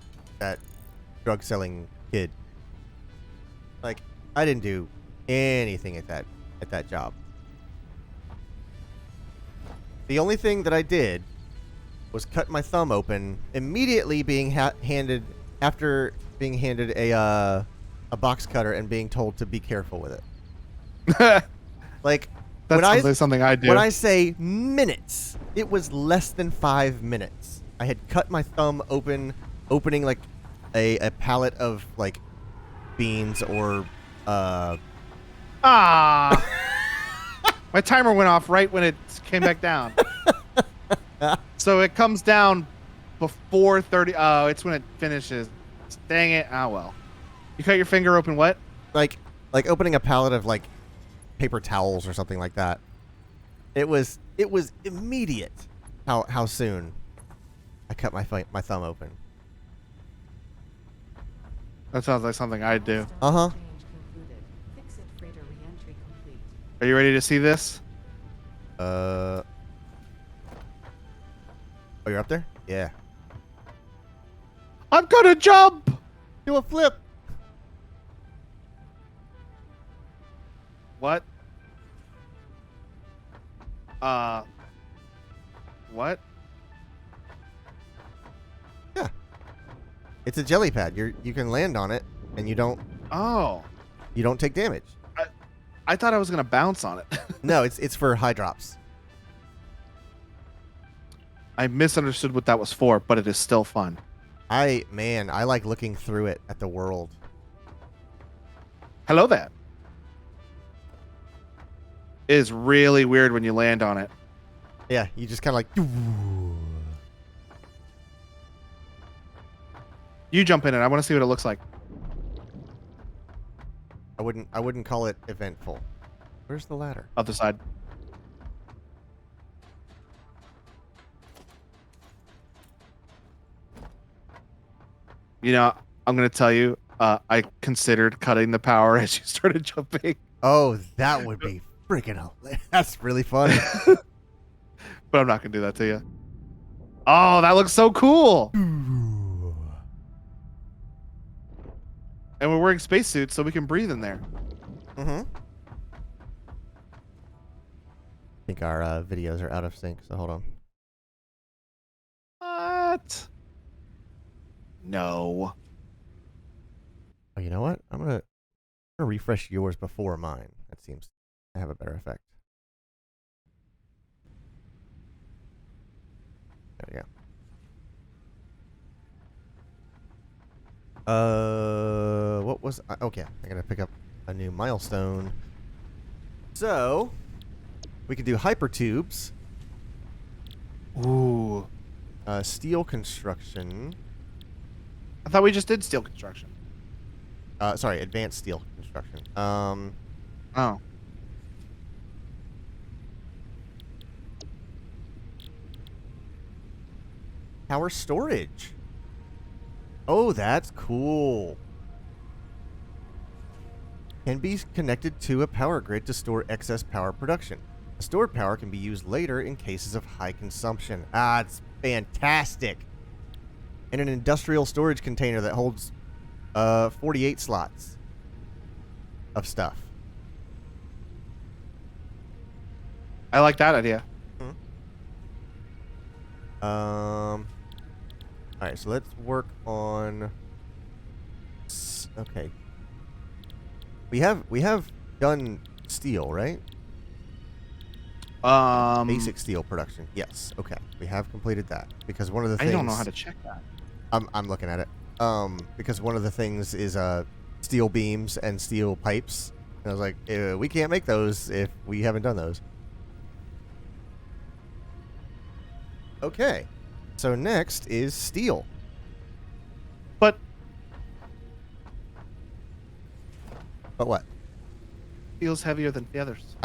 drug selling kid. Like, I didn't do anything at that job. The only thing that I did was cut my thumb open immediately, being handed a box cutter and being told to be careful with it. Like, That's something I do. when I say minutes, it was less than 5 minutes. I had cut my thumb open, opening like a pallet of like beans or Ah! My timer went off right when it came back down. So it comes down before 30. Oh, it's when it finishes. Dang it. Ah, well. You cut your finger open what? like opening a pallet of like paper towels or something like that. It was immediate how soon I cut my thumb open. That sounds like something I'd do. Uh-huh. Exchange concluded. Fix-it freighter re-entry complete. Are you ready to see this? Oh, you're up there? Yeah. I'm gonna jump! Do a flip. What? What? Yeah. It's a jelly pad. You can land on it and you don't Oh. take damage. I thought I was gonna bounce on it. No, it's for high drops. I misunderstood what that was for, but it is still fun. I like looking through it at the world. Hello there. It is really weird when you land on it. Yeah, you just kind of like. You jump in it. I want to see what it looks like. I wouldn't call it eventful. Where's the ladder? Other side. You know, I'm going to tell you, I considered cutting the power as you started jumping. Oh, that would be freaking hilarious. That's really funny. But I'm not going to do that to you. Oh, that looks so cool. And we're wearing spacesuits so we can breathe in there. Mm-hmm. I think our videos are out of sync, so hold on. What? No. Oh, you know what? I'm gonna refresh yours before mine. That seems to have a better effect. There we go. What was okay? I gotta pick up a new milestone. So we could do hypertubes. Ooh. Steel construction. I thought we just did steel construction. Sorry, advanced steel construction. Oh. Power storage. Oh, that's cool. Can be connected to a power grid to store excess power production. The stored power can be used later in cases of high consumption. Ah, it's fantastic. In an industrial storage container that holds 48 slots of stuff. I like that idea. All right, so let's work on. Okay. We have done steel, right? Basic steel production. Yes. Okay. We have completed that because one of the things I don't know how to check that. I'm looking at it. Because one of the things is steel beams and steel pipes. And I was like, we can't make those if we haven't done those. Okay. So next is steel. But what? steel's heavier than feathers.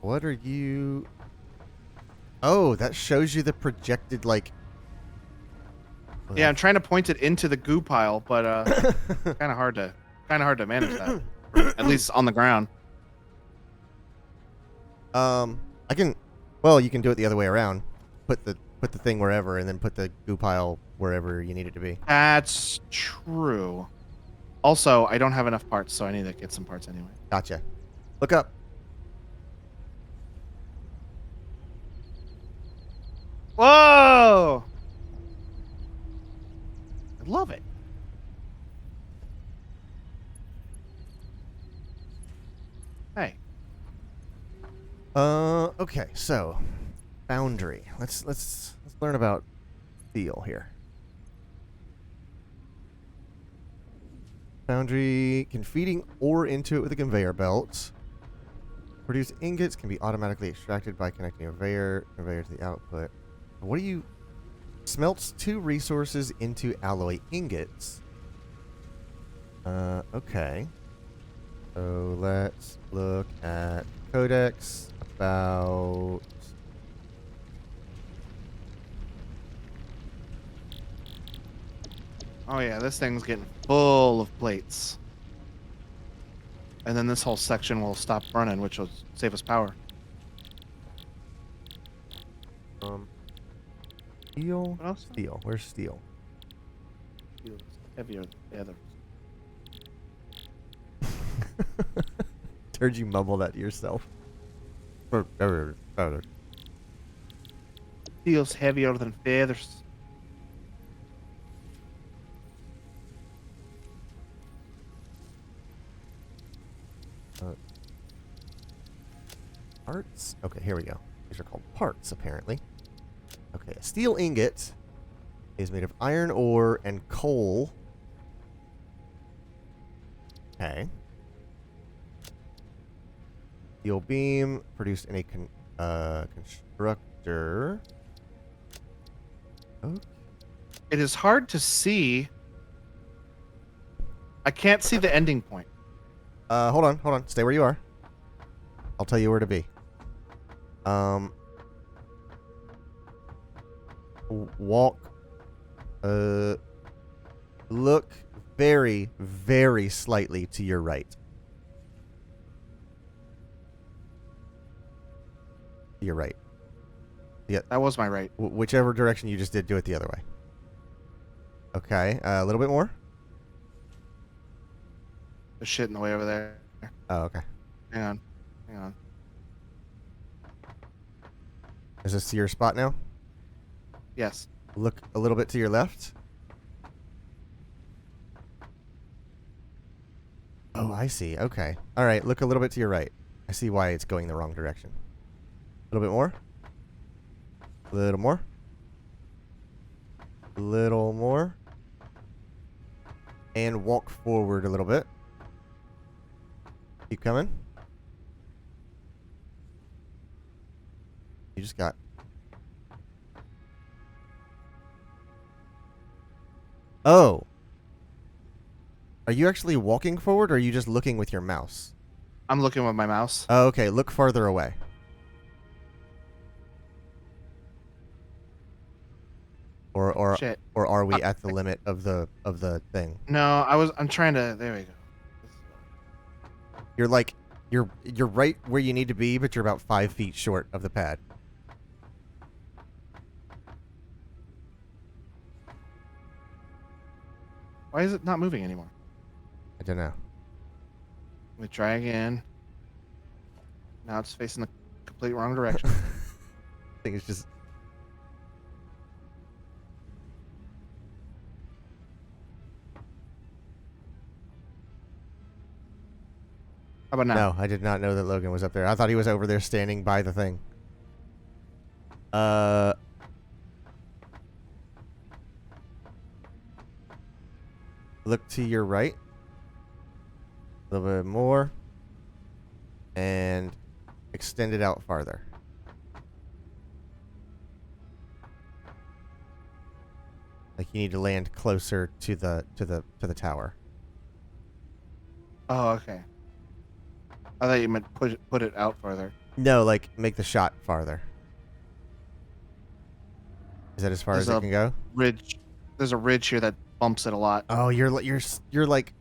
What are you... Oh, that shows you the projected, like... Yeah, I'm trying to point it into the goo pile, but kind of hard to manage that. At least on the ground. I can... Well, you can do it the other way around. Put the thing wherever, and then put the goo pile wherever you need it to be. That's true. Also, I don't have enough parts, so I need to get some parts anyway. Gotcha. Look up. Whoa! I love it. Hey. Okay, so foundry. Let's learn about steel here. Foundry can feeding ore into it with a conveyor belt. Produce ingots can be automatically extracted by connecting a conveyor to the output. What do you... Smelts 2 resources into alloy ingots. Okay. So let's look at codex about... Oh yeah, this thing's getting full of plates. And then this whole section will stop running, which will save us power. Steel? What else? Steel. Where's steel? Steel's heavier than feathers. Heard you mumble that to yourself. Steel's heavier than feathers. Parts? Okay, here we go. These are called parts, apparently. Okay, a steel ingot is made of iron ore and coal. Okay. Steel beam produced in a constructor. Okay. It is hard to see. I can't see the ending point. Hold on. Stay where you are. I'll tell you where to be. Walk. Look very, very slightly to your right. To your right. Yeah. That was my right. Whichever direction you just did, do it the other way. Okay. A little bit more. There's shit in the way over there. Oh, okay. Hang on. Is this your spot now? Yes. Look a little bit to your left. Oh, I see. Okay. All right. Look a little bit to your right. I see why it's going the wrong direction. A little bit more. A little more. A little more. And walk forward a little bit. Keep coming. You just got Oh. Are you actually walking forward, or are you just looking with your mouse? I'm looking with my mouse. Oh, okay, look farther away. Or Shit. or are we at the limit of the thing? No, I'm trying to. There we go. You're like you're right where you need to be, but you're about 5 feet short of the pad. Why is it not moving anymore? I don't know. Let me try again. Now it's facing the complete wrong direction. I think it's just. How about now? No, I did not know that Logan was up there. I thought he was over there standing by the thing. Look to your right. A little bit more. And extend it out farther. Like you need to land closer to the tower. Oh, okay. I thought you meant put it out further. No, like make the shot farther. Is that as far There's as it a can go? ridge. There's a ridge here that bumps it a lot. Oh, you're like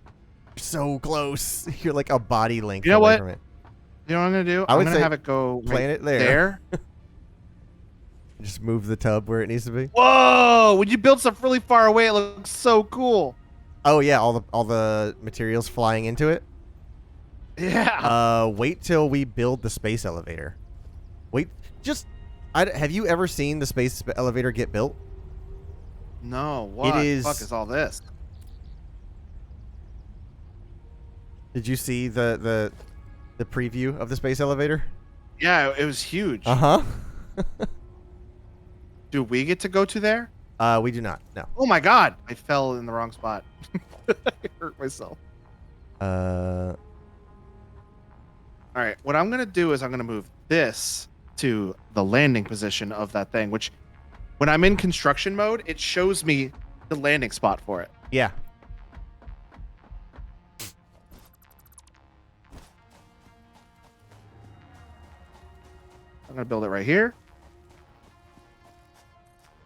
so close. You're like a body length You know away what? from it. You know what I'm gonna do? I I'm would gonna say have it go plant right it there. Just move the tub where it needs to be. Whoa! When you build stuff really far away, it looks so cool. Oh yeah, all the materials flying into it. Yeah. Wait till we build the space elevator. Wait, have you ever seen the space elevator get built? No. What the fuck is all this? Did you see the preview of the space elevator? Yeah, it was huge. Uh-huh. Do we get to go to there? We do not. No. Oh my god! I fell in the wrong spot. I hurt myself. Uh. All right, what I'm gonna do is I'm gonna move this to the landing position of that thing, which when I'm in construction mode, it shows me the landing spot for it. Yeah. I'm gonna build it right here.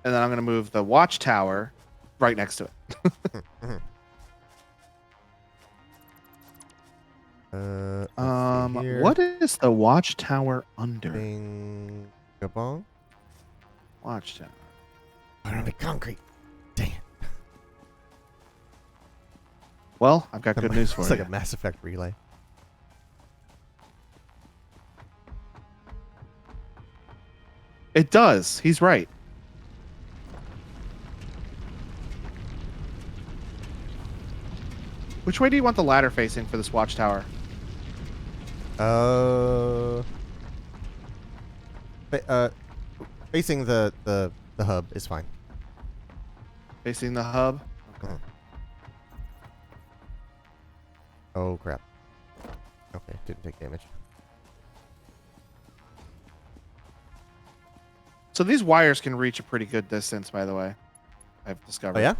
And then I'm gonna move the watchtower right next to it. What is the watchtower under? Gabong? Watchtower. Under concrete. Dang it. Well, I've got good news for It's you. like a Mass Effect relay. It does. He's right. Which way do you want the ladder facing for this watchtower? Facing the hub is fine. Facing the hub? Okay. Oh crap. Okay, didn't take damage. So these wires can reach a pretty good distance, by the way. I've discovered. Oh yeah?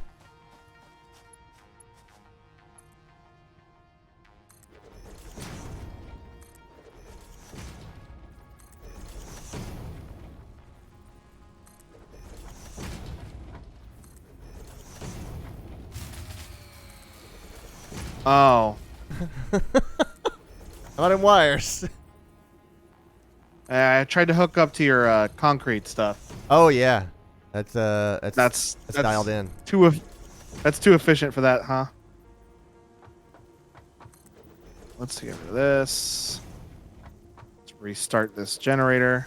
Oh. Not in wires. I tried to hook up to your concrete stuff. Oh yeah. That's That's dialed in. That's too efficient for that, huh? Let's get rid of this. Let's restart this generator.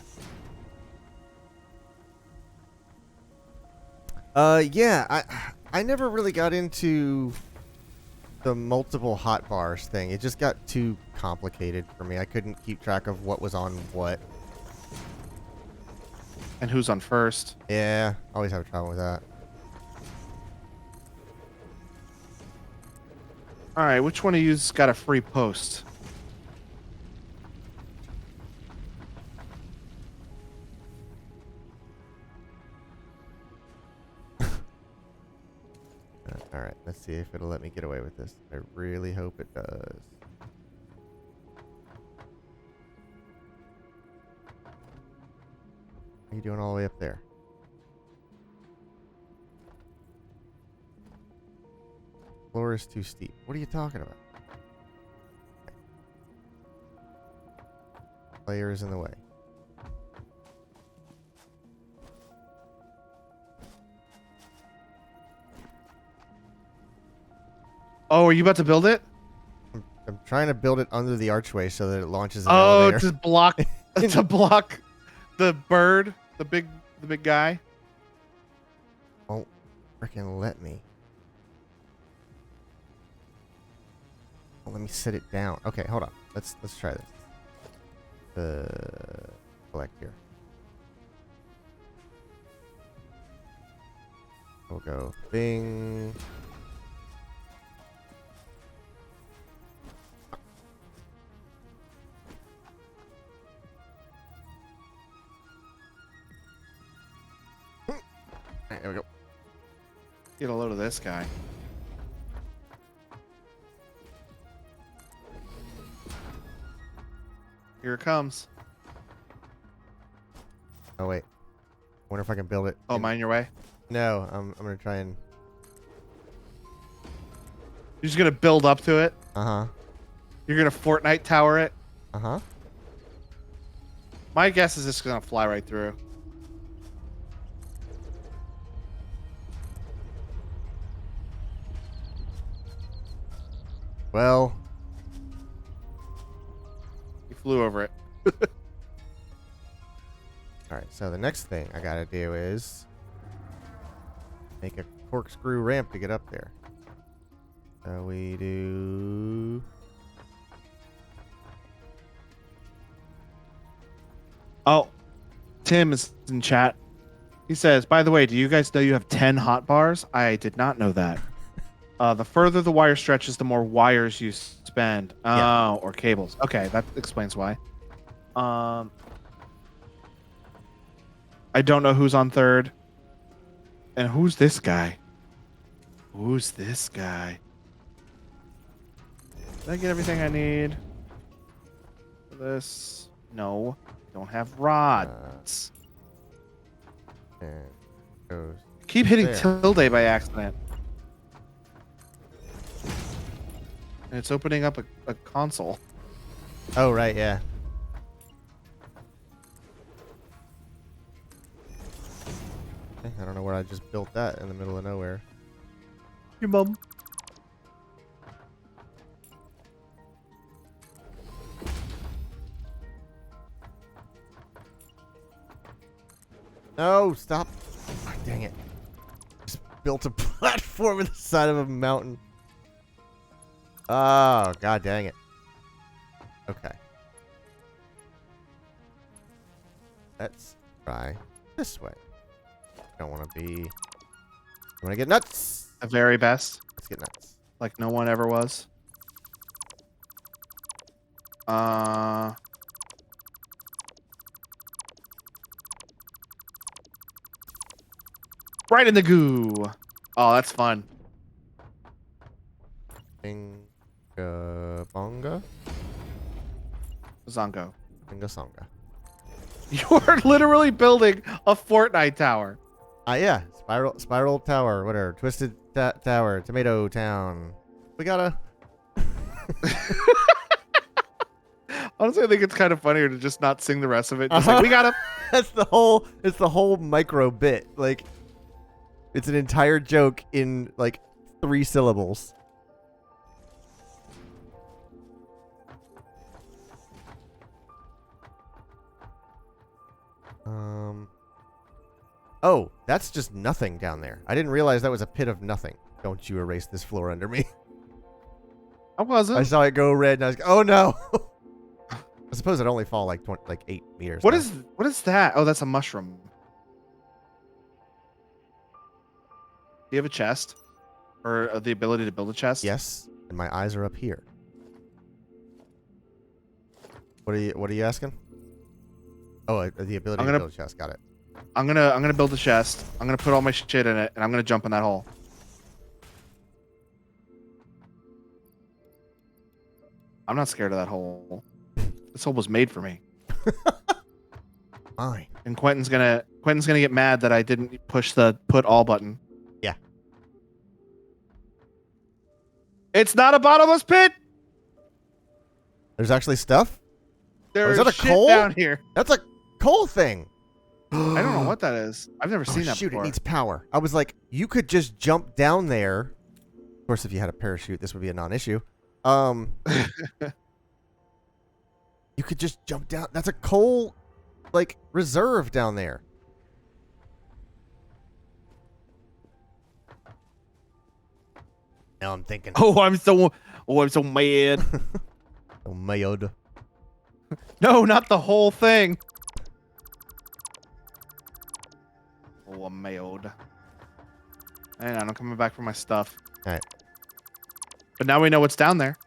Yeah, I never really got into the multiple hotbars thing. It just got too complicated for me. I couldn't keep track of what was on what. And who's on first? Yeah, always have trouble with that. All right, which one of you's got a free post? All Alright, let's see if it'll let me get away with this. I really hope it does. What are you doing all the way up there? Floor is too steep. What are you talking about? Okay. Layer is in the way. Oh, are you about to build it? I'm trying to build it under the archway so that it launches an Oh, elevator. to block to block the bird, the big guy. Won't freaking let me. Oh, let me sit it down. Okay, hold on. Let's try this. Select here. We'll go bing. There we go. Get a load of this guy. Here it comes. Oh wait. Wonder if I can build it. Oh, mind your way. No, I'm gonna try and. You're just gonna build up to it. Uh-huh. You're gonna Fortnite tower it. Uh-huh. My guess is it's gonna fly right through. Well, He flew over it. alright, so the next thing I gotta do is make a corkscrew ramp to get up there. So we do. Oh, Tim is in chat. He says, by the way, do you guys know you have 10 hot bars? I did not know that. The further the wire stretches, the more wires you spend. Oh, Yeah. or cables. Okay, that explains why. I don't know who's on third. And who's this guy? Who's this guy? Did I get everything I need for this? No. Don't have rods. And goes. Keep hitting there. tilde by accident. And it's opening up a console. Oh, right, yeah. Okay, I don't know where I just built that in the middle of nowhere. Your mom. No, stop. Oh, dang it. Just built a platform at the side of a mountain. Oh, god dang it. Okay. Let's try this way. Don't want to be... You want to get nuts? The very best. Let's get nuts. Like no one ever was. Right in the goo. Oh, that's fun. Binga bonga? Zongo. Binga songa. You're literally building a Fortnite tower. Yeah. Spiral tower, whatever. Twisted tower. Tomato town. We gotta... Honestly, I think it's kind of funnier to just not sing the rest of it. Just like, we got him. It's the whole micro bit. Like, it's an entire joke in like 3 syllables. Oh, that's just nothing down there. I didn't realize that was a pit of nothing. Don't you erase this floor under me. I wasn't. I saw it go red and I was like, oh no. I suppose it'd only fall like 8 meters. What now. what is that? Oh, that's a mushroom. Do you have a chest? Or the ability to build a chest? Yes, and my eyes are up here. What are you asking? Oh, the ability to build a chest. Got it. I'm gonna build a chest. I'm gonna put all my shit in it, and I'm gonna jump in that hole. I'm not scared of that hole. This hole was made for me. Fine. And Quentin's gonna get mad that I didn't push the put all button. Yeah. It's not a bottomless pit. There's actually stuff? There's that a shit coal? down here. That's a coal thing. I don't know what that is. I've never seen that shoot, before. it needs power. I was like, you could just jump down there. Of course, if you had a parachute, this would be a non-issue. You could just jump down. That's a coal, like, reserve down there. Now I'm thinking. I'm so mad. Oh, mad. No, not the whole thing. Oh, I'm mad. Hang on, I'm coming back for my stuff. All right. But now we know what's down there.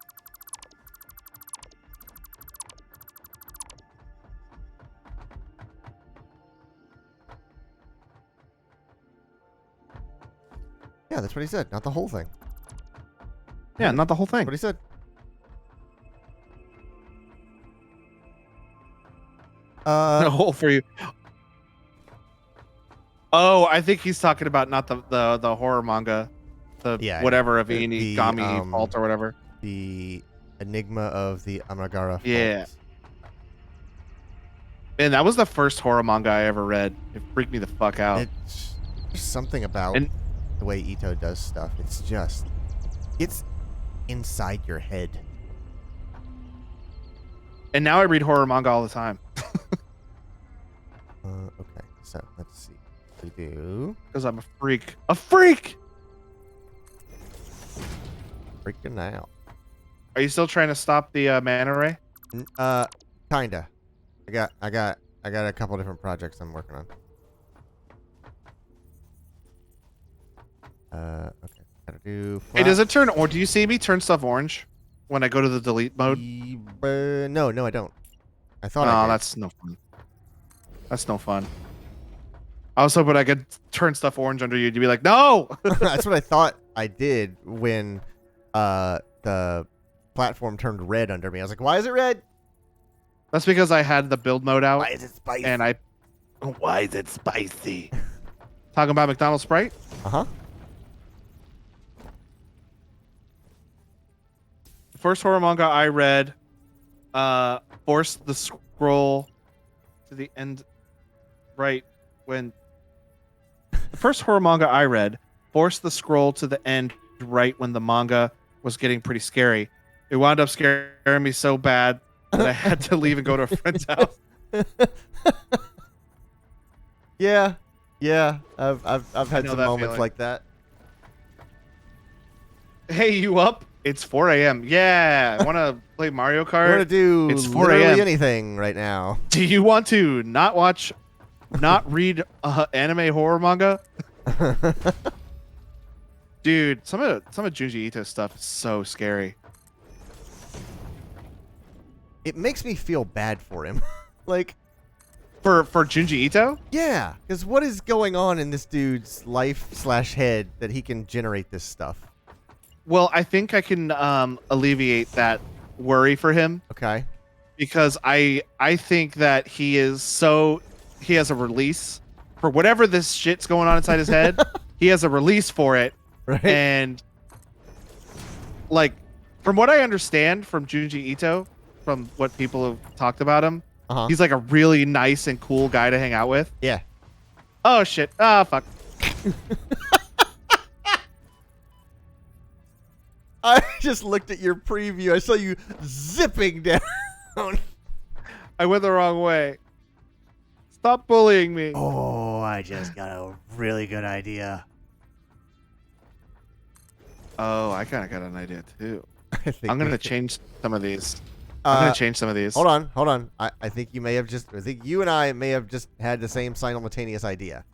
Yeah, that's what he said. Not the whole thing. Yeah, not the whole thing. What he said. The hole for you. Oh, I think he's talking about not the horror manga, Yeah, whatever of the, Inigami fault or whatever. The enigma of the Amagara. Yeah. Fault. And that was the first horror manga I ever read. It freaked me the fuck out. It's there's something about And- the way Ito does stuff. It's inside your head. And now I read horror manga all the time. Okay, so let's see. We do Because I'm a freak. A freak! freaking out. Are you still trying to stop the manta ray? Kinda. I got a couple different projects I'm working on. Okay. Gotta do. Hey, does it turn or do you see me turn stuff orange when I go to the delete mode? No, I don't. I thought I No, did. that's no fun. That's no fun. I was hoping I could turn stuff orange under you to be like, no! That's what I thought I did when the platform turned red under me. I was like, why is it red? That's because I had the build mode out. Why is it spicy? And I... Why is it spicy? Talking about McDonald's Sprite? Uh-huh. The first horror manga I read forced the scroll to the end right when... The first horror manga I read forced the scroll to the end right when the manga was getting pretty scary. It wound up scaring me so bad that I had to leave and go to a friend's house. Yeah. I've had know some that moments feeling. like that. Hey, you up? It's 4 a.m. Yeah, I want to play Mario I want to Kart. do It's 4 literally a.m. anything right now. Do you want to not read anime horror manga? Dude, some of Junji Ito stuff is so scary. It makes me feel bad for him. Like, For Junji Ito? yeah, because what is going on in this dude's life/head that he can generate this stuff? Well, I think I can alleviate that worry for him Okay. because I think that he has a release for whatever this shit's going on inside his head. He has a release for it. Right. And like from what I understand from Junji Ito, from what people have talked about him, Uh-huh. he's like a really nice and cool guy to hang out with. Yeah. Oh shit. Ah, fuck. I just looked at your preview. I saw you zipping down. I went the wrong way. Stop bullying me. Oh, I just got a really good idea. Oh, I kind of got an idea too. I think I'm gonna we- change some of these. I'm gonna change some of these. Hold on. I think you may have I think you and I may have just had the same simultaneous idea.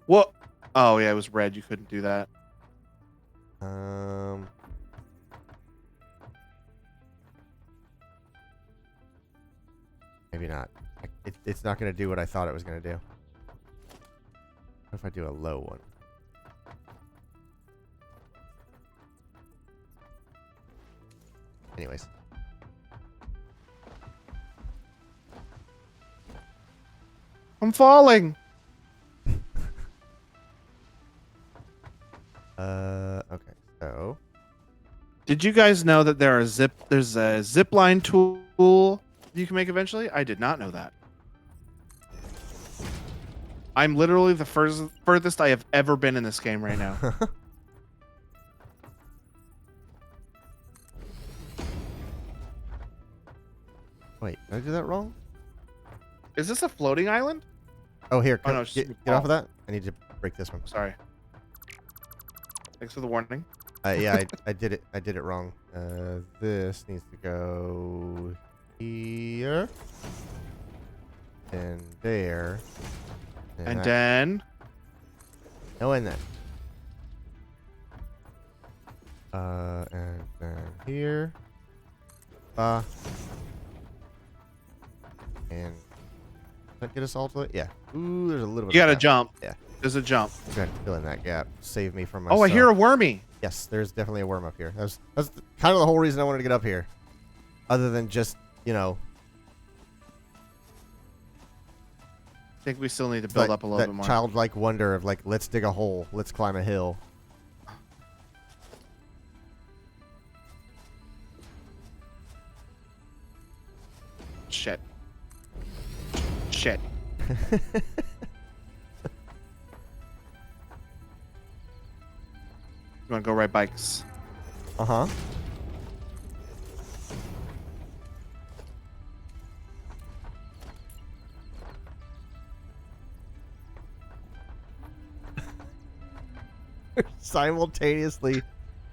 What? Oh yeah, it was red. You couldn't do that. Maybe not. It's not going to do what I thought it was going to do. What if I do a low one? Anyways. I'm falling. Okay. So. Did you guys know that there's a zip line tool you can make eventually? I did not know that. I'm literally the furthest I have ever been in this game right now. Wait, did I do that wrong? Is this a floating island? Oh, here. Oh, no, it's Get just- off of that. I need to break this one. Sorry. Thanks for the warning. Yeah, I did it. I did it wrong. This needs to go here and there, And that- then no, and then and then here, and does that get us all to it? Yeah. Ooh, there's a little bit. you of gotta gap. jump. Yeah. There's a jump. I'm gonna fill in that gap. Save me from myself. Oh, I hear a wormy. Yes, there's definitely a worm up here. That's kind of the whole reason I wanted to get up here. Other than just, you know, I think we still need to build up a little bit more. childlike wonder of like, let's dig a hole, let's climb a hill. Shit. Shit. You want to go ride bikes? Uh-huh. Simultaneously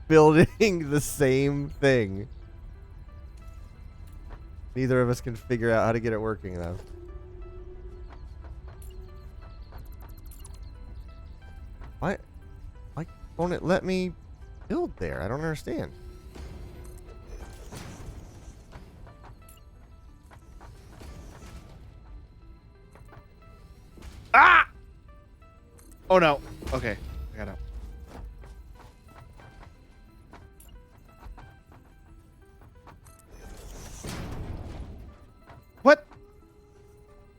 building the same thing. Neither of us can figure out how to get it working, though. Why won't it let me build there? I don't understand. Ah! Oh no. Okay. I got up. What?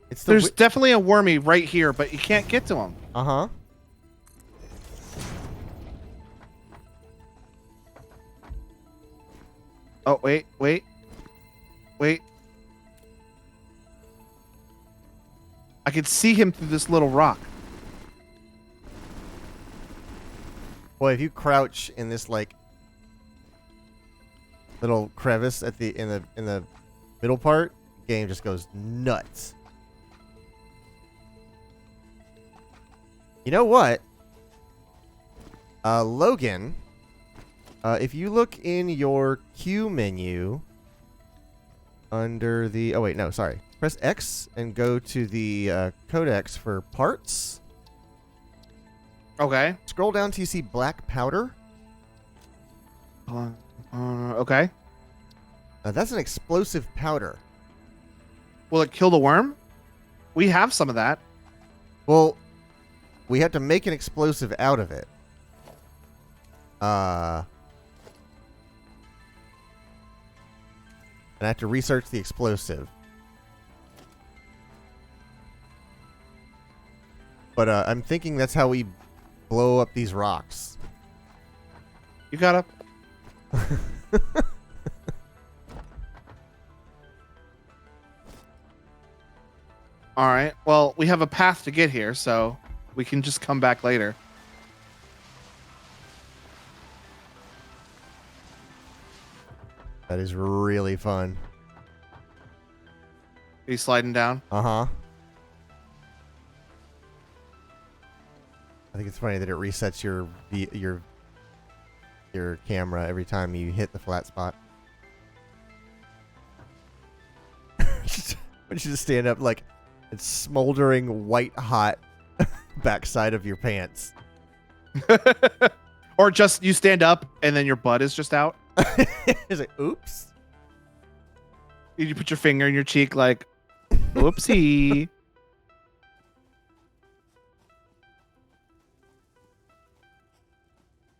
It's the There's definitely a wormy right here, but you can't get to him. uh-huh. Oh, wait. I can see him through this little rock. Boy, if you crouch in this like little crevice at the in the middle part, the game just goes nuts. You know what? Logan, if you look in your queue menu under the oh wait, no, sorry. Press X and go to the codex for parts. Okay. Scroll down till you see black powder. Okay. That's an explosive powder. Will it kill the worm? We have some of that. Well, we have to make an explosive out of it. And I have to research the explosive. But I'm thinking that's how we blow up these rocks. You got up. All right. Well, we have a path to get here, so we can just come back later. That is really fun. Are you sliding down? Uh-huh. I think it's funny that it resets your camera every time you hit the flat spot. When you just stand up like it's smoldering white hot backside of your pants. Or just you stand up and then your butt is just out. It's like, oops. You put your finger in your cheek like, whoopsie.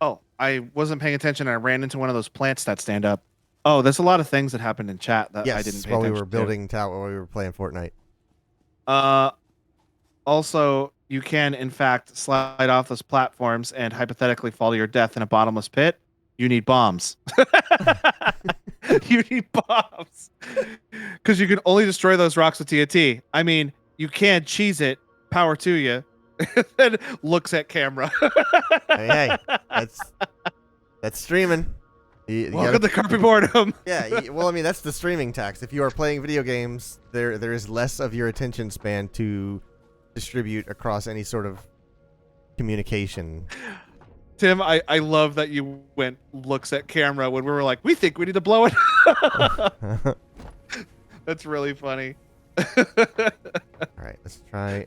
Oh, I wasn't paying attention. I ran into one of those plants that stand up. Oh, there's a lot of things that happened in chat that I Yes, didn't pay while we attention were building tower, while we were playing Fortnite. to. Also, you can in fact slide off those platforms and hypothetically fall to your death in a bottomless pit. You need bombs. You need bombs because you can only destroy those rocks with TNT. I mean, you can cheese it. Power to you. Then looks at camera. Hey, that's streaming. You Welcome gotta, to carpet boredom. yeah, well, I mean, that's the streaming tax. If you are playing video games, there is less of your attention span to distribute across any sort of communication. Tim, I love that you went looks at camera when we were like, we think we need to blow it. That's really funny. All right, let's try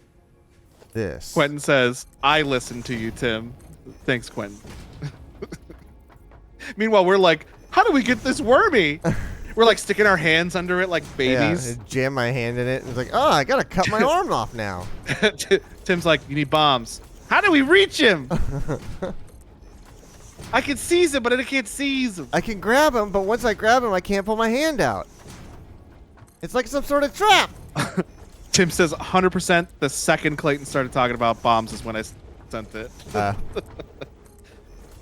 this. Quentin says, I listen to you, Tim. Thanks, Quentin. Meanwhile, we're like, how do we get this wormy? We're like sticking our hands under it like babies. Yeah, jam my hand in it. And it's like, oh, I gotta cut my arm off now. Tim's like, you need bombs. How do we reach him? I can seize him, but I can't seize him. I can grab him, but once I grab him, I can't pull my hand out. It's like some sort of trap. Tim says 100% the second Clayton started talking about bombs is when I sent it.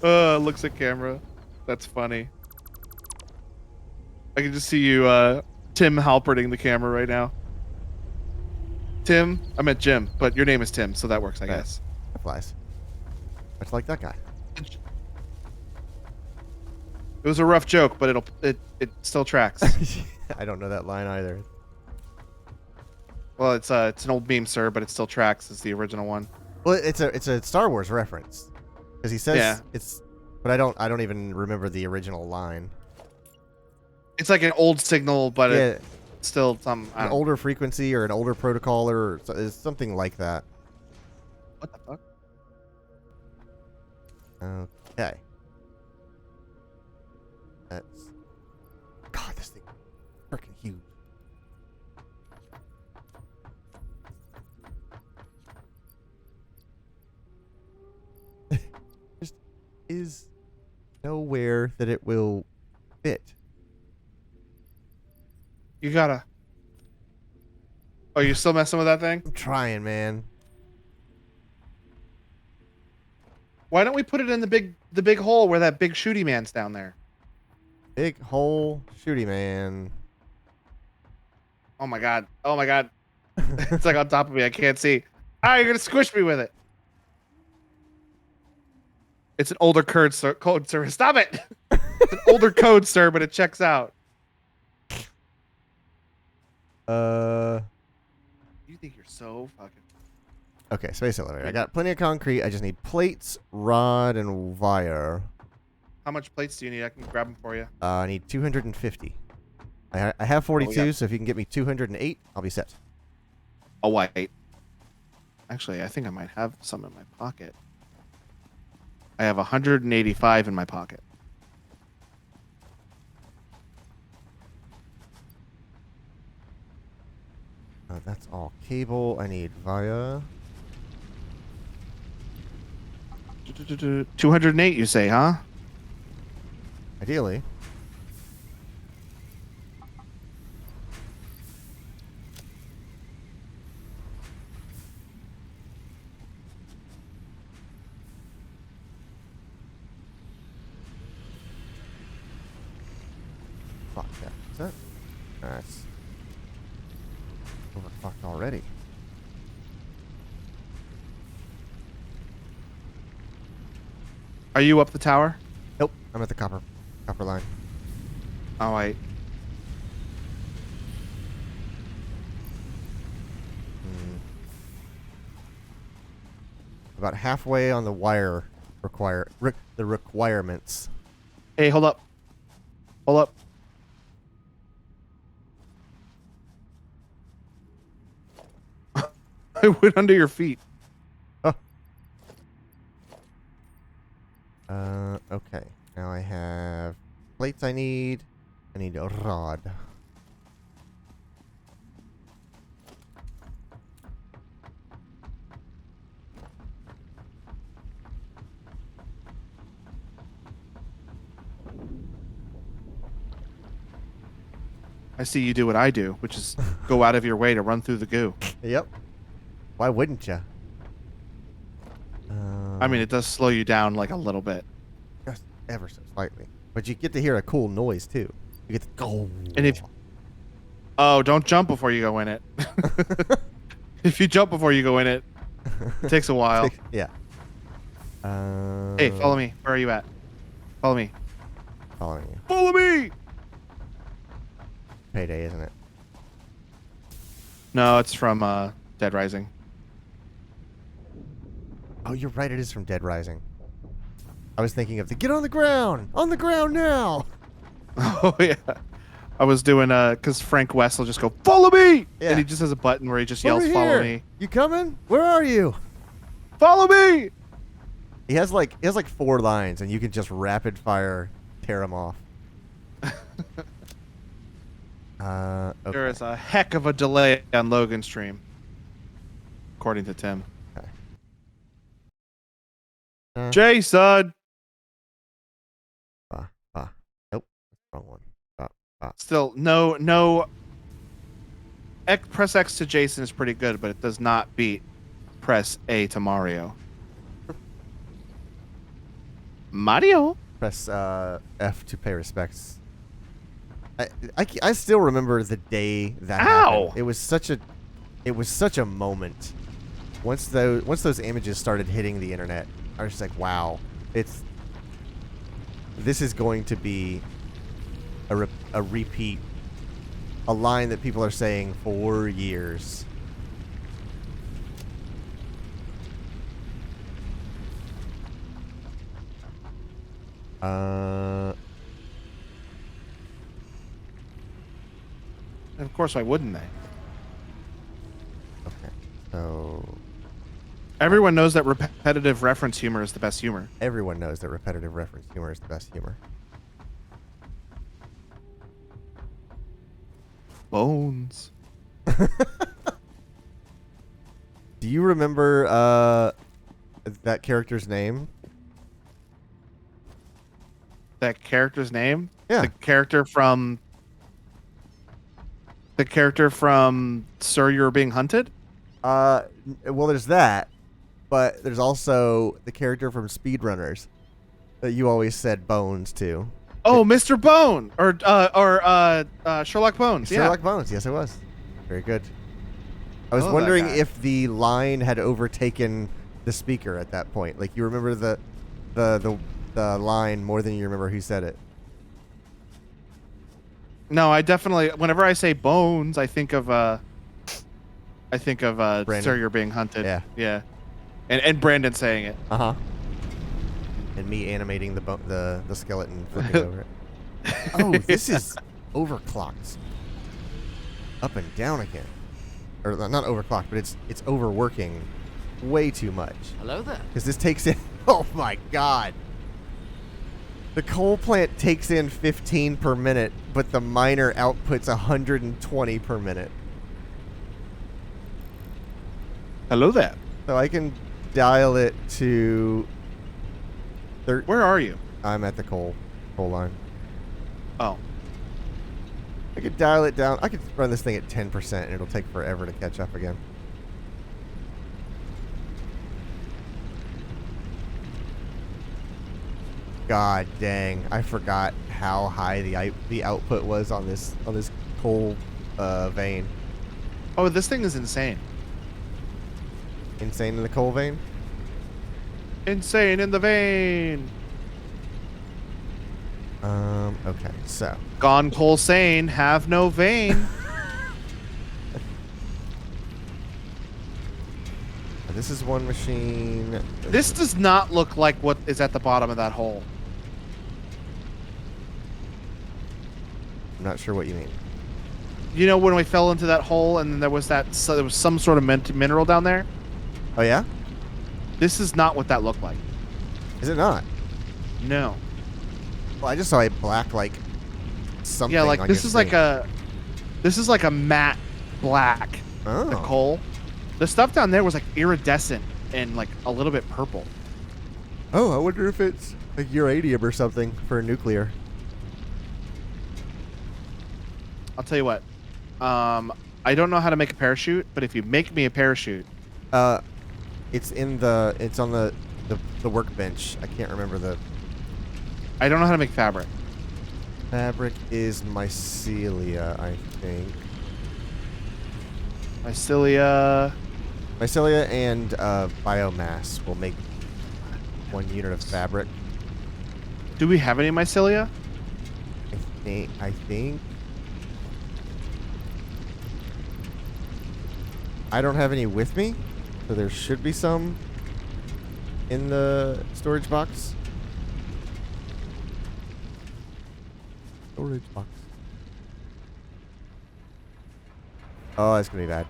Looks at camera. That's funny. I can just see you, Tim Halperting the camera right now. Tim? I meant Jim, but your name is Tim, so that works, I guess. That flies. Much like that guy. It was a rough joke, but it still tracks. I don't know that line either. Well, it's an old meme, sir, but it still tracks as the original one. Well, it's a Star Wars reference because he says it's, but I don't even remember the original line. It's like an old signal, but it's still some an older frequency or an older protocol or something like that. What the fuck? Okay. That's God. This thing, freaking huge. Just is nowhere that it will fit. You gotta. Oh, you still messing with that thing? I'm trying, man. Why don't we put it in the big hole where that big shooty man's down there? Big hole, shooty man. Oh my god! Oh my god! It's like on top of me. I can't see. Ah, you're gonna squish me with it. It's an older code, sir. Stop it! It's an older code, sir, but it checks out. You think you're so fucking... Okay, space elevator. I got plenty of concrete. I just need plates, rod, and wire. How much plates do you need? I can grab them for you. I need 250. I have 42, so if you can get me 208, I'll be set. Oh, wait. Actually, I think I might have some in my pocket. I have 185 in my pocket. That's all cable. I need via. 208, you say, huh? Ideally. Fuck yeah. Is that? That's overfucked already. Are you up the tower? Nope. I'm at the copper line. Oh, wait. About halfway on the wire the requirements. Hey, hold up. Hold up. I went under your feet. Oh. Okay. Now I have plates I need a rod. I see you do what I do, which is go out of your way to run through the goo. Yep. Why wouldn't you? I mean, it does slow you down like a little bit. Just ever so slightly. But you get to hear a cool noise too. You get to go. And if don't jump before you go in it. If you jump before you go in it, it takes a while. Yeah. Hey, follow me. Where are you at? Follow me. Following you. Follow me. Payday, isn't it? No, it's from Dead Rising. Oh, you're right. It is from Dead Rising. I was thinking of the get on the ground! On the ground now! Oh, yeah. I was doing, because Frank West will just go, follow me! Yeah. And he just has a button where he just yells, Over follow here. me. You coming? Where are you? Follow me! He has like 4 lines, and you can just rapid fire tear him off. Okay. There is a heck of a delay on Logan's stream, according to Tim. Okay. Jason! Nope. Wrong one. Still, no. Press X to Jason is pretty good, but it does not beat press A to Mario. Mario? Press F to pay respects. I still remember the day that Ow! happened. It was such a moment. Once those images started hitting the internet, I was just like, wow, this is going to be a repeat, a line that people are saying for years. And of course, why wouldn't they? Okay, so Everyone knows that repetitive reference humor is the best humor. everyone knows that repetitive reference humor is the best humor. Bones. Do you remember that character's name? That character's name? Yeah. The character from Sir, You're Being Hunted? Well, there's that, but there's also the character from Speedrunners that you always said Bones to. Oh, Mr. Bone or Sherlock Bones. Sherlock Bones. Yes, it was. Very good. I was Oh, that wondering guy. if the line had overtaken the speaker at that point. Like you remember the line more than you remember who said it. No, I definitely. Whenever I say Bones, I think of Brandon. Sir, You're Being Hunted. Yeah. Yeah. And Brandon saying it. Uh huh. And me animating the skeleton flipping over it. Oh, this is overclocked. Up and down again. Or not overclocked, but it's overworking way too much. Hello there. Because this takes in... Oh, my God. The coal plant takes in 15 per minute, but the miner outputs 120 per minute. Hello there. So I can dial it to... Where are you? I'm at the coal line. Oh. I could dial it down. I could run this thing at 10% and it'll take forever to catch up again. God dang! I forgot how high the output was on this coal vein. Oh, this thing is insane. Insane in the coal vein. Insane in the vein. Okay, so Gone coal sane, have no vein. this is one machine. This does not look like what is at the bottom of that hole. I'm not sure what you mean. You know when we fell into that hole and then there was some sort of mineral down there? Oh yeah? This is not what that looked like. Is it not? No. Well, I just saw a black like something. Yeah, like on this your is like screen. this is like a matte black. Oh. The coal. The stuff down there was like iridescent and like a little bit purple. Oh, I wonder if it's like uranium or something for nuclear. I'll tell you what. I don't know how to make a parachute, but if you make me a parachute, It's on the workbench. I can't remember the I don't know how to make fabric. fabric is mycelia, I think. Mycelia. Mycelia and biomass will make 1 unit of fabric. Do we have any mycelia? I think. I don't have any with me, so there should be some in the storage box. Storage box. Oh, that's gonna be bad.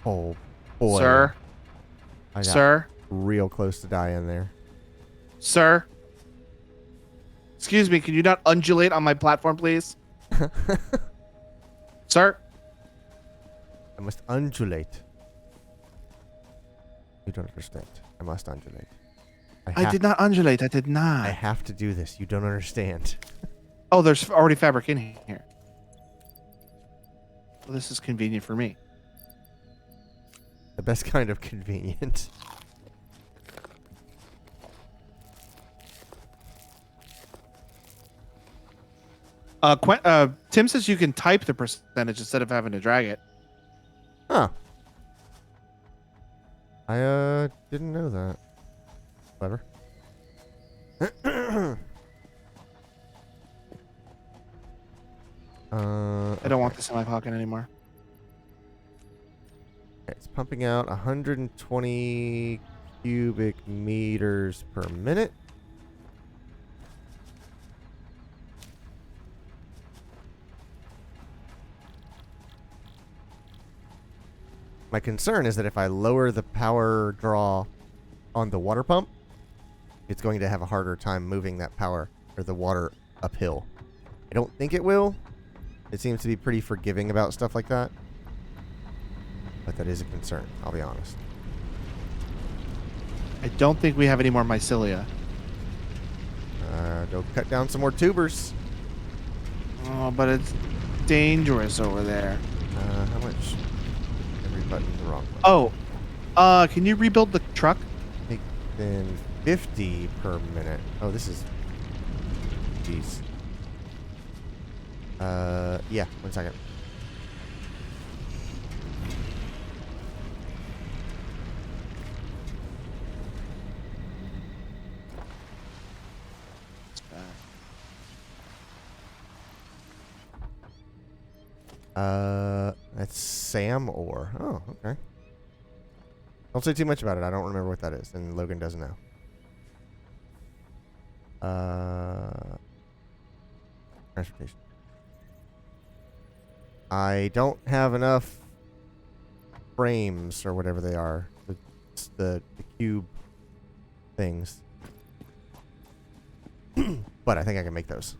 Oh boy, Sir? I got Sir? real close to dying there. Sir? Excuse me, can you not undulate on my platform, please? Sir? I must undulate. You don't understand. I must undulate. I did not undulate. I did I not. have to do this. You don't understand. Oh, there's already fabric in here. Well, this is convenient for me. The best kind of convenient. Tim says you can type the percentage instead of having to drag it. Huh. I didn't know that. Clever. I don't want this in my pocket anymore. Okay, it's pumping out 120 cubic meters per minute. My concern is that if I lower the power draw on the water pump, it's going to have a harder time moving that power or the water uphill. I don't think it will. It seems to be pretty forgiving about stuff like that. But that is a concern, I'll be honest. I don't think we have any more mycelia. Go cut down some more tubers. Oh, but it's dangerous over there. How much? Every button's the wrong one. Oh, can you rebuild the truck? Then 50 per minute. Oh, this is... Jeez. Yeah, 1 second. That's Sam ore. Oh, okay. Don't say too much about it. I don't remember what that is, and Logan doesn't know. Transportation. I don't have enough frames or whatever they are. The cube things. But I think I can make those.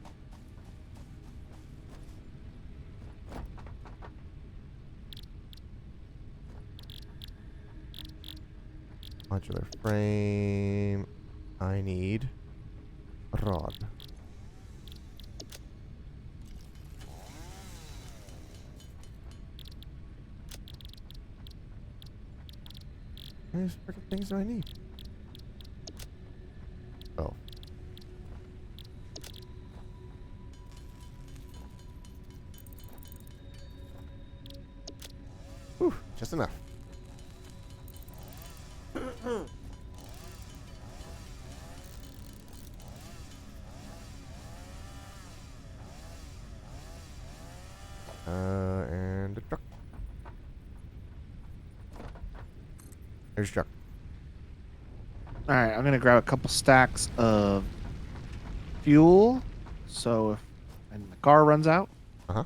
Modular frame. I need a rod. How many freaking things do I need? Oh. Whew, just enough. And a truck. There's a truck. All right, I'm gonna grab a couple stacks of fuel. So if and the car runs out, Uh-huh.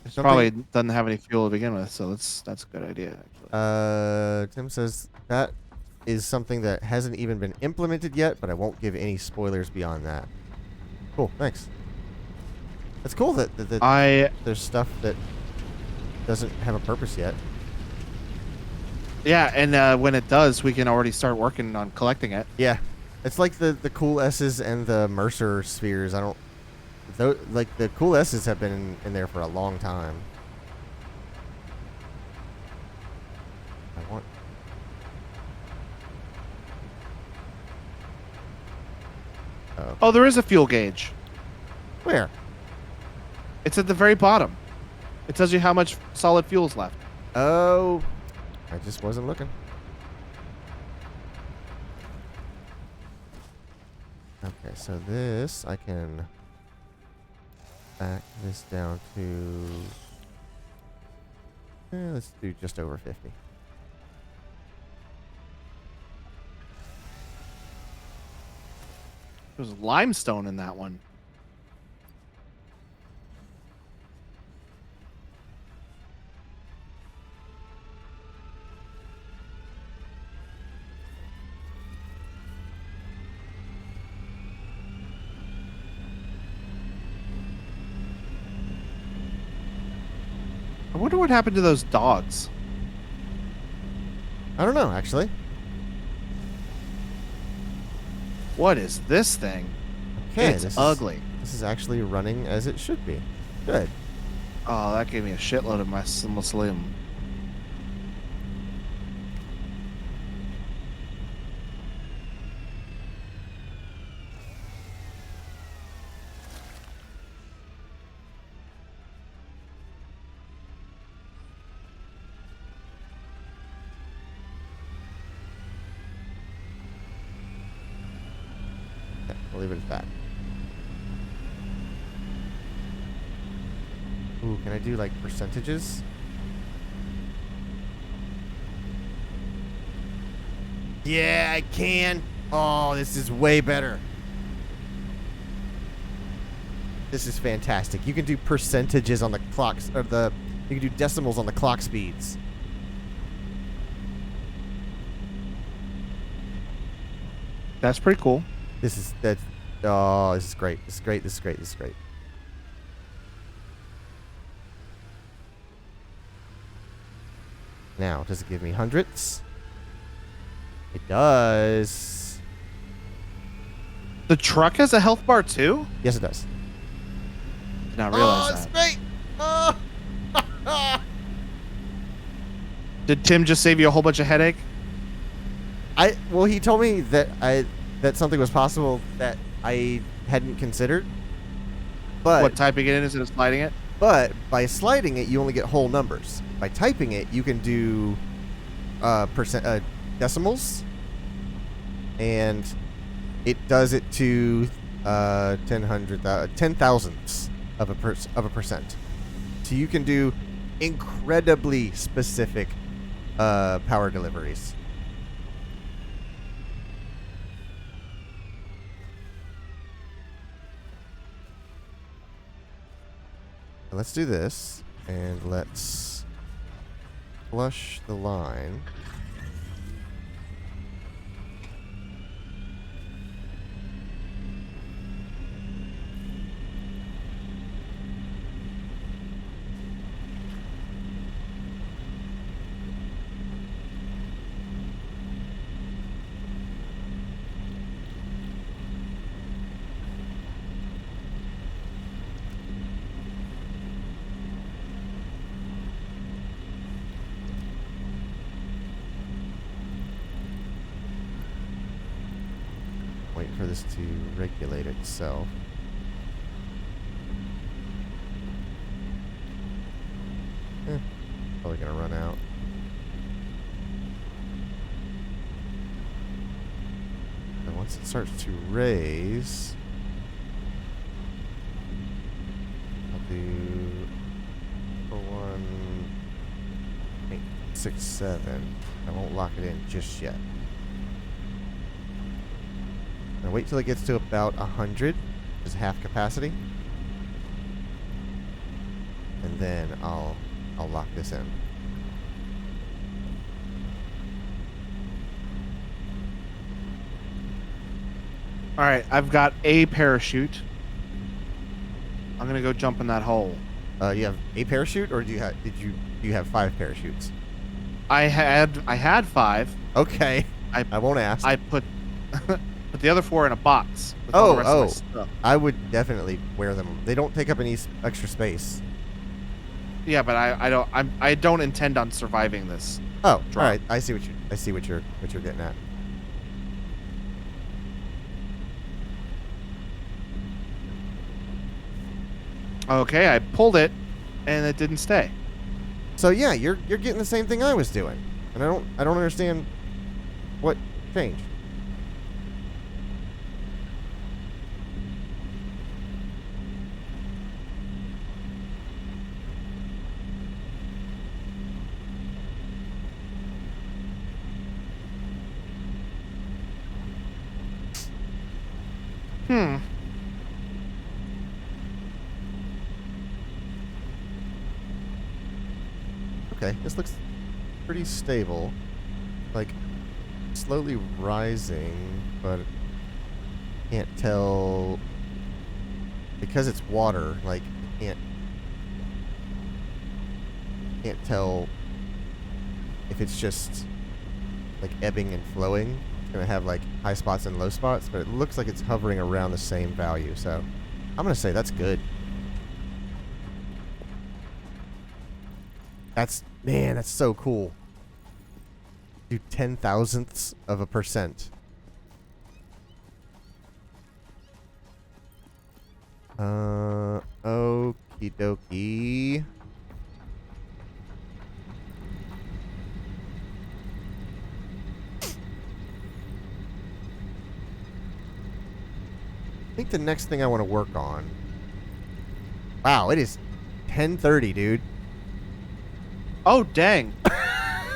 it probably doesn't have any fuel to begin with. So that's a good idea. Actually. Tim says that is something that hasn't even been implemented yet, but I won't give any spoilers beyond that. Cool, thanks. It's cool that there's stuff that doesn't have a purpose yet. Yeah, and when it does, we can already start working on collecting it. Yeah, It's like the cool S's and the Mercer spheres. I don't. Like the cool S's have been in there for a long time. I want. Oh, there is a fuel gauge. Where? It's at the very bottom. It tells you how much solid fuel's left. Oh, I just wasn't looking. Okay, so this I can back this down to. Let's do just over 50. There's limestone in that one. I wonder what happened to those dogs. I don't know, actually. What is this thing? Okay, It's ugly. This is actually running as it should be. Good. Oh, that gave me a shitload of my slim. Okay, we'll leave it at that. Ooh, can I do like percentages? Yeah, I can. Oh, this is way better. This is fantastic. You can do percentages on the clocks, or you can do decimals on the clock speeds. That's pretty cool. Oh, this is great. This is great. This is great. This is great. Now, does it give me hundredths? It does. The truck has a health bar too? Yes, it does. Did not realize Oh, it's that. great. Oh. Did Tim just save you a whole bunch of headache? Well, he told me that something was possible that I hadn't considered. But What, typing it in instead of sliding it? But by sliding it, you only get whole numbers. By typing it, you can do decimals, and it does it to 10 thousandths of a percent. So you can do incredibly specific power deliveries. Let's do this, and let's flush the line. Wait for this to regulate itself. Probably gonna run out. And once it starts to raise, I'll do 1.67. I won't lock it in just yet. Now wait till it gets to about 100, which is half capacity, and then I'll lock this in. All right, I've got a parachute. I'm gonna go jump in that hole. You have a parachute, or do you have 5 parachutes? I had 5. Okay, I I won't ask. I put But the other 4 are in a box. With all the rest of my stuff. I would definitely wear them. They don't take up any extra space. Yeah, but I don't intend on surviving this. Oh, Drop. all right. I see what you're getting at. Okay, I pulled it, and it didn't stay. So yeah, you're getting the same thing I was doing, and I don't understand what changed. Okay, this looks pretty stable. Like, slowly rising, but can't tell because it's water. Like, can't tell if it's just like ebbing and flowing. It's gonna have like high spots and low spots, but it looks like it's hovering around the same value. So, I'm gonna say that's good. Man, that's so cool. Do 10,000ths of a percent. Okie dokie. I think the next thing I want to work on. Wow, it is 10:30, dude. Oh, dang.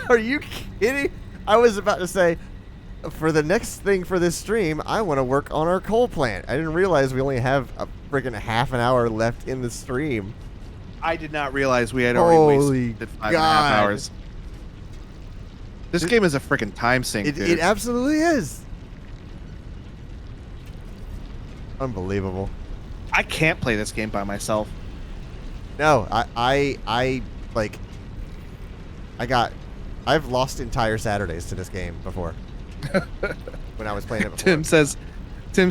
Are you kidding? I was about to say, for the next thing for this stream, I want to work on our coal plant. I didn't realize we only have a freaking half an hour left in the stream. I did not realize we had already Holy wasted 5.5 God. hours. This game is a freaking time sink, dude. It absolutely is. Unbelievable. I can't play this game by myself. No, I've lost entire Saturdays to this game before. When I was playing it before. Tim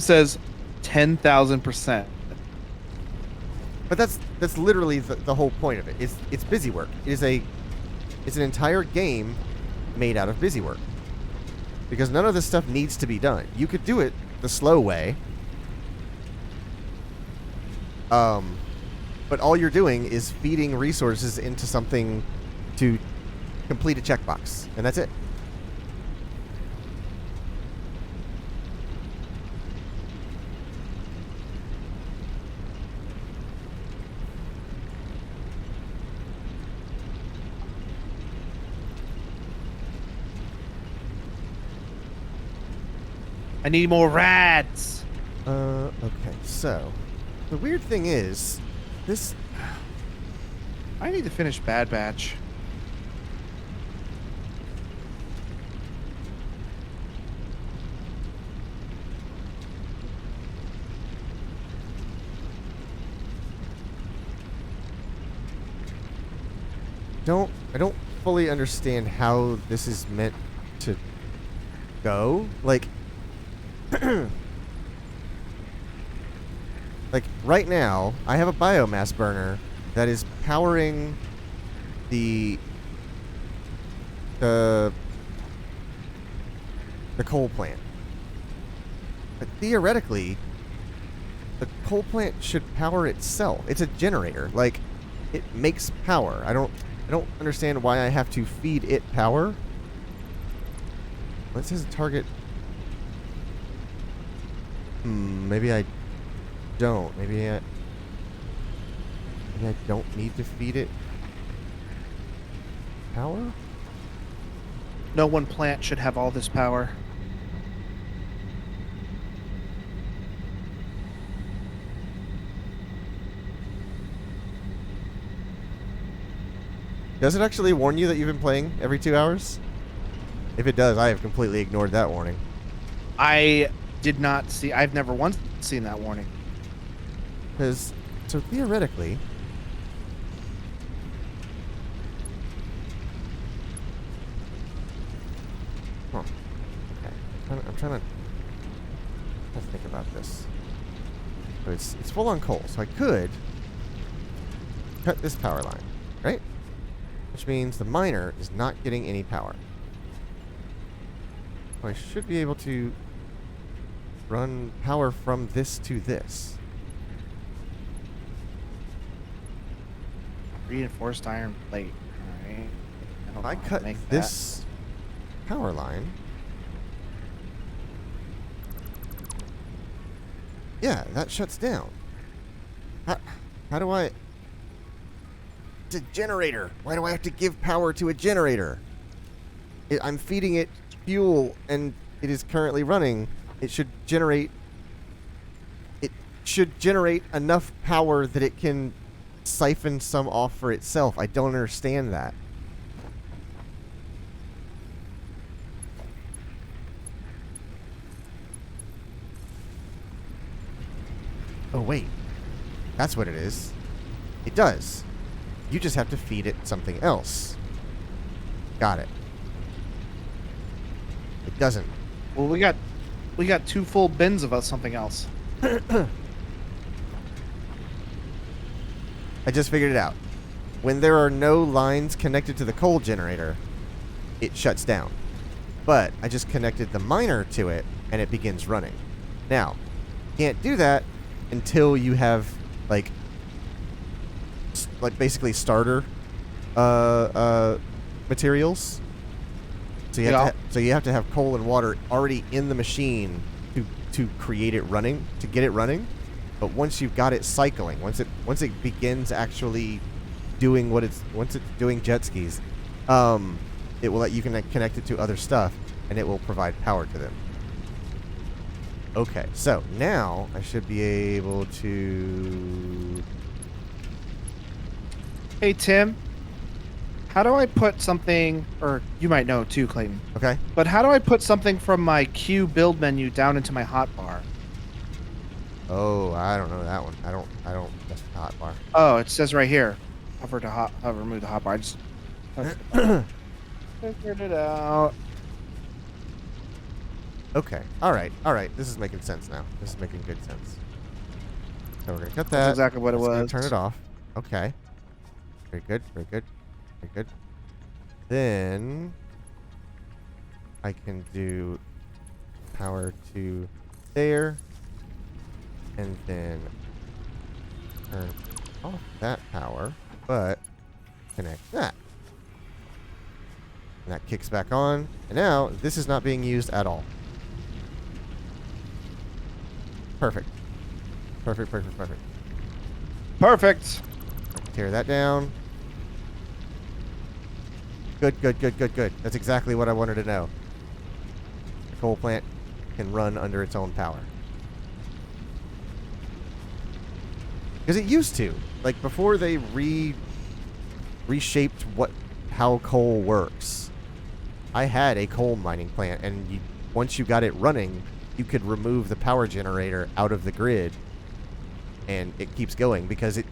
says 10,000%. But that's literally the whole point of it. It's busy work. It's an entire game made out of busy work. Because none of this stuff needs to be done. You could do it the slow way. But all you're doing is feeding resources into something to complete a checkbox, and that's it. I need more rats. Okay, so the weird thing is, this. I need to finish Bad Batch. I don't fully understand how this is meant to go. Like, like right now, I have a biomass burner that is powering the coal plant. But theoretically, the coal plant should power itself. It's a generator. Like, it makes power. I don't understand why I have to feed it power. Well, it says target. Maybe I don't. Maybe I don't need to feed it power? No one plant should have all this power. Does it actually warn you that you've been playing every 2 hours? If it does, I have completely ignored that warning. I did not see. I've never once seen that warning. Because, so theoretically, huh? Okay, I'm trying to Let's think about this. So it's full on coal, so I could cut this power line, right? Which means the miner is not getting any power. So I should be able to run power from this to this. Reinforced iron plate. Alright. If I cut this power line, yeah, that shuts down. How do I... It's a generator. Why do I have to give power to a generator? I'm feeding it fuel, and it is currently running. It should generate... It should generate enough power that it can siphon some off for itself. I don't understand that. Oh, wait. That's what it is. It does. You just have to feed it something else. Got it. It doesn't. Well, we got 2 full bins of something else. I just figured it out. When there are no lines connected to the coal generator, it shuts down. But I just connected the miner to it, and it begins running. Now, can't do that until you have, like basically starter materials. So you have you have to have coal and water already in the machine to create it running, to get it running. But once you've got it cycling, once it begins actually doing once it's doing jet skis, it will let you connect it to other stuff, and it will provide power to them. Okay, so now I should be able to... Hey, Tim. How do I put something, or you might know too, Clayton, Okay. but how do I put something from my Q build menu down into my hotbar? Oh, I don't know that one. I don't. That's the hotbar. Oh, it says right here. Hover remove the hotbar. I just figured it out. Okay. All right. This is making sense now. This is making good sense. So we're gonna cut that. That's exactly what it Just gonna was. Turn it off. Okay. Very good. Very good. Very good. Then I can do power to there, and then turn off that power, but connect that. And that kicks back on, and now this is not being used at all. Perfect. Perfect. Perfect. Tear that down. Good. That's exactly what I wanted to know. The coal plant can run under its own power. Because it used to. Like, before they reshaped how coal works, I had a coal mining plant, and once you got it running, you could remove the power generator out of the grid, and it keeps going because it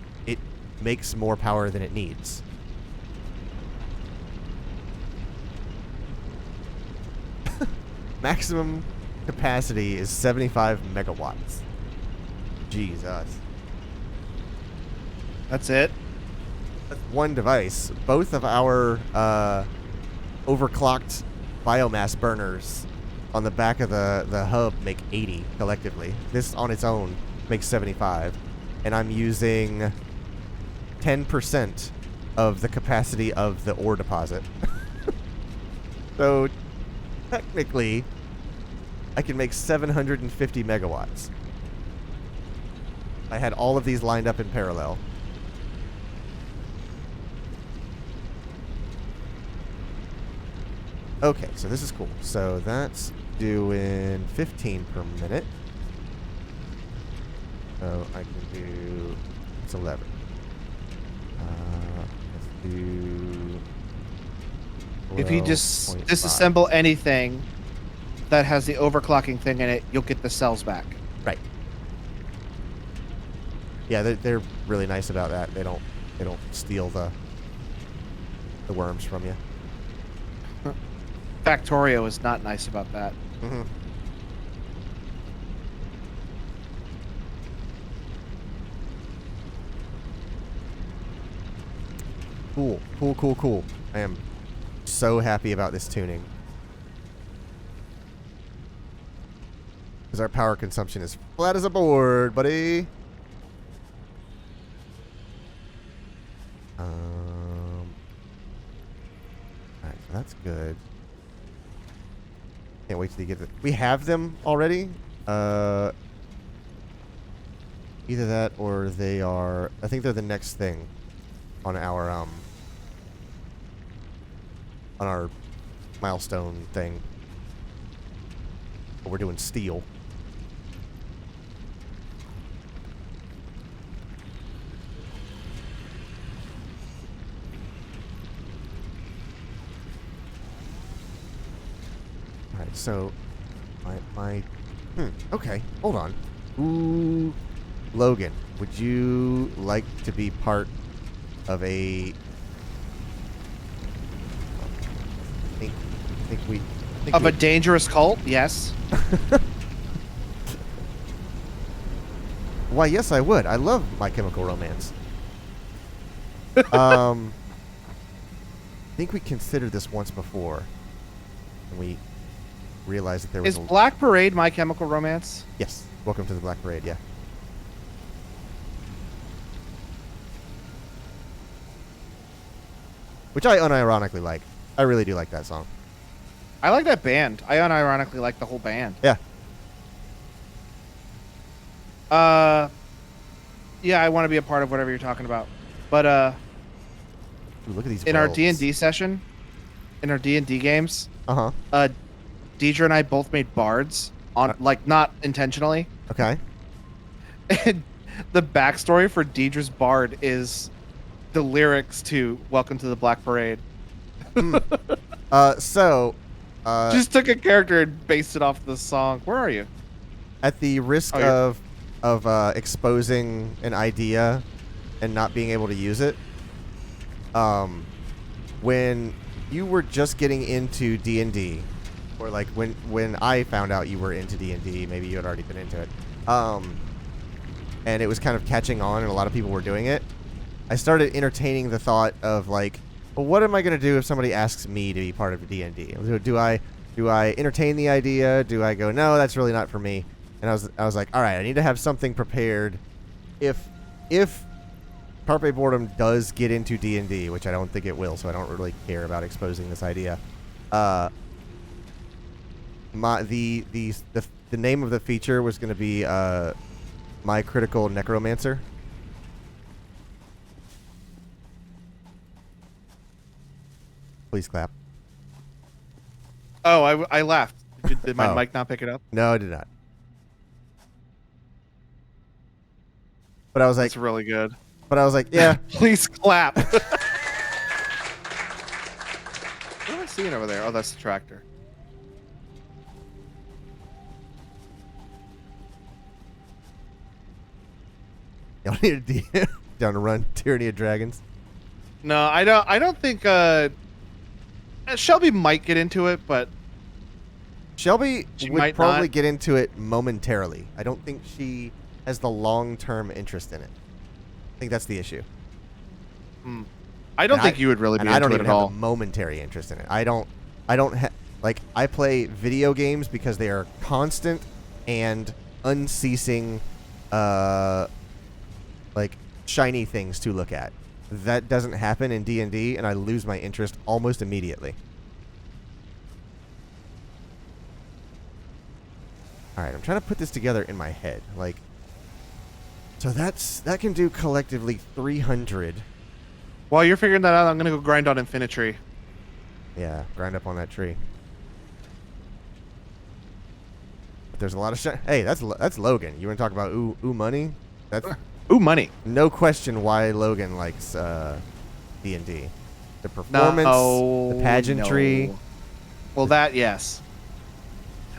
makes more power than it needs. Maximum capacity is 75 megawatts. Jesus. That's it. That's one device. Both of our overclocked biomass burners on the back of the hub make 80 collectively. This on its own makes 75. And I'm using 10% of the capacity of the ore deposit. So technically, I can make 750 megawatts. I had all of these lined up in parallel. Okay, so this is cool. So that's doing 15 per minute. So I can do... It's 11. Let's do... If you just 12.5. disassemble anything that has the overclocking thing in it, you'll get the cells back. Right. Yeah, they're really nice about that. They don't steal the worms from you. Factorio is not nice about that. Mm-hmm. Cool, cool, cool, cool. I am so happy about this tuning. Because our power consumption is flat as a board, buddy. Alright, so that's good. Can't wait till you get it. We have them already. Either that or they are... I think they're the next thing on our milestone thing. But we're doing steel. Alright, so okay, hold on. Ooh, Logan, would you like to be part of a Of a dangerous cult? Yes. Why, yes, I would. I love My Chemical Romance. I think we considered this once before, and we realized that there was Is Black Parade My Chemical Romance? Yes. Welcome to the Black Parade, yeah. Which I unironically like. I really do like that song. I like that band. I unironically like the whole band. Yeah. Yeah, I want to be a part of whatever you're talking about. But Ooh, look at these in our robes. D&D session, in our D&D games, Uh-huh. Deidre and I both made bards on like not intentionally. Okay. And the backstory for Deidre's bard is the lyrics to "Welcome to the Black Parade." Just Just took a character and based it off the song. Where are you? at the risk Oh, of exposing an idea and not being able to use it, when you were just getting into D&D, or like when I found out you were into D&D, maybe you had already been into it, and it was kind of catching on and a lot of people were doing it, I started entertaining the thought of like, well, what am I going to do if somebody asks me to be part of D&D? Do I entertain the idea? Do I go, no, that's really not for me? And I was like, all right, I need to have something prepared if Carpe Boredom does get into D&D, which I don't think it will, so I don't really care about exposing this idea. The name of the feature was going to be My Critical Necromancer. Please clap. Oh, I laughed. Did my Oh. mic not pick it up? No, I did not. But I was like, That's really good. yeah. Please clap. What am I seeing over there? Oh, that's the tractor. Y'all need a DM down to run Tyranny of Dragons. No, I don't think Shelby might get into it, but Shelby She would might probably not. get into it momentarily. I don't think she has the long-term interest in it. I think that's the issue. I don't And think you would really be and into I don't it even at have all. a momentary interest in it. I don't like, I play video games because they are constant and unceasing like shiny things to look at. That doesn't happen in D&D, and I lose my interest almost immediately. Alright, I'm trying to put this together in my head. Like, so that can do collectively 300. While you're figuring that out, I'm gonna go grind on Infinity. Yeah, grind up on that tree. But there's a lot of Hey, that's Logan. You want to talk about ooh money? That's Ooh, money. no question why Logan likes D&D. The performance, No, the pageantry. no. Well, that yes.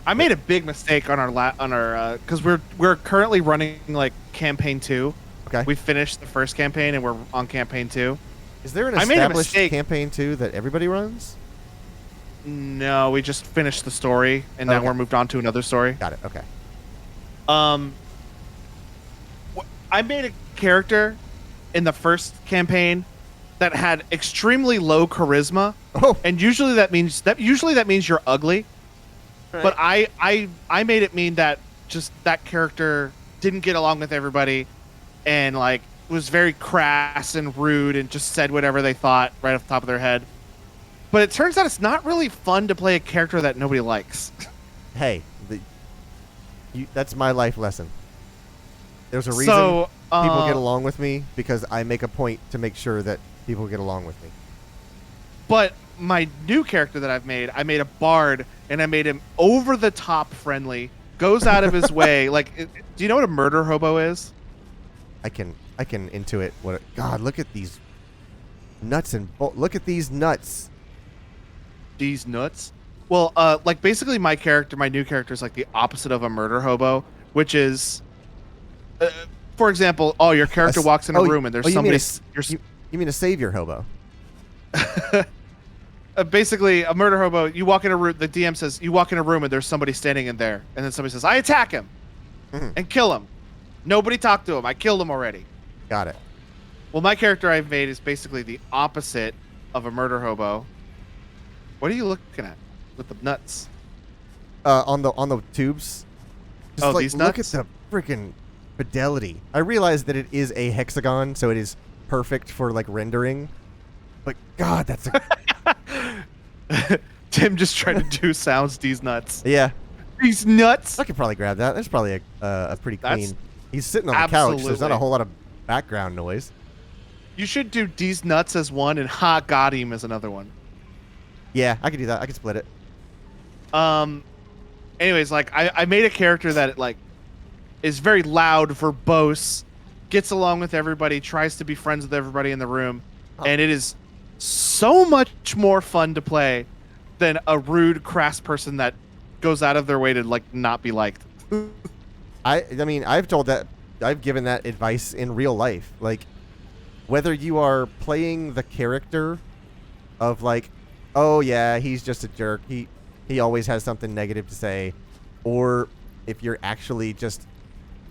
I made a big mistake on our because we're currently running like campaign 2. Okay. We finished the first campaign and we're on campaign 2. Is there an I made a established mistake. campaign 2 that everybody runs? No, we just finished the story and now Okay. we're moved on to another story. Got it. Okay. I made a character in the first campaign that had extremely low charisma, Oh. and usually that means you're ugly. Right. But I made it mean that just that character didn't get along with everybody, and like was very crass and rude and just said whatever they thought right off the top of their head. But it turns out it's not really fun to play a character that nobody likes. Hey, that's my life lesson. There's a reason So, people get along with me, because I make a point to make sure that people get along with me. But my new character that I made a bard, and I made him over the top friendly. Goes out of his way. Like, do you know what a murder hobo is? I can intuit what. God, look at these nuts and look at these nuts. These nuts. Well, like basically my new character is like the opposite of a murder hobo, which is, for example, your character walks in a room and there's somebody. You mean a savior hobo? Basically, a murder hobo. You walk in a room. The DM says you walk in a room and there's somebody standing in there, and then somebody says, "I attack him and kill him." Nobody talked to him. I killed him already. Got it. Well, my character I've made is basically the opposite of a murder hobo. What are you looking at with the nuts? On the tubes. Just These nuts? Look at the freaking fidelity. I realize that it is a hexagon, so it is perfect for like rendering. But God, that's a Tim just trying to do sounds. These nuts. yeah. These nuts. I could probably grab that. That's probably a pretty clean. That's He's sitting on the couch. So there's not absolutely. a whole lot of background noise. You should do these nuts as one and ha got him as another one. Yeah, I could do that. I could split it. Anyways, like I made a character that like is very loud, verbose, gets along with everybody, tries to be friends with everybody in the room, and it is so much more fun to play than a rude, crass person that goes out of their way to like not be liked. I mean, I've given that advice in real life. Like, whether you are playing the character of like, oh yeah, he's just a jerk. He always has something negative to say, or if you're actually just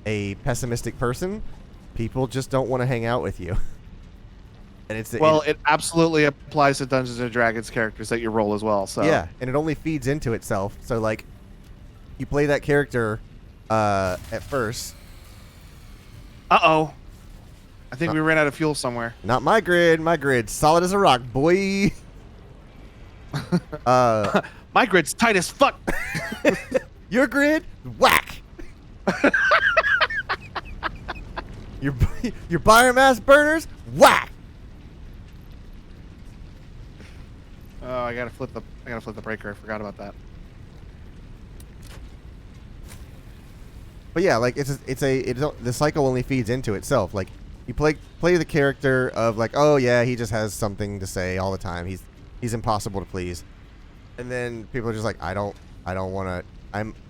a pessimistic person, people just don't want to hang out with you. And It absolutely applies to Dungeons and Dragons characters that you roll as well. So yeah, and it only feeds into itself. So like, you play that character at first. Uh-oh. I think we ran out of fuel somewhere. Not my grid. My grid's solid as a rock, boy. My grid's tight as fuck. Your grid, whack. your biomass burners, whack. Oh, I gotta flip the breaker. I forgot about that. But yeah, like the cycle only feeds into itself. Like, you play the character of like, oh yeah, he just has something to say all the time. He's impossible to please. And then people are just like, I don't want to.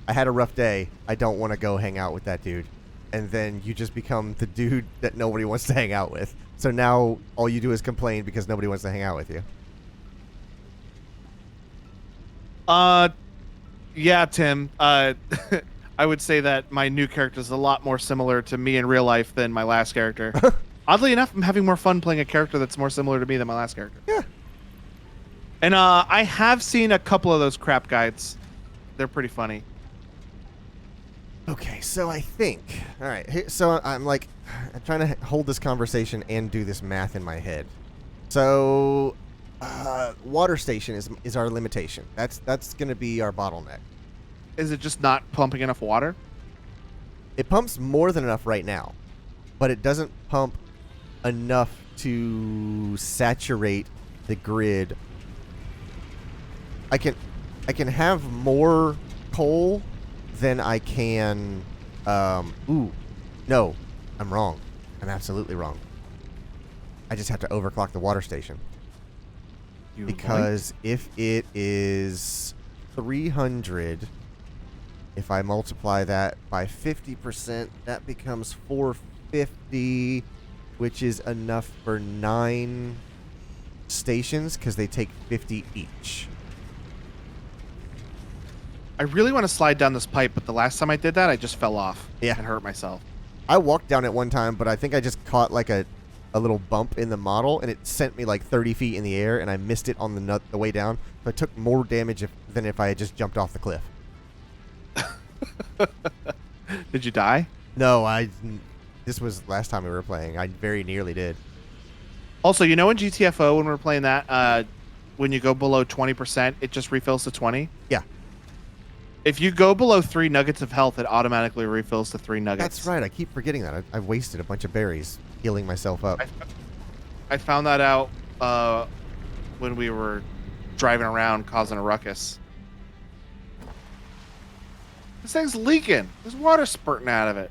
I had a rough day. I don't want to go hang out with that dude. And then you just become the dude that nobody wants to hang out with. So now all you do is complain because nobody wants to hang out with you. Yeah, Tim. I would say that my new character is a lot more similar to me in real life than my last character. Oddly enough, I'm having more fun playing a character that's more similar to me than my last character. Yeah. And I have seen a couple of those crap guides. They're pretty funny. Okay, so I think, all right, so I'm trying to hold this conversation and do this math in my head. So, water station is our limitation. That's going to be our bottleneck. Is it just not pumping enough water? It pumps more than enough right now, but it doesn't pump enough to saturate the grid. I can have more coal than I can. No, I'm wrong. I'm absolutely wrong. I just have to overclock the water station. Because if it is 300, if I multiply that by 50%, that becomes 450, which is enough for 9 stations because they take 50 each. I really want to slide down this pipe, but the last time I did that, I just fell off. Yeah. And hurt myself. I walked down it one time, but I think I just caught like a a little bump in the model, and it sent me like 30 feet in the air, and I missed it on the way down. So I took more damage than if I had just jumped off the cliff. Did you die? No, this was last time we were playing. I very nearly did. Also, in GTFO when we were playing that, when you go below 20%, it just refills to 20. Yeah. If you go below 3 nuggets of health, it automatically refills to 3 nuggets. That's right. I keep forgetting that. I've wasted a bunch of berries healing myself up. I found that out when we were driving around causing a ruckus. This thing's leaking. There's water spurting out of it.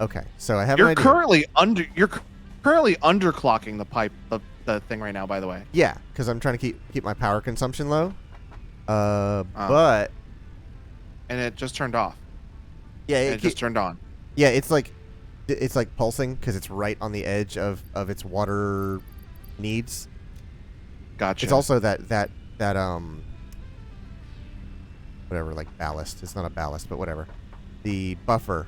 Okay. So I have You're an idea. You're currently underclocking the pipe, the thing right now. By the way. Yeah, because I'm trying to keep my power consumption low. But and it just turned off. yeah, And it just turned on. Yeah, it's like pulsing because it's right on the edge of its water needs. Gotcha. It's also that whatever, like ballast. It's not a ballast, but whatever. The buffer,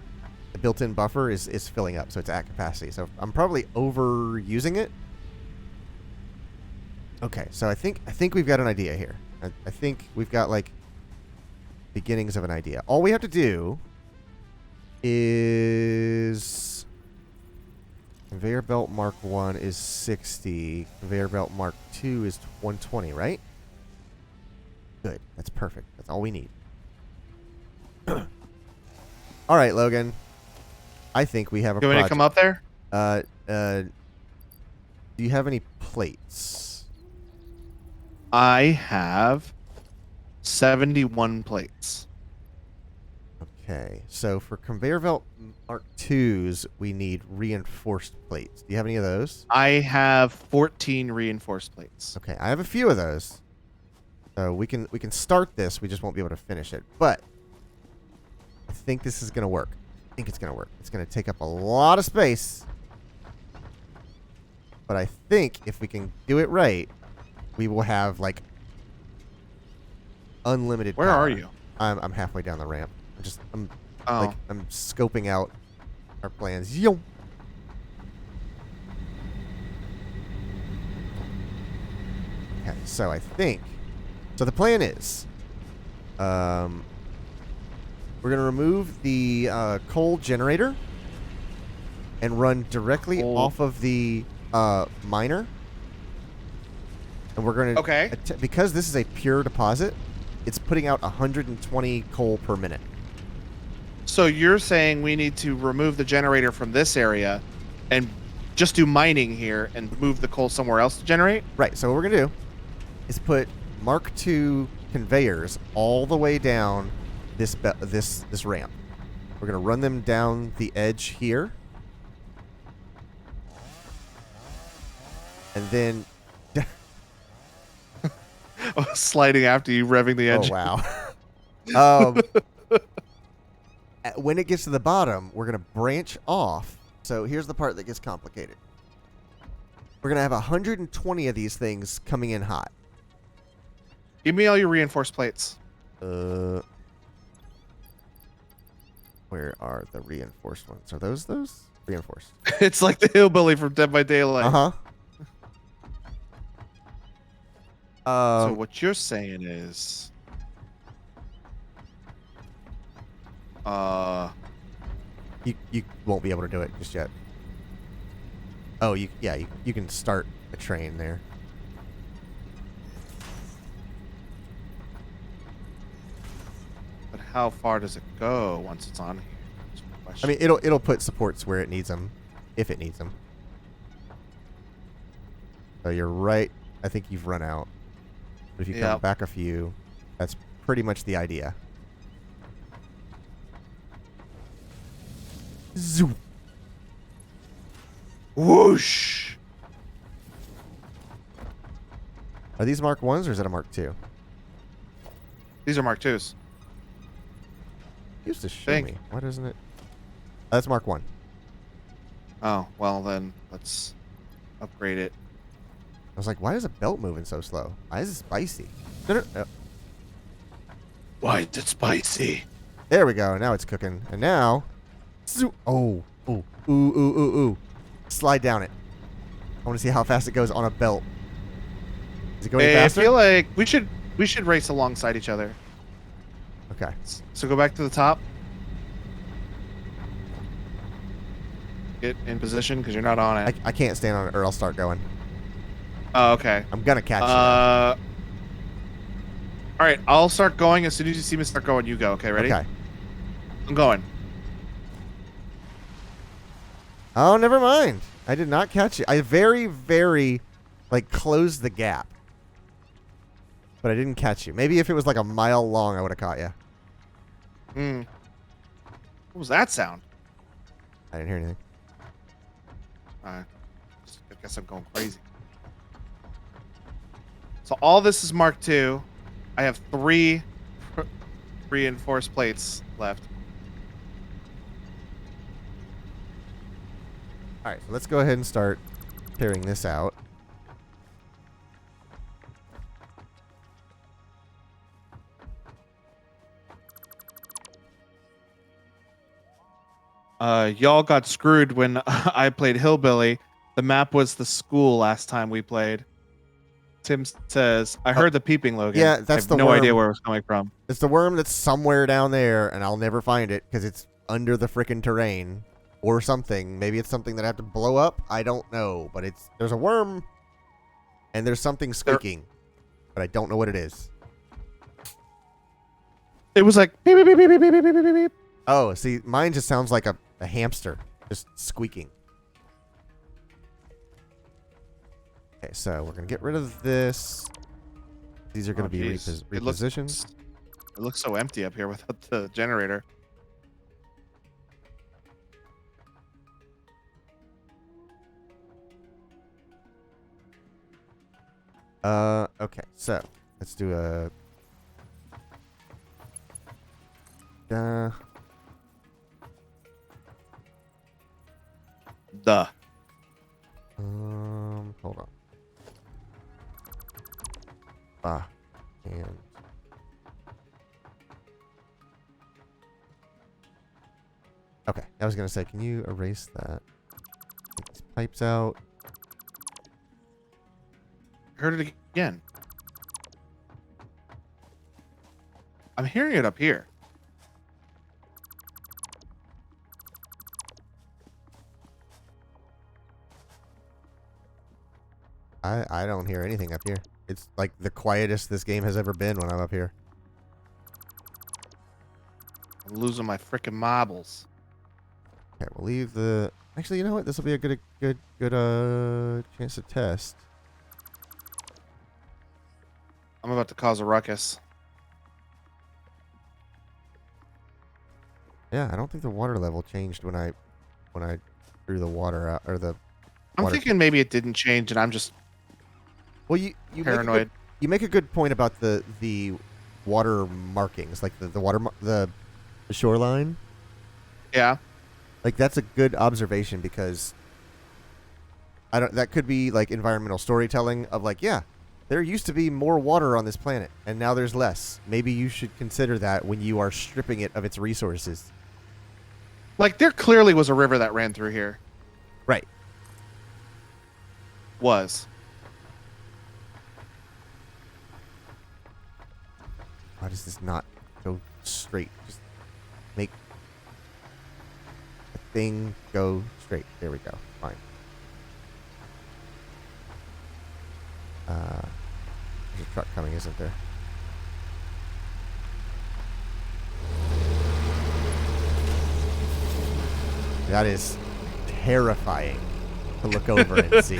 the built-in buffer is filling up, so it's at capacity. So I'm probably overusing it. Okay, so I think we've got an idea here. I think we've got like beginnings of an idea. All we have to do is conveyor belt Mark 1 is 60. Conveyor belt Mark 2 is 120, right? Good. That's perfect. That's all we need. All right, Logan. I think we have a You want me to come up there? Do you have any plates? I have 71 plates. Okay, so for conveyor belt Mark 2s, we need reinforced plates. Do you have any of those? I have 14 reinforced plates. Okay, I have a few of those. So we can start this, we just won't be able to finish it. But I think this is going to work. I think it's going to work. It's going to take up a lot of space. But I think if we can do it right, we will have like unlimited Where power. are you? I'm halfway down the ramp. I'm Oh. I'm scoping out our plans. Yo. Okay, so I think the plan is we're gonna remove the coal generator and run directly off of the miner. And we're going to, because this is a pure deposit, it's putting out 120 coal per minute. So you're saying we need to remove the generator from this area and just do mining here and move the coal somewhere else to generate? Right. So what we're going to do is put Mark II conveyors all the way down this ramp. We're going to run them down the edge here. And then sliding after you, revving the engine. Oh, wow. When it gets to the bottom, we're going to branch off. So here's the part that gets complicated. We're going to have 120 of these things coming in hot. Give me all your reinforced plates. Where are the reinforced ones? Are those reinforced? It's like the hillbilly from Dead by Daylight. Uh-huh. So what you're saying is, you won't be able to do it just yet. Oh, you can start a train there. but how far does it go once it's on here? That's my question. I mean, it'll put supports where it needs them, if it needs them. So you're right. I think you've run out. But if you come back a few, that's pretty much the idea. Zoo. Whoosh. Are these Mark 1s or is that a Mark 2? These are Mark 2s. Used to show me. Why doesn't it? That's Mark 1. Oh, well then, let's upgrade it. I was like, why is a belt moving so slow? Why is it spicy? No. Why is it spicy? There we go. Now it's cooking. And now Oh. Ooh. Ooh, ooh, ooh, ooh. Slide down it. I want to see how fast it goes on a belt. Is it going Hey, faster? I feel like we should race alongside each other. Okay. So go back to the top. Get in position because you're not on it. I can't stand on it or I'll start going. Oh, okay. I'm going to catch you. All right, I'll start going. As soon as you see me start going, you go. Okay, ready? Okay. I'm going. Oh, never mind. I did not catch you. I very, very, like, closed the gap. But I didn't catch you. Maybe if it was like a mile long, I would have caught you. Hmm. What was that sound? I didn't hear anything. I guess I'm going crazy. So all this is Mark II. I have 3 reinforced plates left. All right, so let's go ahead and start tearing this out. Y'all got screwed when I played Hillbilly. The map was the school last time we played. Tim says, I heard the peeping, Logan. Yeah, that's I have the no worm. idea where it was coming from. It's the worm that's somewhere down there, and I'll never find it because it's under the frickin' terrain or something. Maybe it's something that I have to blow up. I don't know, but there's a worm, and there's something squeaking, but I don't know what it is. It was like beep, beep, beep, beep, beep, beep, beep, beep, beep. Oh, see, mine just sounds like a hamster just squeaking. Okay, so we're gonna get rid of this. These are gonna be Jeez. repositioned. It looks so empty up here without the generator. Okay, so let's do a. Duh. Hold on. And okay, I was gonna say, can you erase that? Take these pipes out. Heard it again. I'm hearing it up here. I don't hear anything up here. It's like the quietest this game has ever been when I'm up here. I'm losing my freaking marbles. Okay, we'll leave the. Actually, you know what? This will be a good chance to test. I'm about to cause a ruckus. Yeah, I don't think the water level changed when I threw the water out or the. I'm water thinking maybe it didn't change, and I'm just Well, you paranoid. Make a good point about the water markings, like the water the shoreline. Yeah. Like that's a good observation because that could be like environmental storytelling of like, yeah, there used to be more water on this planet and now there's less. Maybe you should consider that when you are stripping it of its resources. Like there clearly was a river that ran through here. Right. Was. Why does this not go straight? Just make the thing go straight. There we go. Fine. There's a truck coming, isn't there? That is terrifying to look over and see.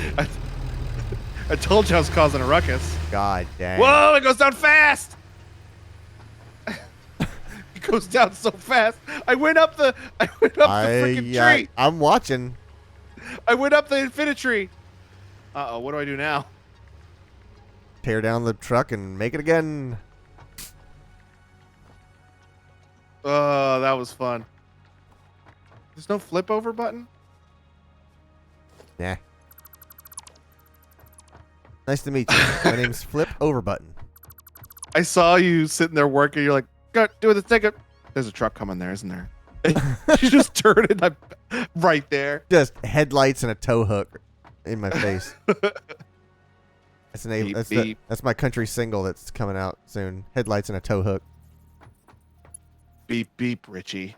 I told you I was causing a ruckus. God dang. Whoa, it goes down fast! It goes down so fast. I went up the freaking tree. I'm watching. I went up the infinity tree. Uh-oh, what do I do now? Tear down the truck and make it again. Oh, that was fun. There's no flip over button? Nah. Nice to meet you. My name's Flip Overbutton. I saw you sitting there working. You're like, go do the ticket. There's a truck coming there, isn't there? You just turned it right there. Just headlights and a tow hook in my face. That's an Beep, that's beep. that's my country single that's coming out soon. Headlights and a tow hook. Beep beep, Richie.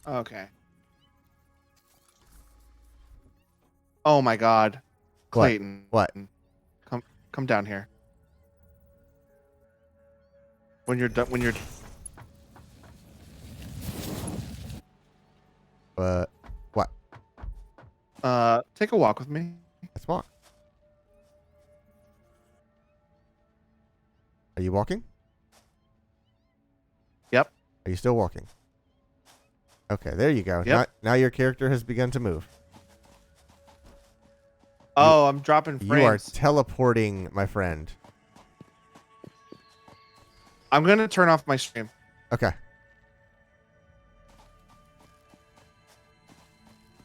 Okay. Oh my God, Clayton. What? Come down here. When you're done. What? Take a walk with me. Let's walk. Are you walking? Yep. Are you still walking? Okay, there you go. Yep. Now your character has begun to move. Oh, I'm dropping frames. You are teleporting, my friend. I'm gonna turn off my stream. Okay.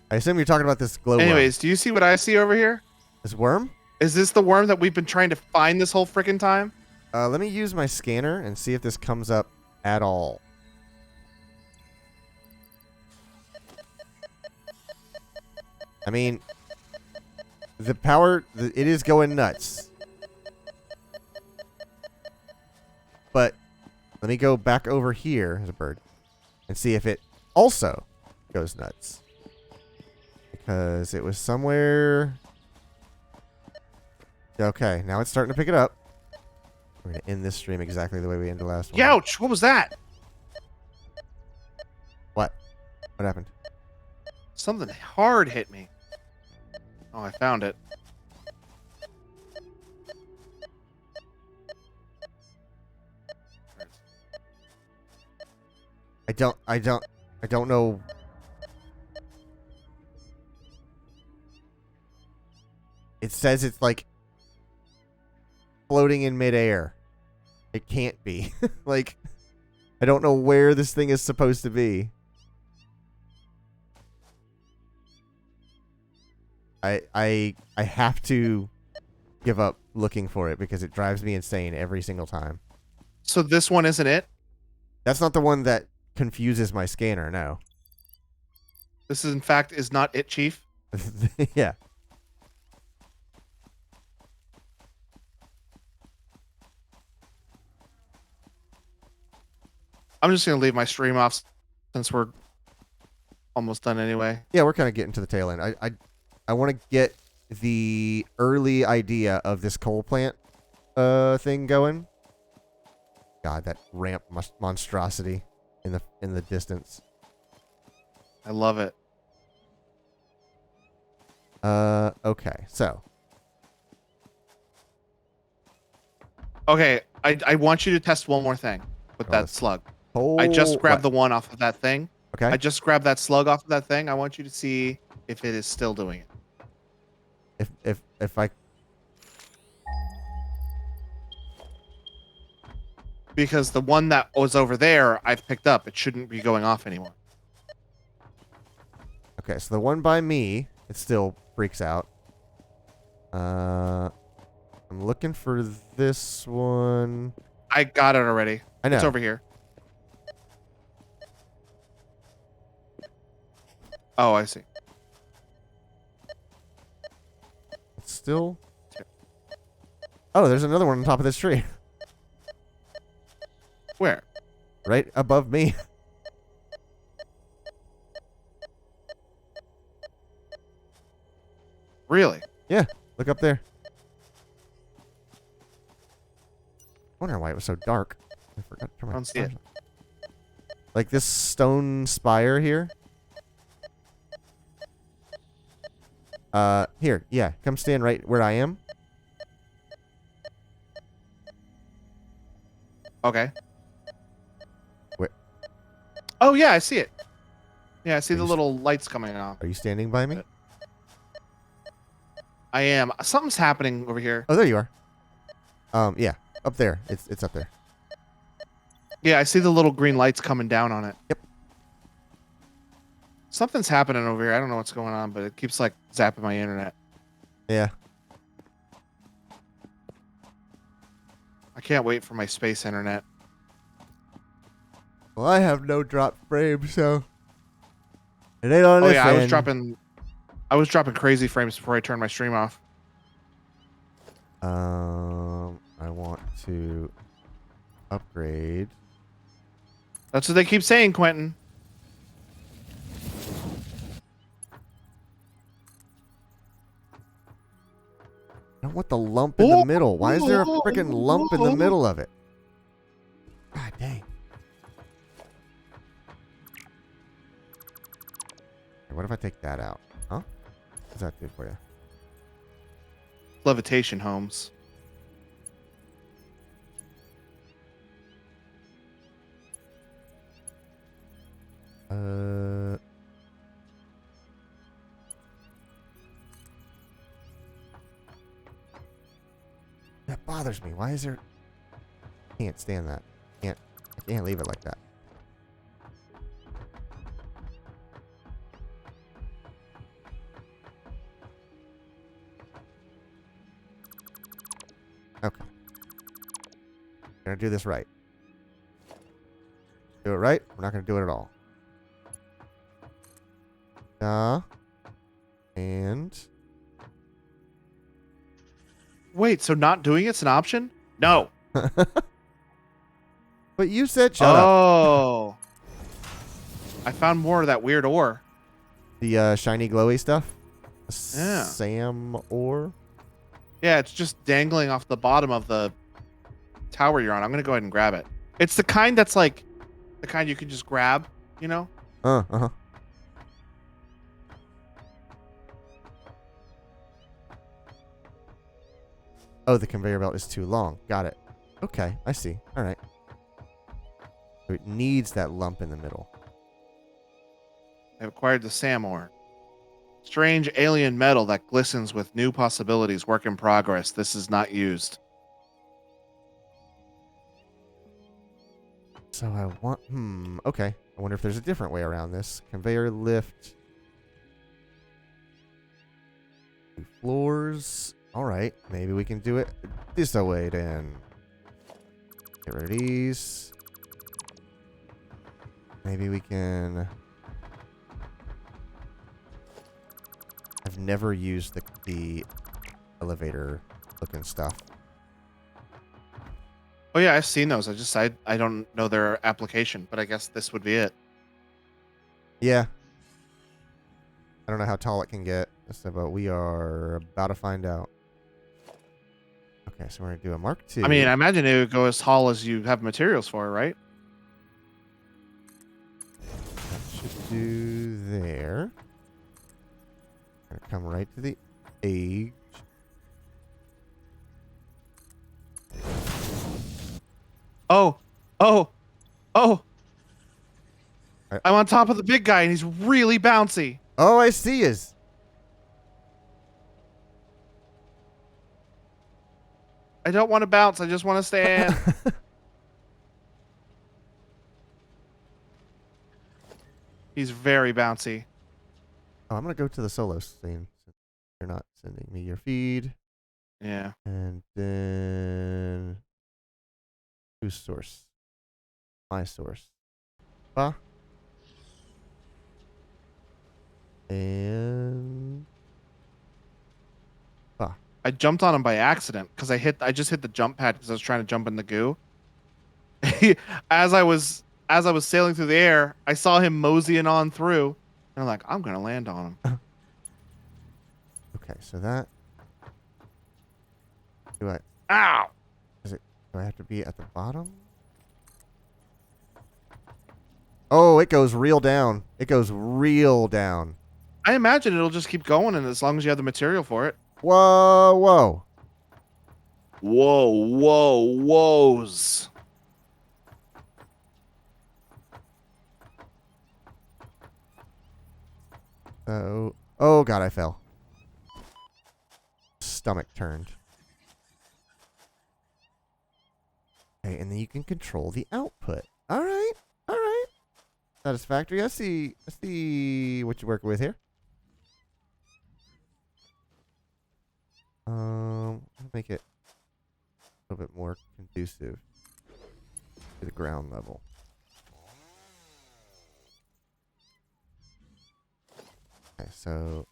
I assume you're talking about this glow Anyways, do you see what I see over here? This worm? Is this the worm that we've been trying to find this whole freaking time? Let me use my scanner and see if this comes up at all. I mean, the power, it is going nuts. But let me go back over here, there's a bird, and see if it also goes nuts. Because it was somewhere... Okay, now it's starting to pick it up. We're going to end this stream exactly the way we ended the last one. Youch! What was that? What? What happened? Something hard hit me. Oh, I found it. I don't know. It says it's like floating in midair. It can't be. Like, I don't know where this thing is supposed to be. I have to give up looking for it because it drives me insane every single time. So this one isn't it? That's not the one that confuses my scanner, no. This is, in fact, is not it, Chief. Yeah. I'm just going to leave my stream off since we're almost done anyway. Yeah, we're kind of getting to the tail end. I want to get the early idea of this coal plant thing going. God, that ramp monstrosity in the distance. I love it. Okay, so Okay, I want you to test one more thing with that this slug. coal. I just grabbed what? the one off of that thing. Okay. I just grabbed that slug off of that thing. I want you to see if it is still doing it. If I Because the one that was over there, I've picked up. It shouldn't be going off anymore. okay, so the one by me, it still freaks out. I'm looking for this one. I got it already. I know. It's over here. Oh, I see. It's still. Oh, there's another one on top of this tree, Where? right above me. Really? Yeah, look up there. Wonder why it was so dark. I forgot to turn my I don't see it. flashlight. Like this stone spire here. Here, yeah, come stand right where I am. Okay. Where? Oh, yeah, I see it. Yeah, I see Are the you little lights coming on. Are you standing by me? I am. Something's happening over here. Oh, there you are. Yeah, up there. It's up there. Yeah, I see the little green lights coming down on it. Yep. Something's happening over here. I don't know what's going on, but it keeps like zapping my internet. Yeah. I can't wait for my space internet. Well, I have no drop frame, so it ain't on Oh this yeah, end. I was dropping crazy frames before I turned my stream off. I want to upgrade. That's what they keep saying, Quentin. I don't want the lump in the middle. Why is there a freaking lump in the middle of it? God dang. Okay, what if I take that out? Huh? What does that do for you? Levitation homes. That bothers me. Why is there... Can't stand that. I can't leave it like that. Okay. Gonna do this right. Do it right. We're not gonna do it at all. And Wait, so not doing it's an option? No. but you said shut up. Oh. I found more of that weird ore. The shiny glowy stuff. Yeah. Sam ore. Yeah, it's just dangling off the bottom of the tower you're on. I'm gonna go ahead and grab it. It's the kind that's like the kind you can just grab, you know? Uh-huh. Oh, the conveyor belt is too long. Got it. Okay, I see. All right. So it needs that lump in the middle. I've acquired the Sam ore. Strange alien metal that glistens with new possibilities. Work in progress. This is not used. So I want... Okay. I wonder if there's a different way around this. Conveyor lift. 2 floors. All right. Maybe we can do it this way then. Get rid of these. Maybe we can... I've never used the elevator looking stuff. Oh yeah, I've seen those. I don't know their application, but I guess this would be it. Yeah. I don't know how tall it can get, but we are about to find out. Okay, so we're going to do a Mark II. I mean, I imagine it would go as tall as you have materials for, right? That should do there. Going to come right to the edge. Oh. I- I'm on top of the big guy and he's really bouncy. Oh, I see his. I don't want to bounce. I just want to stand. He's very bouncy. Oh, I'm going to go to the solo scene. You're not sending me your feed. Yeah. And then... Whose source? My source. And... I jumped on him by accident because I just hit the jump pad because I was trying to jump in the goo. as I was sailing through the air, I saw him moseying on through, and I'm like, I'm gonna land on him. Okay, so that... Do Ow! I have to be at the bottom? Oh, it goes real down. It goes real down. I imagine it'll just keep going, and as long as you have the material for it. Whoa, whoa. Whoas. Oh, God, I fell. Stomach turned. Okay, and then you can control the output. All right, all right. Satisfactory. I see what you're working with here. I'll make it a little bit more conducive to the ground level. Okay, so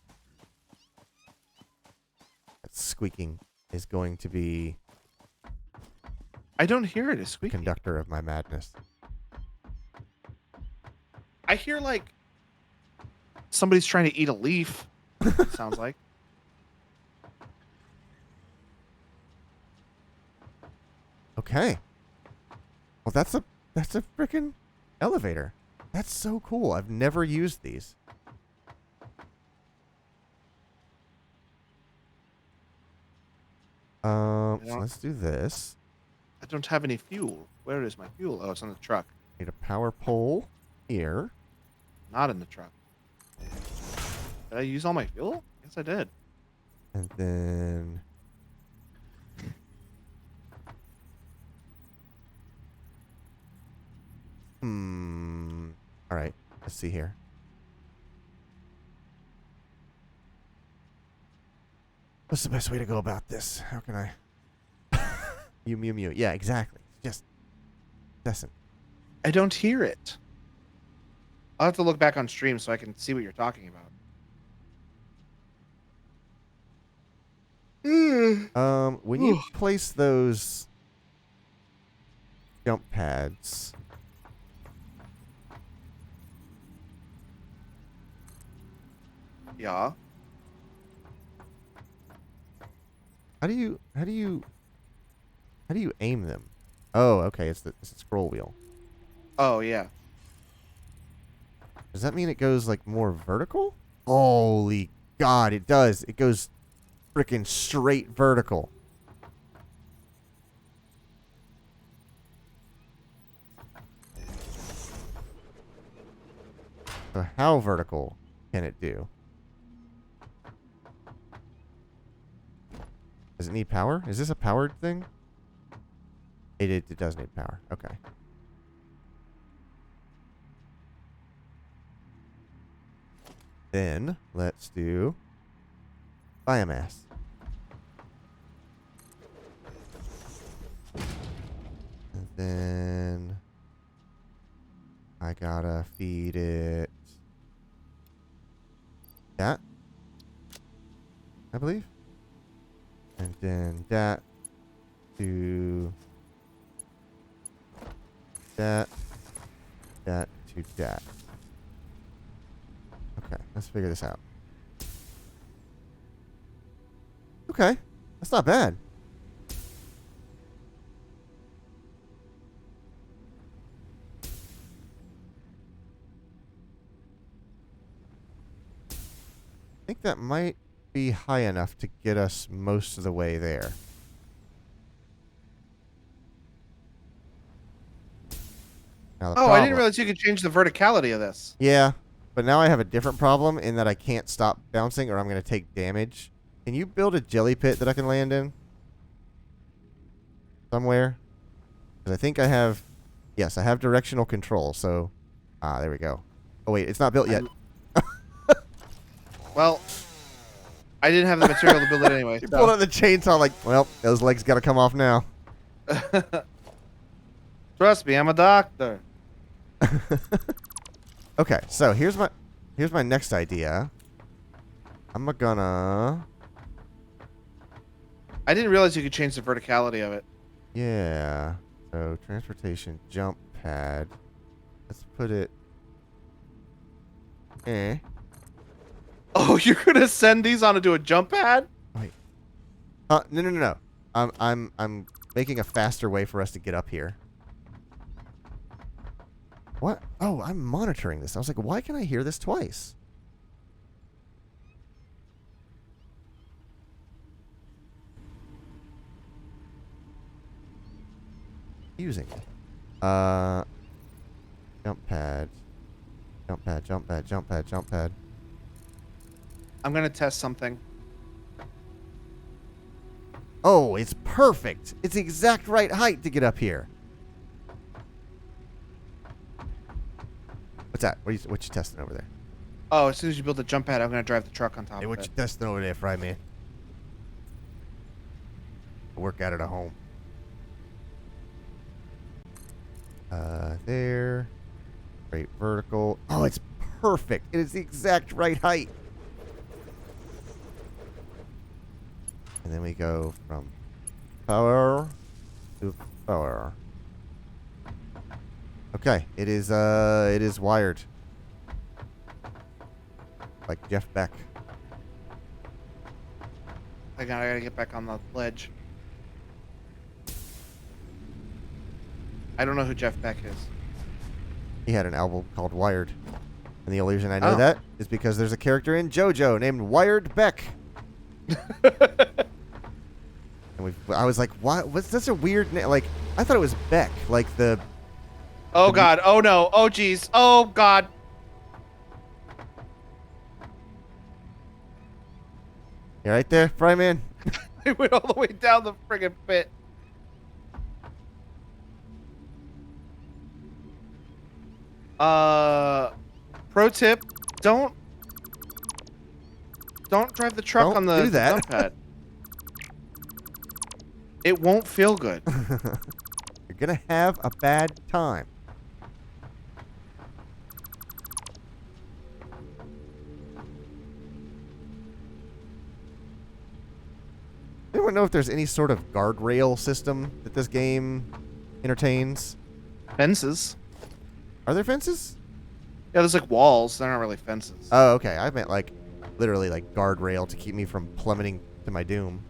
that squeaking is going to be I don't hear it. It's the squeaking. conductor of my madness. I hear like somebody's trying to eat a leaf. Sounds like. Okay. Well, that's a freaking elevator. That's so cool. I've never used these. So Yeah. let's do this. I don't have any fuel. Where is my fuel? Oh, it's on the truck. Need a power pole here. Not in the truck. Did I use all my fuel? Yes, I did. And then all right, let's see here. What's the best way to go about this? How can I Mew. Yeah, exactly. Just doesn't. I don't hear it. I'll have to look back on stream so I can see what you're talking about. When you place those jump pads, Yeah. how do you aim them? Oh, okay, it's the scroll wheel. Oh, yeah. Does that mean it goes like more vertical? Holy God, it does. It goes freaking straight vertical. So how vertical can it do? Does it need power? Is this a powered thing? It does need power. Okay. Then let's do biomass. And then I gotta feed it that, I believe. And then that to that to that. Okay, let's figure this out. Okay, that's not bad. I think that might be high enough to get us most of the way there. Now the Oh, I problem- didn't realize you could change the verticality of this. Yeah, but now I have a different problem in that I can't stop bouncing or I'm going to take damage. Can you build a jelly pit that I can land in? Somewhere? Because I think I have... Yes, I have directional control, so... Ah, there we go. Oh, wait, it's not built yet. Well, I didn't have the material to build it anyway. You so. pulled out the chainsaw like, well, those legs got to come off now. Trust me, I'm a doctor. Okay, so here's my next idea. I'm gonna... I didn't realize you could change the verticality of it. Yeah. So transportation jump pad. Let's put it... Oh, you're gonna send these onto a jump pad? Wait. No. I'm making a faster way for us to get up here. What? Oh, I'm monitoring this. I was like, why can I hear this twice? Using it. Jump pad. Jump pad, jump pad, jump pad, jump pad. I'm gonna test something. Oh, it's perfect. It's the exact right height to get up here. What's that? What you testing over there? Oh, as soon as you build the jump pad, I'm gonna drive the truck on top Hey, of what it. you testing over there, Fry Man? Work out at home. There. Straight vertical. Oh, it's perfect. It is the exact right height. And then we go from power to power. Okay, it is wired. Like Jeff Beck. I gotta get back on the ledge. I don't know who Jeff Beck is. He had an album called Wired. And the only reason I know Oh. that is because there's a character in JoJo named Wired Beck. And I was like, what? What's such a weird name? Like, I thought it was Beck. Like the... Oh God! Oh no! Oh jeez! Oh God! You right there, Fry Man? I went all the way down the friggin' pit. Pro tip: don't drive the truck Don't on the do that. jump pad. It won't feel good. You're going to have a bad time. Anyone know if there's any sort of guardrail system that this game entertains? Fences. Are there fences? Yeah, there's like walls. They're not really fences. Oh, okay. I meant like literally like guardrail to keep me from plummeting to my doom.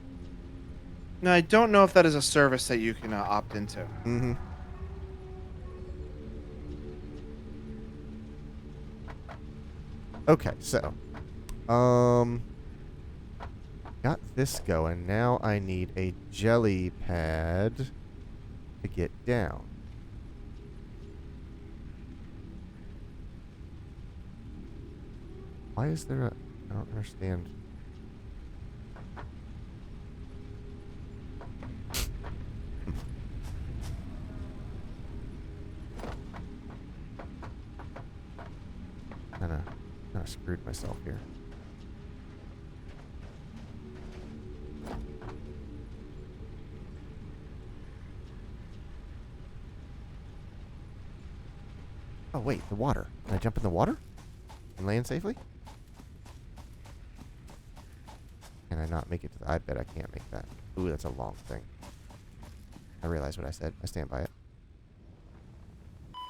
No, I don't know if that is a service that you can opt into. Mm-hmm. Okay, so got this going. Now I need a jelly pad to get down. Why is there a... I don't understand. Kinda screwed myself here. Oh wait, the water. Can I jump in the water and land safely? Can I not make it to the... I bet I can't make that. Ooh, that's a long thing. I realize what I said. I stand by it.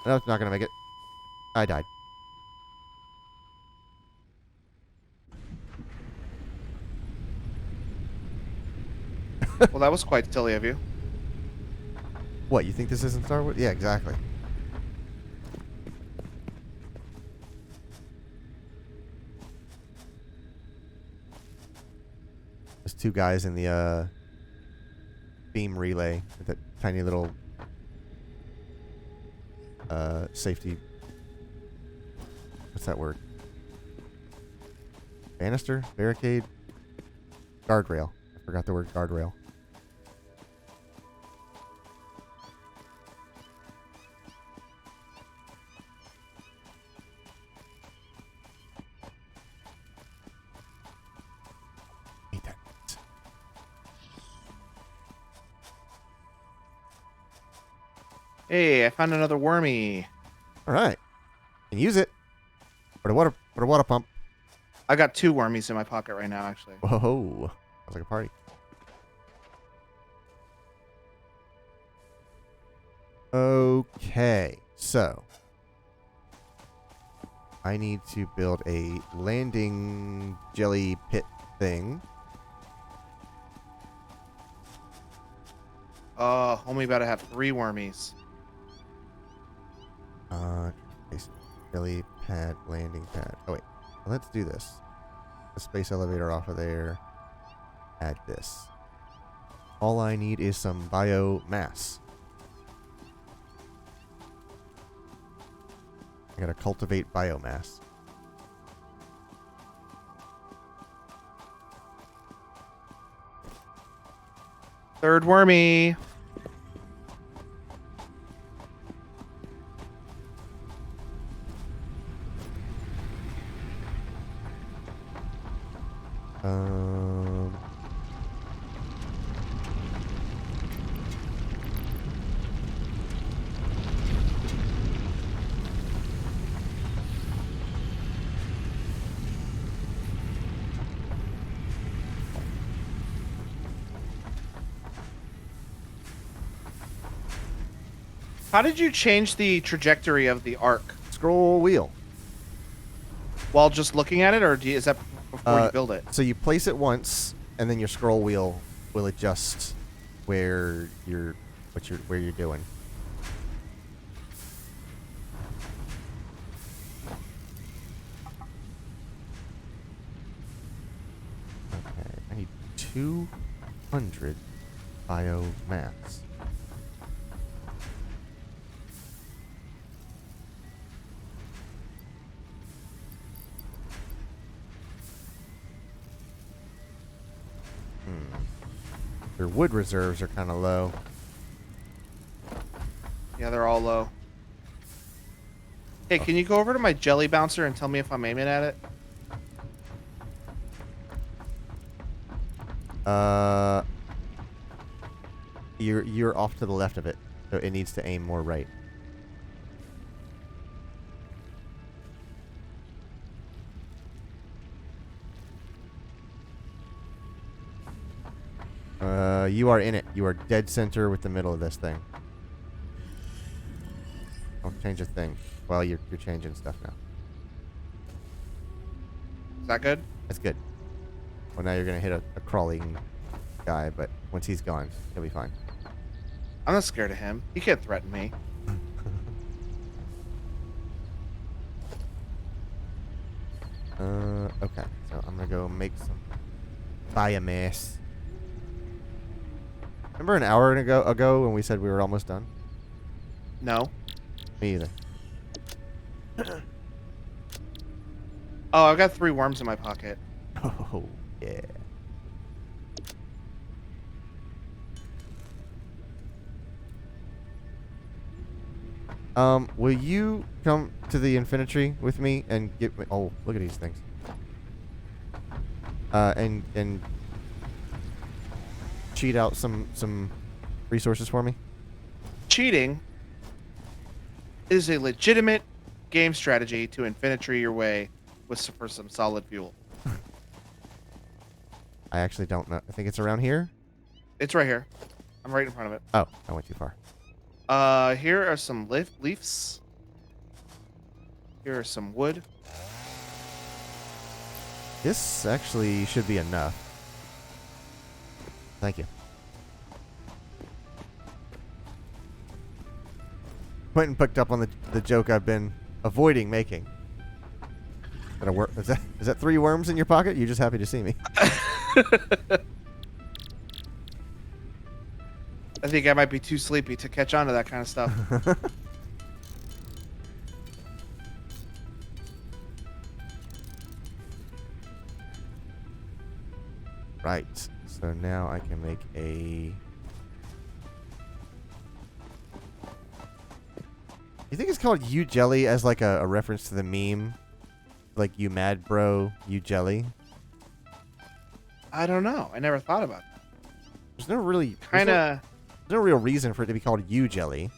No, it's not gonna make it. I died. Well, that was quite silly of you. What, you think this isn't Star Wars? Yeah, exactly. There's two guys in the beam relay with that tiny little safety... What's that word? Banister? Barricade? Guardrail. I forgot the word guardrail. Hate that. Hey, I found another wormy. All right. Can use it. Put a water pump. I got 2 wormies in my pocket right now, actually. Whoa. Sounds like a party. Okay. So. I need to build a landing jelly pit thing. Only about to have 3 wormies. Jelly pad, landing pad. Oh, wait. Let's do this. The space elevator off of there. Add this. All I need is some biomass. I gotta cultivate biomass. Third wormy. How did you change the trajectory of the arc? Scroll wheel. While just looking at it, or is that before you build it? So you place it once, and then your scroll wheel will adjust where you're doing. Okay, I need 200 biomass. Their wood reserves are kind of low. Yeah, they're all low. Hey, can you go over to my jelly bouncer and tell me if I'm aiming at it? You're off to the left of it, so it needs to aim more right. You are in it. You are dead center with the middle of this thing. Don't change a thing. Well, you're changing stuff now. Is that good? That's good. Well, now you're gonna hit a crawling guy, but once he's gone, he'll be fine. I'm not scared of him. He can't threaten me. Okay. So I'm gonna go make some biomass. Remember an hour ago when we said we were almost done? No. Me either. Oh, I've got 3 worms in my pocket. Oh, yeah. Will you come to the Infinity with me and get me... Oh, look at these things. And cheat out some resources for me? Cheating is a legitimate game strategy to Infinity your way for some solid fuel. I actually don't know. I think it's around here. It's right here. I'm right in front of it. Oh, I went too far. Here are some leaves. Here are some wood. This actually should be enough. Thank you. Quentin picked up on the joke I've been avoiding making. Is that 3 worms in your pocket? You're just happy to see me. I think I might be too sleepy to catch on to that kind of stuff. Right. So now I can make a... You think it's called You Jelly as like a reference to the meme? Like, you mad bro, you jelly? I don't know. I never thought about that. There's no really... Kind There's no real reason for it to be called You Jelly.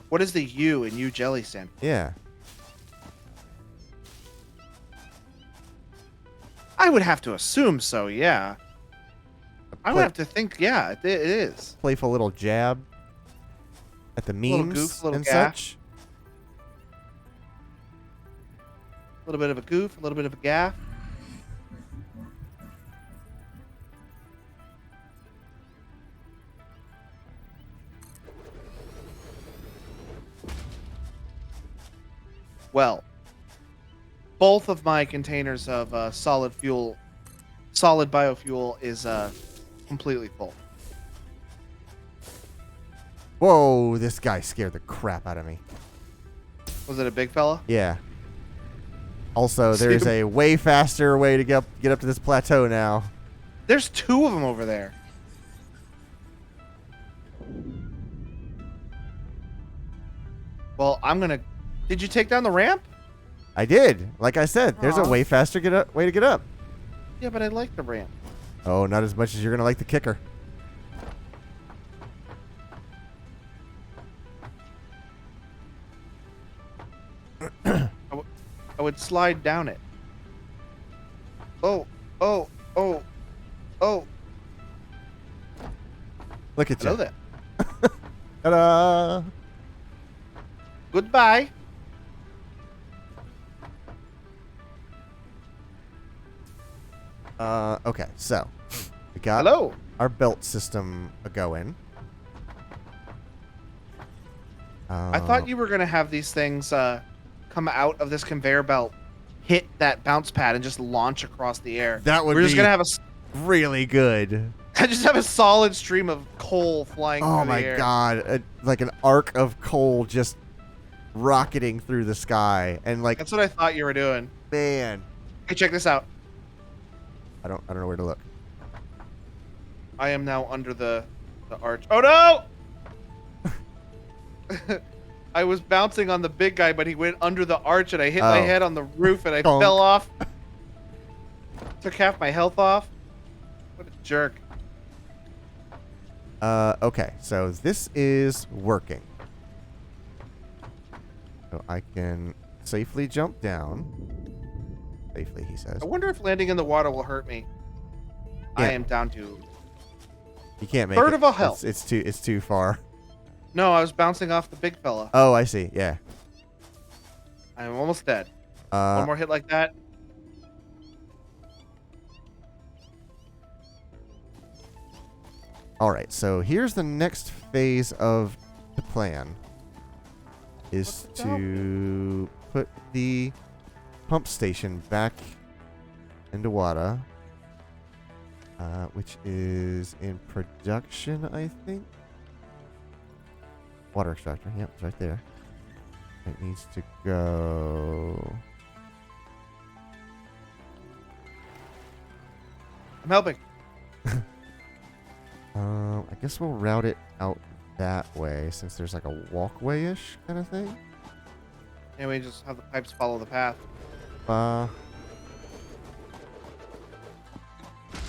What does the U in U jelly stand for? Yeah. I would have to assume so, yeah. I would have to think, yeah, it is. Playful little jab at the memes Little goof, little and gaff. such. A little bit of a goof, a little bit of a gaff. Well, both of my containers of solid biofuel is completely full. Whoa, this guy scared the crap out of me. Was it a big fella? Yeah. Also, there's a way faster way to get up to this plateau now. There's 2 of them over there. Well, I'm gonna... Did you take down the ramp? I did. Like I said, there's a Aw. way faster way to get up. Yeah, but I like the ramp. Oh, not as much as you're going to like the kicker. I would slide down it. Oh. Look at Hello you. there. Ta-da! Goodbye. Okay, so we got Hello. our belt system going. I thought you were gonna have these things come out of this conveyor belt, hit that bounce pad, and just launch across the air. That would We're just be gonna have really good. just have a solid stream of coal flying Oh through my the air. god, like an arc of coal just rocketing through the sky, and like, That's what I thought you were doing. man, Hey, check this out. I don't know where to look. I am now under the arch. Oh no! I was bouncing on the big guy, but he went under the arch, and I hit my Oh. head on the roof, and I Donk. fell off. Took half my health off. What a jerk. Okay, so this is working. So I can safely jump down. Safely, he says. I wonder if landing in the water will hurt me. Yeah. I am down to... You can't make Third it. of a health. It's too far. No, I was bouncing off the big fella. Oh, I see. Yeah. I'm almost dead. One more hit like that. All right. So here's the next phase of the plan. Is What's it called? to put the pump station back into water, which is in production, I think. Water extractor. Yep, it's right there. It needs to go. I'm helping. I guess we'll route it out that way since there's like a walkway-ish kind of thing. Anyway, just have the pipes follow the path.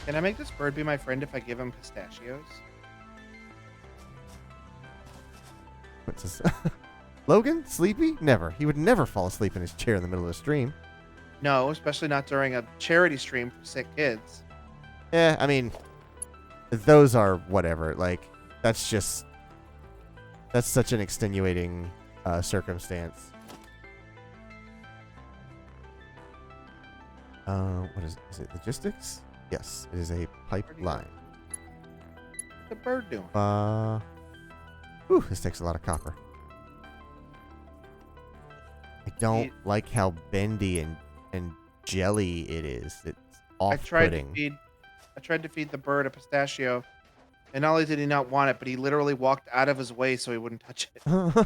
Can I make this bird be my friend if I give him pistachios? What's this? Logan? Sleepy? Never. He would never fall asleep in his chair in the middle of the stream. No, especially not during a charity stream for sick kids. Yeah, I mean, those are whatever. Like, that's such an extenuating circumstance. What is it? Logistics? Yes, it is a pipeline. What's the bird doing? This takes a lot of copper. I don't like how bendy and jelly it is. It's I tried off-putting. to feed the bird a pistachio, and not only did he not want it, but he literally walked out of his way so he wouldn't touch it. Okay,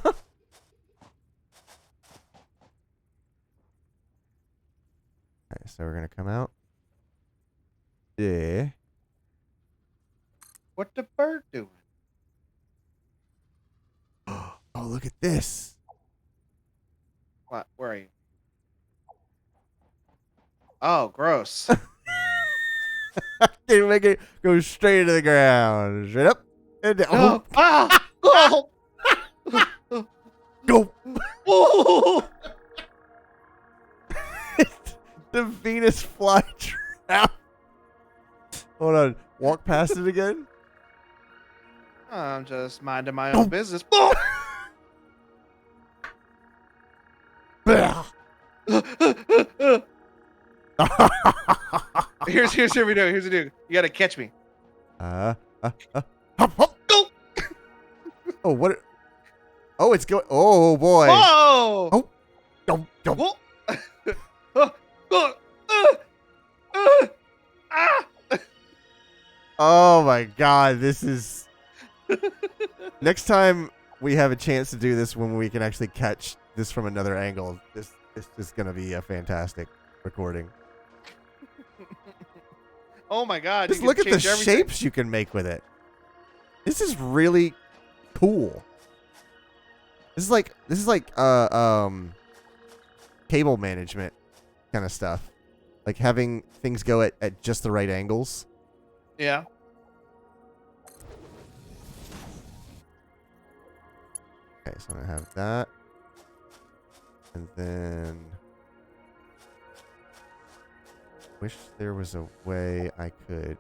so we're gonna come out. Yeah. What the bird doing? Oh, look at this. What? Where are you? Oh, gross. Can make it go straight to the ground. Straight up and down. Oh, ah! Oh! Go. Oh! The Venus flytrap. Hold on. Walk past it again. I'm just minding my own business. Oh! Here's what we do. Here's what we do. You gotta catch me. Hop, hop. Go! Oh, what? Oh, it's going. Oh, boy. Whoa! Oh. Go. Whoa! Ah! Oh, my God. This is. Next time we have a chance to do this when we can actually catch this from another angle, this is going to be a fantastic recording. Oh my God! Just you look can at the change everything. shapes you can make with it. This is really cool. This is like cable management kind of stuff. Like having things go at just the right angles. Yeah. Okay, so I'm gonna have that. And then wish there was a way I could.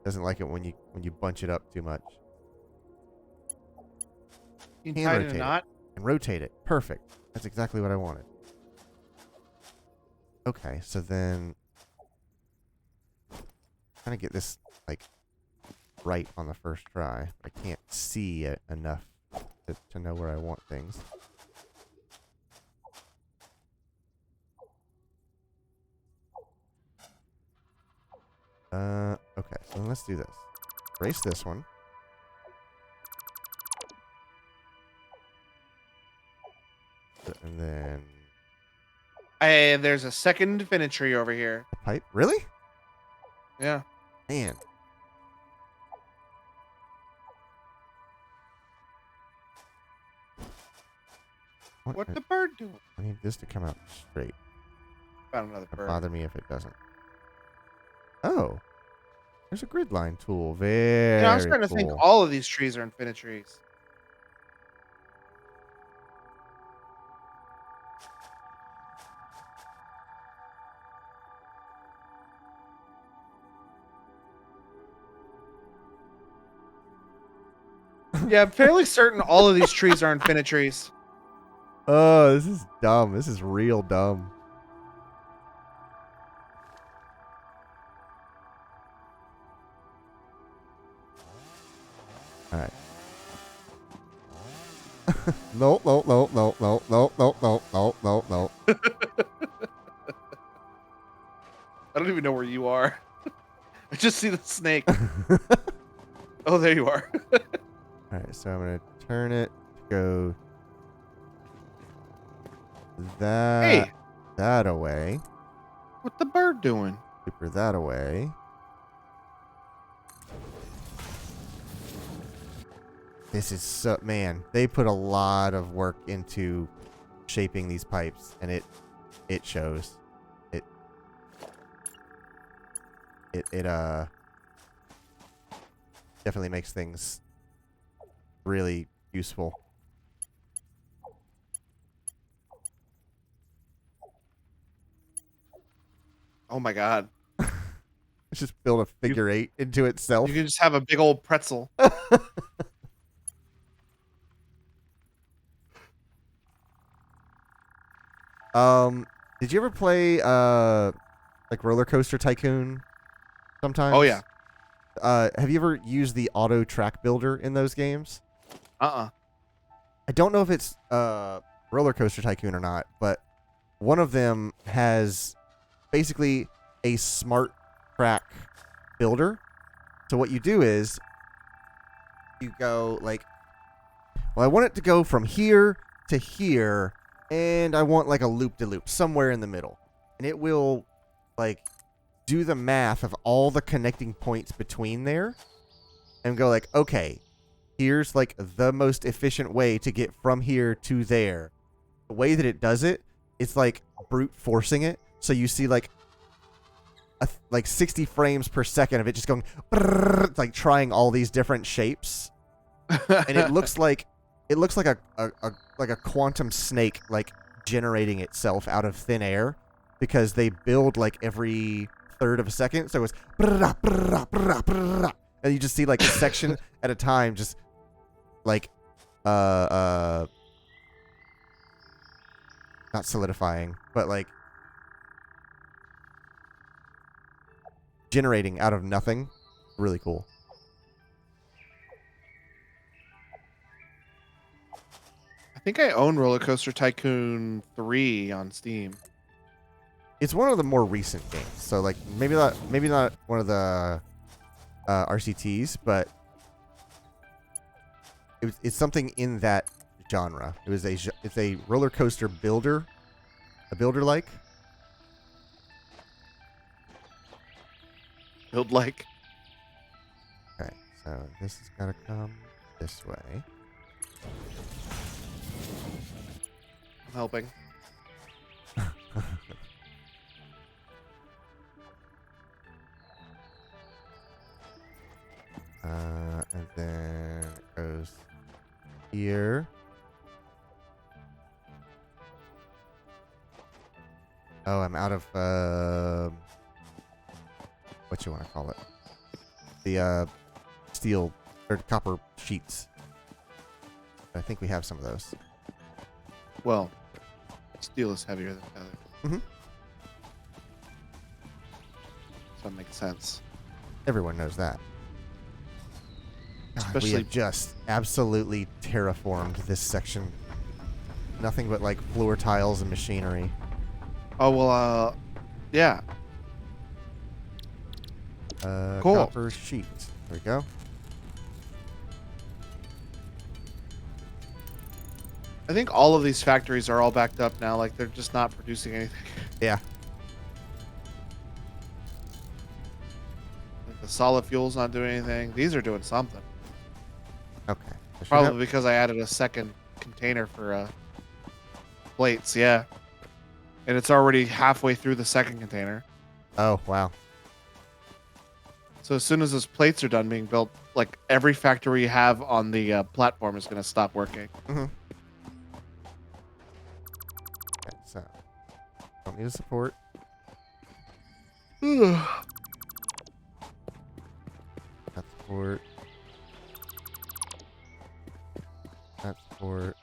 Doesn't like it when you bunch it up too much. You Can tied in a rotate it. knot. And rotate it. Perfect. That's exactly what I wanted. Okay, so then kind of get this like right on the first try. I can't see it enough to know where I want things. Okay, so then let's do this. Erase this one. And then Hey, there's a second infinity over here. pipe. Really? Yeah. Man. What the bird doing? I need this to come out straight. Found another It'll bird. bother me if it doesn't. Oh. There's a grid line tool. Very I was starting to think cool. all of these trees are infinite trees. Yeah, I'm fairly certain all of these trees are infinite trees. Oh, this is dumb. This is real dumb. All right. No, no, no, no, no, no, no, no, no, no, no. I don't even know where you are. I just see the snake. Oh, there you are. All right, so I'm gonna turn it to go that that away, What the bird doing? super that away. This is so, man, they put a lot of work into shaping these pipes, and it shows. It definitely makes things really useful. Oh my god. Let's just build a figure eight into itself. You can just have a big old pretzel. Did you ever play like Roller Coaster Tycoon sometimes? Oh yeah. Have you ever used the auto track builder in those games? Uh-uh. I don't know if it's Roller Coaster Tycoon or not, but one of them has basically a smart track builder. So what you do is you go like, well, I want it to go from here to here, and I want like a loop-de-loop somewhere in the middle. And it will like do the math of all the connecting points between there and go like, okay, here's like the most efficient way to get from here to there. The way that it does it, it's like brute forcing it. So you see like like 60 frames per second of it just going brrr, like trying all these different shapes. And it looks like a quantum snake like generating itself out of thin air, because they build like every third of a second. So it was brrr, brrr, brrr, brrr, and you just see like a section at a time just like not solidifying, but like generating out of nothing. Really cool. I think I own Roller Coaster Tycoon 3 on Steam. It's one of the more recent games, so like maybe not one of the RCTs, but it's something in that genre. It's a roller coaster builder, a builder like. Build like. Okay, so this is gonna come this way. I'm helping. And then it goes here. Oh, I'm out of what you want to call it. the steel or copper sheets. I think we have some of those. Well, steel is heavier than feather. Mhm. So that makes sense. Everyone knows that. God, we Especially- have just absolutely terraformed this section. Nothing but like floor tiles and machinery. Oh, well, yeah. Cool. Copper sheet. There we go. I think all of these factories are all backed up now. Like, they're just not producing anything. Yeah. Like, the solid fuel's not doing anything. These are doing something. Okay. I should Probably have- because I added a second container for plates, yeah. And it's already halfway through the second container. Oh, wow. So as soon as those plates are done being built, like every factory you have on the platform is going to stop working. Mm-hmm. Okay, so don't need a support. That support. That support.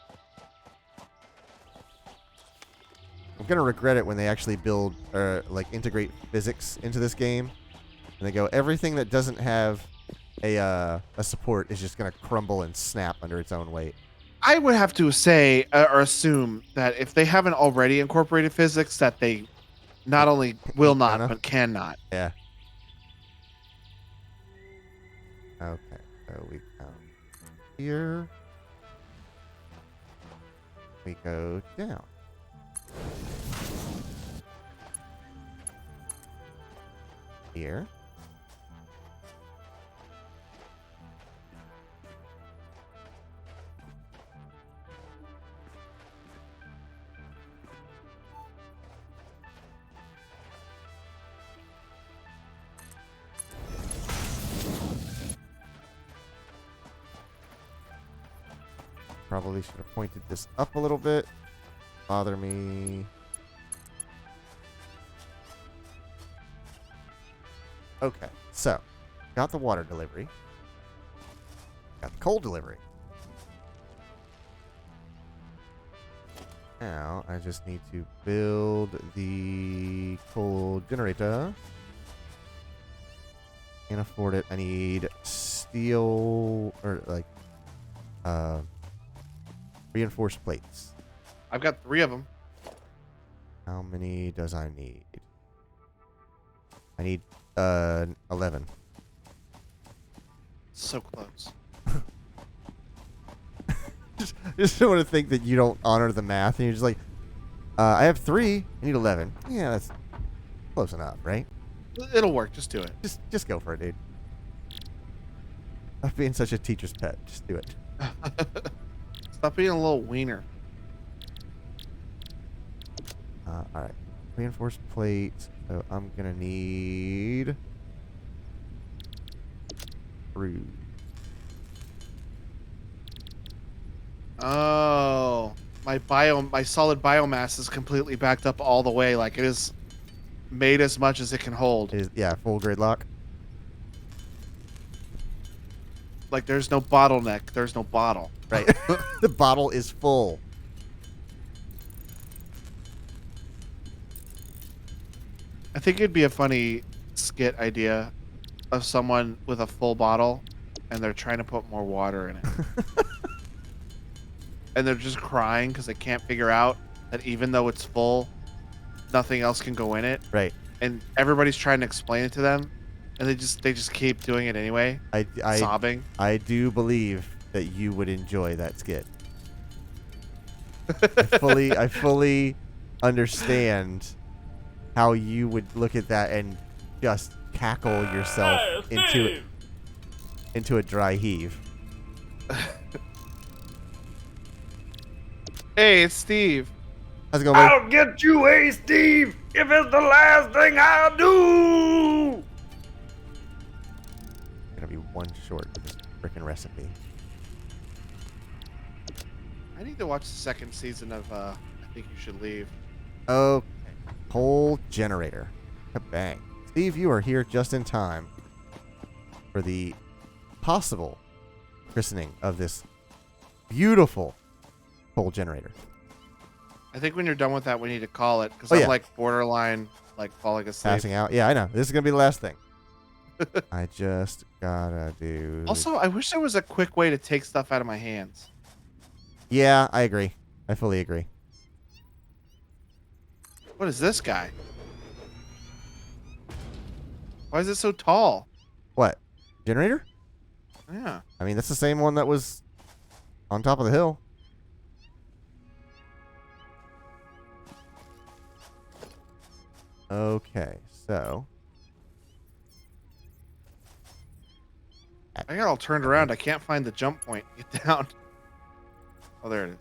I'm gonna regret it when they actually build or like integrate physics into this game, and they go everything that doesn't have a support is just gonna crumble and snap under its own weight. I would have to say or assume that if they haven't already incorporated physics, that they not only will not, Gonna? but cannot. Yeah. Okay, so we come here. We go down. Here. Probably should have pointed this up a little bit. Bother me. Okay, so got the water delivery. Got the coal delivery. Now I just need to build the coal generator. Can't afford it. I need steel or like reinforced plates. I've got 3 of them. How many does I need? I need 11. So close. Just don't want to think that you don't honor the math and you're just like, I have 3. I need 11. Yeah, that's close enough, right? It'll work. Just do it. Just go for it, dude. Stop being such a teacher's pet. Just do it. Stop being a little wiener. All right. Reinforced plates. So I'm gonna need 3. Oh, my solid biomass is completely backed up all the way. Like it is made as much as it can hold. Yeah, full gridlock. Like there's no bottleneck. There's no bottle. Right. The bottle is full. I think it'd be a funny skit idea of someone with a full bottle and they're trying to put more water in it. And they're just crying because they can't figure out that even though it's full, nothing else can go in it. Right. And everybody's trying to explain it to them, and they just keep doing it anyway, sobbing. I do believe that you would enjoy that skit. I fully understand how you would look at that and just cackle yourself into a dry heave. Hey, it's Steve. How's it going, buddy? I'll get you, hey Steve, if it's the last thing I do. Gonna be one short of this freaking recipe. I need to watch the second season of I Think You Should Leave. Okay. Coal generator. Bang. Steve, you are here just in time. for the possible christening of this beautiful coal generator. I think when you're done with that, we need to call it because Oh, I'm yeah. like borderline, like falling asleep. Passing out. Yeah, I know. This is going to be the last thing. I just gotta do... Also, I wish there was a quick way to take stuff out of my hands. Yeah, I agree. I fully agree. What is this guy? Why is it so tall? What? Generator? Yeah. I mean, that's the same one that was on top of the hill. Okay, so... I got all turned around. I can't find the jump point. Get down. Oh, there it is.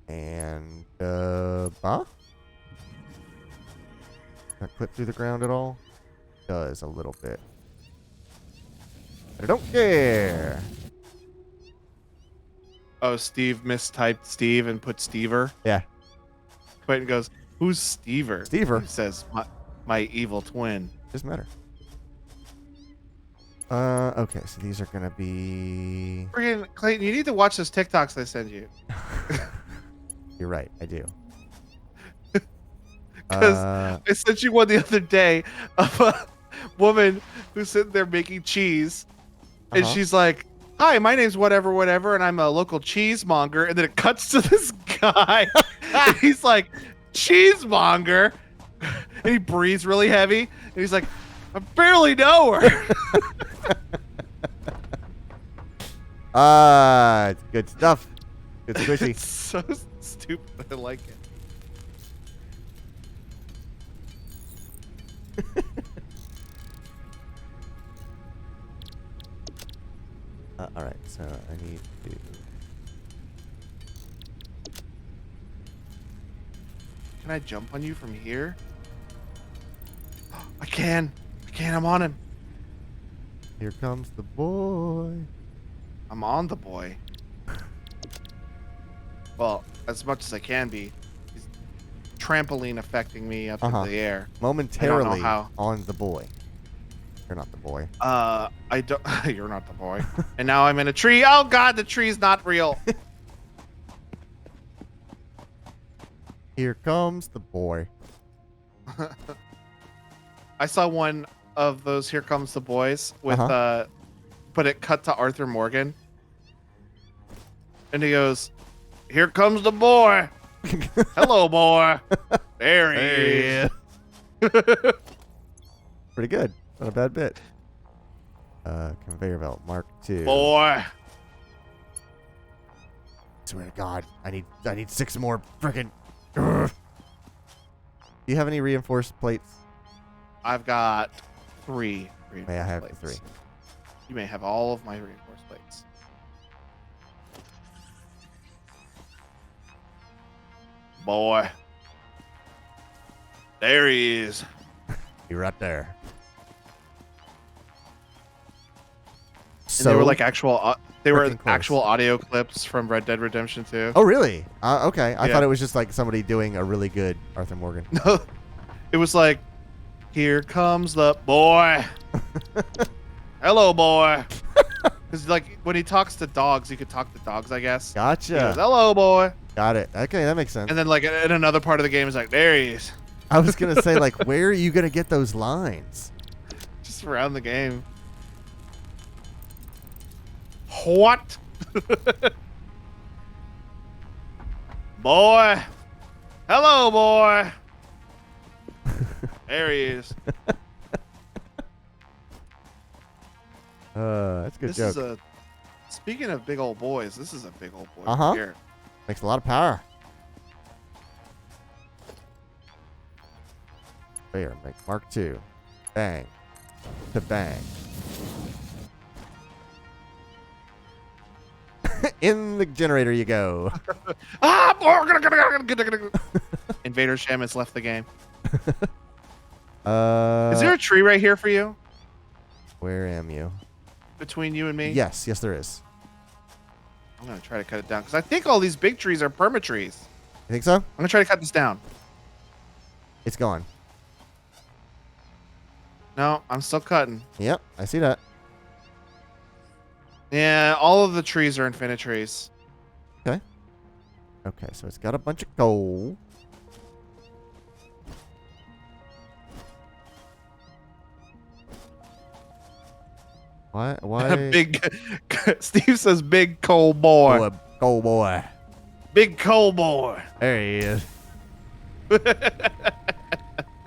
And, That clip through the ground at all? Does a little bit. But I don't care. Oh, Steve mistyped Steve and put Stever. Yeah. Quentin goes, "Who's Stever?" Stever? He says, my evil twin. Doesn't matter. Okay, so these are gonna be... Friggin' Clayton, you need to watch those TikToks I send you. You're right, I do. Because I sent you one the other day of a woman who's sitting there making cheese. And Uh-huh. she's like, "Hi, my name's whatever, whatever, and I'm a local cheesemonger." And then it cuts to this guy. And he's like, "Cheesemonger?" And he breathes really heavy. And he's like, "I barely know her." It's good stuff. Good squishy. It's so stupid. I like it. All right, so I need to... Can I jump on you from here? I can. I'm on him. Here comes the boy. I'm on the boy. Well, as much as I can be. He's trampoline affecting me up Uh-huh. in the air. Momentarily how. on the boy. You're not the boy. I don't. You're not the boy. And now I'm in a tree. Oh God, the tree's not real. Here comes the boy. I saw one of those "Here Comes the Boys" with but it cut to Arthur Morgan, and he goes, "Here comes the boy. Hello, boy. There he is." Pretty good. Not a bad bit. Conveyor belt Mark II. Boy. Swear to God, I need 6 more frickin'. Do you have any reinforced plates? I've got 3 reinforced May I have plates. the 3? You may have all of my reinforced plates. Boy. There he is. You're right there. And they were like actual freaking close. actual audio clips from Red Dead Redemption 2. Oh, really? Okay. I Yeah. thought it was just like somebody doing a really good Arthur Morgan. No. It was like, "Here comes the boy. Hello, boy." Because like when he talks to dogs, he could talk to dogs, I guess. He goes, Gotcha. "Hello, boy." Got it. Okay, that makes sense. And then like in another part of the game, it's like, "There he is." I was going to say, like, where are you going to get those lines? Just around the game. What? Boy. Hello, boy. There he is. That's a good This joke. is a. Speaking of big old boys, this is a big old boy Uh-huh. here. Makes a lot of power. There, make Mark II. Bang. To bang. In the generator you go. Ah! Invader Shem has left the game. Is there a tree right here for you? Where am you? Between you and me? Yes, there is. I'm going to try to cut it down because I think all these big trees are perma trees. You think so? I'm going to try to cut this down. It's gone. No, I'm still cutting. Yep, I see that. Yeah, all of the trees are infinite trees. Okay. Okay, so it's got a bunch of coal. Why? Big. Steve says, "Big coal boy." Coal boy. Big coal boy. There he is.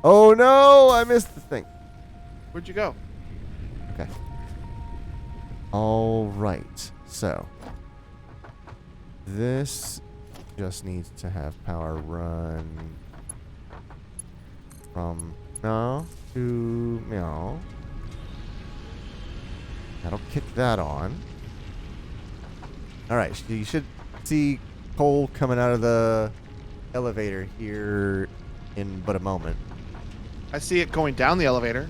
Oh no, I missed the thing. Where'd you go? Okay. All right. So this just needs to have power run from meow to meow. That'll kick that on. All right. So you should see coal coming out of the elevator here in but a moment. I see it going down the elevator.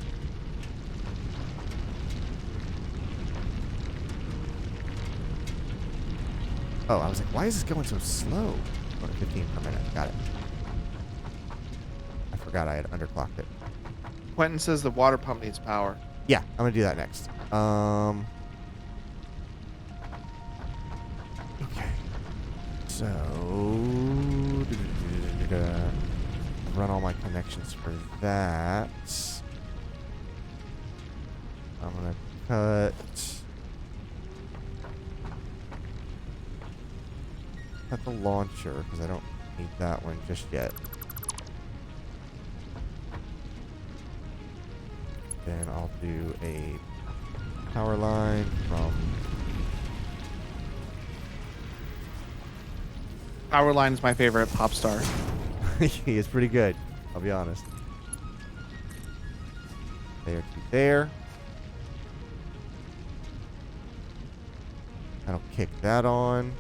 Oh, I was like, why is this going so slow? 15 per minute. Got it. I forgot I had underclocked it. Quentin says the water pump needs power. Yeah, I'm gonna do that next. Okay. So run all my connections for that. I'm gonna cut the launcher because I don't need that one just yet. Then I'll do a power line from Power line is my favorite pop star. he is pretty good, I'll be honest. There to there. That'll kick that on.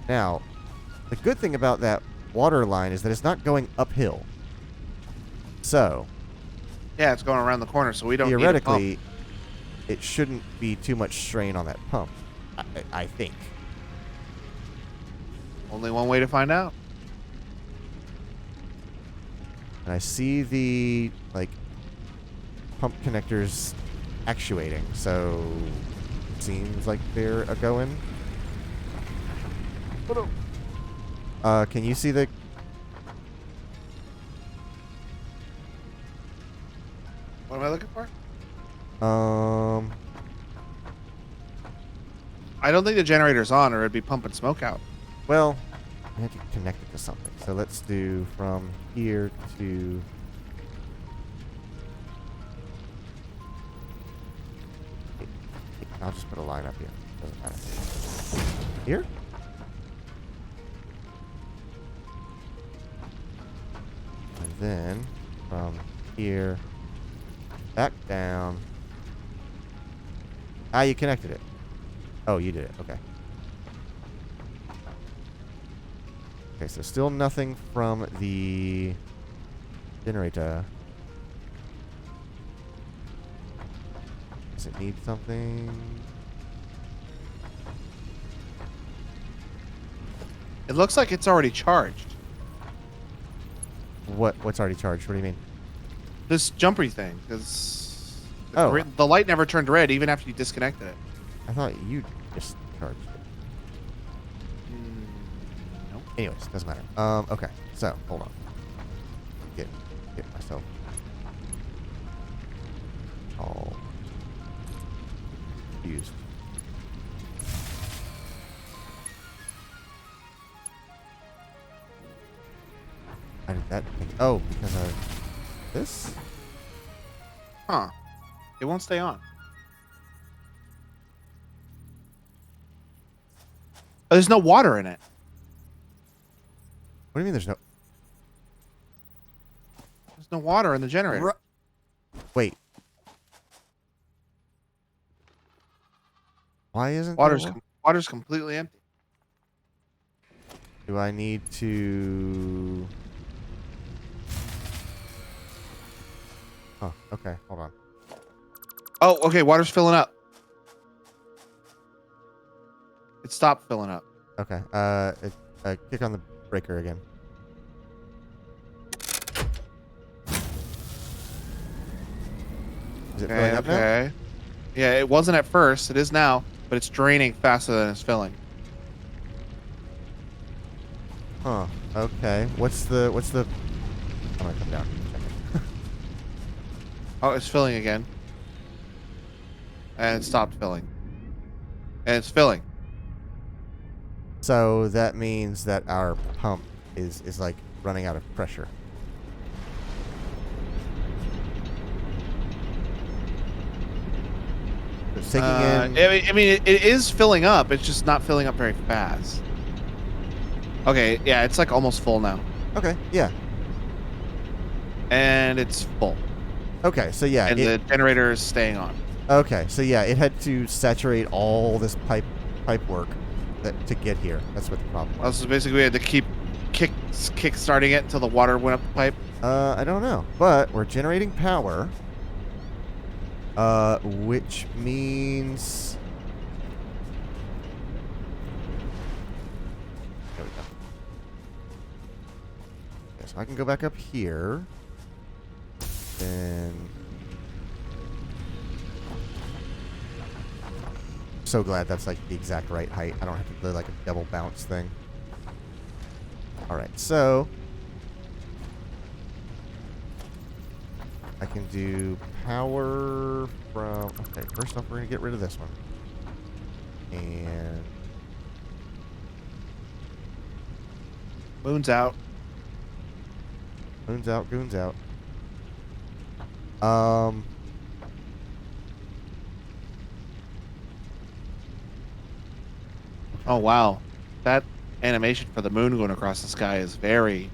Now, the good thing about that water line is that it's not going uphill. So, Yeah, it's going around the corner, so we don't theoretically, need a pump. it shouldn't be too much strain on that pump, I think. Only one way to find out. And I see the, like, pump connectors actuating, so seems like they're a-going. Can you see the... What am I looking for? I don't think the generator's on, or it'd be pumping smoke out. Well, I have to connect it to something. So let's do from here to... I'll just put a line up here. Doesn't matter. Here? And then from here back down. Ah, you connected it. Oh, you did it. Okay. Okay, so still nothing from the generator. Does it need something? It looks like it's already charged. What's already charged? What do you mean? This jumpery thing, because Oh. the light never turned red even after you disconnected it. I thought you just charged it. Nope. Anyways, doesn't matter. Okay. So, hold on. Get myself all confused. How did that thing? Oh, because of this? Huh. It won't stay on. Oh, there's no water in it. What do you mean there's no... There's no water in the generator. Wait. Why isn't there Water's completely empty. Do I need to... Oh, okay. Hold on. Oh, okay. Water's filling up. It stopped filling up. Okay. Kick on the breaker again. Is it filling up now? Okay. Yeah, it wasn't at first. It is now, but it's draining faster than it's filling. Huh. Okay. What's the? I'm gonna come down. Check it. Oh, it's filling again. And it stopped filling. And it's filling. So that means that our pump is like running out of pressure. It's taking in. I mean, it is filling up. It's just not filling up very fast. Okay, yeah, it's like almost full now. Okay. Yeah. And it's full. Okay. So yeah. And the generator is staying on. Okay. So yeah, it had to saturate all this pipe work to get here. That's what the problem was. So basically we had to keep kick starting it until the water went up the pipe. I don't know, but we're generating power. Which means. There we go. Okay, so I can go back up here. Then. So glad that's like the exact right height. I don't have to do like a double bounce thing. Alright, so. I can do power from... Okay, first off, we're going to get rid of this one. And... Moon's out. Moon's out, goon's out. Oh, wow. That animation for the moon going across the sky is very...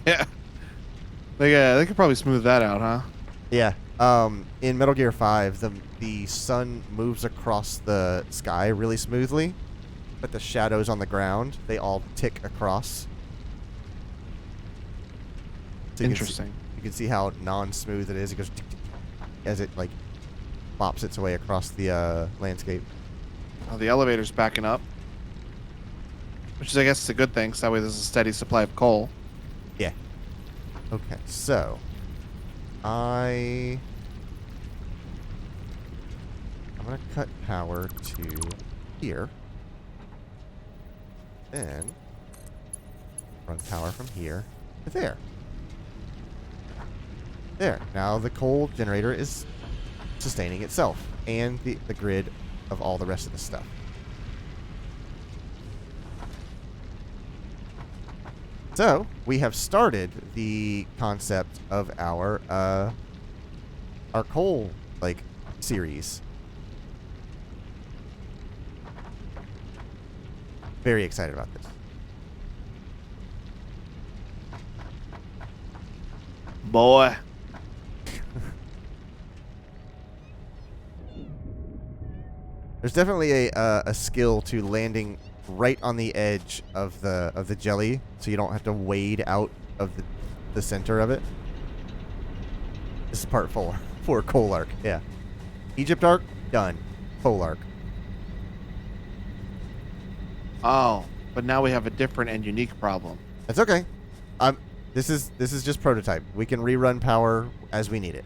Yeah. They could probably smooth that out, huh? Yeah. In Metal Gear 5, the sun moves across the sky really smoothly, but the shadows on the ground, they all tick across. So Interesting. You can see how non-smooth it is. It goes tick, tick, tick, as it like bops its way across the landscape. Oh, the elevator's backing up. Which is, I guess, a good thing, so that way there's a steady supply of coal. Yeah. Okay, so I'm gonna cut power to here. Then run power from here to there. There. Now the coal generator is sustaining itself and the grid of all the rest of the stuff. So we have started the concept of our coal like series. Very excited about this. Boy. There's definitely a skill to landing right on the edge of the jelly, so you don't have to wade out of the center of it. This is part 4 for Coal Arc. Yeah, Egypt Arc done. Coal Arc. Oh, but now we have a different and unique problem. That's okay. This is just prototype. We can rerun power as we need it.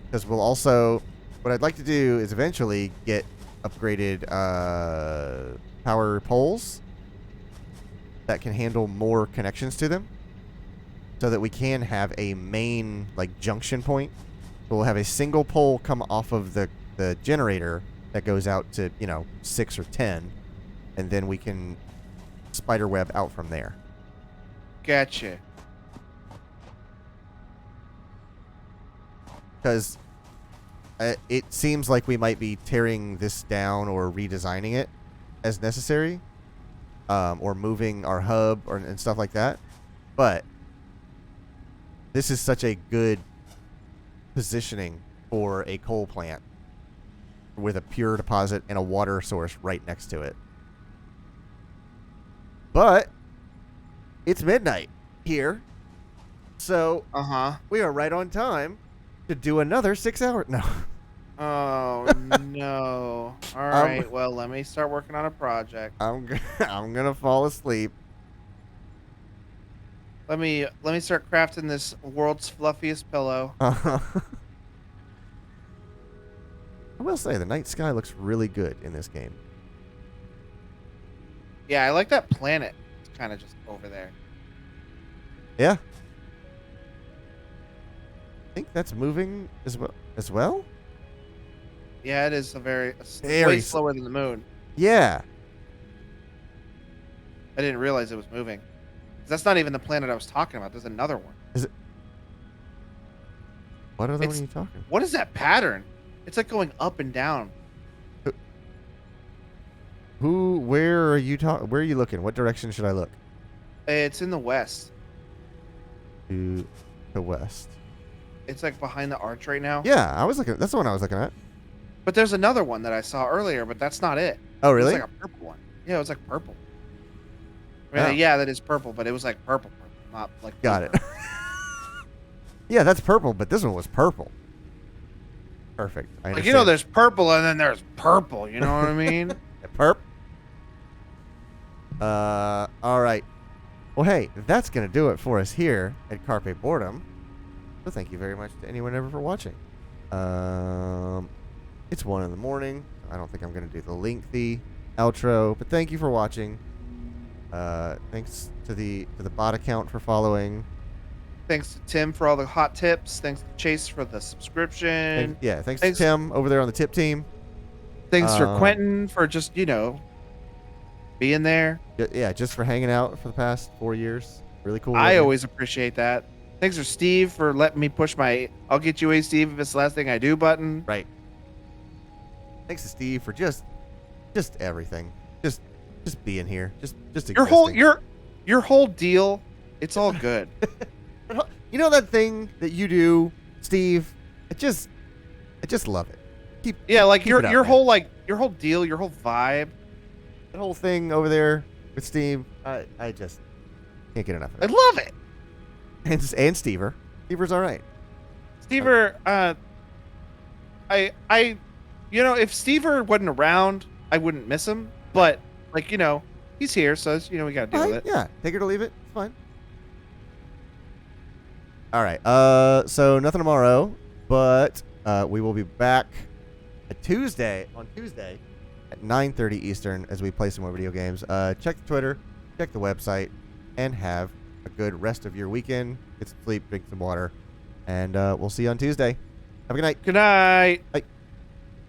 Because we'll also, what I'd like to do is eventually get upgraded power poles that can handle more connections to them, so that we can have a main like junction point. We'll have a single pole come off of the generator that goes out to 6 or 10, and then we can spider web out from there. Gotcha. Because it seems like we might be tearing this down or redesigning it as necessary, or moving our hub and stuff like that. But this is such a good positioning for a coal plant with a pure deposit and a water source right next to it. But it's midnight here, so we are right on time to do another 6 hour. No. Oh, no. All right, well, let me start working on a project. I'm gonna fall asleep. Let me start crafting this world's fluffiest pillow. I will say the night sky looks really good in this game. Yeah, I like that planet. It's kind of just over there. Yeah. I think that's moving as well. Yeah, it is Very way s- slower than the moon. Yeah. I didn't realize it was moving. 'Cause that's not even the planet I was talking about. There's another one. Is it? What other one It's- are you talking? What is that pattern? It's like going up and down. Where are you talking? Where are you looking? What direction should I look? It's in the west. To the west. It's like behind the arch right now. Yeah, I was looking. That's the one I was looking at. But there's another one that I saw earlier, but that's not it. Oh, It was really? like a purple one. Yeah, it was like purple. I mean, Oh. yeah, that is purple, but it was like purple, not like. Got it. purple. Yeah, that's purple, but this one was purple. Perfect. I Like, understand. there's purple and then there's purple. You know what I mean? Perp. All right. Well, hey, that's gonna do it for us here at Carpe Boredom. So thank you very much to anyone ever for watching. It's 1 in the morning. I don't think I'm gonna do the lengthy outro, but thank you for watching. Thanks to the bot account for following. Thanks to Tim for all the hot tips. Thanks to Chase for the subscription. And, yeah, thanks thanks- to Tim over there on the tip team. Thanks for Um, Quentin for just, being there. Yeah, just for hanging out for the past 4 years. Really cool. I of you. always appreciate that. Thanks for Steve for letting me push my I'll get you a Steve if it's the last thing I do button. Right. Thanks to Steve for just everything. Just being here. Just Your whole existing. your whole deal, it's all good. You know that thing that you do, Steve? I just love it. Yeah, like keep your it up, your man. your whole deal, your whole vibe. That whole thing over there with Steve, I just can't get enough I of it. love it. And Stever. Stever's all right. Stever, if Stever wasn't around, I wouldn't miss him. But he's here, so we gotta deal with it. Yeah, take it or leave it. It's fine. All right. So nothing tomorrow, but we will be back on Tuesday at 9:30 Eastern as we play some more video games. Check the Twitter, check the website, and have a good rest of your weekend. Get some sleep, drink some water, and we'll see you on Tuesday. Have a good night. Good night. Bye.